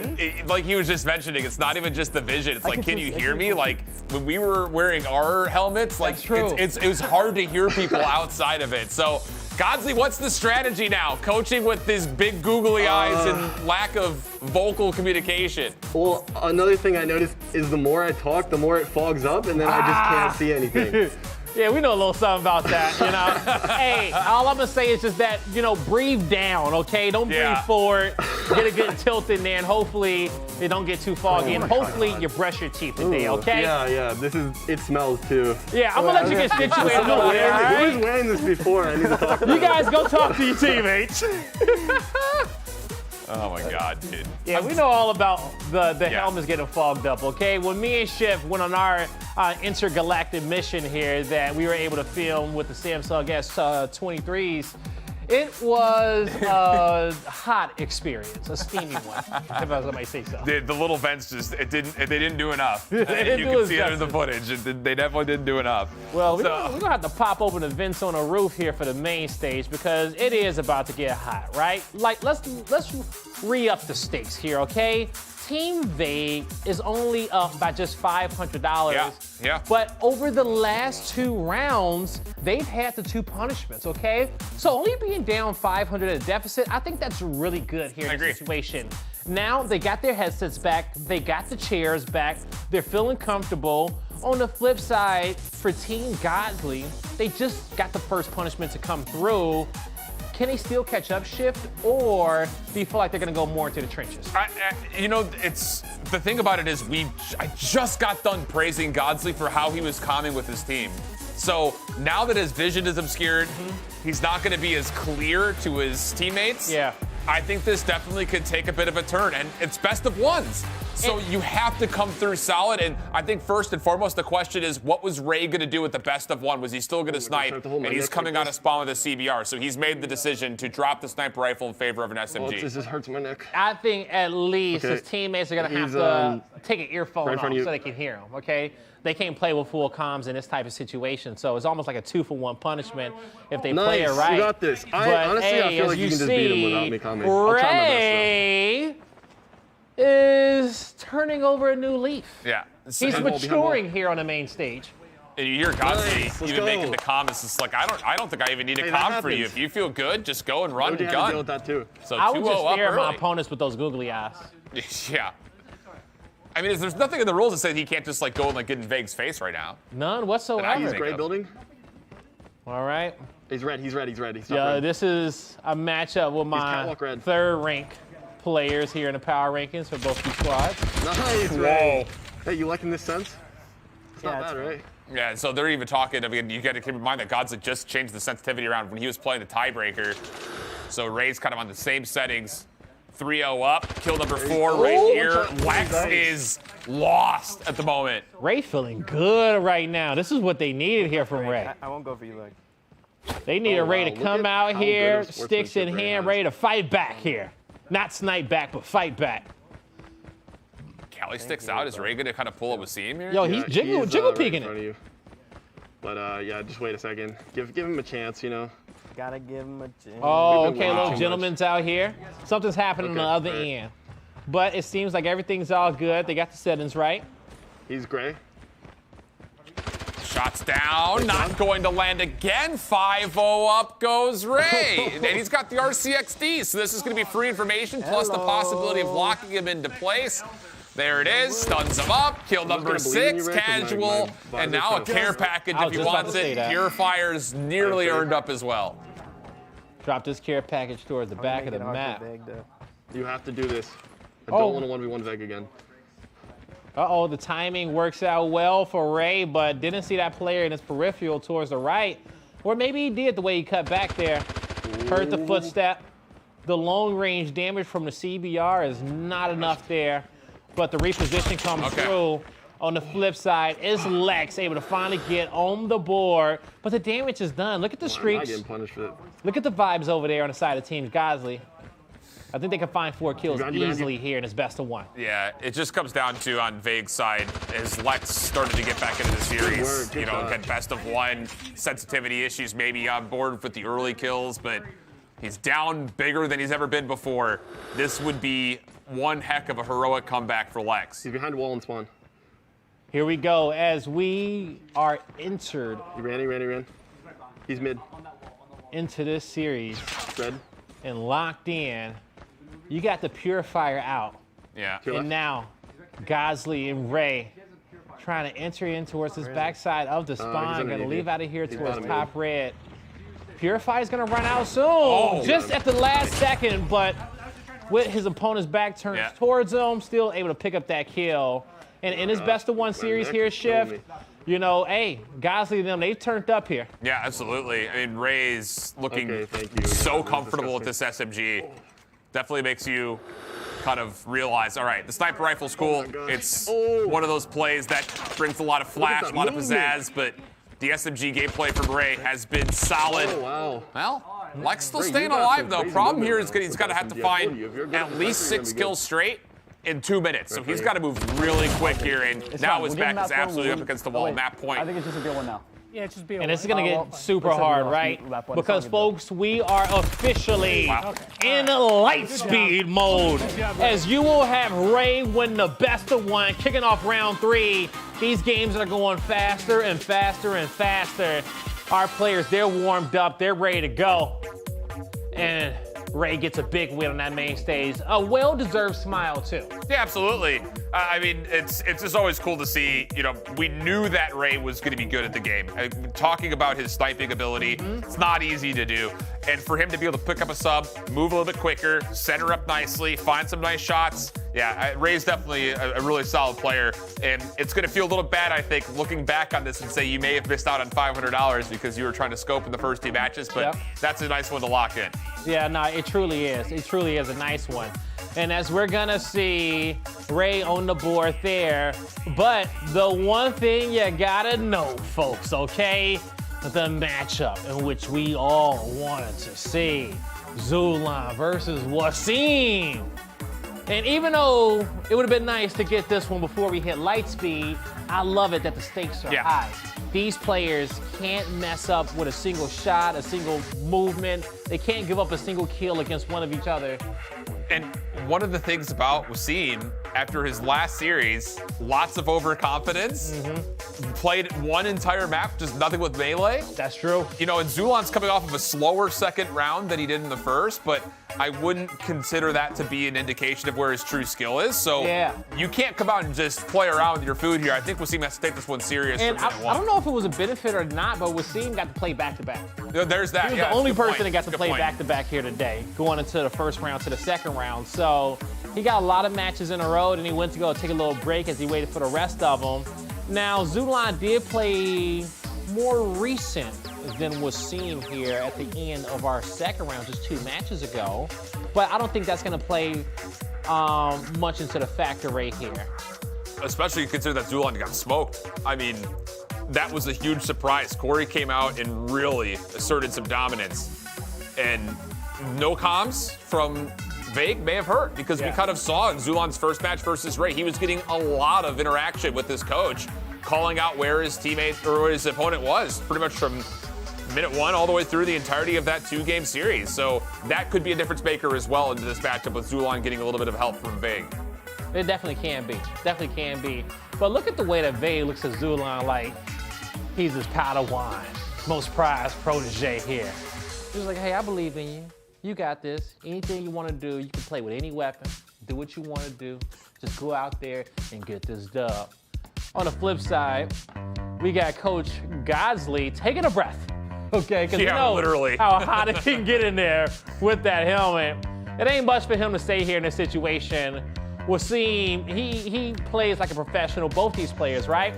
like he was just mentioning, it's not even just the vision. It's like, can you hear me? Like when we were wearing our helmets, like it was hard to hear people outside of it. So Godzly, what's the strategy now? Coaching with his big googly eyes and lack of vocal communication. Well, another thing I noticed is the more I talk, the more it fogs up, and then I just can't see anything. Yeah, we know a little something about that, you know. Hey, all I'm gonna say is just that, you know, breathe down, okay? Don't breathe forward. Get a good tilt in there, and hopefully it don't get too foggy, and hopefully you brush your teeth today, okay? Yeah, it smells too. Yeah, I'm gonna let you get situated over there, all right? Who's wearing this before? I need to talk You guys go talk to your teammates. Oh my God, dude. Yeah, we know all about the helmets getting fogged up, okay? When me and Schiff went on our intergalactic mission here that we were able to film with the Samsung S23s, it was a hot experience, a steamy one, if I might say so. The little vents they didn't do enough. They didn't you do can as see it in the justice. footage. They definitely didn't do enough. Well, we're gonna have to pop open the vents on the roof here for the main stage because it is about to get hot, right? Like, let's re-up the stakes here, okay? Team Vague is only up by just $500. Yeah. But over the last 2 rounds, they've had the 2 punishments, okay? So only being down 500 at a deficit, I think that's really good here in this situation. Now they got their headsets back, they got the chairs back, they're feeling comfortable. On the flip side, for Team Godzly, they just got the first punishment to come through. Can they still catch up shift, or do you feel like they're gonna go more into the trenches? You know, it's the thing about it is I just got done praising Godzly for how he was calming with his team. So now that his vision is obscured, he's not gonna be as clear to his teammates. Yeah. I think this definitely could take a bit of a turn, and it's best of ones. So you have to come through solid, and I think first and foremost, the question is, what was Ray gonna do with the best of one? Was he still gonna snipe? And he's coming out of spawn with a CBR, so he's made the decision to drop the sniper rifle in favor of an SMG. This just hurts my neck. I think at least his teammates are gonna have to take an earphone off so they can hear him, okay? They can't play with full comms in this type of situation, so it's almost like a 2-for-1 punishment if they play it right. You got this. Honestly, I feel like you can just beat him without me coming. Ray is turning over a new leaf. Yeah. He's maturing here on the main stage. And you hear Godzly even making the comments. It's like, I don't think I even need a comm for you. If you feel good, just go and run and gun. Deal with that too. So I would just stare at my early. opponents with those googly eyes. Yeah. I mean, there's nothing in the rules that say he can't just like go and like get in Vague's face right now. None whatsoever. He's gray building. All right. He's red. He's red. Yeah, this is a matchup with my 3rd rank players here in the power rankings for both these squads. Nice, Ray. Hey, you liking this sense? It's not bad, right? Yeah, so they're even talking. I mean, you got to keep in mind that Godzly just changed the sensitivity around when he was playing the tiebreaker. So Ray's kind of on the same settings. 3-0 up, kill number 4 right here. Lex is lost at the moment. Ray feeling good right now. This is what they needed here from Ray. I won't go for you, Lex. They need a Ray to come out here, sticks in hand, ready to fight back here. Not snipe back, but fight back. Callie sticks out. Is Ray going to kind of pull up a seam here? Yo, he's jiggle peeking it. But yeah, just wait a second. Give him a chance, you know. Gotta give him a chance. Oh, okay, little gentleman's out here. Something's happening on the other end. But it seems like everything's all good. They got the settings right. He's gray. Shots down, not going to land again. 5-0 up goes Ray. And he's got the RCXD, so this is going to be free information, plus the possibility of locking him into place. There it is, stuns him up, kill number 6, casual, and now a care package if he wants it. Purifier's nearly earned up as well. Drop this care package towards the back of the map. You have to do this. I don't want to 1v1 Veg again. Uh-oh, the timing works out well for Ray, but didn't see that player in his peripheral towards the right. Or maybe he did the way he cut back there. Heard the footstep. The long range damage from the CBR is not enough there, but the reposition comes through. On the flip side, is Lex able to finally get on the board, but the damage is done. Look at the streaks. Look at the vibes over there on the side of Team Godzly. I think they can find 4 kills easily here in his best of 1. Yeah, it just comes down to, on Vague's side, as Lex started to get back into the series, you know, again, best of 1, sensitivity issues maybe on board with the early kills, but he's down bigger than he's ever been before. This would be one heck of a heroic comeback for Lex. He's behind wall and spawn. Here we go as we are entered. He ran. He's mid. Into this series. Red. And locked in. You got the Purifier out. Yeah. And now, Godzly and Ray trying to enter in towards this backside of the spawn. Gonna leave out of here towards top red. Purifier's gonna run out soon. Just at the last second, but with his opponent's back turned towards him, still able to pick up that kill. And in his best of 1 series here, Shift, you know, hey, Godzly and them, they've turned up here. Yeah, absolutely. I mean, Ray's looking so comfortable with this SMG. Definitely makes you kind of realize, all right, the sniper rifle's cool. It's one of those plays that brings a lot of flash, a lot of pizzazz, but the SMG gameplay from Ray has been solid. Well, Lex still staying alive, though. Problem here is he's got to have to find at least 6 kills straight in 2 minutes. So he's got to move really quick here, and now his back is absolutely up against the wall. Map point. I think it's just a good one now. Yeah, it's just be a And it's gonna get super looks like hard, we right? lost one Because song, folks, we are officially in light speed mode. As you will have Ray win the best of one, kicking off round 3. These games are going faster and faster and faster. Our players, they're warmed up, they're ready to go. And Ray gets a big win on that main stage. A well-deserved smile, too. Yeah, absolutely. I mean, it's just always cool to see, you know, we knew that Ray was going to be good at the game. Talking about his sniping ability, it's not easy to do. And for him to be able to pick up a sub, move a little bit quicker, center up nicely, find some nice shots. Yeah, Ray's definitely a really solid player. And it's going to feel a little bad, I think, looking back on this and say you may have missed out on $500 because you were trying to scope in the first 2 matches, but that's a nice one to lock in. Yeah, no, it truly is. It truly is a nice one. And as we're gonna see Ray on the board there, but the one thing you gotta know, folks, okay? The matchup in which we all wanted to see. Zulan versus Wasim. And even though it would have been nice to get this one before we hit light speed, I love it that the stakes are high. These players can't mess up with a single shot, a single movement. They can't give up a single kill against one of each other. And one of the things about Wasim, after his last series, lots of overconfidence, played one entire map, just nothing with melee. That's true. You know, and Zulan's coming off of a slower second round than he did in the first, but I wouldn't consider that to be an indication of where his true skill is. So you can't come out and just play around with your food here. I think Wasim has to take this one serious. And I don't know if it was a benefit or not, but Wasim got to play back-to-back. There's that. He was the only person that got to play back-to-back here today, going into the first round to the second round. So he got a lot of matches in a row, and he went to go take a little break as he waited for the rest of them. Now, Zulan did play more recent than Wasim here at the end of our second round, just 2 matches ago. But I don't think that's going to play much into the factor right here. Especially considering that Zulan got smoked. I mean, that was a huge surprise. Corey came out and really asserted some dominance. And no comms from Vague may have hurt because we kind of saw in Zulan's first match versus Ray, he was getting a lot of interaction with his coach, calling out where his teammate or where his opponent was pretty much from minute 1 all the way through the entirety of that 2-game series. So that could be a difference maker as well into this matchup with Zulan getting a little bit of help from Vague. It definitely can be. Definitely can be. But look at the way that Vague looks at Zulan like he's his Padawan, most prized protege here. He's like, hey, I believe in you. You got this. Anything you want to do, you can play with any weapon. Do what you want to do. Just go out there and get this dub. On the flip side, we got Coach Godzly taking a breath. Okay, because you know literally how hot it can get in there with that helmet. It ain't much for him to stay here in this situation. Wasim, he plays like a professional, both these players, right?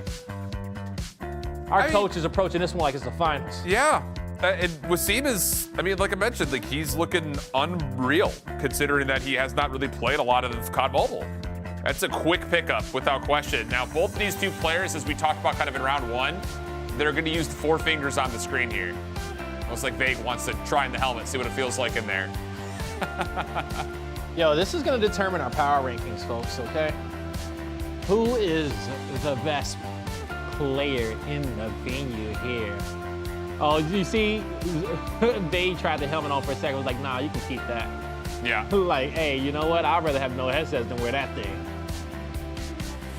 Our coach is approaching this one like it's the finals. Yeah. And Wasim is, I mean, like I mentioned, like he's looking unreal considering that he has not really played a lot of COD Mobile. That's a quick pickup without question. Now, both of these 2 players, as we talked about kind of in round 1, they're going to use 4 fingers on the screen here. Looks like Vague wants to try in the helmet, see what it feels like in there. Yo, this is going to determine our power rankings, folks, okay? Who is the best player in the venue here? Oh, you see, they tried the helmet on for a second. Was like, nah, you can keep that. Yeah. Like, hey, you know what? I'd rather have no headsets than wear that thing.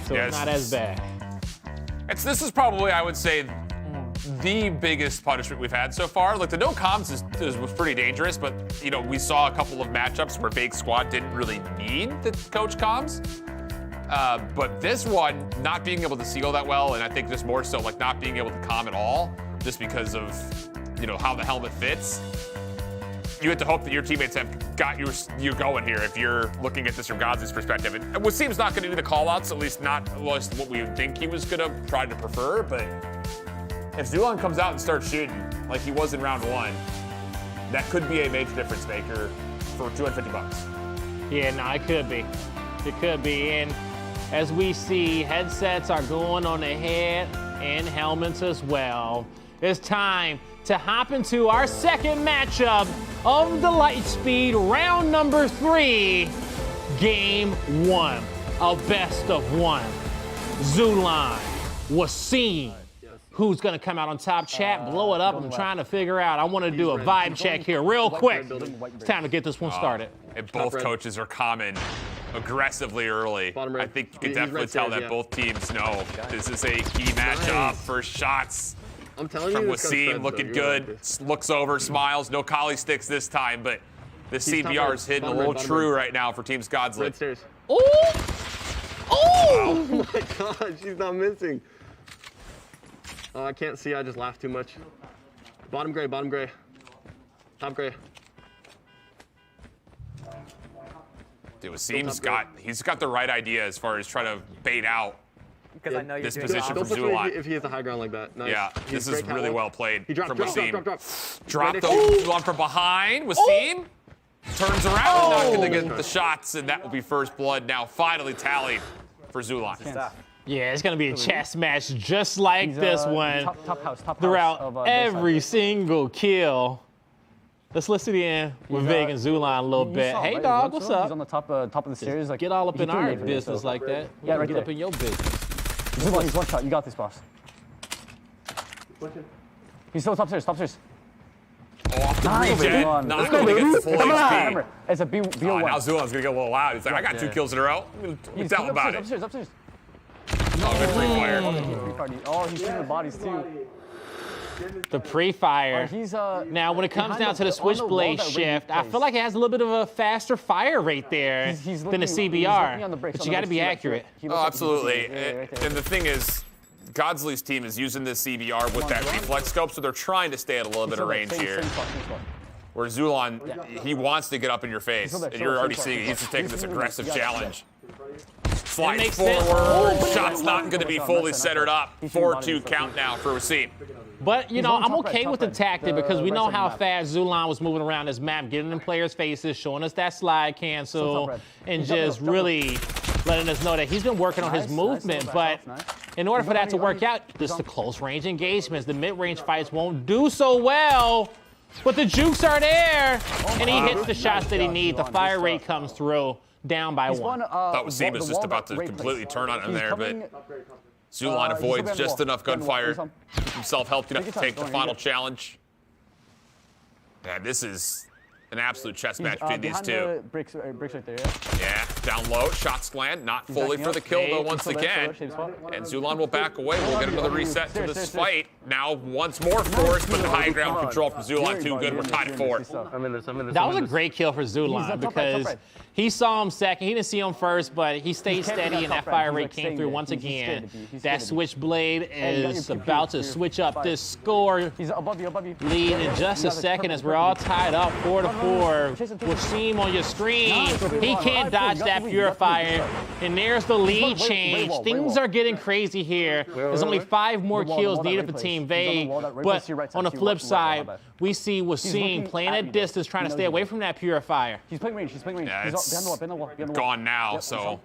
So it's not as bad. This is probably, I would say, the biggest punishment we've had so far. Like the no comms was pretty dangerous, but you know we saw a couple of matchups where Vague Squad didn't really need the coach comms. But this one, not being able to seal that well, and I think just more so like not being able to comm at all, just because of how the helmet fits. You have to hope that your teammates have got you going here if you're looking at this from Godzly's perspective. And Wasim's not going to do the call-outs, at least not what we would think he was going to try to prefer, but if Zulan comes out and starts shooting like he was in round 1, that could be a major difference maker for $250. Yeah, no, it could be. It could be. And as we see, headsets are going on the head and helmets as well. It's time to hop into our second matchup of the Lightspeed round number 3, game 1, a best of 1. Zulan, Wasim. who's gonna come out on top. Chat, blow it up. I'm trying to figure out. I want to do a vibe check here real quick. It's time to get this one started. And both coaches are coming aggressively early. I think you can definitely tell that both teams know this is a key matchup. First shots I'm telling from you, Wasim, looking good. Looks over, smiles. No collie sticks this time, but the CBR is hitting a little true right now for Teams Godzly. Red stairs. Ooh! Oh my God, she's not missing. Oh, I can't see. I just laughed too much. Bottom gray, top gray. Dude, Wasim's got the right idea as far as trying to bait out this position from Zulon. If he hits the high ground like that. Nice. Yeah, this is really well played from Wasim. Drop Zulon from behind. Wasim turns around and not going to get the shots, and that will be first blood now finally tallied for Zulon. Yeah, it's gonna be a chess match just like this one top house throughout every single kill. Let's listen in with Vague and Zulon a little bit. Hey, dog, what's up? He's on the top of the stairs. Like, get all up in our business like that. Yeah, right get there. up in your business. Zulon, he's one shot. You got this, boss. He's still top stairs. Off the Nice, regen, Zulon. not Let's going go, to get the baby. full Come on. HP. Remember, it's a BO1. Now Zulon's going to get a little loud. He's like, I got 2 kills in a row. He's Tell about it. upstairs. Oh, good free fire. Oh, he's shooting the bodies too. The pre-fire. Now, when it comes down to the switchblade shift, I feel like it has a little bit of a faster fire rate there than the CBR. But you got to be accurate. Oh, absolutely. And the thing is, Godzly's team is using this CBR with that reflex scope, so they're trying to stay at a little bit of range here. Where Zulon, he wants to get up in your face, and you're already seeing it. He's just taking this aggressive challenge. Slides forward, shot's not going to be fully centered up. 4-2 count now for Wasim. But, you know, I'm okay with the tactic because we know how fast Zulon was moving around this map, getting in players' faces, showing us that slide cancel, and just really letting us know that he's been working on his movement. But in order for that to work out, this is the close-range engagements. The mid-range fights won't do so well, but the jukes are there, and he hits the shots that he needs. The fire rate comes through. Down by one. Thought Wasim was just about to completely turn on him there, but Zulon avoids just enough gunfire. Keep himself healthy enough to take the final challenge. Yeah, this is an absolute chess match between these two. Bricks right there. Yeah, down low, shots land, not fully for the kill though once again. And Zulon will back away. We'll get another reset to this fight. Now once more force, but the high ground control from Zulon too good. We're tied at 4. That was a great kill for Zulon because he saw him second. He didn't see him first, but he stayed steady and that fire rate came through once again. That switchblade is about to switch up this score lead in just a second as we're all tied up 4-4. Wasim on your screen. He can't dodge that purifier. And there's the lead change. Things are getting crazy here. There's only 5 more kills needed for Team Vague. But on the flip side, we see Wasim playing at distance, trying to stay away from that purifier. He's playing range. Yeah, it's gone now, so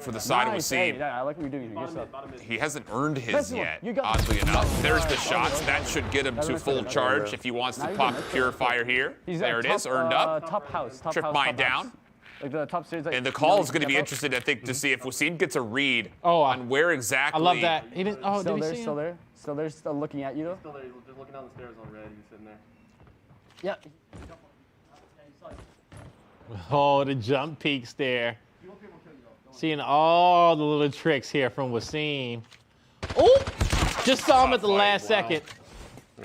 for the side of Wasim, I like what you're doing here. he hasn't earned his yet, oddly enough. There's the shots. That should get him to full charge if he wants to pop the purifier here. There it is, earned up. Trip mine down. Like the top stairs, and the call is going to be interesting, I think, to see if Wasim gets a read on where exactly. I love that. He didn't. Oh, did he see him? Still there, still looking at you though. Still there, just looking down the stairs on red. He's sitting there. Yeah. Oh, the jump peaks there. Seeing all the little tricks here from Wasim. Oh, just saw him at the last second.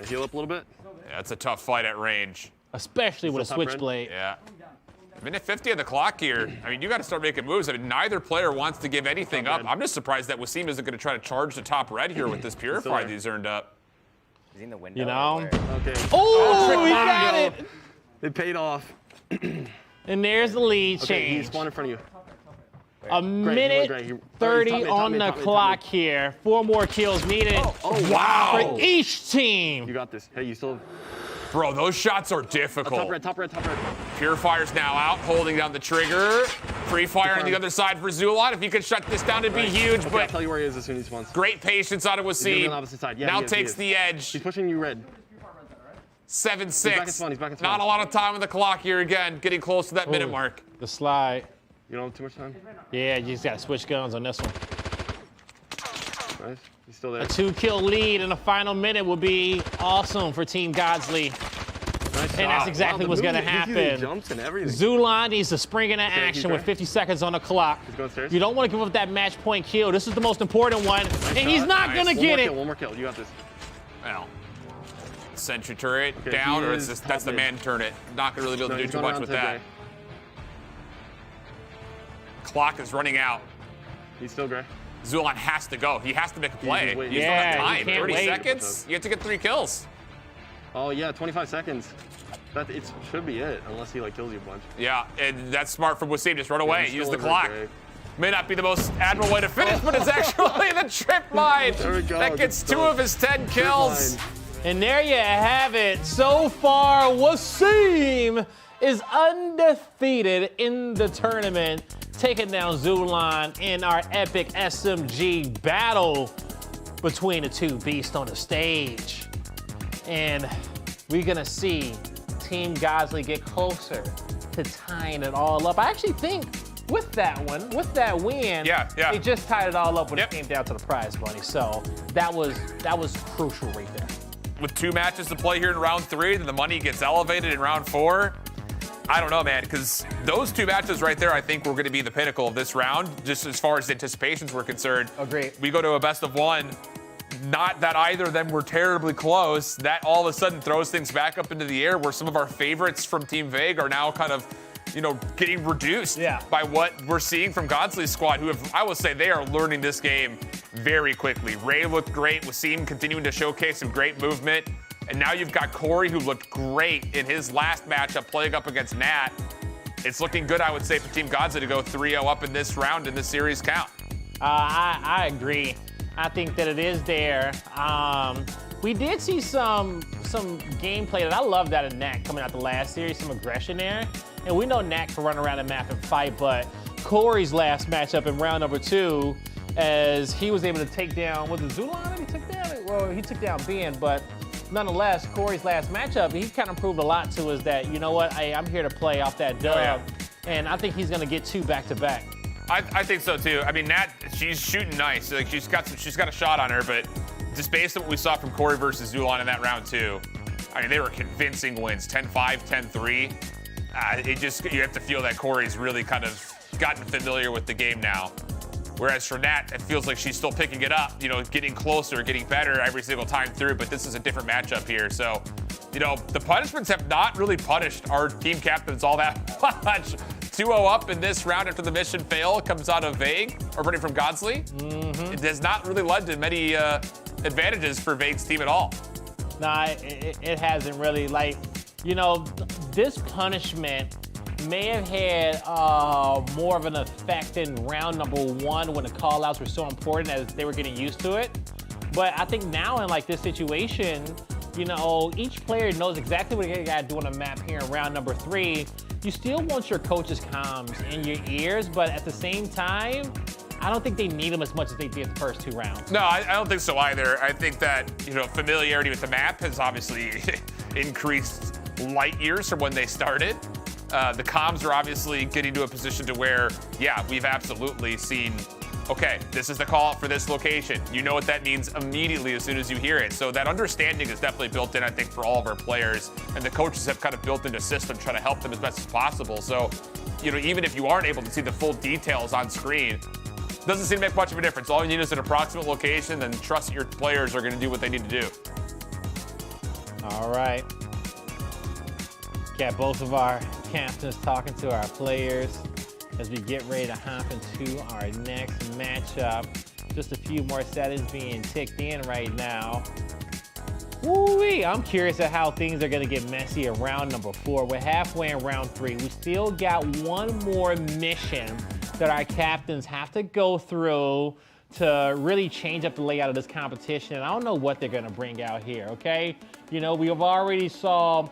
Heal up a little bit. Yeah, it's a tough fight at range. Especially with a switchblade. Yeah. Minute 50 on the clock here. I mean, you got to start making moves. I mean, neither player wants to give anything up. I'm just surprised that Wasim isn't going to try to charge the top red here with this purifier that he's earned up. Is he in the window? You know? Okay. Oh, he got it. It paid off. And there's the lead Okay, change. he spawned in front of you. A minute 30 on the clock here. 4 more kills needed. Oh, wow. For each team. You got this. Hey, you still. Bro, those shots are difficult. Top red. Purifier's now out, holding down the trigger. Free fire on the other side for Zulon. If he could shut this down, it'd be huge. Okay, But I'll tell you where he is as soon as he spawns. Great patience out of Wasim. On the opposite side. Yeah, now he is, takes the edge. He's pushing you red. 7-6. He's back at spawn. Not a lot of time on the clock here again. Getting close to that minute mark. The slide. You don't have too much time? Yeah, you just got to switch guns on this one. Nice. He's still there. A 2-kill lead in the final minute would be awesome for Team Godzly. Nice And that's exactly what's going to happen. Jumps and everything. Zulon needs to spring into action with 50 seconds on the clock. He's going stairs. You don't want to give up that match point kill. This is the most important one. And he's not going to get it. One more kill. You got this. Well, sentry turret down, or that's the man turret. Not going to really be able to do too much with that. Clock is running out. He's still gray. Zulon has to go. He has to make a play. He doesn't have time. 30 seconds. You have to get 3 kills. Oh yeah, 25 seconds. It should be it, unless he kills you a bunch. Yeah, and that's smart from Wasim. Just run away. Use the clock. May not be the most admirable way to finish, but it's actually the trip mine. There we go. That gets 2 of his 10 kills. And there you have it. So far, Wasim is undefeated in the tournament, taking down Zulon in our epic SMG battle between the two beasts on the stage. And we're gonna see Team Godzly get closer to tying it all up. I actually think with that win, they just tied it all up when it came down to the prize money. So that was crucial right there. With 2 matches to play here in round 3, then the money gets elevated in round 4. I don't know, man, because those 2 matches right there, I think were going to be the pinnacle of this round, just as far as anticipations were concerned. Agreed. We go to a best of 1. Not that either of them were terribly close. That all of a sudden throws things back up into the air where some of our favorites from Team Vague are now kind of, getting reduced by what we're seeing from Godzly's squad, who I will say they are learning this game very quickly. Ray looked great. Wasim continuing to showcase some great movement. And now you've got Corey, who looked great in his last matchup playing up against Nat. It's looking good, I would say, for Team Godzly to go 3-0 up in this round in this series count. I agree. I think that it is there. We did see some gameplay that I love that of Nat coming out the last series, some aggression there. And we know Nat can run around the map and fight, but Corey's last matchup in round number 2, as he was able to take down, was it Zulon that he took down? Well, he took down Ben, but nonetheless, Corey's last matchup, he kind of proved a lot to us that, you know what, I'm here to play off that dub. And I think he's going to get 2 back-to-back. I think so too. I mean, Nat, she's shooting nice. She's got a shot on her, but just based on what we saw from Corey versus Zulon in that round 2, I mean, they were convincing wins, 10-5, 10-3. You have to feel that Corey's really kind of gotten familiar with the game now. Whereas for Nat, it feels like she's still picking it up, getting closer, getting better every single time through, but this is a different matchup here. So, the punishments have not really punished our team captains all that much. 2-0 up in this round after the mission fail comes out of Vague, or running from Godzly. It has not really led to many advantages for Vague's team at all. Nah, it hasn't really. This punishment may have had more of an effect in round number 1 when the call-outs were so important as they were getting used to it. But I think now in this situation, each player knows exactly what they got to do on the map here in round number 3. You still want your coach's comms in your ears, but at the same time, I don't think they need them as much as they did the first 2 rounds. No, I don't think so either. I think that, familiarity with the map has obviously increased light years from when they started. The comms are obviously getting to a position to where, we've absolutely seen, okay, this is the call out for this location. You know what that means immediately as soon as you hear it. So that understanding is definitely built in, I think, for all of our players. And the coaches have kind of built into a system trying to help them as best as possible. So, even if you aren't able to see the full details on screen, doesn't seem to make much of a difference. All you need is an approximate location, and trust that your players are going to do what they need to do. All right. Got both of our captains talking to our players as we get ready to hop into our next matchup. Just a few more settings being ticked in right now. Woo-wee, I'm curious at how things are going to get messy in round number 4. We're halfway in round 3. We still got one more mission that our captains have to go through to really change up the layout of this competition. And I don't know what they're going to bring out here, okay? We have already saw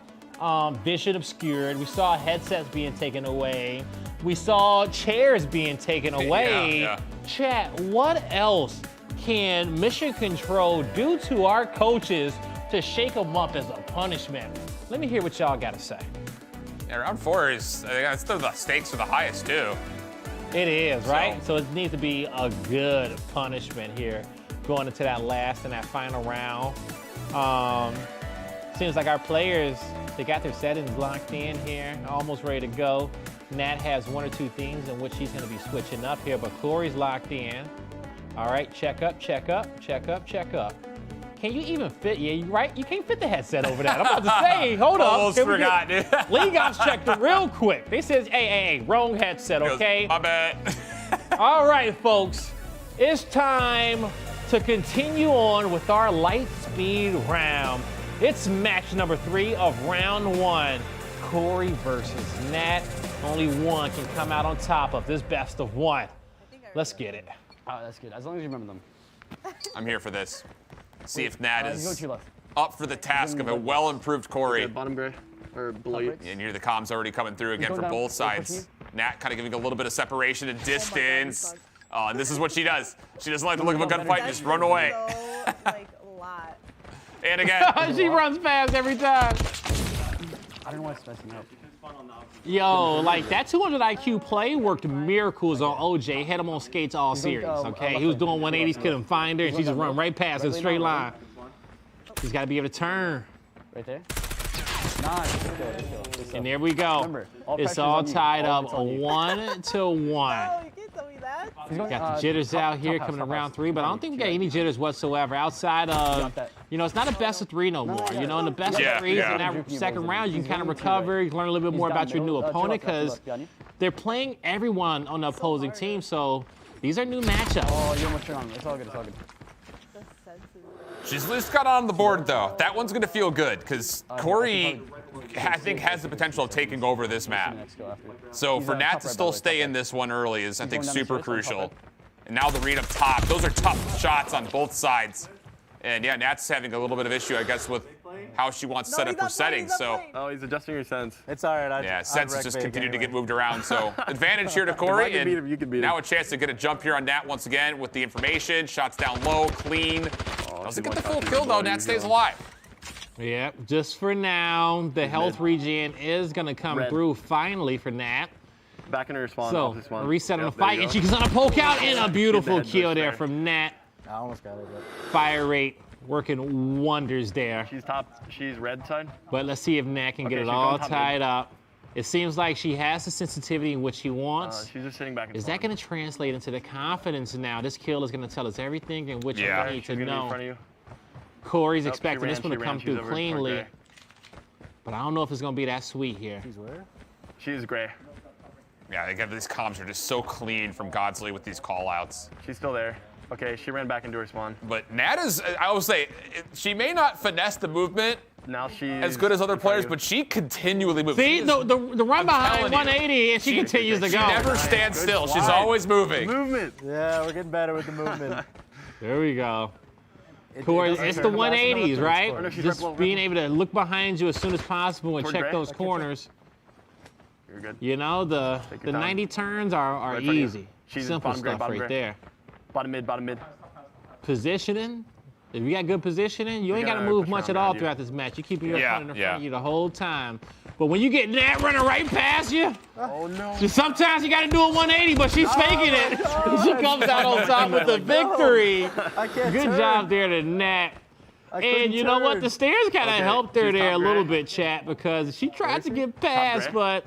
vision obscured. We saw headsets being taken away. We saw chairs being taken away. Yeah. Chat, what else can Mission Control do to our coaches to shake them up as a punishment? Let me hear what y'all got to say. Yeah, round 4 is, the stakes are the highest too. It is, right? So it needs to be a good punishment here going into that last and that final round. Seems like our players, they got their settings locked in here, almost ready to go. Nat has 1 or 2 things in which he's going to be switching up here, but Corey's locked in. All right, check up, check up, check up, check up. Can you even fit? Yeah, you're right. You can't fit the headset over that. I'm about to say, hold up. Almost forgot, dude. League Ops checked it real quick. They says, hey, wrong headset, okay? My bad. All right, folks. It's time to continue on with our light speed round. It's match number 3 of round 1. Corey versus Nat. Only one can come out on top of this best of 1. Let's get it. Oh, that's good. As long as you remember them. I'm here for this. See if Nat is up for the task of a well-improved Corey. Bottom gray, or below. And here the comms already coming through again from both sides. Nat kind of giving a little bit of separation and distance. And this is what she does. She doesn't like the look of a gunfight and just run away. Like a lot. And again. She runs fast every time. I don't know why it's messing up. Yo, like that 200 IQ play worked miracles on OJ. Had him on skates all series, okay? He was doing 180s, couldn't find her, and she just run right past in a straight line. He's got to be able to turn. Right there. Nice. And there we go. It's all tied up 1-1. Got the jitters out here coming to round 3, but I don't think we got any jitters whatsoever outside of, you know, it's not a best of 3 no more. You know, in the best of 3s in that second round, you can kind of recover, you can learn a little bit more about your new opponent because they're playing everyone on the opposing team, so these are new matchups. Oh, you almost turned on. It's all good, it's all good. She's at least got on the board, though. That one's going to feel good because Corey, I think, has the potential of taking over this map. So for Nat to still stay in this one early is, I think, super crucial. And now the read up top. Those are tough shots on both sides. And yeah, Nat's having a little bit of issue, I guess, with how she wants to set up her settings. So oh, he's adjusting your sense. It's all right. Yeah, senses just continue to get moved around. So advantage here to Corey. And now a chance to get a jump here on Nat once again with the information. Shots down low, clean. Doesn't get the full kill, though. Nat stays alive. Yep, just for now. The health regen is going to come through finally for Nat. Back in her spawn. So, reset on the fight, and she's going to poke out, and a beautiful kill there from Nat. I almost got it. Fire rate working wonders there. She's top. She's red side. But let's see if Nat can get it all tied up. It seems like she has the sensitivity in which she wants. She's just sitting back. Is that going to translate into the confidence now? This kill is going to tell us everything in which we need to know. Corey's expecting this one to come through cleanly. But I don't know if it's going to be that sweet here. She's where? She's gray. Yeah, again, these comms are just so clean from Godzly with these call-outs. She's still there. Okay, she ran back into her spawn. But Nat is, I will say, she may not finesse the movement now she's as good as other players, but she continually moves. See, the run behind 180, and she continues to go. She never stands still. She's always moving. Movement. Yeah, we're getting better with the movement. There we go. Corey, it's the 180s, right? Just being able to look behind you as soon as possible and check those corners. You're good. You know, the 90 turns are easy. Simple stuff right there. Bottom mid, bottom mid. Positioning. If you got good positioning, you ain't got to move much at all throughout this match. You keep your opponent in front of you the whole time. But when you get Nat running right past you, sometimes you got to do a 180, but she's faking it. She comes out on top with the victory. Good job there to Nat. And you know what? The stairs kind of helped her there a little bit, chat, because she tried to get past, but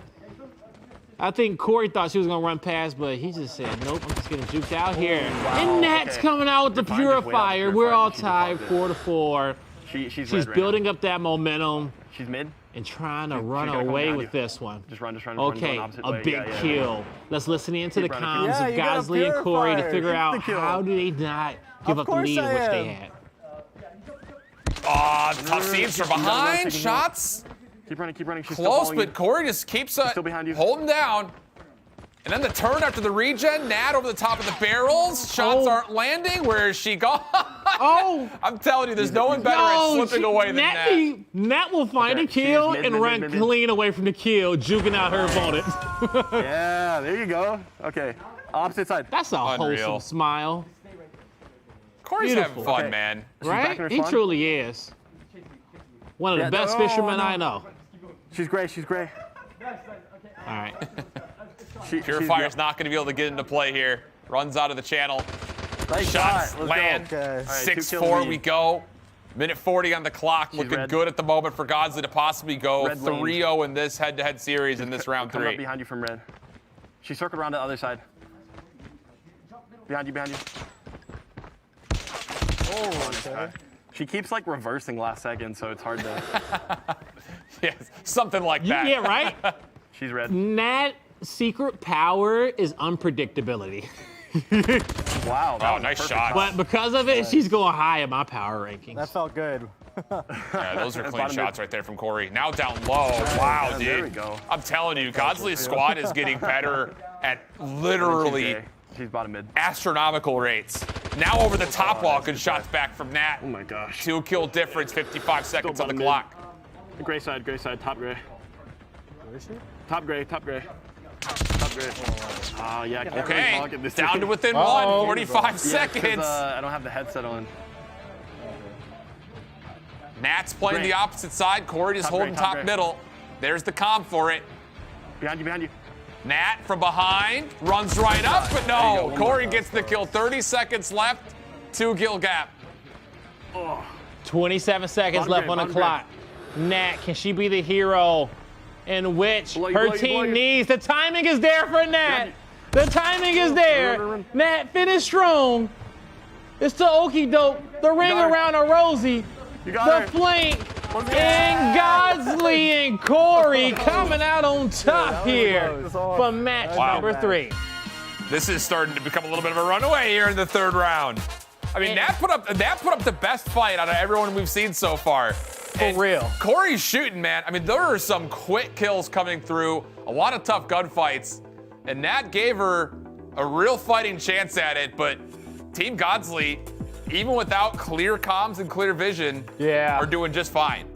I think Corey thought she was going to run past, but he just said, nope, I'm just getting juked out here. And Nat's coming out with the Purifier. We're all tied 4-4. She's building up that momentum. She's mid. And trying to run away with this one. Just run. Okay, a big kill. Let's listen into the comms of Godzly and Corey to figure out how do they not give up the lead in which they had. Tough scenes from behind. Shots. Keep running. She's close, but Corey just keeps holding down. And then the turn after the regen, Nat over the top of the barrels. Shots aren't landing. Where is she gone? I'm telling you, there's no one better at slipping away than Nat. Nat will find a kill and run clean away from the kill, juking out her opponent. Yeah, there you go. Okay, opposite side. That's a wholesome smile. Corey's having fun, man. Right? He truly is. One of the best fishermen I know. She's gray. All right. Purifier's not going to be able to get into play here. Runs out of the channel. Nice Shots shot. land. Okay. 6-4 we go. Minute 40 on the clock. Looking red. good at the moment for Godzly to possibly go Red lane. 3-0 in this head-to-head series in this round Coming 3. up behind you from red. She circled around the other side. Behind you, behind you. Oh, okay. She keeps like reversing last second, so it's hard to. Yes, something like that. Yeah, right? She's red. Nat's secret power is unpredictability. Wow. Oh, nice shot. But because of it, she's going high in my power rankings. That felt good. Yeah, those are clean shots right there from Corey. Now down low. Wow, dude. There we go. I'm telling you, Godzly's squad is getting better at literally She's bottom mid. astronomical rates. Now over the top wall, good shots back from Nat. Oh my gosh. 2 kill difference, 55 seconds on the bottom mid. clock. Gray side, top gray. Where is she? Top gray, top gray. Top gray. Oh, yeah. I can't really Okay, talk at this down to second. within one, 45 Yeah, 'cause, seconds. I don't have the headset on. Nat's playing Gray. the opposite side. Corey just Top gray, holding top top gray. middle. There's the comp for it. Behind you, behind you. Nat from behind, runs right up, but There you no. go, Corey gets the kill. 30 seconds left, 2 kill gap. 27 seconds Bottom left gray, on the bottom gray. clock. Nat, can she be the hero in which Below you, her below you, below team you. needs? The timing is there for Nat. you. The timing is there. Run. Nat, finish strong. It's the okie doke, the ring got her. around a Rosie, You got the her. flank, Let's go. and Godzly and Corey coming out on top here for match number 3. This is starting to become a little bit of a runaway here in the 3rd round. I mean, Nat put up the best fight out of everyone we've seen so far. For real. Corey's shooting, man. I mean, there are some quick kills coming through, a lot of tough gunfights, and Nat gave her a real fighting chance at it, but Team Godzly, even without clear comms and clear vision, are doing just fine.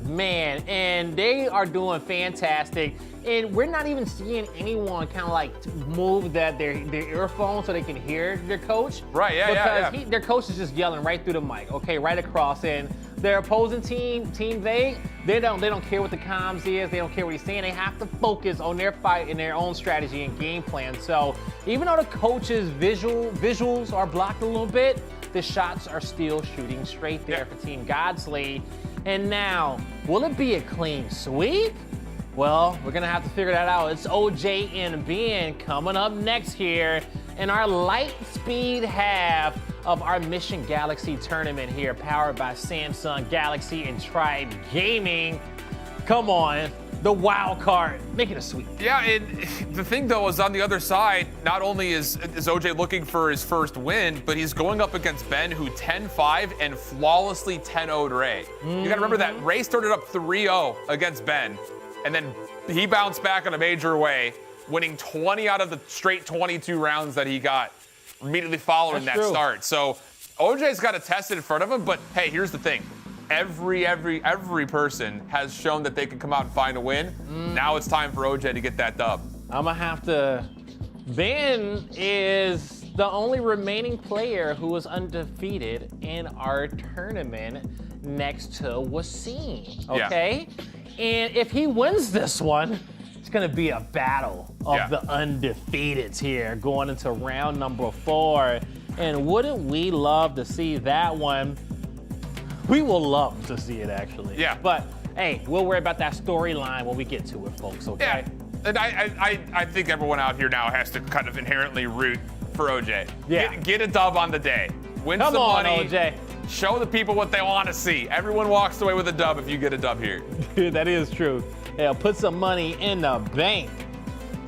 Man, and they are doing fantastic. And we're not even seeing anyone kind of like move their earphones so they can hear their coach. Right, yeah, Because their coach is just yelling right through the mic, okay, right across. And their opposing team, Team Vague, they don't care what the comms is. They don't care what he's saying. They have to focus on their fight and their own strategy and game plan. So even though the coach's visuals are blocked a little bit, the shots are still shooting straight there for Team Godzly. And now, will it be a clean sweep? Well, we're gonna have to figure that out. It's OJ and Ben coming up next here in our light speed half of our Mission Galaxy tournament here, powered by Samsung Galaxy and Tribe Gaming. Come on, the wild card, make it a sweep. Yeah, and the thing though is on the other side, not only is OJ looking for his first win, but he's going up against Ben, who 10-5 and flawlessly 10-0'd Ray. You gotta remember that Ray started up 3-0 against Ben, and then he bounced back in a major way, winning 20 out of the straight 22 rounds that he got immediately following that start. So OJ's got a test in front of him, but hey, here's the thing. Every person has shown that they can come out and find a win. Now it's time for OJ to get that dub. I'm gonna have to. Ben is the only remaining player who was undefeated in our tournament next to Wasim, okay? And if he wins this one, it's gonna be a battle of the undefeateds here going into round number 4. And wouldn't we love to see that one? We will love to see it, actually. Yeah. But hey, we'll worry about that storyline when we get to it, folks, okay? Yeah. And I think everyone out here now has to kind of inherently root for OJ. Yeah. Get a dub on the day. Win Come some on, money. OJ. Show the people what they want to see. Everyone walks away with a dub if you get a dub here. That is true. Yeah, put some money in the bank.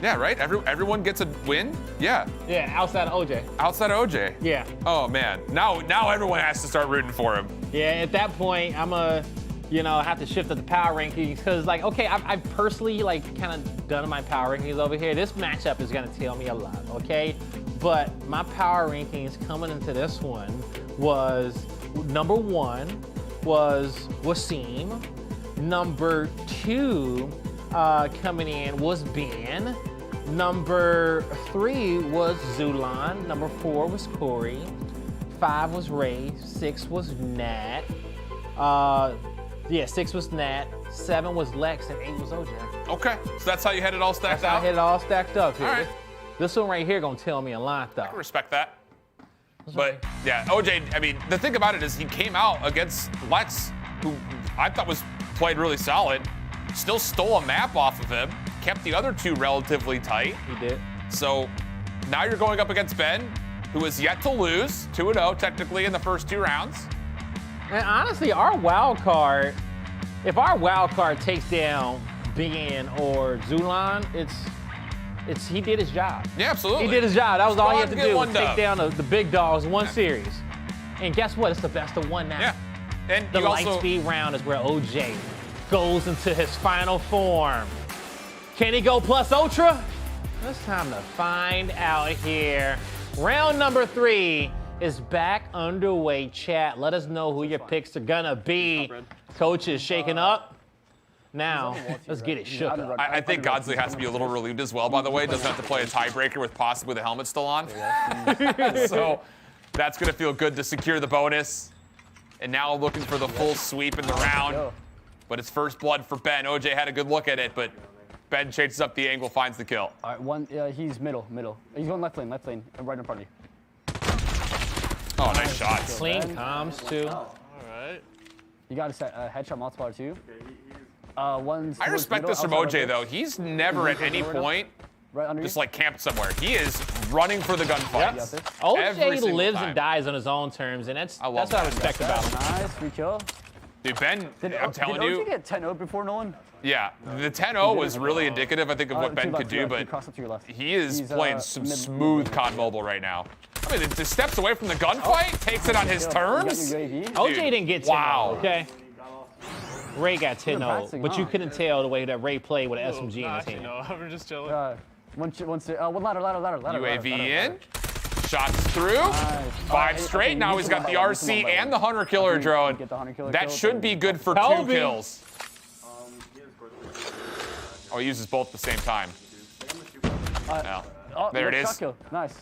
Yeah, right? Everyone gets a win? Yeah. Yeah, outside of OJ. Outside of OJ? Yeah. Oh, man. Now everyone has to start rooting for him. Yeah, at that point, I'm have to shift up the power rankings because, like, okay, I've personally, like, kind of done my power rankings over here. This matchup is going to tell me a lot, okay? But my power rankings coming into this one was number 1 was Wasim. Number 2 coming in was Ben. Number 3 was Zulan. Number 4 was Corey. 5 was Ray. 6 was Nat. 6 was Nat. 7 was Lex, and 8 was OJ. Okay, so that's how you had it all stacked out? I had it all stacked up here. All right. This one right here gonna tell me a lot, though. I can respect that. But yeah, OJ, I mean, the thing about it is he came out against Lex, who I thought was played really solid, still stole a map off of him, kept the other two relatively tight. He did. So now you're going up against Ben, who is yet to lose, 2-0 technically in the first 2 rounds. And honestly, our wild card, if our wild card takes down Ben or Zulan, he did his job. Yeah, absolutely. He did his job. That was all he had to do, was take down the big dogs in one series. And guess what? It's the best of one now. Yeah. And the you also, Lightspeed round is where OJ goes into his final form. Can he go plus ultra? It's time to find out here. Round number 3 is back underway. Chat, let us know who your picks are gonna be. Coach is shaking up. Now, let's get it shook up. I think Godzly has to be a little relieved as well, by the way. Doesn't have to play a tiebreaker with possibly the helmet still on. So that's gonna feel good to secure the bonus. And now looking for the full sweep in the round. But it's first blood for Ben. OJ had a good look at it, but Ben chases up the angle, finds the kill. All right, he's middle. He's going left lane, right in front of you. Oh, nice shots. Clean comms too. All right. You got to set a headshot multiplier too. I respect this from OJ though. He's never at any point just like camped somewhere. He is running for the gunfights. Yep. OJ lives and dies on his own terms, and that's what I respect about him. Nice, free kill. Dude, Ben, I'm telling you. Did OJ get 10-0 before Nolan? Yeah, the 10-0 was really indicative, I think, of what Ben could do, but he is playing some smooth COD Mobile right now. I mean, the steps away from the gunfight, takes it on his terms. OJ didn't get 10-0, okay? Ray got 10-0, but you couldn't tell the way that Ray played with an SMG in his hand. No, we're just chilling. One ladder. UAV in. Shots through. 5 straight. Now he's got the RC and the Hunter Killer drone. That should be good for 2 kills. Oh, he uses both at the same time. There it is. Nice.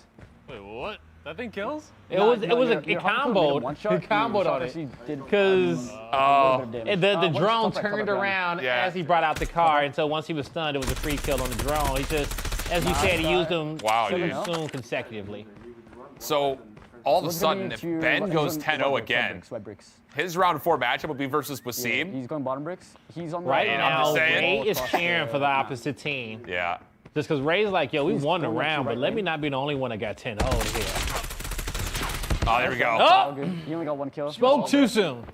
Wait, what? That thing kills? It comboed. It comboed on it. Because the drone turned around as he brought out the car, and so once he was stunned, it was a free kill on the drone. He just, as you said, he used them soon consecutively. So all of a sudden, if Ben goes 10-0 again, his round 4 matchup will be versus Wasim. He's going bottom bricks. He's on right now. Ray is cheering for the opposite team. Yeah. Just because Ray's like, yo, we won the round, but let me not be the only one that got 10-0 here. Oh, there we go. Oh! He only got 1 kill. Spoke too soon.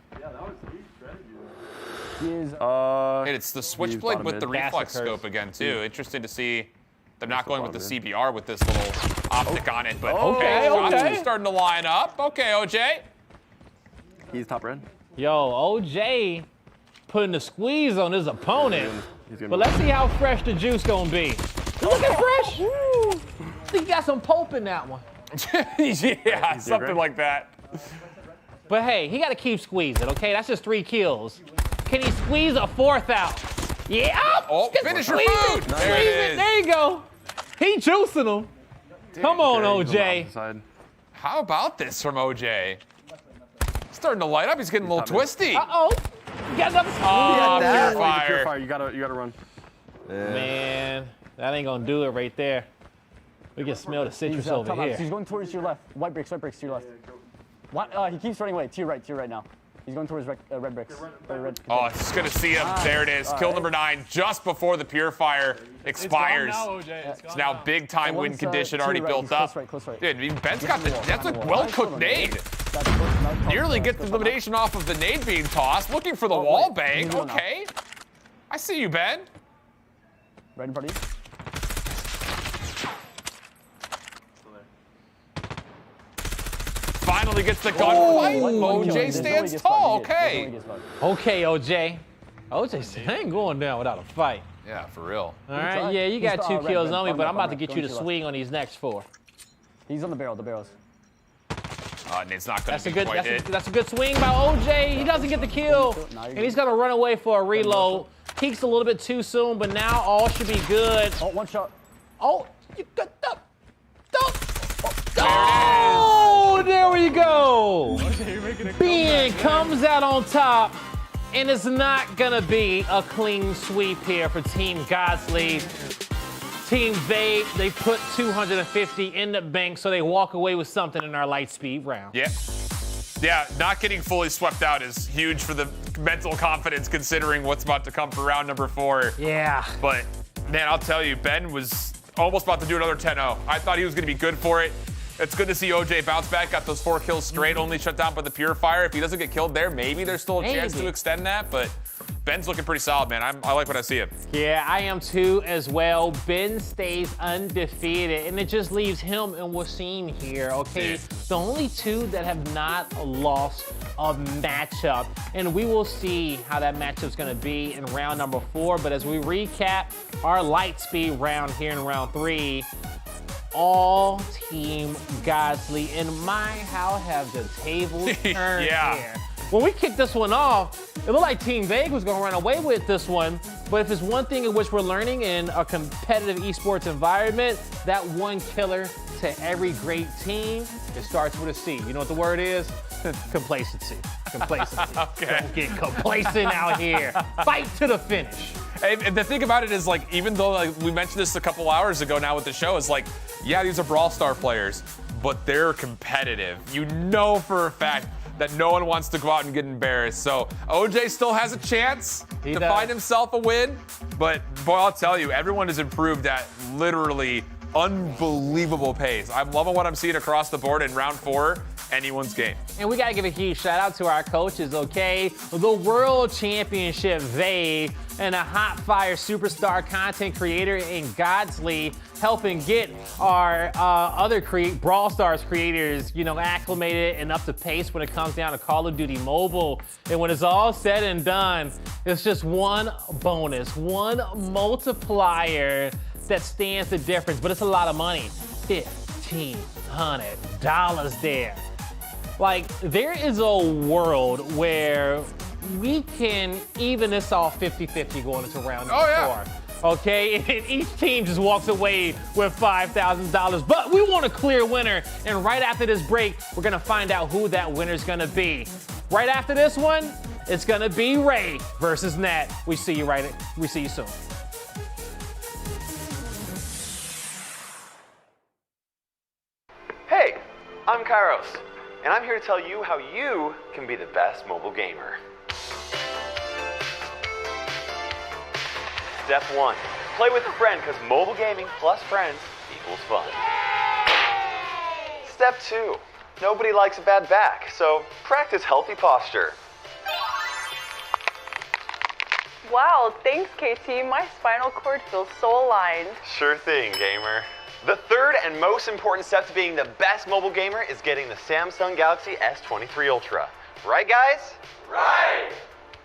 It's the Switchblade with the reflex scope again, too. Interesting to see them not going with the CBR with this little optic on it, but shots are starting to line up. Okay, OJ. He's top red. Yo, OJ putting the squeeze on his opponent. But let's see how fresh the juice gonna be. Looking fresh. I think he got some pulp in that one. Yeah, something like that. But hey, he got to keep squeezing, okay? That's just 3 kills. Can he squeeze a 4th out? Yeah. Oh, finish your food. There it is. There you go. He juicing him. Come on, OJ. How about this from OJ? Starting to light up. He's getting a little twisty. Uh-oh. You got another Purifier. You gotta run. Man, that ain't gonna do it right there. We can smell the citrus over here. He's going towards your left. White bricks to your left. What? He keeps running away. To your right now. He's going towards red bricks. Oh, it's gonna see him. There it is. Kill number 9 just before the Purifier expires. It's now big time win condition already built up. Dude, Ben's got that's a well-cooked nade. Nearly gets the elimination off of the nade being tossed. Looking for the wall bang. Okay. I see you, Ben. Right in front of you. Finally gets the gunfight. OJ stands tall. Okay. Okay, OJ. OJ ain't going down without a fight. Yeah, for real. All right, yeah, you got 2 kills on me, but I'm about to get you to swing on these next 4. He's on the barrels. It's not going to be quite hit. That's a good swing by OJ. He doesn't get the kill, and he's going to run away for a reload. Peeks a little bit too soon, but now all should be good. Oh, 1 shot. Oh, you got that. Oh, there we go. Ben comes out on top, and it's not going to be a clean sweep here for Team Godzly. Team Vague, they put 250 in the bank, so they walk away with something in our light speed round. Yeah. Yeah, not getting fully swept out is huge for the mental confidence considering what's about to come for round number 4. Yeah. But, man, I'll tell you, Ben was almost about to do another 10-0. I thought he was going to be good for it. It's good to see OJ bounce back, got those 4 kills straight, only shut down by the Purifier. If he doesn't get killed there, maybe there's still a chance to extend that, but Ben's looking pretty solid, man. I like what I see him. Yeah, I am too as well. Ben stays undefeated, and it just leaves him and Wasim here, okay? The only 2 that have not lost a matchup, and we will see how that matchup's gonna be in round number 4, but as we recap our light speed round here in round 3, all Team Godzly, and how have the tables turned here. When we kicked this one off, it looked like Team Vague was gonna run away with this one, but if there's one thing in which we're learning in a competitive esports environment, that one killer to every great team, it starts with a C. You know what the word is? Complacency. Complacency. Okay. Don't get complacent out here. Fight to the finish. And the thing about it is, like, even though we mentioned this a couple hours ago now with the show, is like, yeah, these are Brawl Star players, but they're competitive. You know for a fact that no one wants to go out and get embarrassed. So OJ still has a chance to find himself a win, but boy, I'll tell you, everyone has improved at literally unbelievable pace. I'm loving what I'm seeing across the board in round 4. Anyone's game. And we gotta give a huge shout out to our coaches, okay? The World Championship Vague and a hot fire superstar content creator in Godzly helping get our other Brawl Stars creators, you know, acclimated and up to pace when it comes down to Call of Duty Mobile. And when it's all said and done, it's just one bonus, one multiplier that stands the difference, but it's a lot of money. $1,500 there. Like, there is a world where we can even this off 50-50 going into round number 4. Okay, and each team just walks away with $5,000, but we want a clear winner. And right after this break, we're gonna find out who that winner's gonna be. Right after this one, it's gonna be Ray versus Nat. We see you soon. Hey, I'm Kairos, and I'm here to tell you how you can be the best mobile gamer. Step 1, play with a friend, because mobile gaming plus friends equals fun. Step 2, nobody likes a bad back, so practice healthy posture. Wow, thanks KT, my spinal cord feels so aligned. Sure thing, gamer. The third and most important step to being the best mobile gamer is getting the Samsung Galaxy S23 Ultra. Right, guys? Right!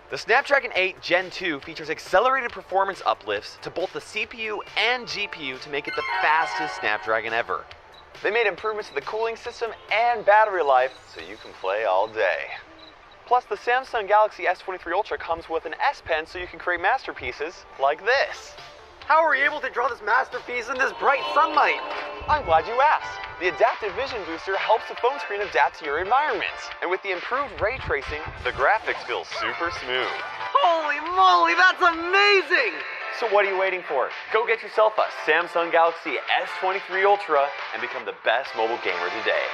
The Snapdragon 8 Gen 2 features accelerated performance uplifts to both the CPU and GPU to make it the fastest Snapdragon ever. They made improvements to the cooling system and battery life so you can play all day. Plus, the Samsung Galaxy S23 Ultra comes with an S Pen so you can create masterpieces like this. How are we able to draw this masterpiece in this bright sunlight? I'm glad you asked. The Adaptive Vision Booster helps the phone screen adapt to your environment. And with the improved ray tracing, the graphics feel super smooth. Holy moly, that's amazing! So what are you waiting for? Go get yourself a Samsung Galaxy S23 Ultra and become the best mobile gamer today.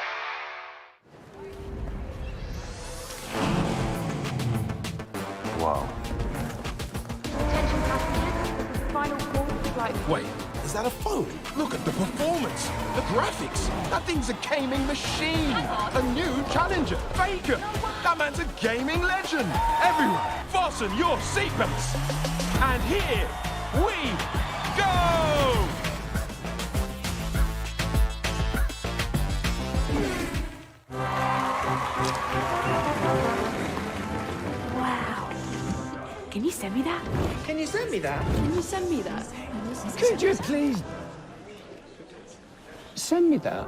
Wow. Wait, is that a phone? Look at the performance, the graphics. That thing's a gaming machine. A new challenger, Faker. That man's a gaming legend. Everyone, fasten your seatbelts. And here we go! Wow. Can you send me that? Can you send me that? Can you send me that? Could you please send me that?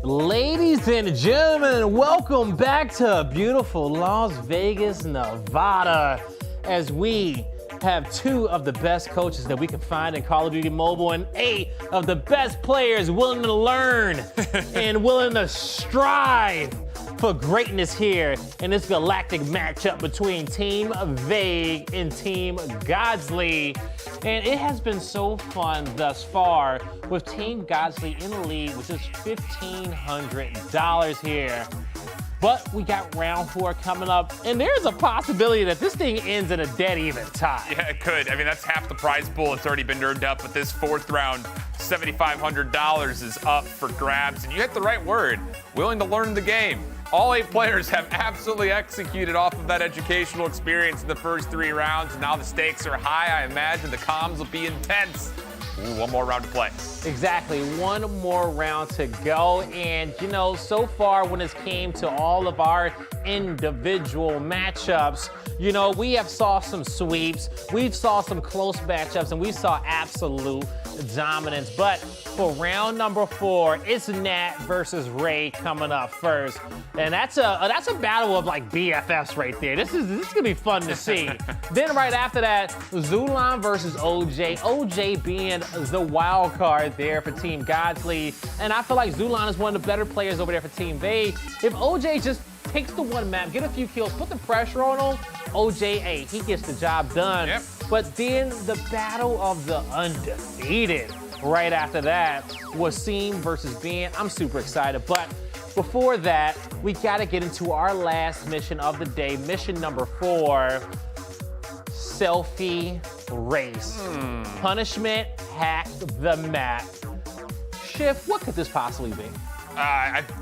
Ladies and gentlemen, welcome back to beautiful Las Vegas, Nevada, as we have 2 of the best coaches that we can find in Call of Duty Mobile and 8 of the best players willing to learn and willing to strive for greatness here in this galactic matchup between Team Vague and Team Godzly. And it has been so fun thus far with Team Godzly in the lead with just $1,500 here. But we got round 4 coming up, and there's a possibility that this thing ends in a dead even tie. Yeah, it could. I mean, that's half the prize pool. It's already been earned up, but this 4th round, $7,500 is up for grabs. And you hit the right word, willing to learn the game. All 8 players have absolutely executed off of that educational experience in the first 3 rounds. And now the stakes are high. I imagine the comms will be intense. Ooh, one more round to play. Exactly, one more round to go. And you know, so far when it came to all of our individual matchups, you know, we have saw some sweeps, we've saw some close matchups, and we saw absolute dominance. But for round number 4, it's Nat versus Ray coming up first. And that's a battle of like BFFs right there. This is gonna be fun to see. Then right after that, Zulan versus OJ. OJ being the wild card there for Team Godzly. And I feel like Zulan is one of the better players over there for Team Vague. If OJ just takes the one map, get a few kills, put the pressure on him, OJ, hey, he gets the job done. Yep. But then the battle of the undefeated right after that was Seam versus Ben. I'm super excited, but before that, we gotta get into our last mission of the day, mission number 4, selfie race. Punishment, hack the map. Shift, what could this possibly be?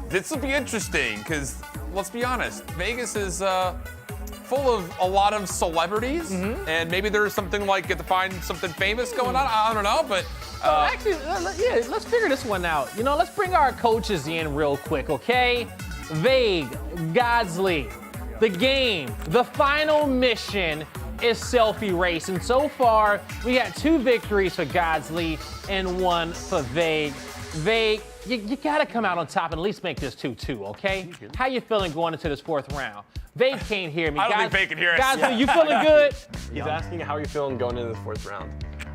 This will be interesting, because let's be honest, Vegas is full of a lot of celebrities, and maybe there's something like get to find something famous going on. I don't know, but actually, yeah, let's figure this one out. You know, let's bring our coaches in real quick, okay? Vague, Godzly, the game, the final mission is selfie race, and so far we got 2 victories for Godzly and 1 for Vague. Vague, you gotta come out on top and at least make this 2-2, okay? How you feeling going into this 4th round? Vague can't hear me. I don't think Vague can hear us. Godzly, you feeling good? He's asking how you're feeling going into the 4th round.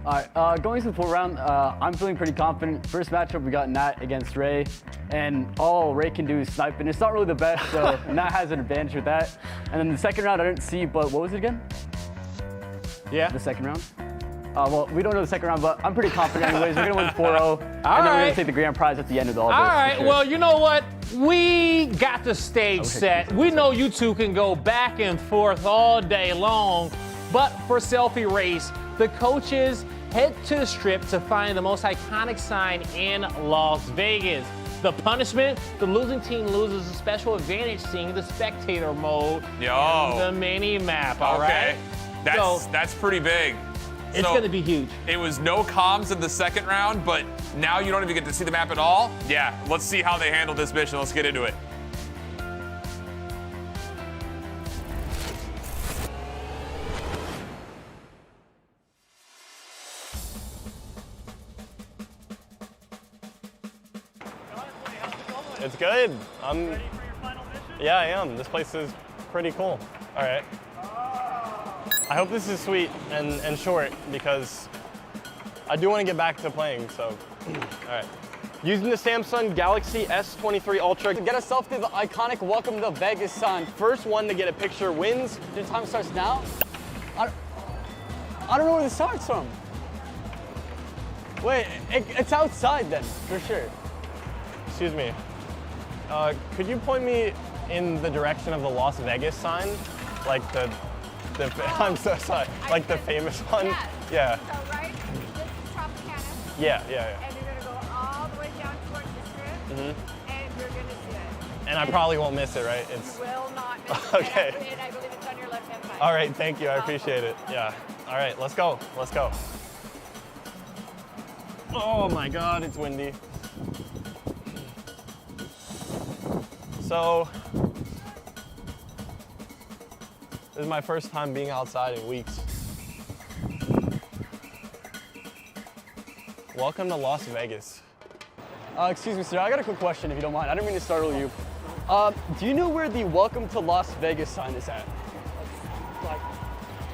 All right, going into the 4th round, I'm feeling pretty confident. First matchup, we got Nat against Ray, and all Ray can do is snipe, and it's not really the best, so Nat has an advantage with that. And then the 2nd round, I didn't see, but what was it again? Yeah. The 2nd round? Well, we don't know the 2nd round, but I'm pretty confident anyways. We're gonna win 4-0, and then we're gonna take the grand prize at the end of all this. All right, well, you know what? We got the stage set. We know you 2 can go back and forth all day long, but for selfie race, the coaches head to the strip to find the most iconic sign in Las Vegas. The punishment, the losing team loses a special advantage seeing the spectator mode in the mini map, all right? That's pretty big. It's gonna be huge. It was no comms in the 2nd round, but now you don't even get to see the map at all. Yeah, let's see how they handle this mission. Let's get into it. It's good. Yeah, I am. This place is pretty cool. All right. I hope this is sweet and short because I do want to get back to playing, so, all right. Using the Samsung Galaxy S23 Ultra. Get a selfie of the iconic Welcome to Vegas sign. First one to get a picture wins. Your time starts now? I don't know where this starts from. Wait, it's outside then, for sure. Excuse me. Could you point me in the direction of the Las Vegas sign? Like I'm so sorry. Like the famous one? Yeah. So right, this is Tropicana. Yeah. And you're gonna go all the way down towards the strip, and you're gonna see it. And I probably won't miss it, right? You will not miss it. Okay. And I believe it's on your left-hand side. All right, thank you. I appreciate it. Yeah. All right, let's go. Let's go. Oh my God, it's windy. So, this is my first time being outside in weeks. Welcome to Las Vegas. Excuse me, sir. I got a quick question, if you don't mind. I didn't mean to startle you. Do you know where the Welcome to Las Vegas sign is at? Like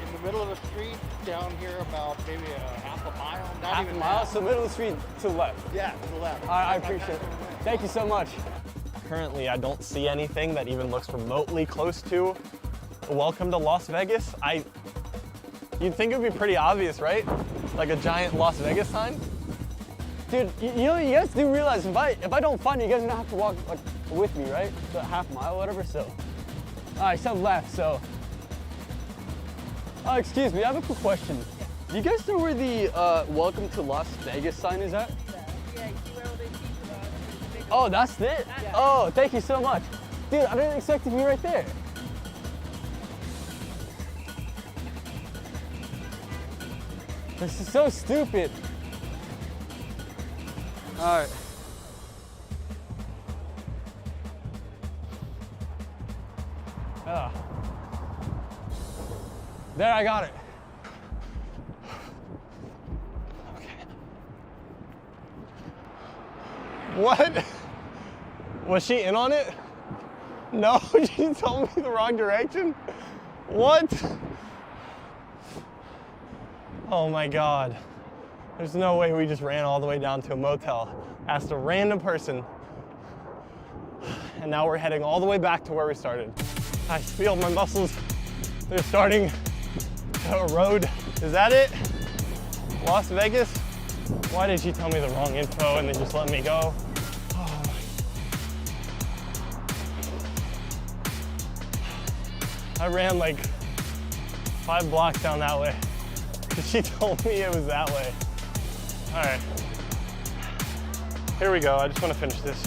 in the middle of the street, down here about maybe a half a mile. Not Half even a mile? So middle of the street to the left? Yeah, to the left. All right, I appreciate it. Thank you so much. Currently, I don't see anything that even looks remotely close to Welcome to Las Vegas. You'd think it would be pretty obvious, right? Like a giant Las Vegas sign? Dude, you know, you guys do realize if I don't find it, you guys are gonna have to walk like with me, right? The half mile, whatever. So, all right, so left. So, excuse me, I have a quick question. Do you guys know where the Welcome to Las Vegas sign is at? Yeah, you see where all these people are? Oh, that's it. Oh, thank you so much, dude. I didn't expect it to be right there. This is so stupid. All right. There, I got it. What? Was she in on it? No, she told me the wrong direction. What? Oh my God. There's no way we just ran all the way down to a motel, asked a random person, and now we're heading all the way back to where we started. I feel my muscles, they're starting to erode. Is that it? Las Vegas? Why did she tell me the wrong info and then just let me go? Oh my. I ran like 5 blocks down that way. She told me it was that way. All right, here we go. I just want to finish this.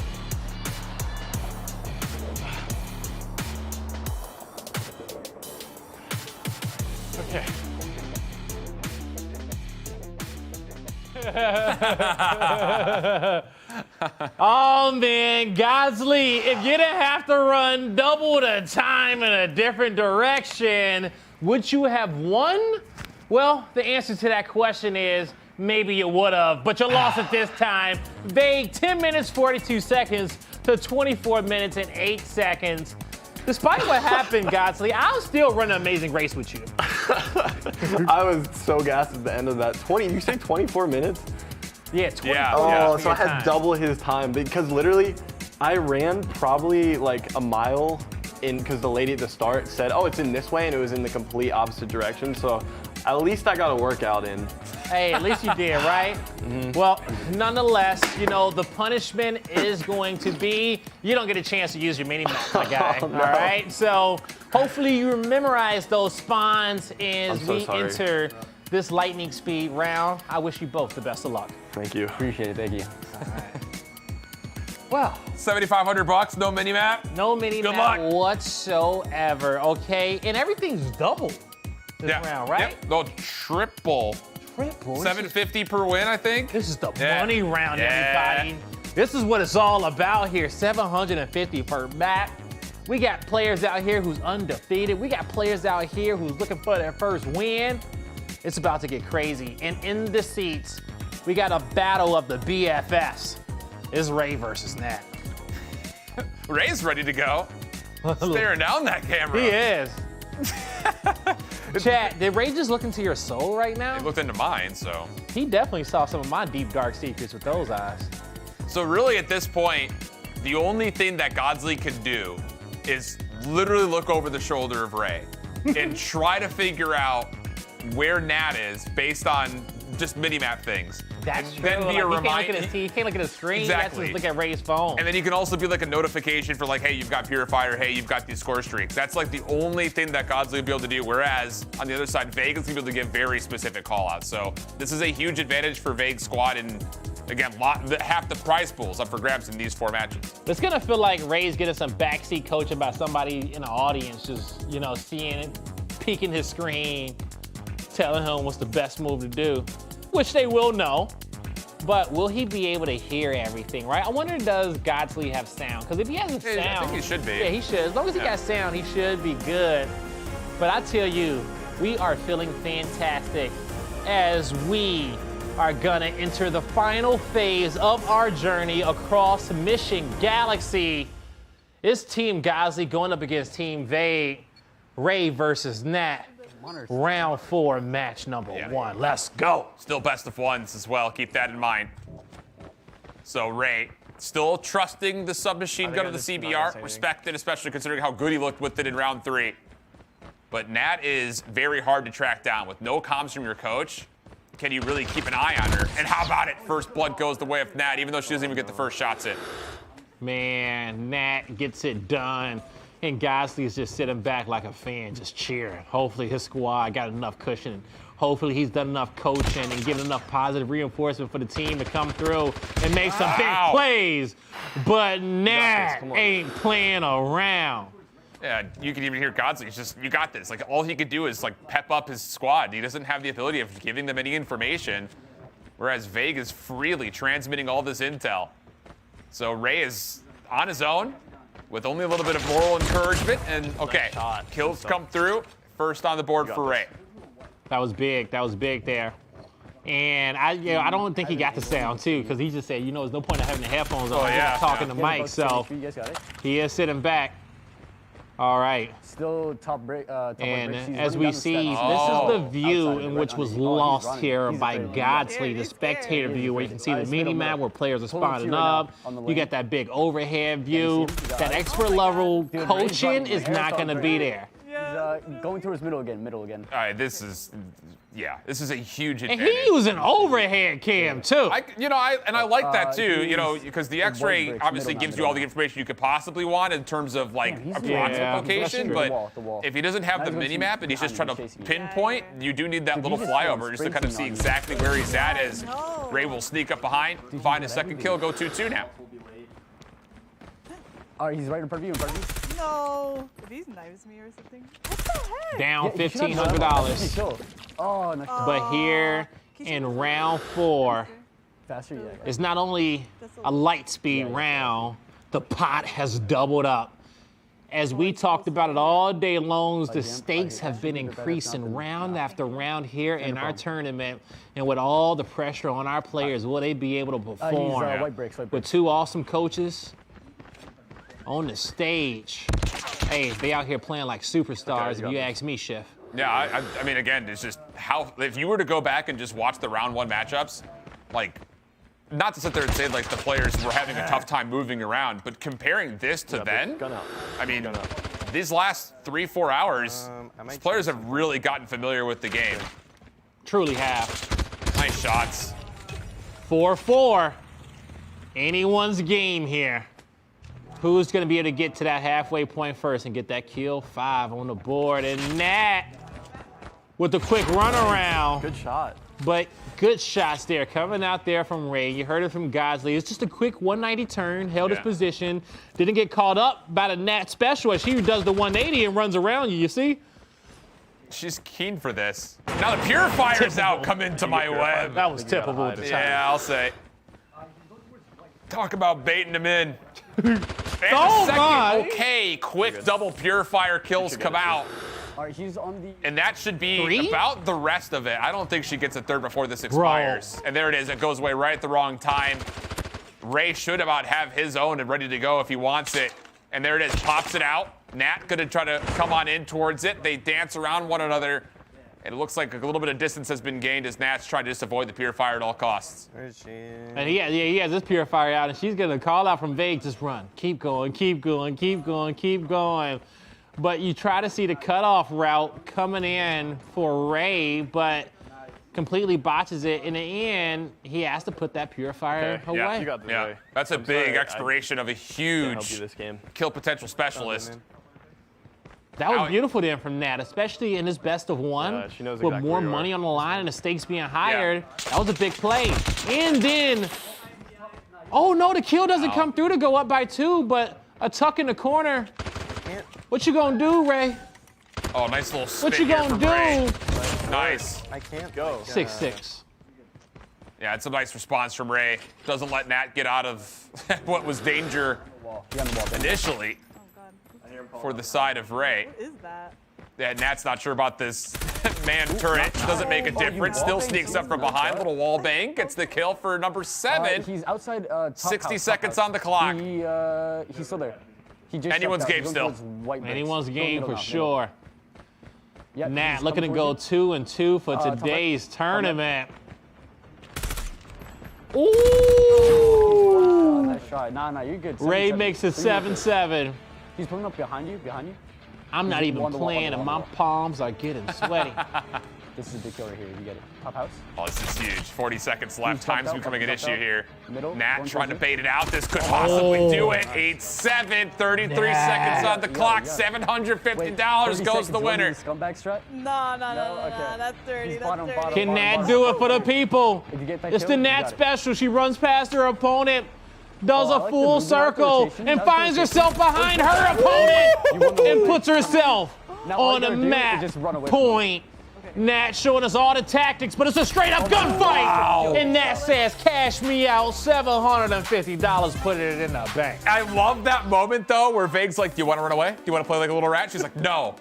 Okay. Oh man, Godzly, if you didn't have to run double the time in a different direction, would you have won? Well, the answer to that question is maybe you would have, but you lost it this time. Vague, 10 minutes, 42 seconds to 24 minutes and 8 seconds. Despite what happened, Godzly, I'll still run an amazing race with you. I was so gassed at the end of that. You say 24 minutes? Yeah, 24 Oh, so I had double his time because literally I ran probably like a mile in because the lady at the start said, oh, it's in this way, and it was in the complete opposite direction. So at least I got a workout in. Hey, at least you did, right? Mm-hmm. Well, nonetheless, you know, the punishment is going to be you don't get a chance to use your mini map, my guy. Oh, no. All right? So hopefully you memorize those spawns as we enter this lightning speed round. I wish you both the best of luck. Thank you. Appreciate it. Thank you. All right. Well, $7,500, no mini map. No mini Good map luck. whatsoever. Okay, and everything's double this round, right? Yep. No, triple. Triple. $750 per win, I think. This is the money round, everybody. This is what it's all about here. $750 per map. We got players out here who's undefeated. We got players out here who's looking for their first win. It's about to get crazy. And in the seats, we got a battle of the BFFs. It's Ray versus Nat. Ray's ready to go. Staring down that camera. He is. Chat, did Ray just look into your soul right now? He looked into mine, so. He definitely saw some of my deep, dark secrets with those eyes. So really at this point, the only thing that Godzly can do is literally look over the shoulder of Ray and try to figure out where Nat is based on just mini-map things. That's and true. Then be a Like, reminder. you can't look at his screen. Exactly. You have to just look at Ray's phone. And then you can also be like a notification for like, hey, you've got Purifier, hey, you've got these score streaks. That's like the only thing that Godzly will be able to do, whereas on the other side, Vague is gonna be able to give very specific callouts. So this is a huge advantage for Vague's squad, and again, half the prize pools up for grabs in these 4 matches. It's gonna feel like Ray's getting some backseat coaching by somebody in the audience, just, you know, seeing it, peeking his screen, telling him what's the best move to do, which they will know. But will he be able to hear everything, right? I wonder, does Godzly have sound? Because if he hasn't sound... I think he should be. Yeah, he should. As long as he got sound, he should be good. But I tell you, we are feeling fantastic as we are gonna enter the final phase of our journey across Mission Galaxy. It's Team Godzly going up against Team Vague. Ray versus Nat. Round 4, match number 1. Let's go. Still best of ones as well. Keep that in mind. So Ray still trusting the submachine gun of the CBR. Respected, especially considering how good he looked with it in round 3. But Nat is very hard to track down. With no comms from your coach, can you really keep an eye on her? And how about it? First blood goes the way of Nat, even though she doesn't even get the first shots in. Man, Nat gets it done. And Godzly is just sitting back like a fan, just cheering. Hopefully his squad got enough cushion. Hopefully he's done enough coaching and given enough positive reinforcement for the team to come through and make some big plays. But Nat ain't playing around. Yeah, you can even hear Godzly. He's just, you got this. Like, all he could do is, like, pep up his squad. He doesn't have the ability of giving them any information, whereas Vague is freely transmitting all this intel. So Ray is on his own with only a little bit of moral encouragement. And, okay, kills come through. First on the board for Ray. That was big. That was big there. And I don't think he got the sound, too, because he just said, there's no point in having the headphones on. Talking to Mike, so he is sitting back. All right. Still top break. And as we see, this is the view in which was lost here by Godzly, the spectator view, where you can see the mini-map where players are spawning up. You got that big overhead view. That expert level coaching is not going to be there. He's going towards middle again. All right, this is a huge And advantage. he used an overhead cam, too. I like that, too, because the X-ray obviously gives you all the information you could possibly want in terms of, like, approximate location, but if he doesn't have the mini-map and he's just trying to pinpoint, you do need that little flyover just to kind of see exactly where he's at as Ray will sneak up behind, find a second kill, go 2-2 now. All right, he's right in front of you, No. If he knives me or something. What the heck? Down $1,500. Oh, nice. But here in round 4, it's not only a light speed round, the pot has doubled up. As we talked about it all day long, the stakes have been increasing round after round here in our tournament. And with all the pressure on our players, will they be able to perform? With 2 awesome coaches on the stage. Hey, they out here playing like superstars, if you ask me, Chef. Yeah, I mean, again, it's just how, if you were to go back and just watch the round 1 matchups, like, not to sit there and say, like, the players were having a tough time moving around, but comparing this to then, I mean, these last 3-4 hours, these players have really gotten familiar with the game. Truly have. Nice shots. 4-4. Anyone's game here. Who's going to be able to get to that halfway point first and get that kill? 5 on the board. And Nat with the quick runaround. Good shot. But good shots there coming out there from Ray. You heard it from Godzly. It's just a quick 190 turn, held his position. Didn't get caught up by the Nat special as she does the 180 and runs around you see? She's keen for this. Now the Purifier's out, come into my web. That was typical at the time. Yeah, I'll say. Talk about baiting him in. Okay, quick double Purifier kills come out. All right, he's on the... And that should be about the rest of it. I don't think she gets a third before this expires. And there it is. It goes away right at the wrong time. Ray should about have his own and ready to go if he wants it. And there it is. Pops it out. Nat going to try to come on in towards it. They dance around one another. And it looks like a little bit of distance has been gained as Nat's trying to just avoid the Purifier at all costs. And he has this Purifier out, and she's going to call out from Vague, just run. Keep going, keep going, keep going, keep going. But you try to see the cutoff route coming in for Ray, but completely botches it. In the end, he has to put that Purifier away. Yeah, you got this Ray. That's a big expiration of a huge kill potential specialist. That was beautiful there from Nat, especially in his best of 1 she knows with exactly more where you money are. on the line and the stakes being higher. That was a big play. And then, oh no, the kill doesn't come through to go up by 2, but a tuck in the corner. What you gonna do, Ray? Oh, nice little spin. What you gonna do? Nice. I can't go. 6-6. Yeah, it's a nice response from Ray. Doesn't let Nat get out of what was danger initially for the side of Ray. What is that? Yeah, Nat's not sure about this man turret. Doesn't make a difference. Still sneaks up from behind. Little wall bang. Gets the kill for number 7. He's outside top 60 house, seconds on the clock. He's still there. He just Anyone's game still. Anyone's game for sure. Yep, Nat looking to go 2-2 for today's tournament. Ooh! Nice shot. Nah, you're good. Ray makes it 7-7. He's pulling up behind you. I'm not even playing, and my palms are getting sweaty. This is a big kill right here. You get it. Top house. Oh, this is huge. 40 seconds left. Time's becoming an issue here. Middle. Nat trying to bait it out. This could possibly do it. 8-7. 33 seconds on the clock. $750 goes the winner. Scumbag strat? No, that's dirty. That's dirty. Can Nat do it for the people? It's the Nat special. She runs past her opponent, does a full circle, and finds herself behind her opponent and puts herself on a match point. Nat showing us all the tactics, but it's a straight-up gunfight. Wow. And Nat says, cash me out, $750, put it in the bank. I love that moment, though, where Vague's like, do you want to run away? Do you want to play like a little rat? She's like, no.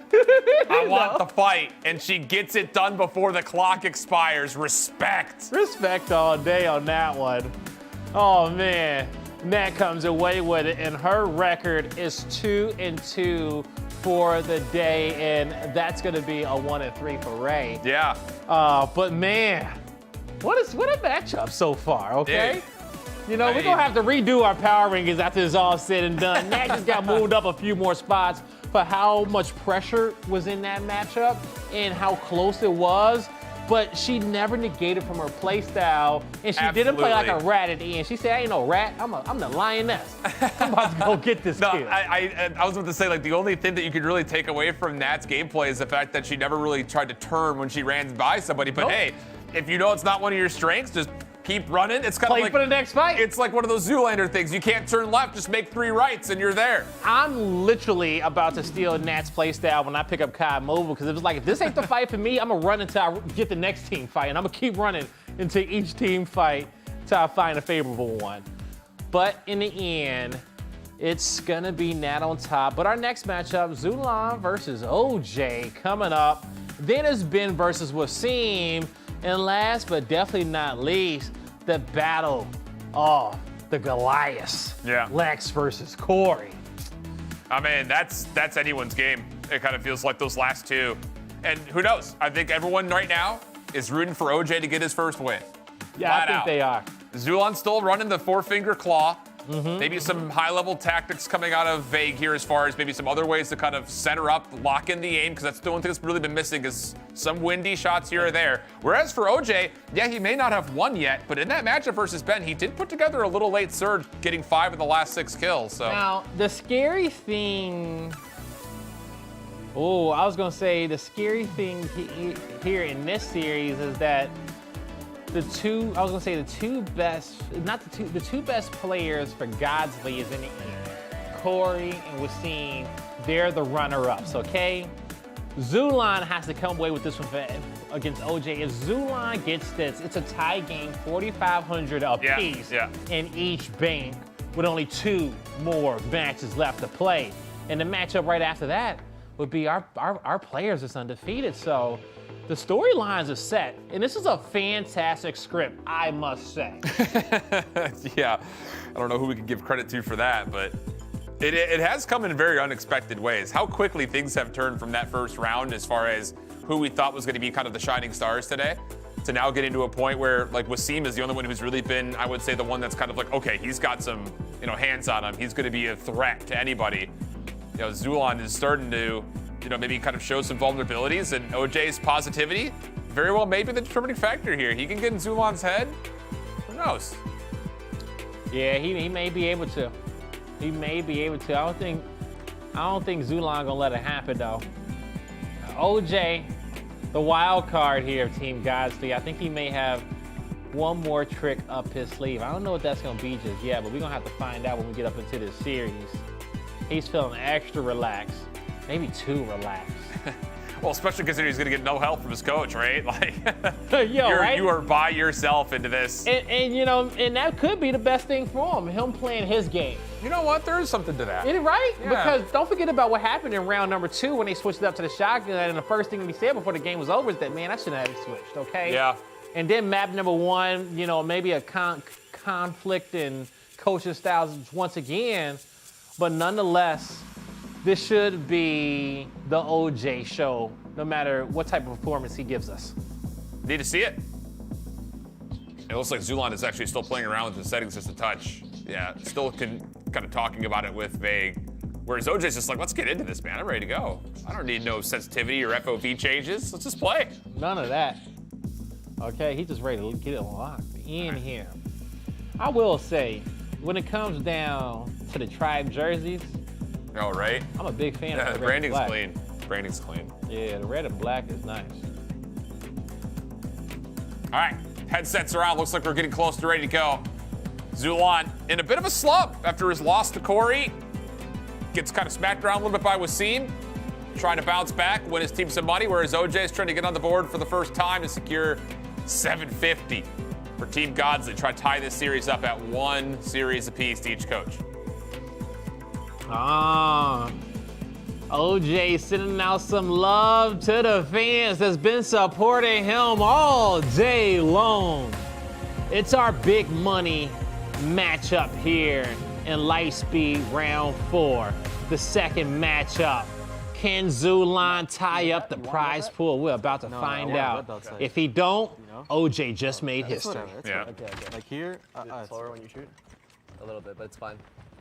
I want the fight. And she gets it done before the clock expires. Respect. Respect all day on that one. Oh, man. Nat comes away with it, and her record is 2-2 for the day, and that's going to be a 1-3 for Ray. Yeah. But man, what a matchup so far, okay? Dude. You know, we're going to have to redo our power rankings after it's all said and done. Nat just got moved up a few more spots for how much pressure was in that matchup and how close it was. But she never negated from her play style, and she didn't play like a rat at the end. She said, I ain't no rat, I'm the lioness. I'm about to go get this kill. I was about to say, like, the only thing that you could really take away from Nat's gameplay is the fact that she never really tried to turn when she ran by somebody. But hey, if you know it's not one of your strengths, just keep running. It's kind of like for the next fight. It's like one of those Zoolander things. You can't turn left, just make 3 rights and you're there. I'm literally about to steal Nat's playstyle when I pick up COD Mobile, because it was like, if this ain't the fight for me, I'm gonna run until I get the next team fight, and I'm gonna keep running until each team fight until I find a favorable one. But in the end, it's gonna be Nat on top. But our next matchup, Zulan versus OJ coming up. Then it's Ben versus Wasim. And last but definitely not least, the battle of the Goliaths. Yeah. Lex versus Corey. I mean, that's anyone's game. It kind of feels like those last two. And who knows? I think everyone right now is rooting for OJ to get his first win. Yeah, I think they are. Zulan's still running the 4-finger claw. Maybe some high-level tactics coming out of Vague here as far as maybe some other ways to kind of set her up, lock in the aim, because that's the one thing that's really been missing is some windy shots here or there. Whereas for OJ, yeah, he may not have won yet, but in that matchup versus Ben, he did put together a little late surge, getting 5 of the last 6 kills. So now, the scary thing... Oh, I was going to say the scary thing here in this series is that the two best players for Godzly is in the end. Corey and Wasim, they're the runner-ups, okay? Zulan has to come away with this one against OJ. If Zulan gets this, it's a tie game, 4,500 apiece in each bank with only 2 more matches left to play. And the matchup right after that would be our players that's undefeated. So the storylines are set, and this is a fantastic script, I must say. Yeah, I don't know who we can give credit to for that, but it has come in very unexpected ways. How quickly things have turned from that first round as far as who we thought was going to be kind of the shining stars today to now getting to a point where like Wasim is the only one who's really been, I would say, the one that's kind of like, okay, he's got some, hands on him. He's going to be a threat to anybody. Zulan is starting to maybe kind of show some vulnerabilities, and OJ's positivity very well may be the determining factor here. He can get in Zulan's head. Who knows? Yeah, he may be able to. He may be able to. I don't think Zulan gonna let it happen though. OJ, the wild card here of Team Godsly. I think he may have one more trick up his sleeve. I don't know what that's gonna be just yet, but we're gonna have to find out when we get up into this series. He's feeling extra relaxed. Maybe too relaxed. Well, especially considering he's going to get no help from his coach, right? Like, right? You are by yourself into this. And you know, and that could be the best thing for him playing his game. You know what? There is something to that. Right? Yeah. Because don't forget about what happened in round number 2 when they switched it up to the shotgun, and the first thing we said before the game was over is that, man, I shouldn't have it switched, okay? Yeah. And then map number 1, you know, maybe a conflict in coaching styles once again, but nonetheless, this should be the OJ show, no matter what type of performance he gives us. Need to see it. It looks like Zulon is actually still playing around with the settings just a touch. Yeah, still kind of talking about it with Vague. Whereas OJ's just like, let's get into this, man. I'm ready to go. I don't need no sensitivity or FOV changes. Let's just play. None of that. Okay, he's just ready to get it locked in here. I will say, when it comes down to the tribe jerseys, oh, right? I'm a big fan of the red branding's and black. clean. Branding's clean. Yeah, the red and black is nice. All right, headsets are out. Looks like we're getting close to ready to go. Zulon in a bit of a slump after his loss to Corey. Gets kind of smacked around a little bit by Wasim. Trying to bounce back, win his team some money, whereas OJ is trying to get on the board for the first time to secure $750 for Team Godzly. Try to tie this series up at 1 series apiece to each coach. OJ sending out some love to the fans that's been supporting him all day long. It's our big money matchup here in Lightspeed round 4. The second matchup. Can Zulon tie up the prize pool? We're about to find out. If he don't, OJ just made history. Yeah. Okay. Like here, slower when you shoot. A little bit, but it's fine.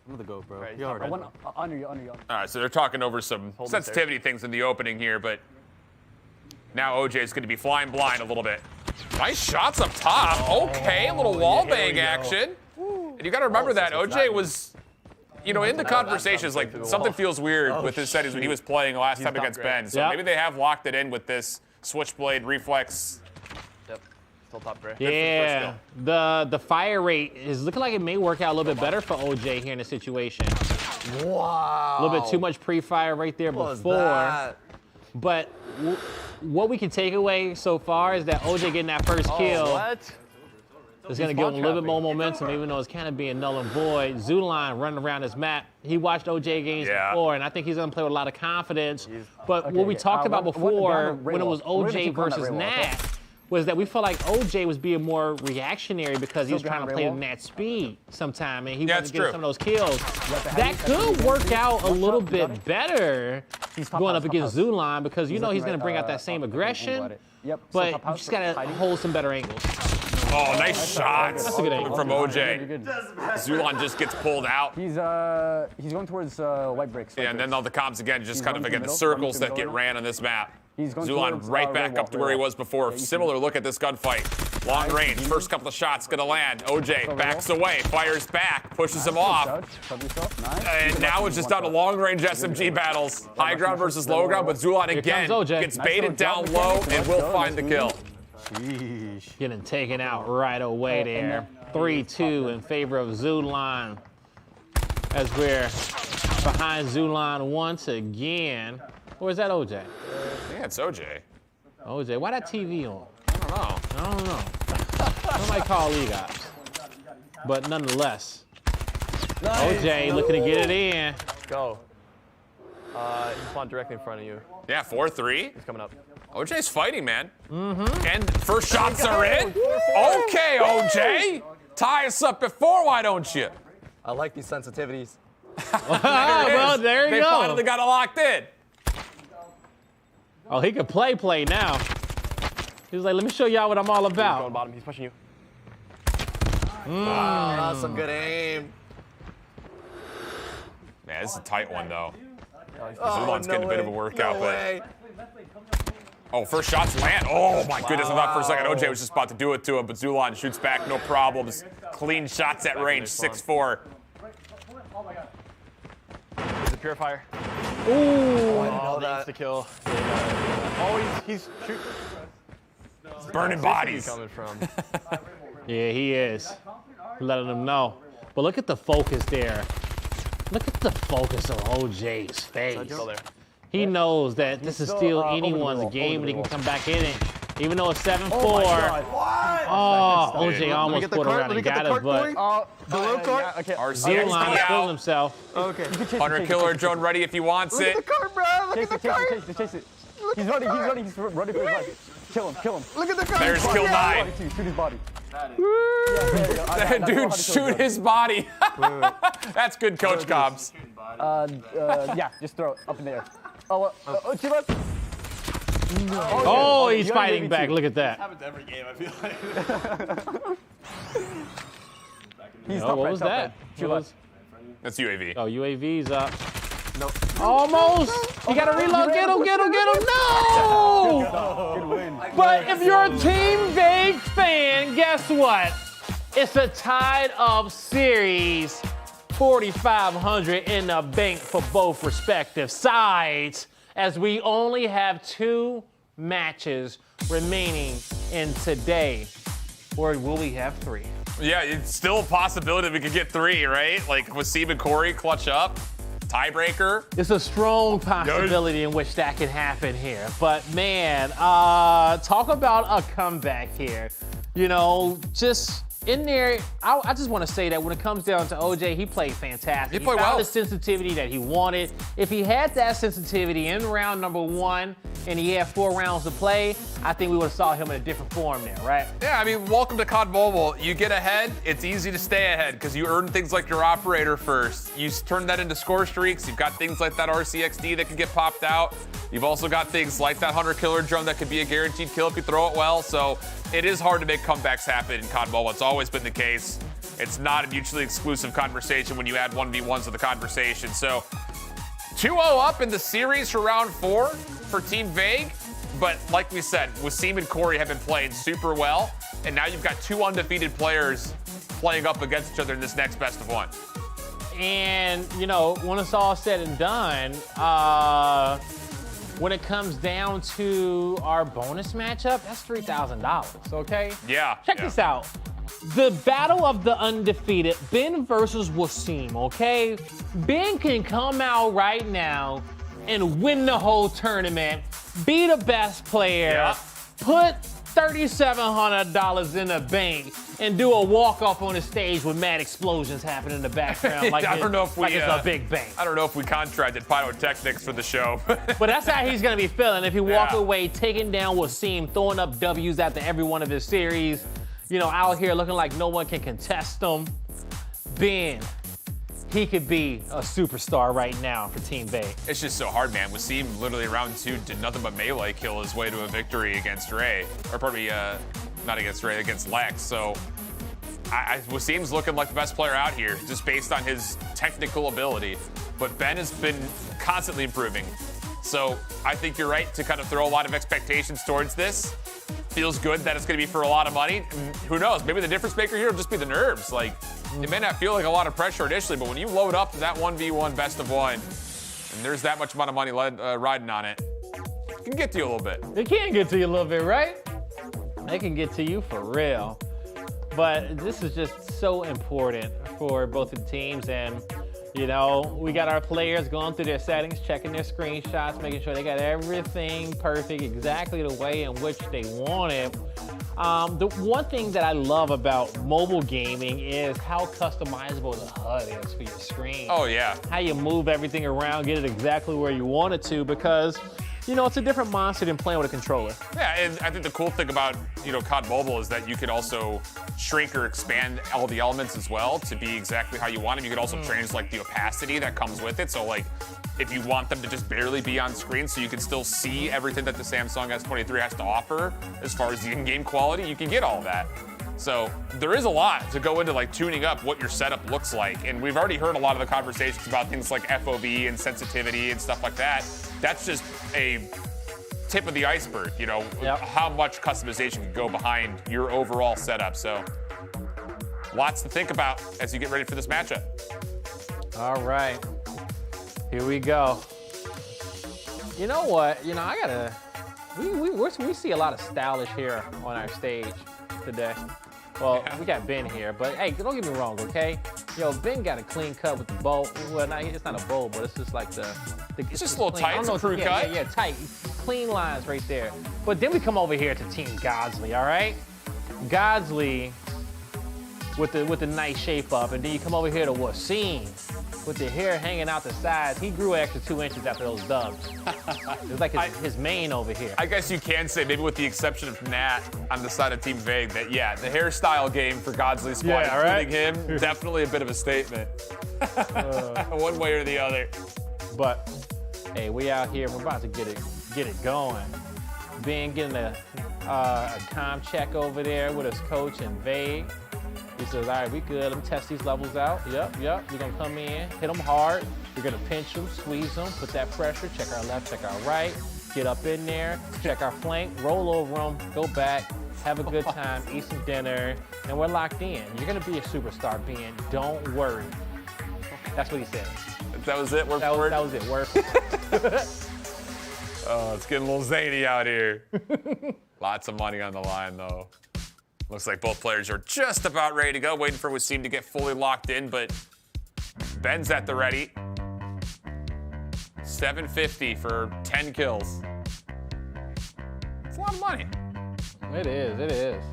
I'm gonna go, bro. Right, I want under you. All right, so they're talking over some sensitivity things in the opening here, but now OJ is going to be flying blind a little bit. Nice shots up top. Okay, a little wall bang action. And you got to remember that OJ was, you know, in the conversations, like something feels weird with his settings when he was playing last time against Ben. So maybe they have locked it in with this switchblade reflex. Yep, still top gray. Yeah, the fire rate is looking like it may work out a little bit better for OJ here in this situation. Wow. A little bit too much pre-fire right there before. But what we can take away so far is that OJ getting that first kill is going to give him a little bit more momentum, even though it's kind of being null and void. Zulon running around this map. He watched OJ games before, and I think he's going to play with a lot of confidence. But what we talked about before, when it was OJ versus Nat, was that we felt like OJ was being more reactionary because he was trying to play with Nat speed sometime, and he wasn't getting some of those kills. That could work out a little bit better going up against Zulon because you know he's going to bring out that same aggression, but you just got to hold some better angles. Oh, nice shots That's a good angle. from OJ. Zulon just gets pulled out. He's going towards white bricks. Yeah, and then all the comms again, just kind of again the circles that get ran on this map. Zulon right back up to where he was before. Similar look at this gunfight. Long range, first couple of shots gonna land. OJ backs away, fires back, pushes him off. And now it's just down to long range SMG battles. High ground versus low ground, but Zulon again gets baited down low and will find the kill. Getting taken out right away there. 3-2 in favor of Zulon as we're behind Zulon once again. Or is that OJ? Yeah, it's OJ. OJ, why that TV on? I don't know. Somebody call League Ops. But nonetheless, OJ looking to get it in. Go. He spawned directly in front of you. Yeah, 4-3. He's coming up. OJ's fighting, man. And first shots are in. Okay, OJ. Tie us up before, why don't you? I like these sensitivities. Well, there you They go. finally got it locked in. Oh, he can play now. He was like, let me show y'all what I'm all He's going about. bottom. He's pushing you. That's some good aim. Man, this is a tight one, though. Zulon's getting a bit of a workout, but... Oh, first shots land. Oh, my goodness. I thought for a second OJ was just about to do it to him, but Zulon shoots back, no problems. Clean shots at range, 6-4. He's a purifier. Ooh. Oh, that's the kill. Oh, he's shooting. Burning bodies. Coming from. Yeah, he is. Letting them know. But look at the focus there. Look at the focus of OJ's face. He knows that this is still anyone's game, and he can come back in it. Even though it's 7-4. Oh, OJ almost put around and got us, but the low cart. Okay. Zero line killed himself. Okay. Hunter Killer Drone ready if he wants it. Look at the cart, bro. Look at the cart. Chase it. He's running for his life. Kill him. Look at the cart. There's kill 9. Shoot his body. Dude, shoot his body. That's good, Coach Cobbs. Yeah, just throw it up in the air. To us. No. Oh, he's fighting back. Look at that. Happens every game, I feel like. What was that? That's UAV. Oh, UAV's up. No. Almost. You gotta reload. Get him. No! Good win. But if you're a Team Vague fan, guess what? It's a tied up series. 4,500 in the bank for both respective sides, as we only have 2 matches remaining in today. Or will we have 3? Yeah, it's still a possibility we could get 3, right? Like Wasim and Corey clutch up. Tiebreaker. It's a strong possibility in which that can happen here. But man, talk about a comeback here. You know, just in there, I just want to say that when it comes down to OJ, he played fantastic. He played found well. the sensitivity that he wanted. If he had that sensitivity in round number 1 and he had 4 rounds to play, I think we would have saw him in a different form there, right? Yeah, I mean, welcome to COD Mobile. You get ahead, it's easy to stay ahead because you earn things like your operator first. You turn that into score streaks. You've got things like that RCXD that can get popped out. You've also got things like that Hunter Killer Drone that could be a guaranteed kill if you throw it well. So it is hard to make comebacks happen in COD Mobile. It's always been the case. It's not a mutually exclusive conversation when you add 1v1s to the conversation. So 2-0 up in the series for round 4 for Team Vague. But like we said, Wasim and Corey have been playing super well. And now you've got 2 undefeated players playing up against each other in this next best of 1. And, you know, when it's all said and done, when it comes down to our bonus matchup, that's $3,000, okay? Yeah. Check this out. The battle of the undefeated, Ben versus Wasim, okay? Ben can come out right now and win the whole tournament, be the best player, put $3,700 in the bank, and do a walk-off on the stage with mad explosions happening in the background like, I don't know if we, like it's a big bank. I don't know if we contracted pyrotechnics for the show. But that's how he's going to be feeling if he walk away taking down Wasim, throwing up W's after every one of his series, you know, out here looking like no one can contest him. Ben, he could be a superstar right now for Team Vague. It's just so hard, man. Wasim literally round 2 did nothing but melee kill his way to a victory against Ray. Or probably, not against Ray, against Lex. So Wasim's looking like the best player out here, just based on his technical ability. But Ben has been constantly improving. So I think you're right to kind of throw a lot of expectations towards this. Feels good that it's going to be for a lot of money. And who knows? Maybe the difference maker here will just be the nerves. Like, it may not feel like a lot of pressure initially, but when you load up to that 1v1 best of 1, and there's that much amount of money riding on it, it can get to you a little bit. It can get to you a little bit, right? It can get to you for real. But this is just so important for both of the teams. And, you know, we got our players going through their settings, checking their screenshots, making sure they got everything perfect, exactly the way in which they want it. The one thing that I love about mobile gaming is how customizable the HUD is for your screen. Oh, yeah. How you move everything around, get it exactly where you want it to, because, you know, it's a different monster than playing with a controller. Yeah, and I think the cool thing about, you know, COD Mobile is that you could also shrink or expand all the elements as well to be exactly how you want them. You could also change, like, the opacity that comes with it. So, like, if you want them to just barely be on screen so you can still see everything that the Samsung S23 has to offer as far as the in-game quality, you can get all that. So there is a lot to go into, like, tuning up what your setup looks like. And we've already heard a lot of the conversations about things like FOV and sensitivity and stuff like that. That's just a tip of the iceberg, you know, how much customization can go behind your overall setup. So lots to think about as you get ready for this matchup. All right, here we go. You know what? You know, we see a lot of stylish here on our stage today. Well, we got Ben here, but hey, don't get me wrong, okay? Yo, Ben got a clean cut with the bowl. Well, it's not a bowl, but it's just like it's just a little tight. It's a crew cut. Yeah, tight. Clean lines right there. But then we come over here to Team Godzly, all right? Godzly with the nice shape up, and then you come over here to Wasim with the hair hanging out the sides. He grew an extra 2 inches after those dubs. It was like his mane over here. I guess you can say, maybe with the exception of Nat on the side of Team Vague, that yeah, the hairstyle game for Godzly's squad, including him, definitely a bit of a statement. One way or the other. But hey, we out here. We're about to get it going. Ben getting a comm check over there with his coach and Vague. He says, all right, we good. Let me test these levels out. Yep. We're going to come in, hit them hard. We're going to pinch them, squeeze them, put that pressure, check our left, check our right, get up in there, check our flank, roll over them, go back, have a good time, eat some dinner, and we're locked in. You're going to be a superstar, Ben. Don't worry. That's what he said. That was it? That was it. Word. Oh, it's getting a little zany out here. Lots of money on the line, though. Looks like both players are just about ready to go, waiting for Wasim to get fully locked in, but Ben's at the ready. $750 for 10 kills. It's a lot of money. It is.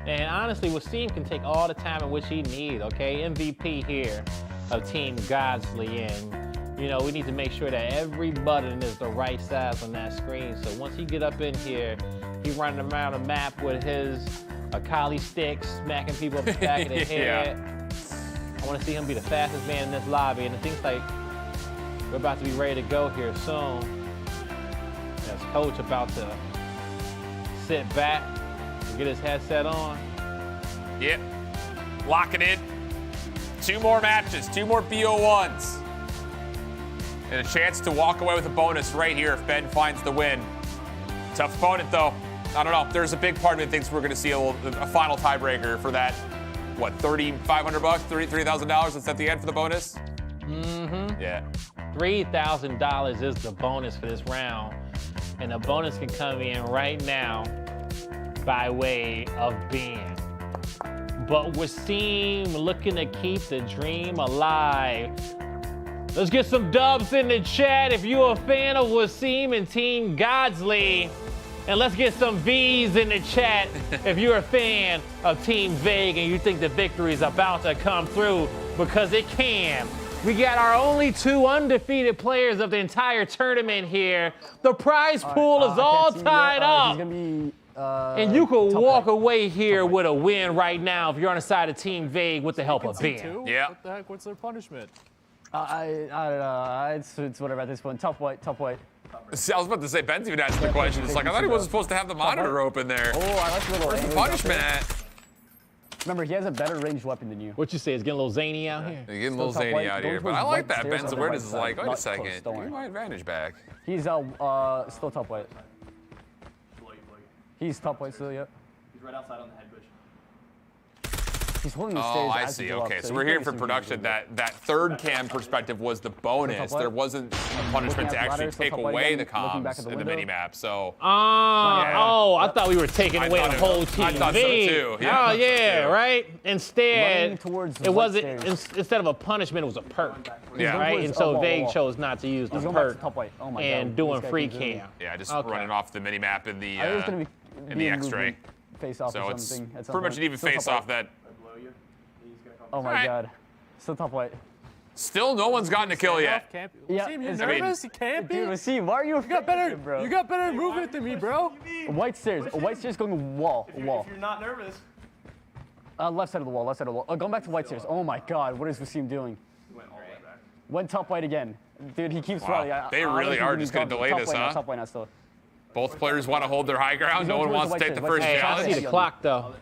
And honestly, Wasim can take all the time in which he needs, okay? MVP here of Team Godzly, and you know, we need to make sure that every button is the right size on that screen. So once he get up in here, he running around the map with his Akali stick, smacking people up the back of the head. I want to see him be the fastest man in this lobby, and it seems like we're about to be ready to go here soon. As coach about to sit back and get his headset on. Yep, locking in. 2 more matches, 2 more BO1s. And a chance to walk away with a bonus right here if Ben finds the win. Tough opponent, though. I don't know. There's a big part of me that thinks we're going to see a final tiebreaker for that, what, $3,500, $33,000 that's at the end for the bonus? Mm-hmm. Yeah. $3,000 is the bonus for this round. And the bonus can come in right now by way of Ben. But Wasim looking to keep the dream alive. Let's get some dubs in the chat if you're a fan of Wasim and Team Godzly. And let's get some V's in the chat if you're a fan of Team Vague and you think the victory is about to come through, because it can. We got our only 2 undefeated players of the entire tournament here. The prize pool is all tied up. And you could walk away here with a win right now if you're on the side of Team Vague with the help of Ben. Yeah. What the heck? What's their punishment? I don't know. It's whatever at this point. Tough white. See, I was about to say, Ben's even asking the question. It's like, I thought he wasn't supposed to have the monitor open there. Oh, I like the little. Where's the punishment at? Remember, he has a better ranged weepon than you. What you say? It's getting a little zany out here? You're getting a little zany out here, but I like that. Ben's awareness is like, wait a second, give me my advantage back. He's still top white. He's top white still, yep. He's right outside on the head bush. He's holding the stairs. I see. Okay, so we're hearing from production that third cam perspective was the bonus. There wasn't a punishment to actually take away the comms in the mini-map. So. Oh, I thought we were taking away the whole Team I thought so too. Yeah. Oh yeah, right. Instead, it wasn't. Instead of a punishment, it was a perk. Yeah. Right. And so Vague chose not to use the perk and doing free cam. Yeah, just running off the mini-map in the X-ray. So it's pretty much an even face-off that. Oh my God. Still top white. Still no one's gotten a kill yet. Yeah, Wasim, you're nervous? You can't be. Dude, Wasim, why are you afraid, bro? You got better movement than me, bro. White stairs going wall. If you're not nervous. Left side of the wall, going back to white stairs. Oh my God, what is Wasim doing? Went top white again. Dude, he keeps running. They really are just going to delay this, huh? Top white now still. Both players want to hold their high ground. No one wants to take the first challenge. I see the clock, though.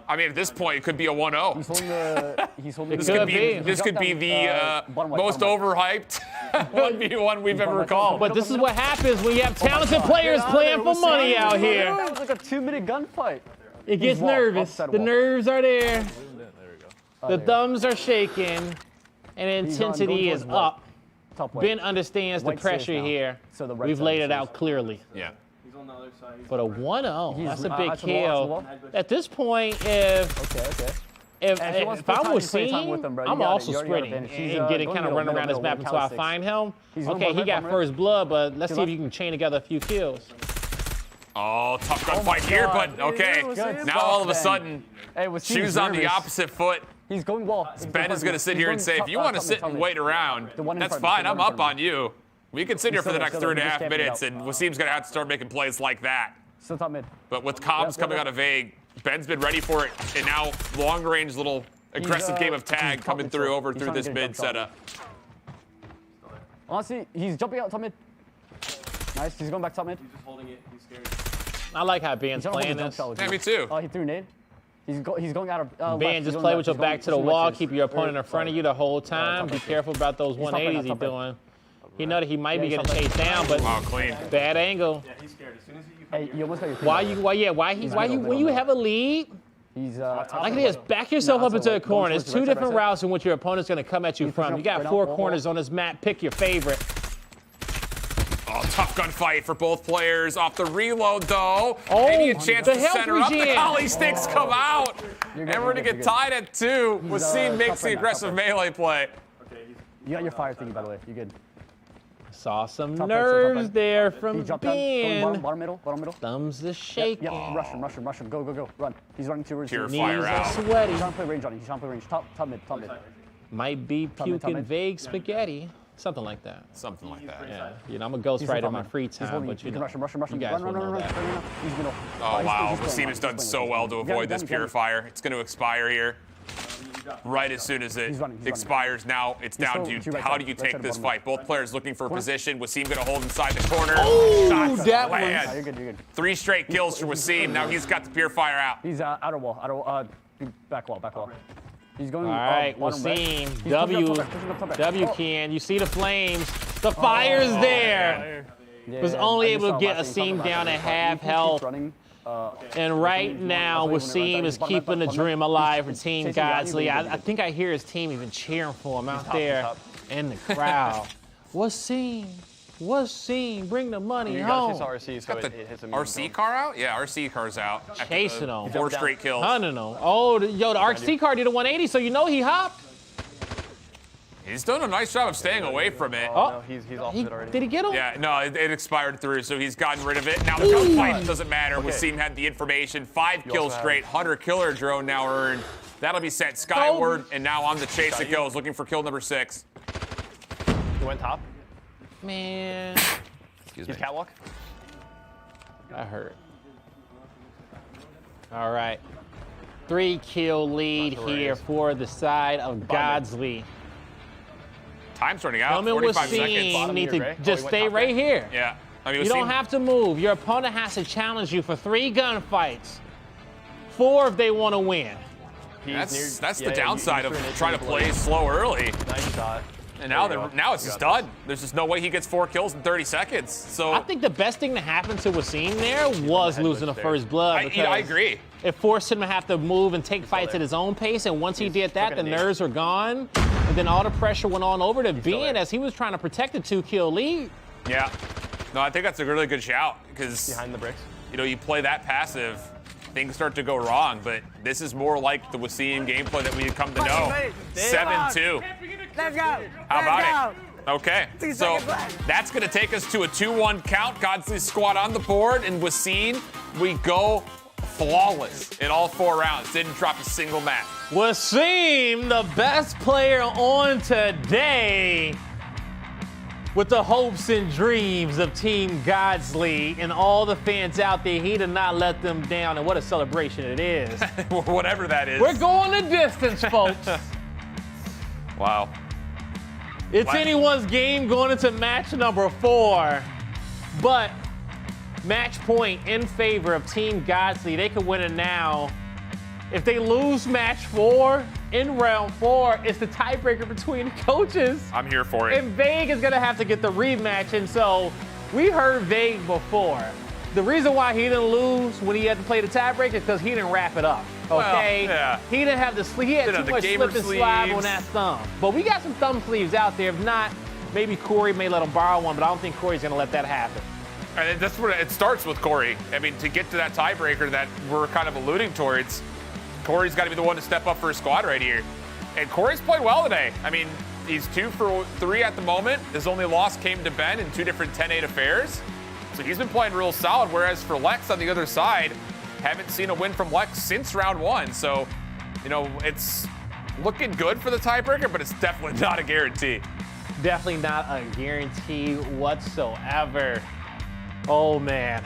I mean, at this point, it could be a 1-0. He's holding This could be the most overhyped 1v1 we've ever recalled. But this is what happens when you have talented players playing for money out here. It was like a 2-minute gunfight. It gets nervous. The nerves are there. The thumbs are shaking, and intensity is up. Ben understands the pressure here. We've laid it out clearly. Yeah. on the other side. But a 1-0, that's a big that's the wall, kill. At this point, if And if he wants if to I'm play with time Seam, with him, bro, you I'm got it. also You already got sprinting advantage. He's, and getting going kind of running around this map until I find him. He's Okay, going he red, got red. first blood, but let's see if Good you can chain together a few kills. Oh, tough gunfight here, but okay. Now all of a sudden, shoes on the opposite foot. He's going wall. Ben is going to sit here and say, if you want to sit and wait around, that's fine. I'm up on you. We can sit here for the next 3.5 minutes, and Wasim's going to have to start making plays like that. Still top mid. But with comms coming out of Vague, Ben's been ready for it, and now long-range little aggressive game of tag coming through over through this mid setup. Honestly, he's jumping out top mid. Nice, he's going back top mid. He's just holding it. He's scared. I like how Ben's playing this. Yeah, me too. Oh, he threw a nade. He's going out of Ben, just play with your back to the wall, keep your opponent in front of you the whole time. Be careful about those 180s he's doing. He know that he might be getting chased down, but clean. Bad angle. Yeah, he's scared. As soon as you Hey, you almost got your when you have a lead, he's like this, back yourself up into a corner. There's two different routes in which your opponent's going to come at you from. You got 4 corners on this map. Pick your favorite. Oh, tough gunfight for both players. Off the reload, though. Oh, Maybe a chance the to health center up. The regen. collie sticks come out. And we're going to get tied at 2. Wasim makes the aggressive melee play. You got your fire thingy, by the way. You good? Saw some nerves there from Ben. Bottom middle. Thumbs is shaking. Yep. Rush him. Go. Run. He's running towards you. Purifier Knees out. are sweaty. He's trying to play range on you. He's trying to play range. Top mid. Might be puking vague spaghetti. Something like that. Something like that. Yeah. You know, I'm a ghostwriter in my free time, but you can rush him. you guys will know that. Oh, wow. Wasim has done so well to avoid this purifier. It's going to expire here. Right as soon as it expires. Now it's down to how do you take this fight? Both players looking for position. Wasim going to hold inside the corner. Oh, that land. You're good. 3 straight kills for Wasim. Now he's got the purifier out. He's outer wall. Back wall. He's going. All right, Wasim. W can. You see the flames. The fire's there. Was only able to get Wasim down at half health. And right now, Wasim is keeping the dream alive for Team Godzly. I think I hear his team even cheering for him out there in the crowd. Wasim, bring the money home. You got RC, so it hits him. RC car out? Yeah, RC car's out. Chasing him. 4 straight kills. No. Oh, the RC car did a 180, so you know he hopped. He's done a nice job of staying away from it. Oh, no, he's off it already. Did he get him? Yeah, no, it expired through, so he's gotten rid of it. Now the gunfight doesn't matter. Wasim had the information. 5 kills straight. Hunter killer drone now earned. That'll be sent skyward, and now on the chase it goes, looking for kill number 6. He went top. Man. Excuse He's me. catwalk. I heard. All right. 3-kill lead here for the side of Godzly. Time's running out. Him and 45 seconds. Wasim need to just stay right here. Yeah. I mean, You don't have to move. Your opponent has to challenge you for 3 gunfights. 4 if they want to win. That's the downside of trying to play slow early. Nice shot. And now it's just done. There's just no way he gets 4 kills in 30 seconds. So I think the best thing to happen to Wasim there was losing the first blood. I agree. It forced him to have to move and take fights at his own pace, and once he did that, the nerves were gone, and then all the pressure went on over to Ben as he was trying to protect the 2-kill lead. Yeah. No, I think that's a really good shout because behind the bricks. You play that passive, things start to go wrong, but this is more like the Wasim gameplay that we had come to know. 7-2. Let's go. How about it? Okay, so that's going to take us to a 2-1 count. Godzly squad on the board, and Wasim, we go flawless in all 4 rounds. Didn't drop a single match. Wasim, the best player on today, with the hopes and dreams of Team Godzly and all the fans out there. He did not let them down, and what a celebration it is. Whatever that is. We're going the distance, folks. Wow. It's anyone's game going into match number 4, but match point in favor of Team Godzly. They could win it now. If they lose match 4 in round 4, it's the tiebreaker between the coaches. I'm here for it. And Vague is going to have to get the rematch. And so we heard Vague before. The reason why he didn't lose when he had to play the tiebreaker is because he didn't wrap it up. Okay? Well, yeah. He didn't have the sleeve. He had Didn't too have much the slip gamer and slide on sleeves. that thumb. But we got some thumb sleeves out there. If not, maybe Corey may let him borrow one, but I don't think Corey's going to let that happen. And that's where it starts with Corey. I mean, to get to that tiebreaker that we're kind of alluding towards, Corey's got to be the one to step up for his squad right here. And Corey's played well today. I mean, he's 2 for 3 at the moment. His only loss came to Ben in 2 different 10-8 affairs. So he's been playing real solid, whereas for Lex on the other side, haven't seen a win from Lex since round 1. So, you know, it's looking good for the tiebreaker, but it's definitely not a guarantee. Definitely not a guarantee whatsoever. Oh man,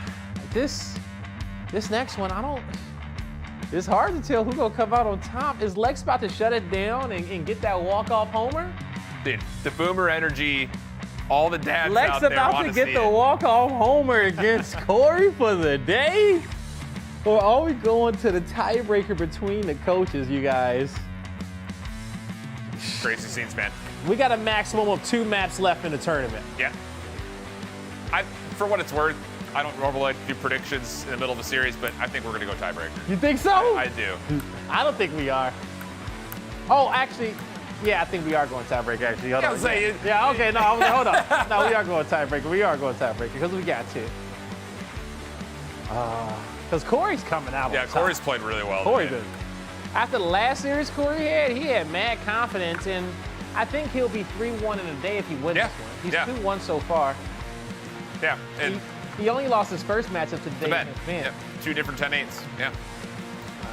this next one, it's hard to tell who's gonna come out on top. Is Lex about to shut it down and get that walk-off homer? Dude, the boomer energy, all the dads Lex out there about want to to get the walk-off homer against Corey for the day? Or are we going to the tiebreaker between the coaches, you guys? Crazy scenes, man. We got a maximum of 2 maps left in the tournament. Yeah. For what it's worth, I don't normally like to do predictions in the middle of a series, but I think we're going to go tiebreaker. You think so? I do. I don't think we are. Oh, actually, yeah, I think we are going tiebreaker, actually. Hold on. Yeah, okay, no, hold on. No, we are going tiebreaker. We are going tiebreaker because we got to. Because Corey's coming out. Yeah, Corey's played really well. Corey did. After the last series Corey had, he had mad confidence, and I think he'll be 3-1 in a day if he wins this one. He's 2-1 so far. Yeah. And he only lost his first matchup to Dave Ben. Ben. Yeah. 2 different 10-8s. Yeah. All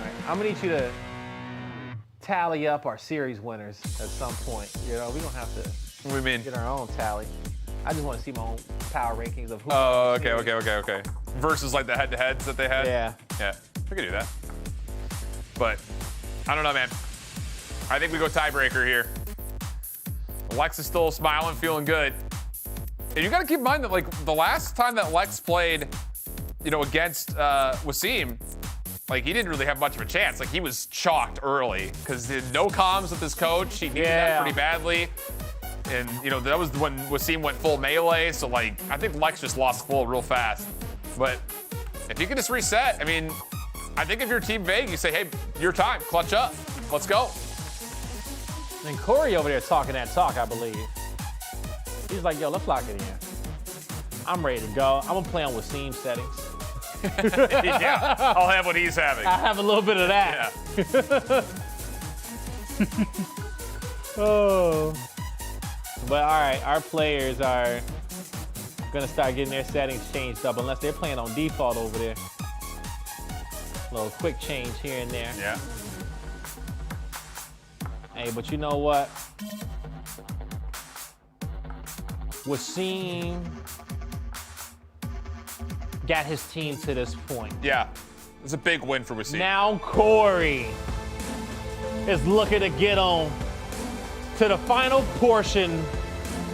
right. I'm going to need you to tally up our series winners at some point. You know, we're going to have to what do you mean? Get our own tally. I just want to see my own power rankings of who. Oh, okay. Versus like the head-to-heads that they had? Yeah. Yeah, we could do that. But I don't know, man. I think we go tiebreaker here. Lex is still smiling, feeling good. And you got to keep in mind that, like, the last time that Lex played, you know, against Wasim, like, he didn't really have much of a chance. Like, he was chalked early because he had no comms with his coach. He needed that pretty badly. And, you know, that was when Wasim went full melee. So, like, I think Lex just lost full real fast. But if you can just reset, I mean, I think if you're Team Vague, you say, hey, your time, clutch up. Let's go. And Corey over there talking that talk, I believe. He's like, yo, let's lock it in. I'm ready to go. I'm gonna play on Wasim's settings. Yeah, I'll have what he's having. I have a little bit of that. Yeah. Oh. But all right, our players are gonna start getting their settings changed up unless they're playing on default over there. A little quick change here and there. Yeah. Hey, but you know what? Wasim got his team to this point. Yeah, it's a big win for Wasim. Now Corey is looking to get on to the final portion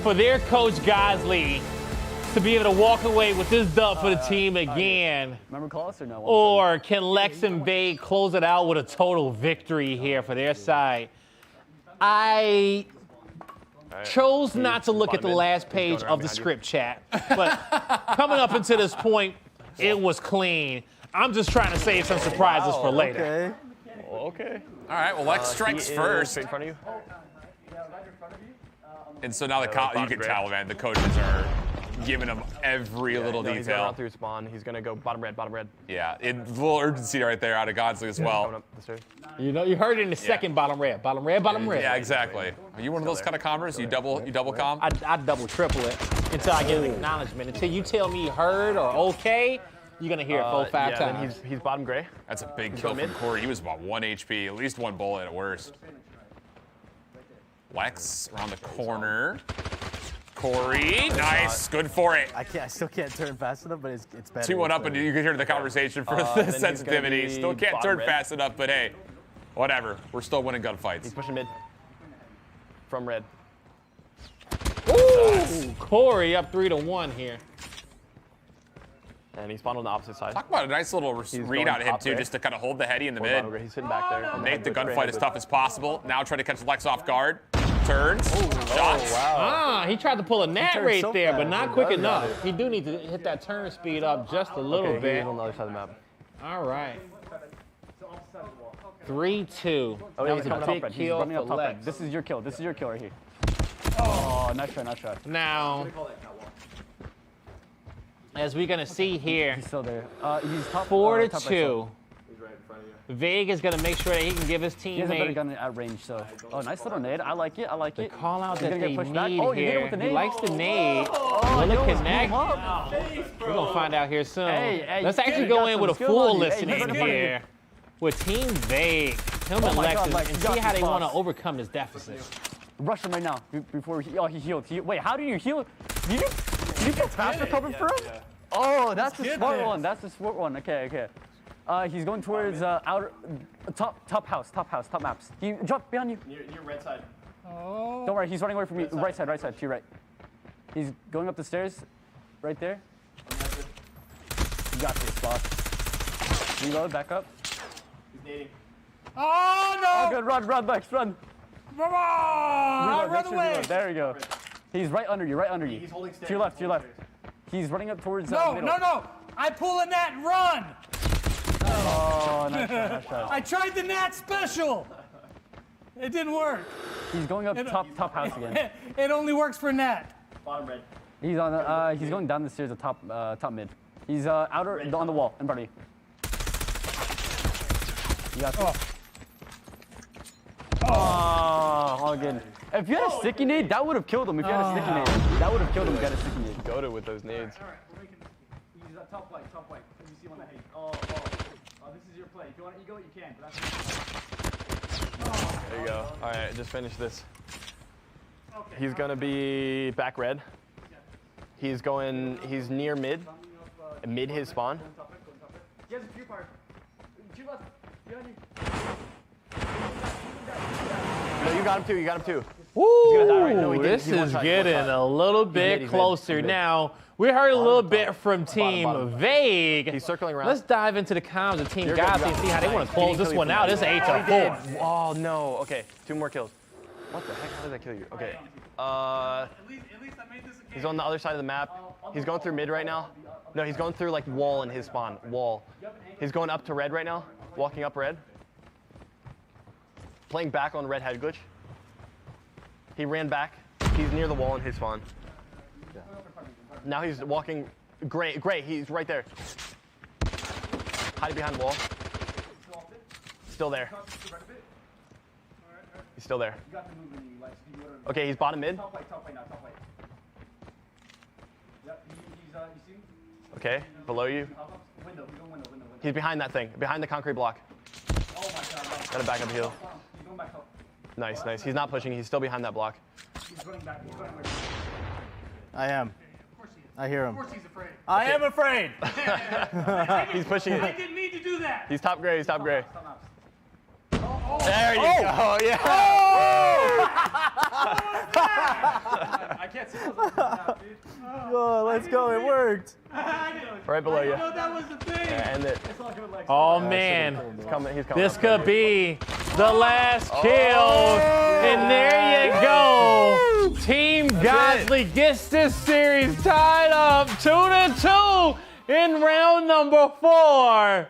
for their coach Godzly to be able to walk away with this dub for the team again. Remember Klaus or no? Or can Lex and Vague close it out with a total victory here for their side? I chose not to look at the last page of the script chat, but coming up until this point, it was clean. I'm just trying to save some surprises for later. Okay. All right, well, Lex strikes first. In front of you. And so now you can tell, man, the coaches are giving him every little He's going detail. around through spawn. He's going to go bottom red, bottom red. Yeah, a little urgency right there out of Godzly as well. Coming up the stairs. You know, you heard it in the second bottom red. Bottom red, bottom red. Yeah, exactly. Are you one of those kind of commers? You double com? I double triple it until I get an acknowledgement. Until you tell me heard or okay, you're gonna hear it 4-5 times. Then he's bottom gray. That's a big kill from Corey. He was about 1 HP, at least 1 bullet at worst. Lex around the corner. Corey, nice, good for it. I still can't turn fast enough, but it's better. 2-1 up, and you can hear the conversation for the sensitivity. Still can't turn fast enough, but hey, whatever. We're still winning gunfights. He's pushing mid. From red. Ooh, Corey up 3-1 here. And he spawned on the opposite side. Talk about a nice little read out of him, too, just to kind of hold the heady in the mid. He's sitting back there. Make the gunfight as tough as possible. Now try to catch Lex off guard. Turns. Shots. Ah, he tried to pull a nat rate there, but not quick enough. He do need to hit that turn speed up just a little bit. He's on the other side of the map. All right. 3-2. Oh, That was a big He's kill running for up top red. Lex. This is your kill. This is your kill right here. Oh, nice try, nice try. Now, as we're gonna see here. He's still there. He's top 4 to top right 2. side. He's right in front of you. Vague is gonna make sure that he can give his He has a better teammate gun at range, so. Oh, nice little nade. I like it. I like the it. call out He's that gonna they get pushed need back. Oh, you hit him here. with the He nade. likes the nade. Oh, Will you it almost connect? blew him up. We're gonna find out here soon. Hey, Let's you actually got go in some with a skill full on you. Hey, listening he's in front of you. here with Team Vague, him Oh and my God, Lexus, Lex, and you got see how this, they want to boss. overcome this deficit. Rush him right now before he healed. Wait, how do you heal? Did you put faster cover for him? Yeah. Oh, that's the get smart this. one. That's the smart one. Okay. He's going towards outer top house, top maps. He drop behind you. Near red side. Oh. Don't worry, he's running away from you. Right side, to your right. He's going up the stairs, right there. You got this, boss. Reload, back up. He's nading. Oh no! Oh, good, run, Lex, run. Come on! Reload, Run make sure you away! reload. There you go. He's right under you, He's holding stairs. To your left. He's running up towards No, middle. no! I pull a gnat, run! Oh, nice shot. I tried the gnat special. It didn't work. He's going up top house again. It only works for gnat. Bottom red. He's on. He's going down the stairs at top mid. He's outer on the wall in front of you. You got this. Oh, all good. If you had a sticky nade, that would have killed him. If you had a sticky nade, that would have killed him. If you had a sticky nade. Go to with those nades. All right, we're making. He's top white. Let me see one that hates. Oh, this is your play. If you want to ego it, you can. But that's There you go. All right, just finish this. He's gonna be back red. He's near mid. Mid his spawn. He has a few fire. Two left. Behind you. No, you got him too. Woo! No, he didn't. This He one is shot, getting one shot. a little bit closer. Now, we heard a little bit from Team bottom. Vague. He's circling around. Let's dive into the comms of Team You're good, Godzly you and got see how they it. want to He close didn't this kill you one from out. that. This is 8 Oh, he to 4. did. Oh no. Okay, 2 more kills. What the heck? How did that kill you? Okay. At least I made this a game. He's on the other side of the map. He's going through mid right now. No, he's going through like wall in his spawn. Wall. He's going up to red right now. Walking up red. Playing back on red head glitch. He ran back. He's near the wall in his spawn. Now he's walking gray. He's right there. Hiding behind the wall. Still there. He's still there. Okay, he's bottom mid. Top right now. Yep, you see him? Okay, below you. Window. He's behind that thing, behind the concrete block. Oh my God. Gotta back up the hill. He's going back up. Nice. He's not pushing. He's still behind that block. He's running back. I am. I hear him. Of course he's afraid. I am afraid. He's pushing I it. didn't mean to do that. He's top gray. Stop maps. There you go. Yeah. I can't see those now, dude. Oh, let's go. It worked. Right below you. I know that was the thing. Yeah, end it. Oh man, He's coming. this could be the last kill. And there you go. Team Godzly gets this series tied up 2-2 in round number 4.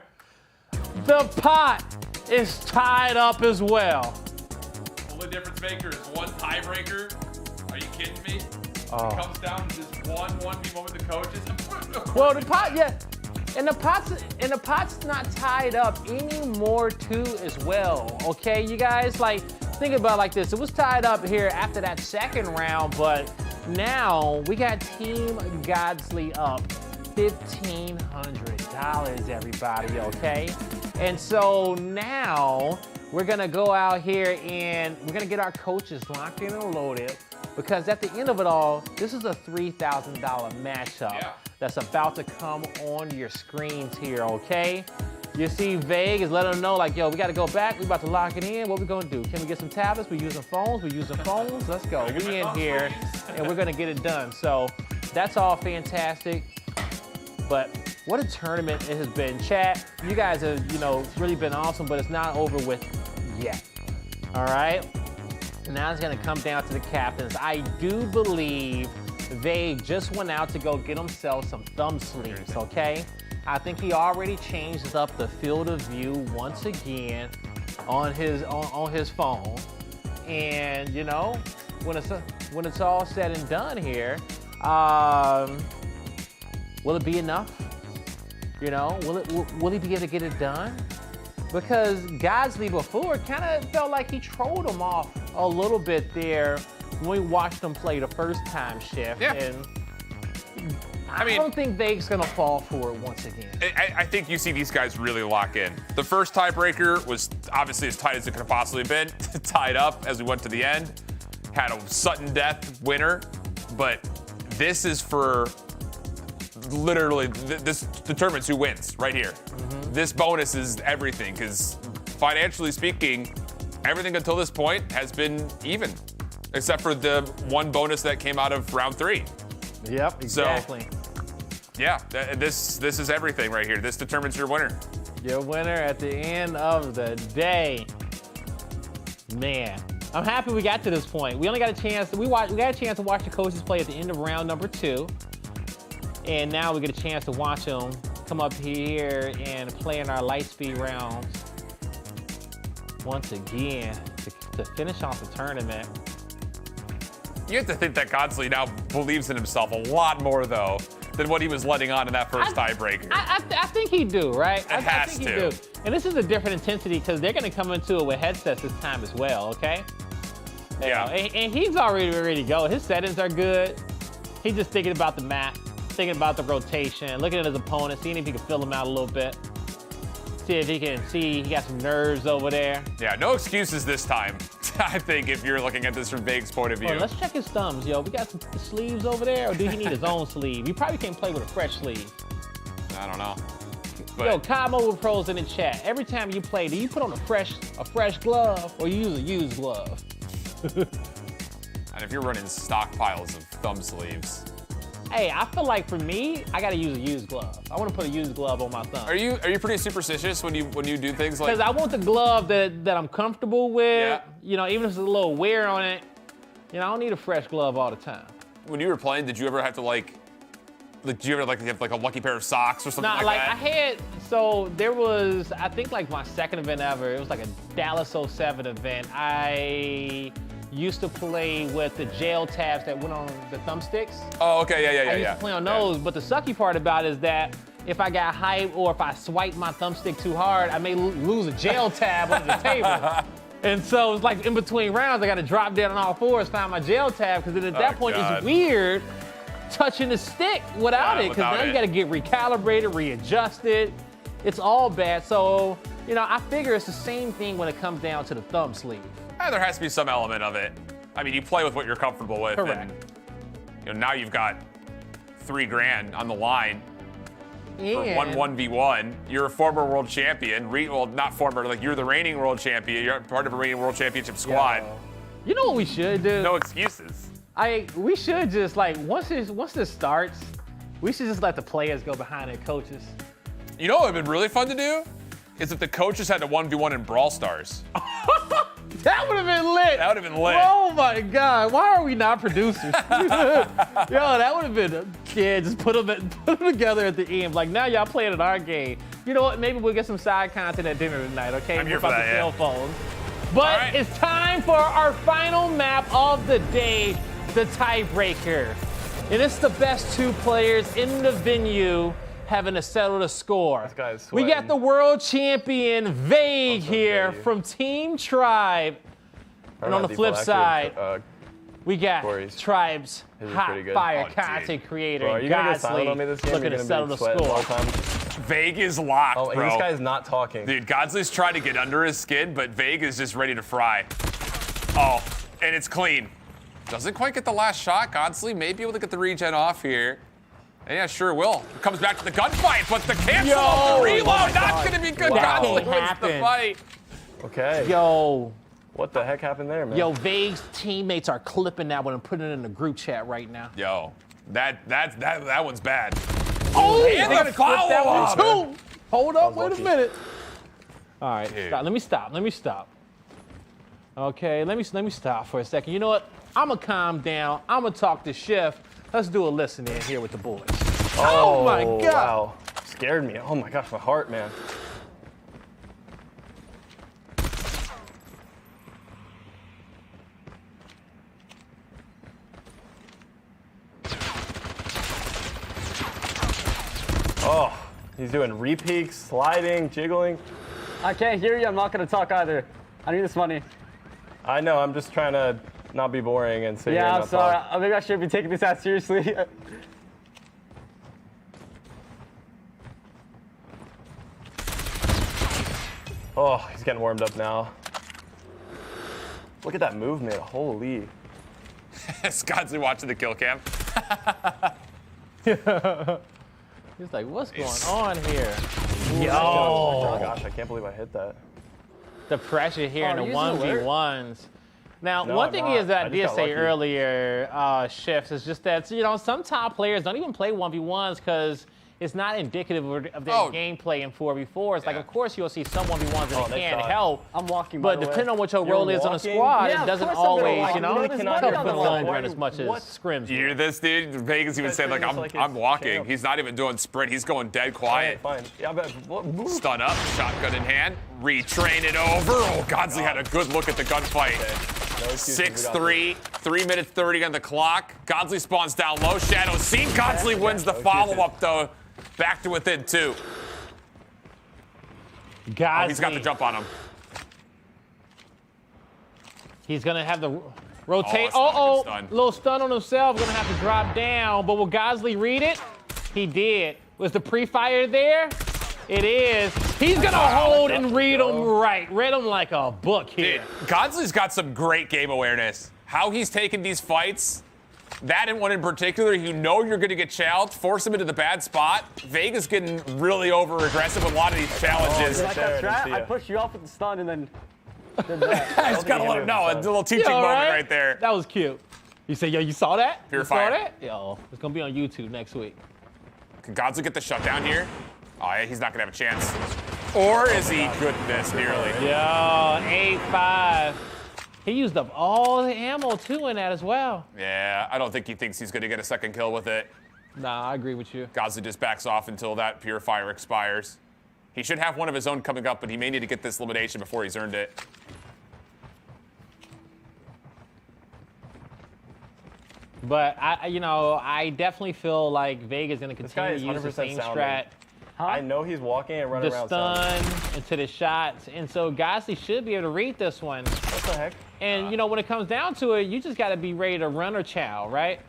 The pot is tied up as well. Only difference maker is one tiebreaker. Are you kidding me? Oh. It comes down to this 1v1 with the coaches. Well, the pot, yeah, and the pot's not tied up anymore too as well. Okay, you guys, like think about it like this. It was tied up here after that second round, but now we got Team Godzly up $1,500, everybody. Okay, and so now we're gonna go out here and we're gonna get our coaches locked in and loaded. Because at the end of it all, this is a $3,000 matchup that's about to come on your screens here, okay? You see Vague is letting them know, like, yo, we gotta go back, we about to lock it in, what we gonna do? Can we get some tablets? We using phones, let's go. We in here, and we're gonna get it done. So that's all fantastic. But what a tournament it has been. Chat, you guys have, really been awesome, but it's not over with yet, all right? Now it's gonna come down to the captains. I do believe they just went out to go get himself some thumb sleeves, okay? I think he already changed up the field of view once again on his phone. And when it's all said and done here, Will it be enough? You know, will he be able to get it done? Because Godzly before kind of felt like he trolled him off a little bit there when we watched him play the first time, Shift. Yeah. And I don't think Vague's gonna fall for it once again. I think you see these guys really lock in. The first tiebreaker was obviously as tight as it could have possibly been, tied up as we went to the end. Had a sudden death winner, but this is for literally, this determines who wins right here. This bonus is everything, because financially speaking, everything until this point has been even, except for the one bonus that came out of round 3. Yep, exactly. So, yeah, this is everything right here. This determines your winner. Your winner at the end of the day. Man, I'm happy we got to this point. We only got a chance. We got a chance to watch the coaches play at the end of round number 2, and now we get a chance to watch them come up here and play in our light speed rounds once again to finish off the tournament. You have to think that Godzly now believes in himself a lot more, though, than what he was letting on in that first tiebreaker. I think he do, right? It has think to. He do. And this is a different intensity because they're going to come into it with headsets this time as well, okay? Yeah. And he's already ready to go. His settings are good. He's just thinking about the map, thinking about the rotation, looking at his opponent, seeing if he can fill him out a little bit. See if he can see he got some nerves over there. Yeah, no excuses this time, I think, if you're looking at this from Vague's point of view. Oh, let's check his thumbs, yo. We got some sleeves over there, or do he need his own sleeve? He probably can't play with a fresh sleeve. I don't know. But Yo, COD Mobile Pros in the chat. Every time you play, do you put on a fresh glove or you use a used glove? And if you're running stockpiles of thumb sleeves. Hey, I feel like for me, I gotta use a used glove. I want to put a used glove on my thumb. Are you pretty superstitious when you do things like? Because I want the glove that I'm comfortable with. Yeah. You know, even if there's a little wear on it. You know, I don't need a fresh glove all the time. When you were playing, did you ever have to did you ever have like a lucky pair of socks or something Nah, like that? I had, so there was, I think like my second event ever. It was like a Dallas 07 event. I used to play with the gel tabs that went on the thumbsticks. Oh, okay, yeah. I used to play on those, but the sucky part about it is that if I got hype or if I swipe my thumbstick too hard, I may lose a gel tab under the table. And so it's like in between rounds, I got to drop down on all fours, find my gel tab, because then at that point it's weird touching the stick without it, because now you got to get recalibrated, readjusted. It's all bad. So, you know, I figure it's the same thing when it comes down to the thumb sleeve. There has to be some element of it. I mean, you play with what you're comfortable with. Correct. And, you know, now you've got $3 grand on the line for one 1v1. You're a former world champion. Well, not former, like you're the reigning world champion. You're part of a reigning world championship squad. You know what we should do? No excuses. We should just like, once this starts, we should just let the players go behind their coaches. You know what would have been really fun to do? Is if the coaches had a 1v1 in Brawl Stars. That would have been lit. That would have been lit. Oh my God, why are we not producers? Yo, that would have been, just put them together at the end. Like, now y'all playing at our game. You know what, maybe we'll get some side content at dinner tonight, okay? I'm here for that, cell phones. But it's time for our final map of the day, the tiebreaker. And it's the best 2 players in the venue having to settle the score. We got the world champion Vague here from Team Tribe. And on the flip side, we got Tribe's hot fire content creator, Godzly, looking to settle the score. Vague is locked, bro. This guy's not talking. Dude, Godzly's trying to get under his skin, but Vague is just ready to fry. Oh, and it's clean. Doesn't quite get the last shot. Godzly may be able to get the regen off here. And yeah, sure will. Comes back to the gunfight, but the cancel of the reload, not gonna be good. Godzly wins the fight. Okay. Yo. What the heck happened there, man? Yo, Vague's teammates are clipping that one and putting it in the group chat right now. Yo, that one's bad. Oh, and the follow-up. Too. Hold up, wait a minute. All right, stop. Let me stop. Okay, let me stop for a second. You know what? I'm gonna calm down. I'm gonna talk to Chef. Let's do a listen in here with the boys. Oh my God. Wow. Scared me. Oh my gosh, my heart, man. He's doing re-peeks, sliding, jiggling. I can't hear you. I'm not going to talk either. I need this money. I know. I'm just trying to not be boring and sit here and Yeah, I'm not sorry. talk. Maybe I should be taking this as seriously. Oh, he's getting warmed up now. Look at that movement. Holy. Godzly watching the kill cam. He's like, what's going on here? Oh gosh, I can't believe I hit that. The pressure here in the 1v1s. Now, No, one thing I'm is that not. I I did just got say lucky. earlier, Shifts, is just that, you know, some top players don't even play 1v1s because it's not indicative of their gameplay in 4v4s. Like, of course, you'll see some 1v1s that they can shot. help. I'm walking, But by the depending way. on what your You're role is on a walking? squad, Yeah, it of doesn't course I'm gonna always, walk. you know, You help cannot in get on the the long line. run as much as What? scrims. You hear this, dude? Vegas even said, like, It's like I'm his walking. champ. He's not even doing sprint. He's going dead quiet. Fine. Yeah, but what? Stun up, shotgun in hand, retrain it over. Oh, Godzly had a good look at the gunfight. No excuses, we got 6-3, 3 minutes 30 on the clock. Godzly spawns down low. Shadow seen. Godzly wins the follow-up, though. Back to within 2. Godzly. Oh, he's got the jump on him. He's going to have the rotate. that's not a good stun. Little stun on himself. Going to have to drop down. But will Godzly read it? He did. Was the pre-fire there? It is. He's going to hold and read him right. Read him like a book here. Dude, Godzly's got some great game awareness. How he's taking these fights, that and one in particular, you know you're going to get challenged, force him into the bad spot. Vega's getting really over-aggressive with a lot of these challenges. You like that strat? I pushed you off with the stun and then did that. I just got to let him know. A little teaching moment right there. That was cute. You say, yo, you saw that? Pure You saw fire. that? Yo, it's going to be on YouTube next week. Can Godzly get the shutdown here? Oh, yeah, he's not going to have a chance. Or is he? Goodness, nearly. Yo, 8-5. He used up all the ammo, too, in that as well. Yeah, I don't think he thinks he's going to get a second kill with it. Nah, I agree with you. Godzly just backs off until that purifier expires. He should have one of his own coming up, but he may need to get this elimination before he's earned it. But, I definitely feel like Vega's going to This guy continue is to use the 100% same sounding. strat. I know he's walking and running The around. stun into the shots. And so Godzly should be able to read this one. What the heck? And, when it comes down to it, you just got to be ready to run or chow, right?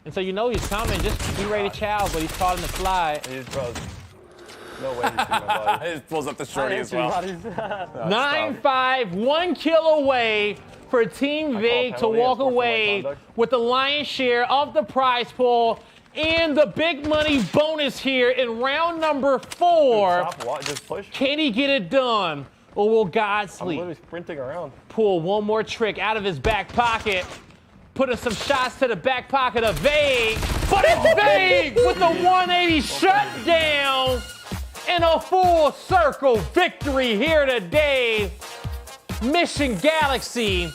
And so you know he's coming. Just be ready to chow, but he's caught in the slide. No way he's shooting my body. He pulls up the shorty as well. 9-5, 1 kill away for Team Vague to penalty walk for away conduct. with the lion's share of the prize pool and the big money bonus here in round number 4. Just push. Can he get it done? Or will I'm Godzly literally sprinting around. pull one more trick out of his back pocket, putting some shots to the back pocket of Vague, but it's Vague with the 180 shutdown and a full circle victory here today. Mission Galaxy,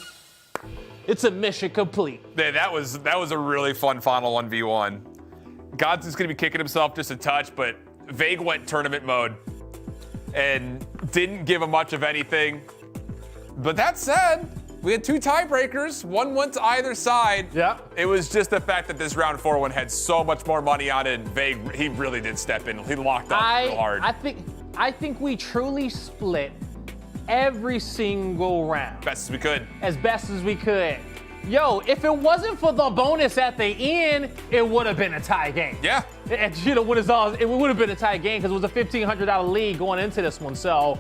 it's a mission complete. Yeah, that was a really fun final 1v1. Godzly's gonna be kicking himself just a touch, but Vague went tournament mode and didn't give him much of anything. But that said, we had 2 tiebreakers. One went to either side. Yeah. It was just the fact that this round 4 one had so much more money on it. And Vague, he really did step in. He locked up real hard. I think we truly split every single round. Best as we could. As best as we could. Yo, if it wasn't for the bonus at the end, it would have been a tie game. Yeah. And it would have been a tie game because it was a $1,500 lead going into this one. So,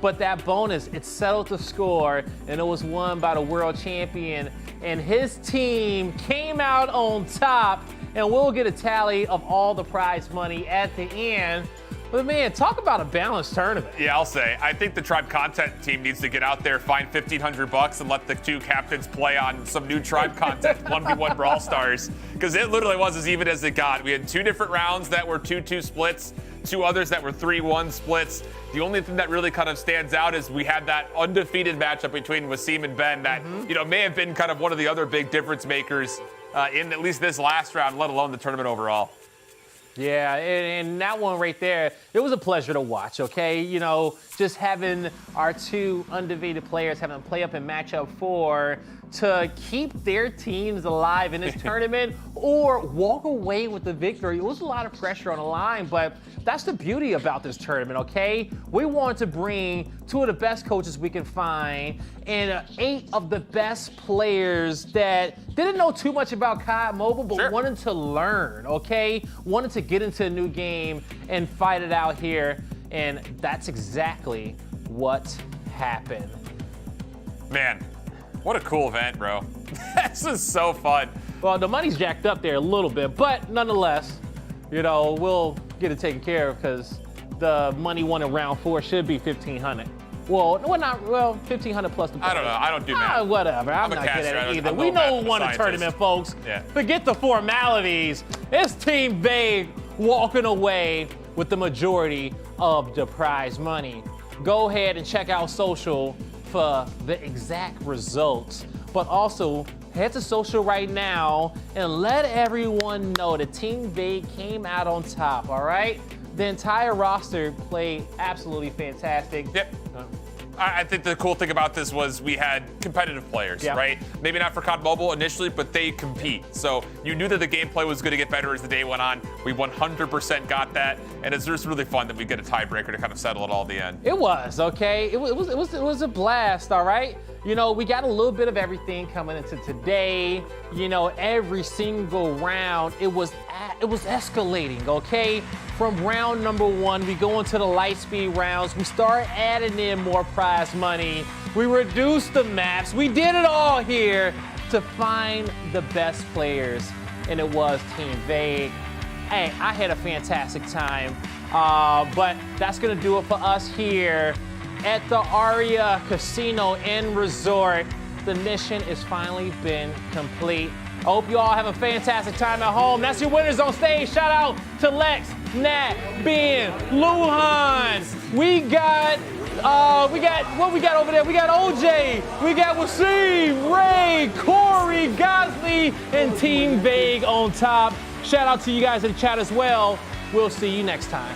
but that bonus, it settled the score, and it was won by the world champion. And his team came out on top, and we'll get a tally of all the prize money at the end. But man, talk about a balanced tournament. Yeah, I'll say. I think the Tribe content team needs to get out there, find $1,500 and let the 2 captains play on some new Tribe content, 1v1 Brawl Stars. Because it literally was as even as it got. We had 2 different rounds that were 2-2 splits, 2 others that were 3-1 splits. The only thing that really kind of stands out is we had that undefeated matchup between Wasim and Ben that, may have been kind of one of the other big difference makers in at least this last round, let alone the tournament overall. Yeah, and that one right there, it was a pleasure to watch, okay? You know, just having our two undefeated players having to play up in matchup 4 to keep their teams alive in this tournament or walk away with the victory. It was a lot of pressure on the line, but that's the beauty about this tournament, okay? We wanted to bring 2 of the best coaches we can find and 8 of the best players that didn't know too much about COD Mobile, but wanted to learn, okay? Wanted to get into a new game and fight it out here, and that's exactly what happened. Man, what a cool event, bro. This is so fun. Well, the money's jacked up there a little bit, but nonetheless, you know, we'll get it taken care of because the money won in round 4 should be $1,500. Well, $1,500 plus the. I don't know. I don't do math. Whatever. I'm not good at it either. We know who won the tournament, folks. Yeah. Forget the formalities. It's Team Vague walking away with the majority of the prize money. Go ahead and check out social for the exact results, but also head to social right now and let everyone know that Team Vague came out on top, all right? The entire roster played absolutely fantastic. Yep. I think the cool thing about this was we had competitive players, right? Maybe not for COD Mobile initially, but they compete. So you knew that the gameplay was going to get better as the day went on. We 100% got that, and it's just really fun that we get a tiebreaker to kind of settle it all at the end. It was, okay? It was a blast, all right? You know, we got a little bit of everything coming into today. You know, every single round, it was escalating, okay? From round number 1, we go into the light speed rounds. We start adding in more prize money. We reduced the maps. We did it all here to find the best players, and it was Team Vague. Hey, I had a fantastic time, but that's gonna do it for us here at the Aria Casino and Resort. The mission has finally been complete. I hope you all have a fantastic time at home. That's your winners on stage. Shout out to Lex, Nat, Ben, Luhan. We got what we got over there? We got OJ, we got Wasim, Ray, Corey, Godzly, and Team Vague on top. Shout out to you guys in the chat as well. We'll see you next time.